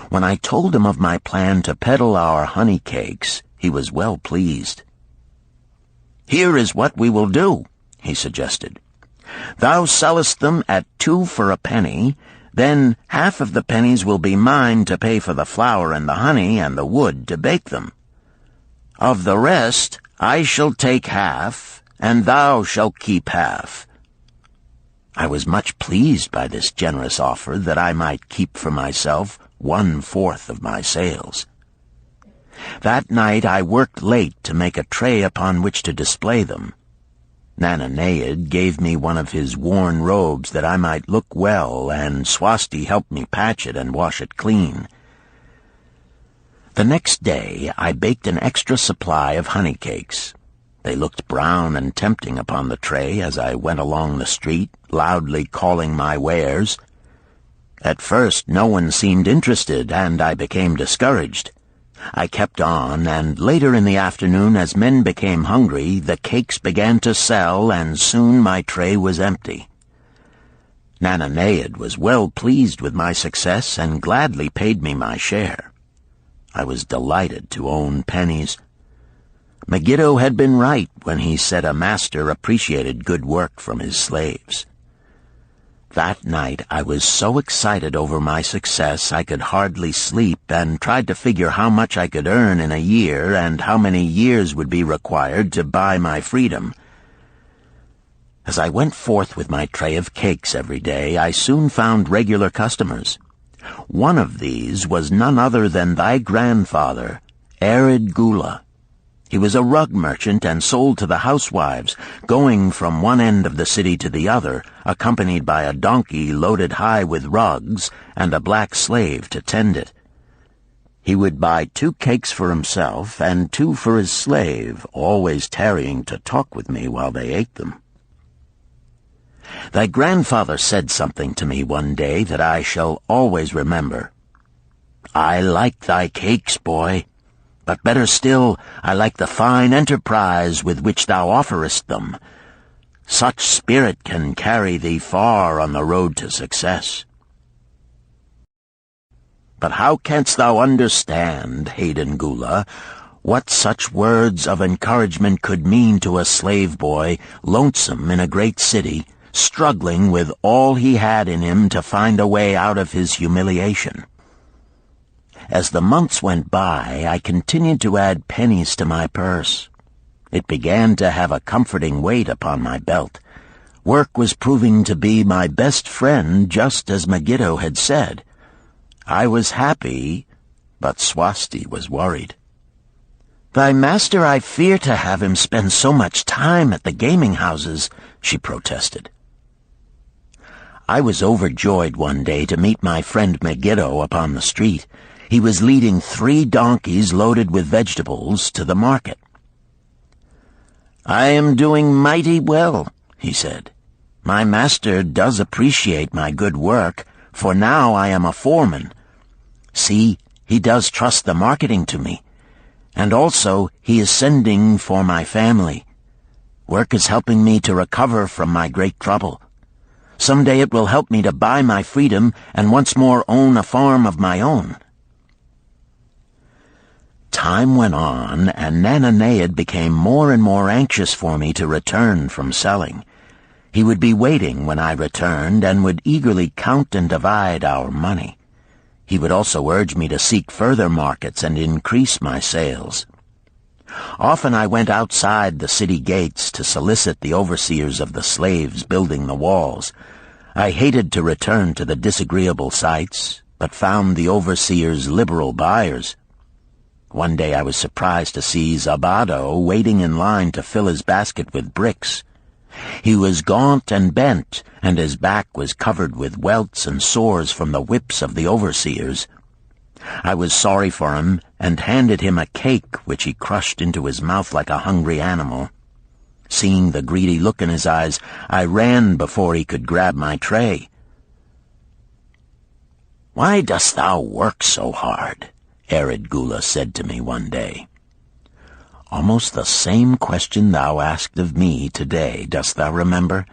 When I told him of my plan to peddle our honey cakes, he was well pleased. Here is what we will do, he suggested. Thou sellest them at 2 for a penny, then half of the pennies will be mine to pay for the flour and the honey and the wood to bake them. Of the rest I shall take half, and thou shalt keep half. I was much pleased by this generous offer that I might keep for myself 1/4 of my sales. That night I worked late to make a tray upon which to display them. Nananeid gave me one of his worn robes that I might look well, and Swasti helped me patch it and wash it clean. The next day I baked an extra supply of honey cakes. They looked brown and tempting upon the tray as I went along the street, loudly calling my wares. At first no one seemed interested, and I became discouraged. I kept on, and later in the afternoon, as men became hungry, the cakes began to sell, and soon my tray was empty. Nananeid was well pleased with my success and gladly paid me my share. I was delighted to own pennies. Megiddo had been right when he said a master appreciated good work from his slaves. That night I was so excited over my success I could hardly sleep, and tried to figure how much I could earn in a year and how many years would be required to buy my freedom. As I went forth with my tray of cakes every day, I soon found regular customers. One of these was none other than thy grandfather, Arid Gula. He was a rug merchant and sold to the housewives, going from one end of the city to the other, accompanied by a donkey loaded high with rugs and a black slave to tend it. He would buy 2 cakes for himself and 2 for his slave, always tarrying to talk with me while they ate them. Thy grandfather said something to me one day that I shall always remember. "I like thy cakes, boy, but better still, I like the fine enterprise with which thou offerest them. Such spirit can carry thee far on the road to success." But how canst thou understand, Hayden Gula, what such words of encouragement could mean to a slave boy, lonesome in a great city, struggling with all he had in him to find a way out of his humiliation? As the months went by, I continued to add pennies to my purse. It began to have a comforting weight upon my belt. Work was proving to be my best friend, just as Megiddo had said. I was happy, but Swasti was worried. "Thy master, I fear to have him spend so much time at the gaming houses," she protested. I was overjoyed one day to meet my friend Megiddo upon the street. He was leading 3 donkeys loaded with vegetables to the market. "I am doing mighty well," he said. "My master does appreciate my good work, for now I am a foreman. See, he does trust the marketing to me. And also he is sending for my family. Work is helping me to recover from my great trouble. Someday it will help me to buy my freedom and once more own a farm of my own." Time went on, and Nananeid became more and more anxious for me to return from selling. He would be waiting when I returned and would eagerly count and divide our money. He would also urge me to seek further markets and increase my sales. Often I went outside the city gates to solicit the overseers of the slaves building the walls. I hated to return to the disagreeable sights, but found the overseers liberal buyers. One day I was surprised to see Zabado waiting in line to fill his basket with bricks. He was gaunt and bent, and his back was covered with welts and sores from the whips of the overseers. I was sorry for him, and handed him a cake which he crushed into his mouth like a hungry animal. Seeing the greedy look in his eyes, I ran before he could grab my tray. "Why dost thou work so hard?" Arid Gula said to me one day. "Almost the same question thou asked of me today, dost thou remember?"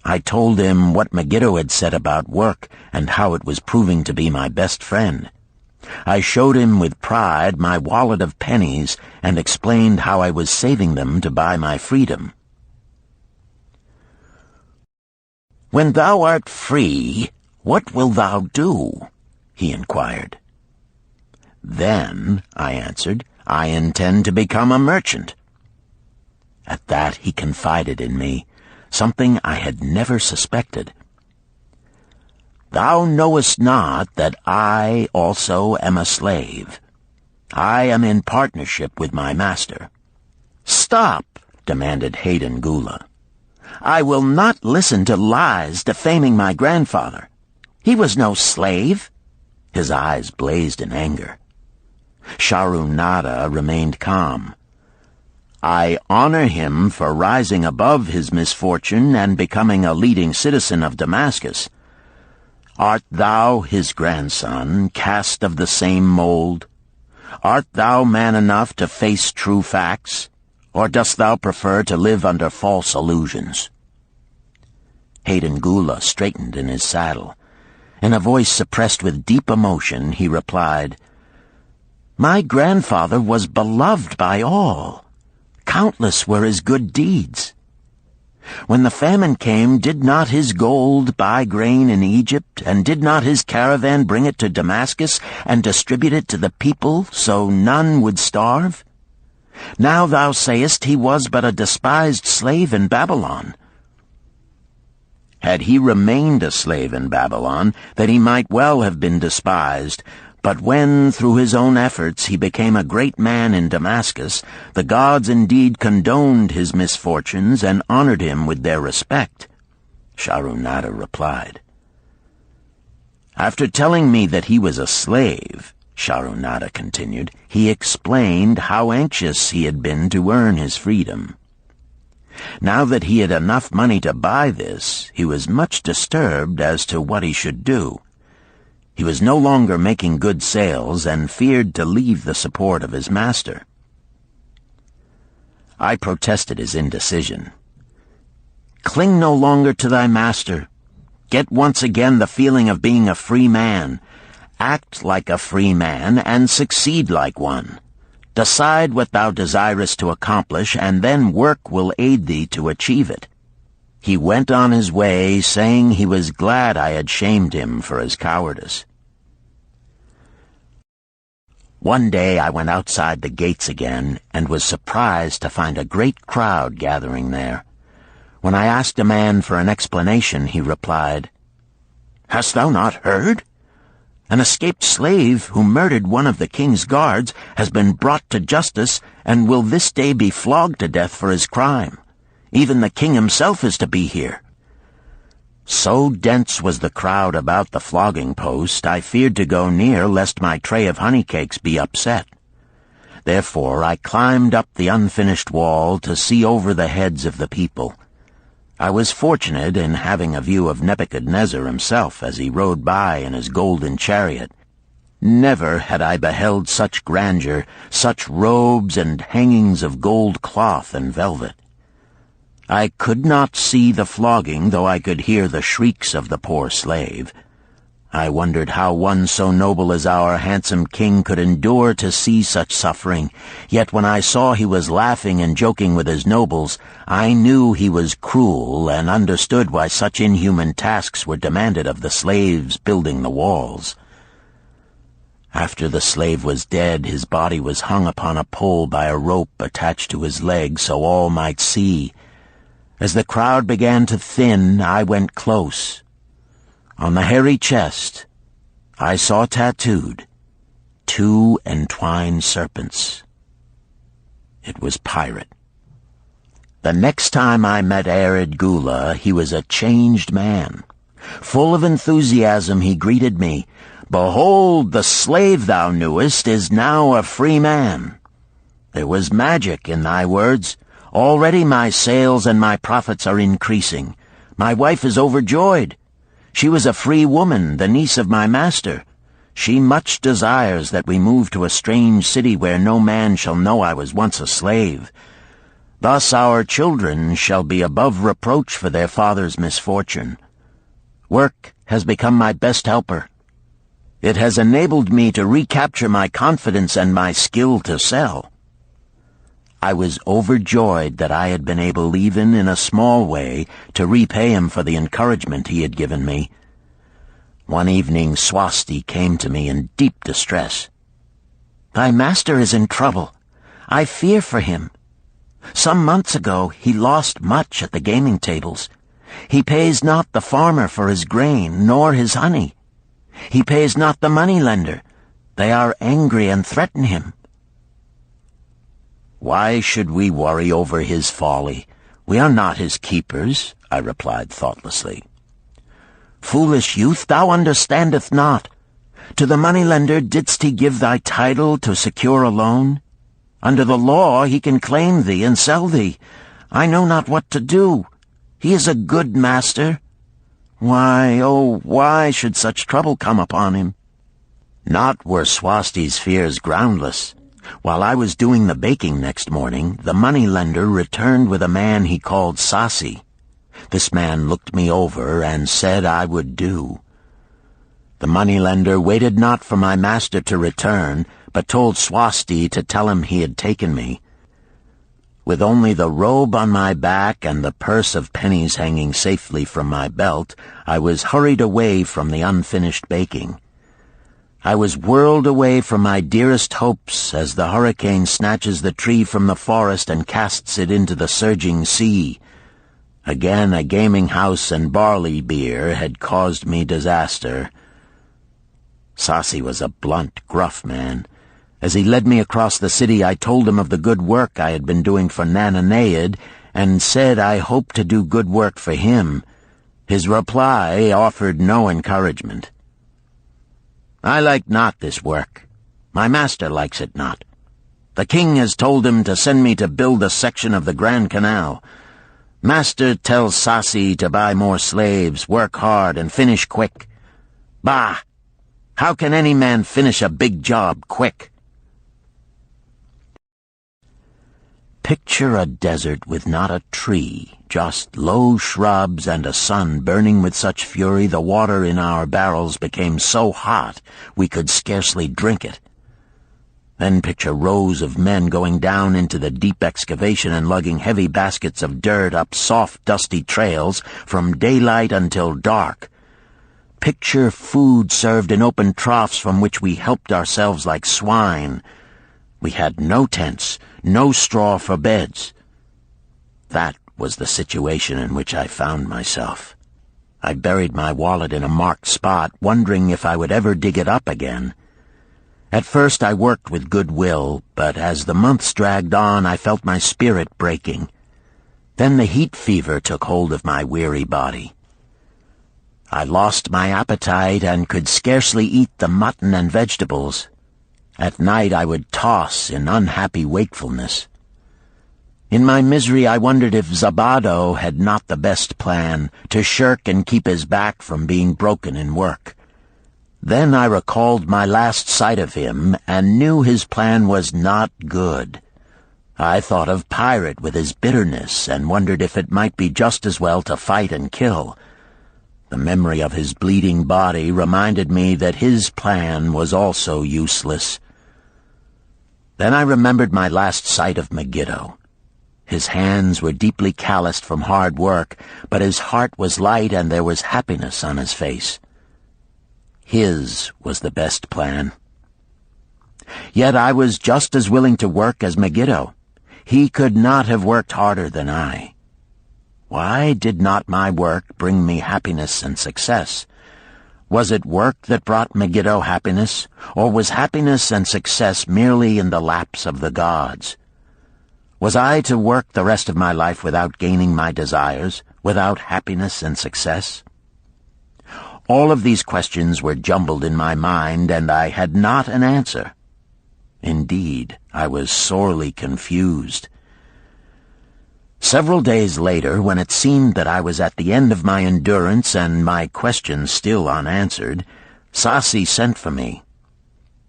I told him what Megiddo had said about work and how it was proving to be my best friend. I showed him with pride my wallet of pennies and explained how I was saving them to buy my freedom. "When thou art free, what wilt thou do?" he inquired. "Then," I answered, "I intend to become a merchant." At that he confided in me, something I had never suspected. "Thou knowest not that I also am a slave. I am in partnership with my master." "Stop," demanded Hayden Gula. "I will not listen to lies defaming my grandfather. He was no slave." His eyes blazed in anger. Sharunada remained calm. "I honor him for rising above his misfortune and becoming a leading citizen of Damascus. Art thou his grandson, cast of the same mold? Art thou man enough to face true facts, or dost thou prefer to live under false illusions?" Hayden Gula straightened in his saddle. In a voice suppressed with deep emotion, he replied, "My grandfather was beloved by all. Countless were his good deeds. When the famine came, did not his gold buy grain in Egypt, and did not his caravan bring it to Damascus and distribute it to the people so none would starve? Now thou sayest he was but a despised slave in Babylon. Had he remained a slave in Babylon, then he might well have been despised. But when, through his own efforts, he became a great man in Damascus, the gods indeed condoned his misfortunes and honored him with their respect," Sharunada replied. "After telling me that he was a slave," Sharunada continued, "he explained how anxious he had been to earn his freedom. Now that he had enough money to buy this, he was much disturbed as to what he should do. He was no longer making good sales and feared to leave the support of his master." I protested his indecision. "Cling no longer to thy master. Get once again the feeling of being a free man. Act like a free man and succeed like one. Decide what thou desirest to accomplish, and then work will aid thee to achieve it." He went on his way, saying he was glad I had shamed him for his cowardice. One day I went outside the gates again, and was surprised to find a great crowd gathering there. When I asked a man for an explanation, he replied, "Hast thou not heard? An escaped slave who murdered one of the king's guards has been brought to justice and will this day be flogged to death for his crime. Even the king himself is to be here." So dense was the crowd about the flogging post, I feared to go near lest my tray of honey cakes be upset. Therefore I climbed up the unfinished wall to see over the heads of the people. I was fortunate in having a view of Nebuchadnezzar himself as he rode by in his golden chariot. Never had I beheld such grandeur, such robes and hangings of gold cloth and velvet. I could not see the flogging, though I could hear the shrieks of the poor slave. I wondered how one so noble as our handsome king could endure to see such suffering, yet when I saw he was laughing and joking with his nobles, I knew he was cruel and understood why such inhuman tasks were demanded of the slaves building the walls. After the slave was dead, his body was hung upon a pole by a rope attached to his leg so all might see. As the crowd began to thin, I went close. On the hairy chest, I saw tattooed 2 entwined serpents. It was Pirate. The next time I met Arid Gula, he was a changed man. Full of enthusiasm, he greeted me. "Behold, the slave thou knewest is now a free man. There was magic in thy words. Already my sales and my profits are increasing. My wife is overjoyed. She was a free woman, the niece of my master. She much desires that we move to a strange city where no man shall know I was once a slave. Thus our children shall be above reproach for their father's misfortune. Work has become my best helper. It has enabled me to recapture my confidence and my skill to sell." I was overjoyed that I had been able, even in a small way, to repay him for the encouragement he had given me. One evening Swasti came to me in deep distress. "Thy master is in trouble. I fear for him. Some months ago he lost much at the gaming tables. He pays not the farmer for his grain, nor his honey. He pays not the money-lender. They are angry and threaten him." "Why should we worry over his folly? We are not his keepers," I replied thoughtlessly. "Foolish youth, thou understandest not. To the moneylender didst he give thy title to secure a loan? Under the law he can claim thee and sell thee. I know not what to do. He is a good master. Why, oh, why should such trouble come upon him? Not were Swasti's fears groundless. While I was doing the baking next morning, the moneylender returned with a man he called Sasi. This man looked me over and said I would do. The moneylender waited not for my master to return, but told Swasti to tell him he had taken me. With only the robe on my back and the purse of pennies hanging safely from my belt, I was hurried away from the unfinished baking. I was whirled away from my dearest hopes as the hurricane snatches the tree from the forest and casts it into the surging sea. Again a gaming house and barley beer had caused me disaster. Sasi was a blunt, gruff man. As he led me across the city, I told him of the good work I had been doing for Nananeid, and said I hoped to do good work for him. His reply offered no encouragement. I like not this work. My master likes it not. The king has told him to send me to build a section of the Grand Canal. Master tells Sasi to buy more slaves, work hard, and finish quick. Bah! How can any man finish a big job quick? Picture a desert with not a tree, just low shrubs and a sun burning with such fury the water in our barrels became so hot we could scarcely drink it. Then picture rows of men going down into the deep excavation and lugging heavy baskets of dirt up soft, dusty trails from daylight until dark. Picture food served in open troughs from which we helped ourselves like swine. We had no tents, no straw for beds. That was the situation in which I found myself. I buried my wallet in a marked spot, wondering if I would ever dig it up again. At first I worked with good will, but as the months dragged on I felt my spirit breaking. Then the heat fever took hold of my weary body. I lost my appetite and could scarcely eat the mutton and vegetables. At night I would toss in unhappy wakefulness. In my misery I wondered if Zabado had not the best plan, to shirk and keep his back from being broken in work. Then I recalled my last sight of him and knew his plan was not good. I thought of Pirate with his bitterness and wondered if it might be just as well to fight and kill. The memory of his bleeding body reminded me that his plan was also useless. Then I remembered my last sight of Megiddo. His hands were deeply calloused from hard work, but his heart was light and there was happiness on his face. His was the best plan. Yet I was just as willing to work as Megiddo. He could not have worked harder than I. Why did not my work bring me happiness and success? Was it work that brought Megiddo happiness, or was happiness and success merely in the laps of the gods? Was I to work the rest of my life without gaining my desires, without happiness and success? All of these questions were jumbled in my mind, and I had not an answer. Indeed, I was sorely confused. Several days later, when it seemed that I was at the end of my endurance and my questions still unanswered, Sasi sent for me.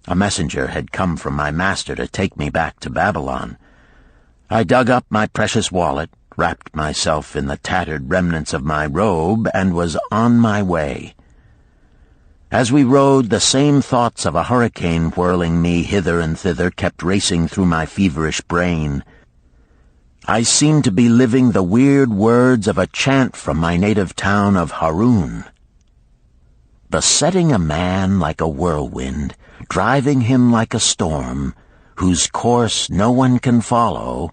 A messenger had come from my master to take me back to Babylon. I dug up my precious wallet, wrapped myself in the tattered remnants of my robe, and was on my way. As we rode, the same thoughts of a hurricane whirling me hither and thither kept racing through my feverish brain. I seemed to be living the weird words of a chant from my native town of Harun. Besetting a man like a whirlwind, driving him like a storm, whose course no one can follow,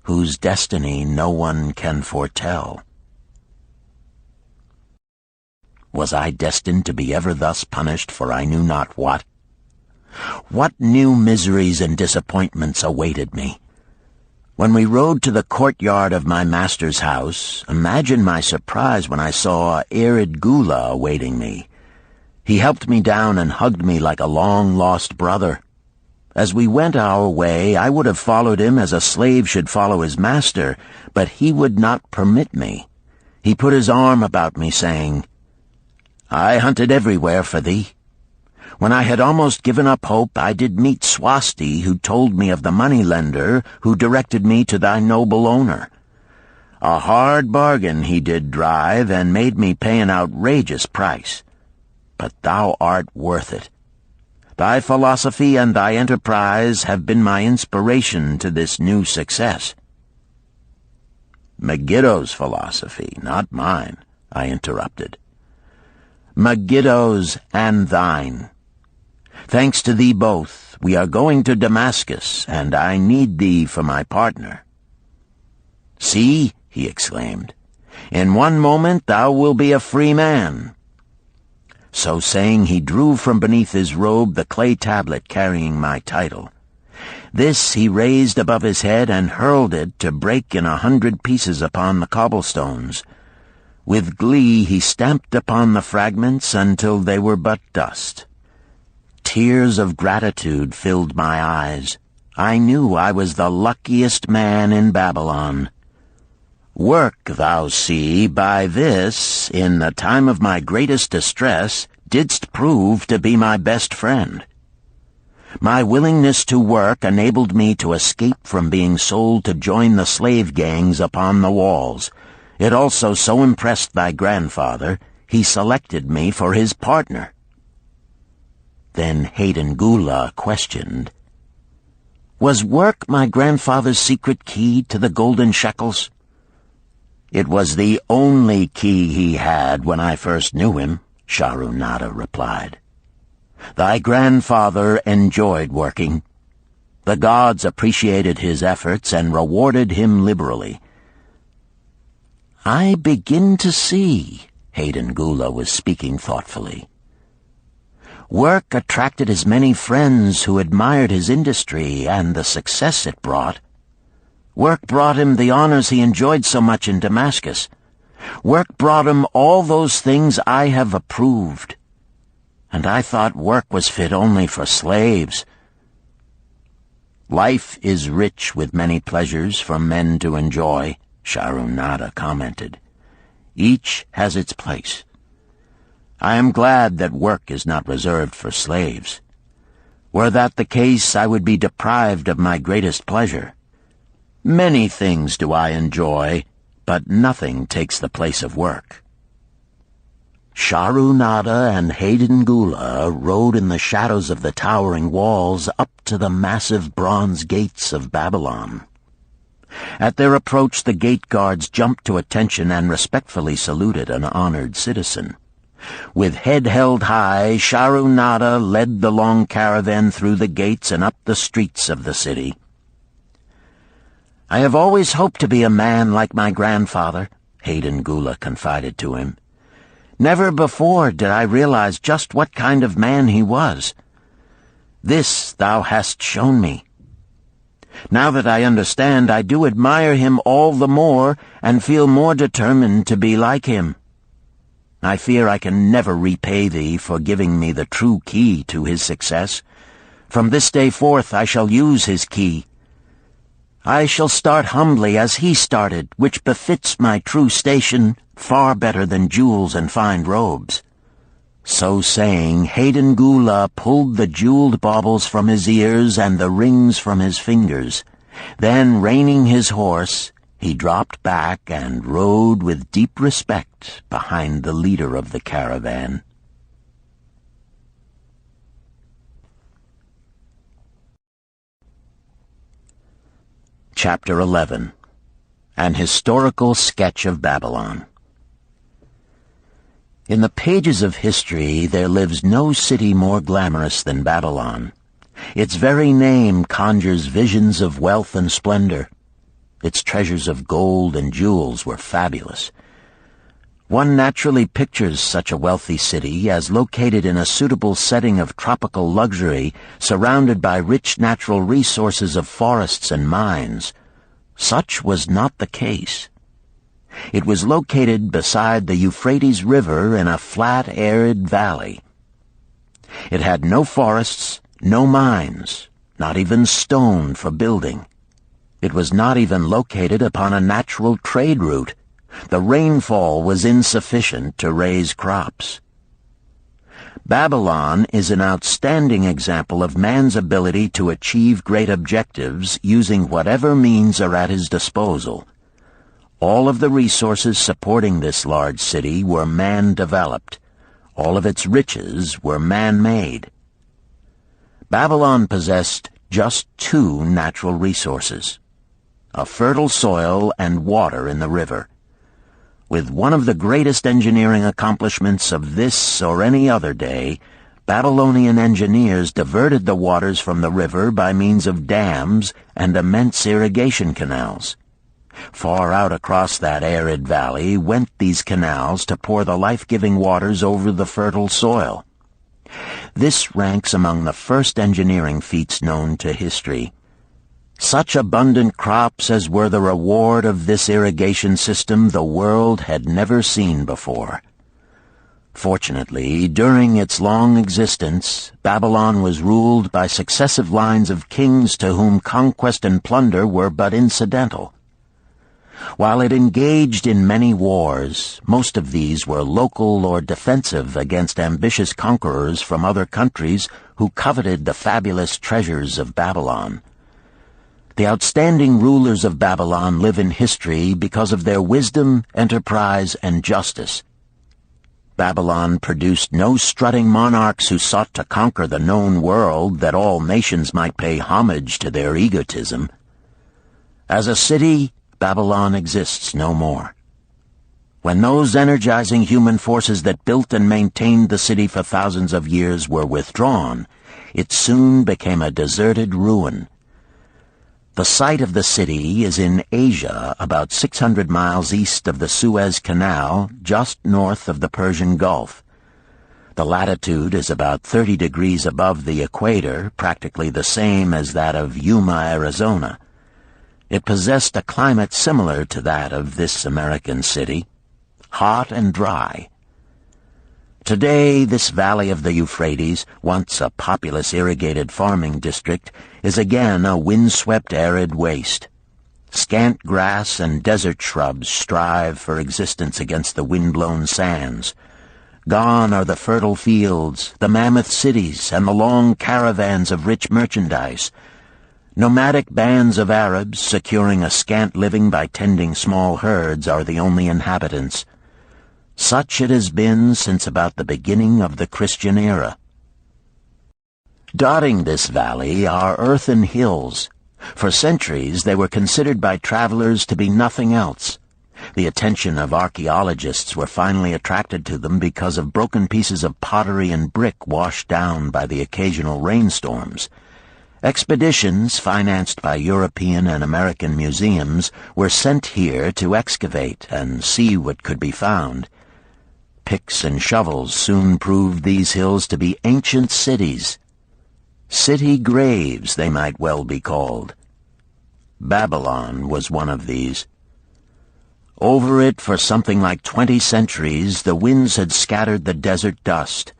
whose destiny no one can foretell. Was I destined to be ever thus punished for I knew not what? What new miseries and disappointments awaited me? When we rode to the courtyard of my master's house, imagine my surprise when I saw Erid Gula awaiting me. He helped me down and hugged me like a long-lost brother. As we went our way, I would have followed him as a slave should follow his master, but he would not permit me. He put his arm about me, saying, "I hunted everywhere for thee. When I had almost given up hope, I did meet Swasti, who told me of the money-lender who directed me to thy noble owner. A hard bargain he did drive, and made me pay an outrageous price. But thou art worth it. Thy philosophy and thy enterprise have been my inspiration to this new success." "Megiddo's philosophy, not mine," I interrupted. "Megiddo's and thine. Thanks to thee both, we are going to Damascus, and I need thee for my partner." "See," he exclaimed, "in one moment thou wilt be a free man." So saying, he drew from beneath his robe the clay tablet carrying my title. This he raised above his head and hurled it to break in 100 pieces upon the cobblestones. With glee he stamped upon the fragments until they were but dust. Tears of gratitude filled my eyes. I knew I was the luckiest man in Babylon. Work, thou see, by this, in the time of my greatest distress, didst prove to be my best friend. My willingness to work enabled me to escape from being sold to join the slave gangs upon the walls. It also so impressed thy grandfather, he selected me for his partner. Then Hayden Gula questioned, "Was work my grandfather's secret key to the golden shekels?" "It was the only key he had when I first knew him," Sharunada replied. "Thy grandfather enjoyed working. The gods appreciated his efforts and rewarded him liberally." "I begin to see," Hayden Gula was speaking thoughtfully. "Work attracted as many friends who admired his industry and the success it brought. Work brought him the honors he enjoyed so much in Damascus. Work brought him all those things I have approved. And I thought work was fit only for slaves." "Life is rich with many pleasures for men to enjoy," Sharunada commented. "Each has its place. I am glad that work is not reserved for slaves. Were that the case, I would be deprived of my greatest pleasure. Many things do I enjoy, but nothing takes the place of work." Sharunada and Hayden Gula rode in the shadows of the towering walls up to the massive bronze gates of Babylon. At their approach, the gate guards jumped to attention and respectfully saluted an honored citizen. With head held high, Sharunada led the long caravan through the gates and up the streets of the city. "I have always hoped to be a man like my grandfather," Hayden Gula confided to him. "Never before did I realize just what kind of man he was. This thou hast shown me. Now that I understand, I do admire him all the more and feel more determined to be like him. I fear I can never repay thee for giving me the true key to his success. From this day forth I shall use his key. I shall start humbly as he started, which befits my true station far better than jewels and fine robes." So saying, Hayden Gula pulled the jeweled baubles from his ears and the rings from his fingers. Then, reining his horse, he dropped back and rode with deep respect behind the leader of the caravan. Chapter 11. An Historical Sketch of Babylon. In the pages of history there lives no city more glamorous than Babylon. Its very name conjures visions of wealth and splendor. Its treasures of gold and jewels were fabulous. One naturally pictures such a wealthy city as located in a suitable setting of tropical luxury, surrounded by rich natural resources of forests and mines. Such was not the case. It was located beside the Euphrates River in a flat, arid valley. It had no forests, no mines, not even stone for building. It was not even located upon a natural trade route. The rainfall was insufficient to raise crops. Babylon is an outstanding example of man's ability to achieve great objectives using whatever means are at his disposal. All of the resources supporting this large city were man-developed. All of its riches were man-made. Babylon possessed just two natural resources: a fertile soil and water in the river. With one of the greatest engineering accomplishments of this or any other day, Babylonian engineers diverted the waters from the river by means of dams and immense irrigation canals. Far out across that arid valley went these canals to pour the life-giving waters over the fertile soil. This ranks among the first engineering feats known to history. Such abundant crops as were the reward of this irrigation system the world had never seen before. Fortunately, during its long existence, Babylon was ruled by successive lines of kings to whom conquest and plunder were but incidental. While it engaged in many wars, most of these were local or defensive against ambitious conquerors from other countries who coveted the fabulous treasures of Babylon. The outstanding rulers of Babylon live in history because of their wisdom, enterprise, and justice. Babylon produced no strutting monarchs who sought to conquer the known world that all nations might pay homage to their egotism. As a city, Babylon exists no more. When those energizing human forces that built and maintained the city for thousands of years were withdrawn, it soon became a deserted ruin. The site of the city is in Asia, about 600 miles east of the Suez Canal, just north of the Persian Gulf. The latitude is about 30 degrees above the equator, practically the same as that of Yuma, Arizona. It possessed a climate similar to that of this American city, hot and dry. Today, this valley of the Euphrates, once a populous irrigated farming district, is again a windswept arid waste. Scant grass and desert shrubs strive for existence against the wind-blown sands. Gone are the fertile fields, the mammoth cities, and the long caravans of rich merchandise. Nomadic bands of Arabs, securing a scant living by tending small herds, are the only inhabitants. Such it has been since about the beginning of the Christian era. Dotting this valley are earthen hills. For centuries they were considered by travelers to be nothing else. The attention of archaeologists were finally attracted to them because of broken pieces of pottery and brick washed down by the occasional rainstorms. Expeditions, financed by European and American museums, were sent here to excavate and see what could be found. Picks and shovels soon proved these hills to be ancient cities. City graves, they might well be called. Babylon was one of these. Over it for something like 20 centuries, the winds had scattered the desert dust.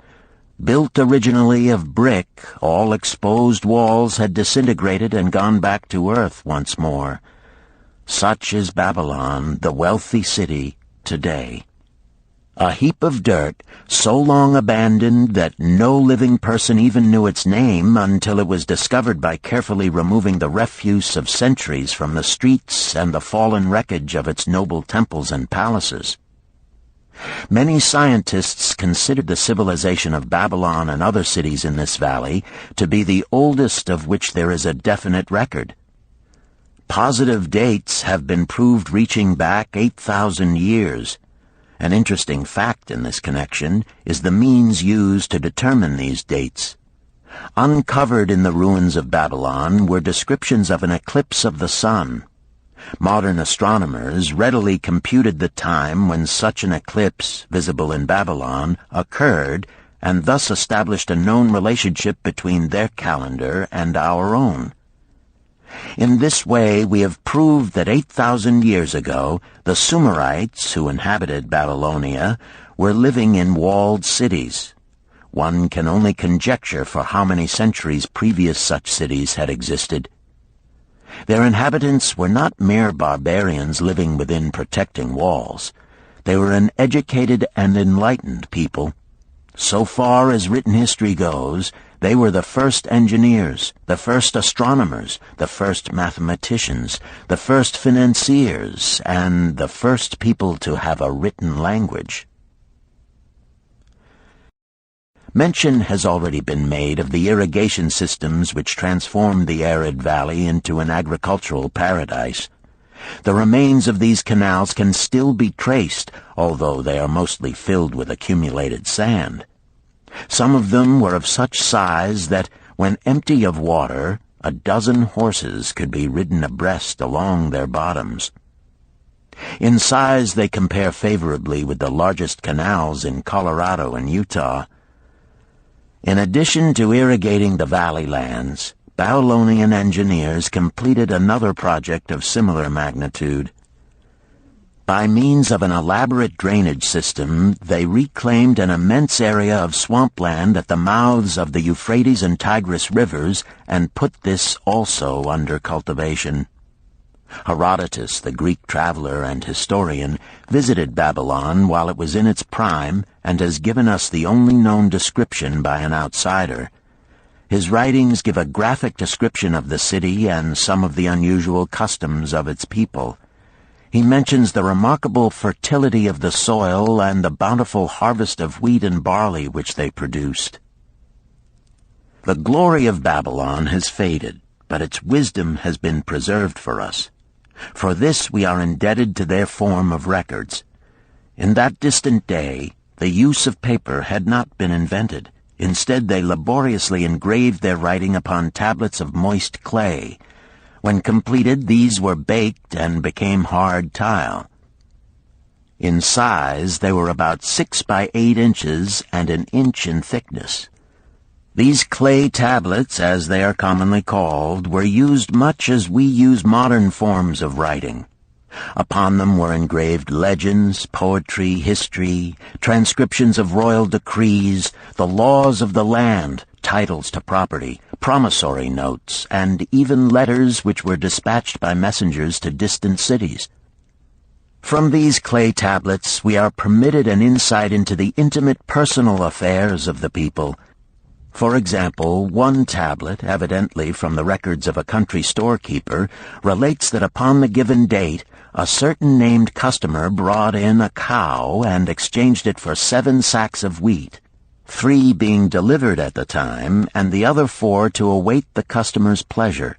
Built originally of brick, all exposed walls had disintegrated and gone back to earth once more. Such is Babylon, the wealthy city, today. A heap of dirt, so long abandoned that no living person even knew its name until it was discovered by carefully removing the refuse of centuries from the streets and the fallen wreckage of its noble temples and palaces. Many scientists consider the civilization of Babylon and other cities in this valley to be the oldest of which there is a definite record. Positive dates have been proved reaching back 8,000 years. An interesting fact in this connection is the means used to determine these dates. Uncovered in the ruins of Babylon were descriptions of an eclipse of the sun. Modern astronomers readily computed the time when such an eclipse, visible in Babylon, occurred, and thus established a known relationship between their calendar and our own. In this way, we have proved that 8,000 years ago, the Sumerites who inhabited Babylonia were living in walled cities. One can only conjecture for how many centuries previous such cities had existed. Their inhabitants were not mere barbarians living within protecting walls. They were an educated and enlightened people. So far as written history goes, they were the first engineers, the first astronomers, the first mathematicians, the first financiers, and the first people to have a written language. Mention has already been made of the irrigation systems which transformed the arid valley into an agricultural paradise. The remains of these canals can still be traced, although they are mostly filled with accumulated sand. Some of them were of such size that, when empty of water, a dozen horses could be ridden abreast along their bottoms. In size they compare favorably with the largest canals in Colorado and Utah. In addition to irrigating the valley lands, Babylonian engineers completed another project of similar magnitude. By means of an elaborate drainage system, they reclaimed an immense area of swampland at the mouths of the Euphrates and Tigris rivers and put this also under cultivation. Herodotus, the Greek traveler and historian, visited Babylon while it was in its prime and has given us the only known description by an outsider. His writings give a graphic description of the city and some of the unusual customs of its people. He mentions the remarkable fertility of the soil and the bountiful harvest of wheat and barley which they produced. The glory of Babylon has faded, but its wisdom has been preserved for us. For this we are indebted to their form of records. In that distant day, the use of paper had not been invented. Instead, they laboriously engraved their writing upon tablets of moist clay. When completed, these were baked and became hard tile. In size, they were about 6 by 8 inches and an inch in thickness. These clay tablets, as they are commonly called, were used much as we use modern forms of writing. Upon them were engraved legends, poetry, history, transcriptions of royal decrees, the laws of the land, titles to property, promissory notes, and even letters which were dispatched by messengers to distant cities. From these clay tablets we are permitted an insight into the intimate personal affairs of the people. For example, one tablet, evidently from the records of a country storekeeper, relates that upon the given date, a certain named customer brought in a cow and exchanged it for 7 sacks of wheat, 3 being delivered at the time, and the other 4 to await the customer's pleasure.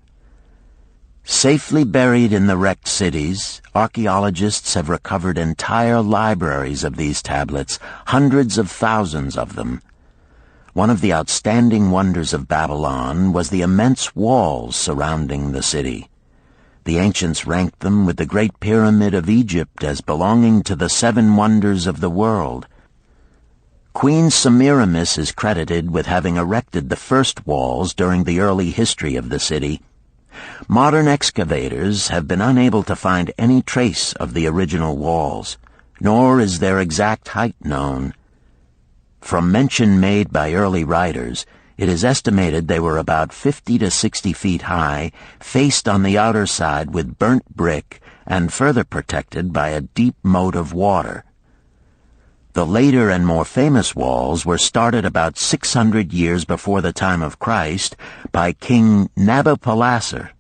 Safely buried in the wrecked cities, archaeologists have recovered entire libraries of these tablets, hundreds of thousands of them. One of the outstanding wonders of Babylon was the immense walls surrounding the city. The ancients ranked them with the Great Pyramid of Egypt as belonging to the 7 wonders of the world. Queen Semiramis is credited with having erected the first walls during the early history of the city. Modern excavators have been unable to find any trace of the original walls, nor is their exact height known. From mention made by early writers, it is estimated they were about 50 to 60 feet high, faced on the outer side with burnt brick, and further protected by a deep moat of water. The later and more famous walls were started about 600 years before the time of Christ by King Nabopolassar.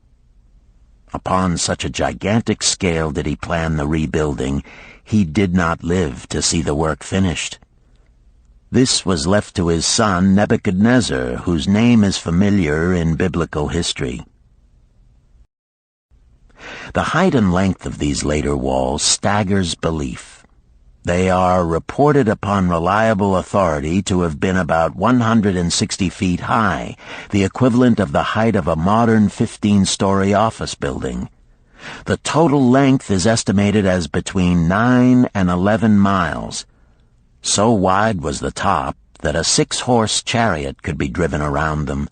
Upon such a gigantic scale did he plan the rebuilding, he did not live to see the work finished. This was left to his son Nebuchadnezzar, whose name is familiar in biblical history. The height and length of these later walls staggers belief. They are reported upon reliable authority to have been about 160 feet high, the equivalent of the height of a modern 15-story office building. The total length is estimated as between 9 and 11 miles. So wide was the top that a 6-horse chariot could be driven around them.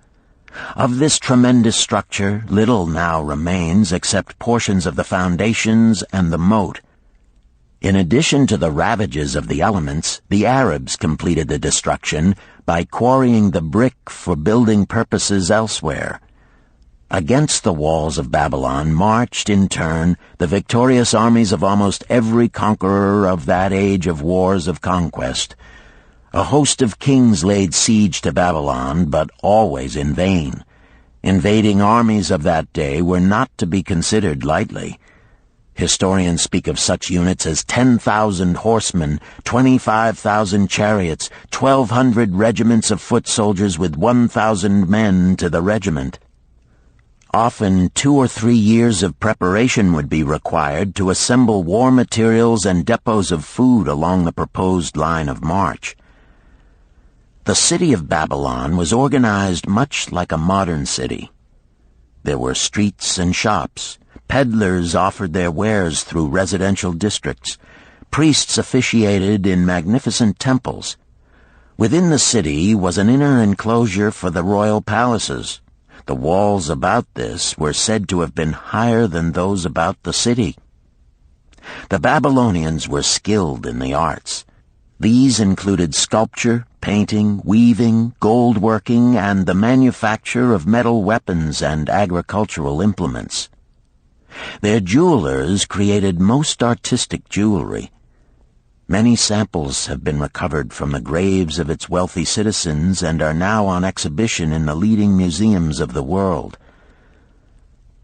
Of this tremendous structure, little now remains except portions of the foundations and the moat. In addition to the ravages of the elements, the Arabs completed the destruction by quarrying the brick for building purposes elsewhere. Against the walls of Babylon marched, in turn, the victorious armies of almost every conqueror of that age of wars of conquest. A host of kings laid siege to Babylon, but always in vain. Invading armies of that day were not to be considered lightly. Historians speak of such units as 10,000 horsemen, 25,000 chariots, 1,200 regiments of foot soldiers with 1,000 men to the regiment. Often 2 or 3 years of preparation would be required to assemble war materials and depots of food along the proposed line of march. The city of Babylon was organized much like a modern city. There were streets and shops. Peddlers offered their wares through residential districts. Priests officiated in magnificent temples. Within the city was an inner enclosure for the royal palaces. The walls about this were said to have been higher than those about the city. The Babylonians were skilled in the arts. These included sculpture, painting, weaving, gold working, and the manufacture of metal weapons and agricultural implements. Their jewelers created most artistic jewelry. Many samples have been recovered from the graves of its wealthy citizens and are now on exhibition in the leading museums of the world.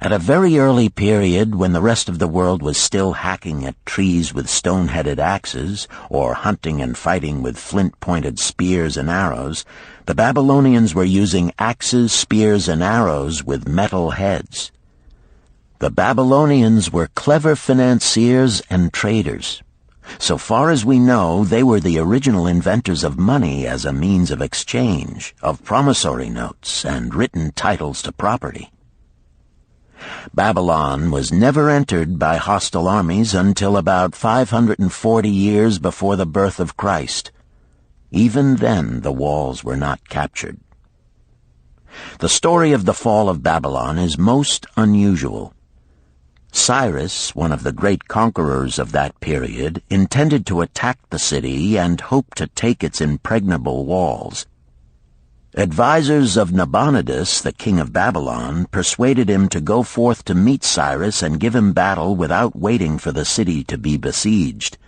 At a very early period, when the rest of the world was still hacking at trees with stone-headed axes, or hunting and fighting with flint-pointed spears and arrows, the Babylonians were using axes, spears, and arrows with metal heads. The Babylonians were clever financiers and traders. So far as we know, they were the original inventors of money as a means of exchange, of promissory notes, and written titles to property. Babylon was never entered by hostile armies until about 540 years before the birth of Christ. Even then, the walls were not captured. The story of the fall of Babylon is most unusual. Cyrus, one of the great conquerors of that period, intended to attack the city and hoped to take its impregnable walls. Advisors of Nabonidus, the king of Babylon, persuaded him to go forth to meet Cyrus and give him battle without waiting for the city to be besieged.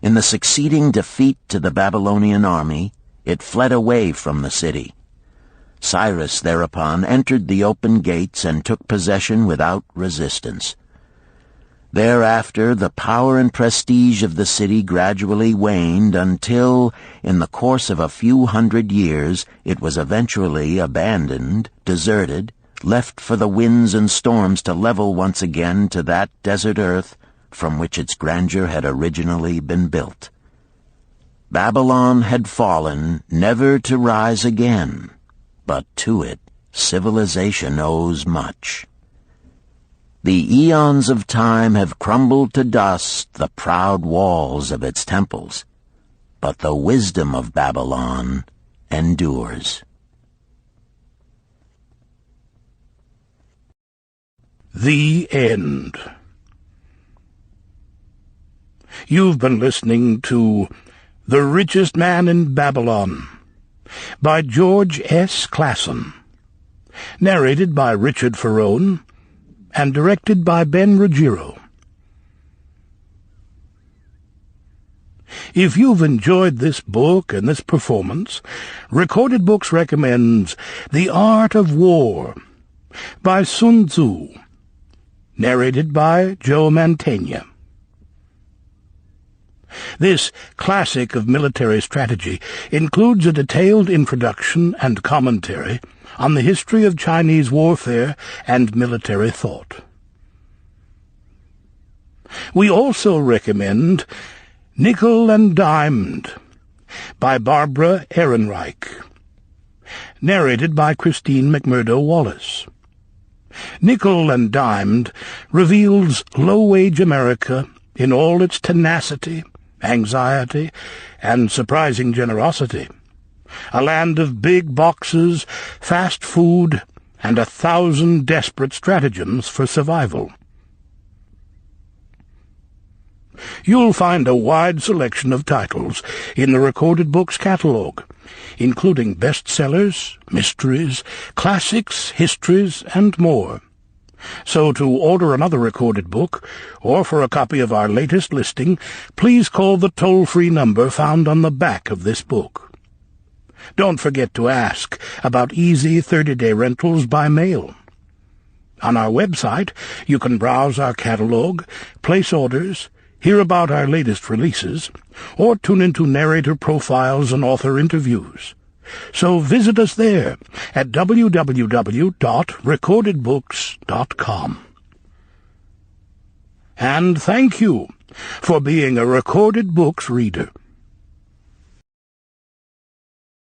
In the succeeding defeat to the Babylonian army, it fled away from the city. Cyrus thereupon entered the open gates and took possession without resistance. Thereafter, the power and prestige of the city gradually waned until, in the course of a few hundred years, it was eventually abandoned, deserted, left for the winds and storms to level once again to that desert earth from which its grandeur had originally been built. Babylon had fallen, never to rise again. But to it, civilization owes much. The eons of time have crumbled to dust the proud walls of its temples, but the wisdom of Babylon endures. The End. You've been listening to The Richest Man in Babylon by George S. Clason, narrated by Richard Ferrone, and directed by Ben Ruggiero. If you've enjoyed this book and this performance, Recorded Books recommends The Art of War by Sun Tzu, narrated by Joe Mantegna. This classic of military strategy includes a detailed introduction and commentary on the history of Chinese warfare and military thought. We also recommend Nickel and Dimed by Barbara Ehrenreich, narrated by Christine McMurdo Wallace. Nickel and Dimed reveals low-wage America in all its tenacity, anxiety, and surprising generosity. A land of big boxes, fast food, and 1,000 desperate stratagems for survival. You'll find a wide selection of titles in the Recorded Books catalog, including bestsellers, mysteries, classics, histories, and more. So to order another recorded book, or for a copy of our latest listing, please call the toll-free number found on the back of this book. Don't forget to ask about easy 30-day rentals by mail. On our website, you can browse our catalog, place orders, hear about our latest releases, or tune into narrator profiles and author interviews. So visit us there at www.recordedbooks.com. And thank you for being a Recorded Books reader.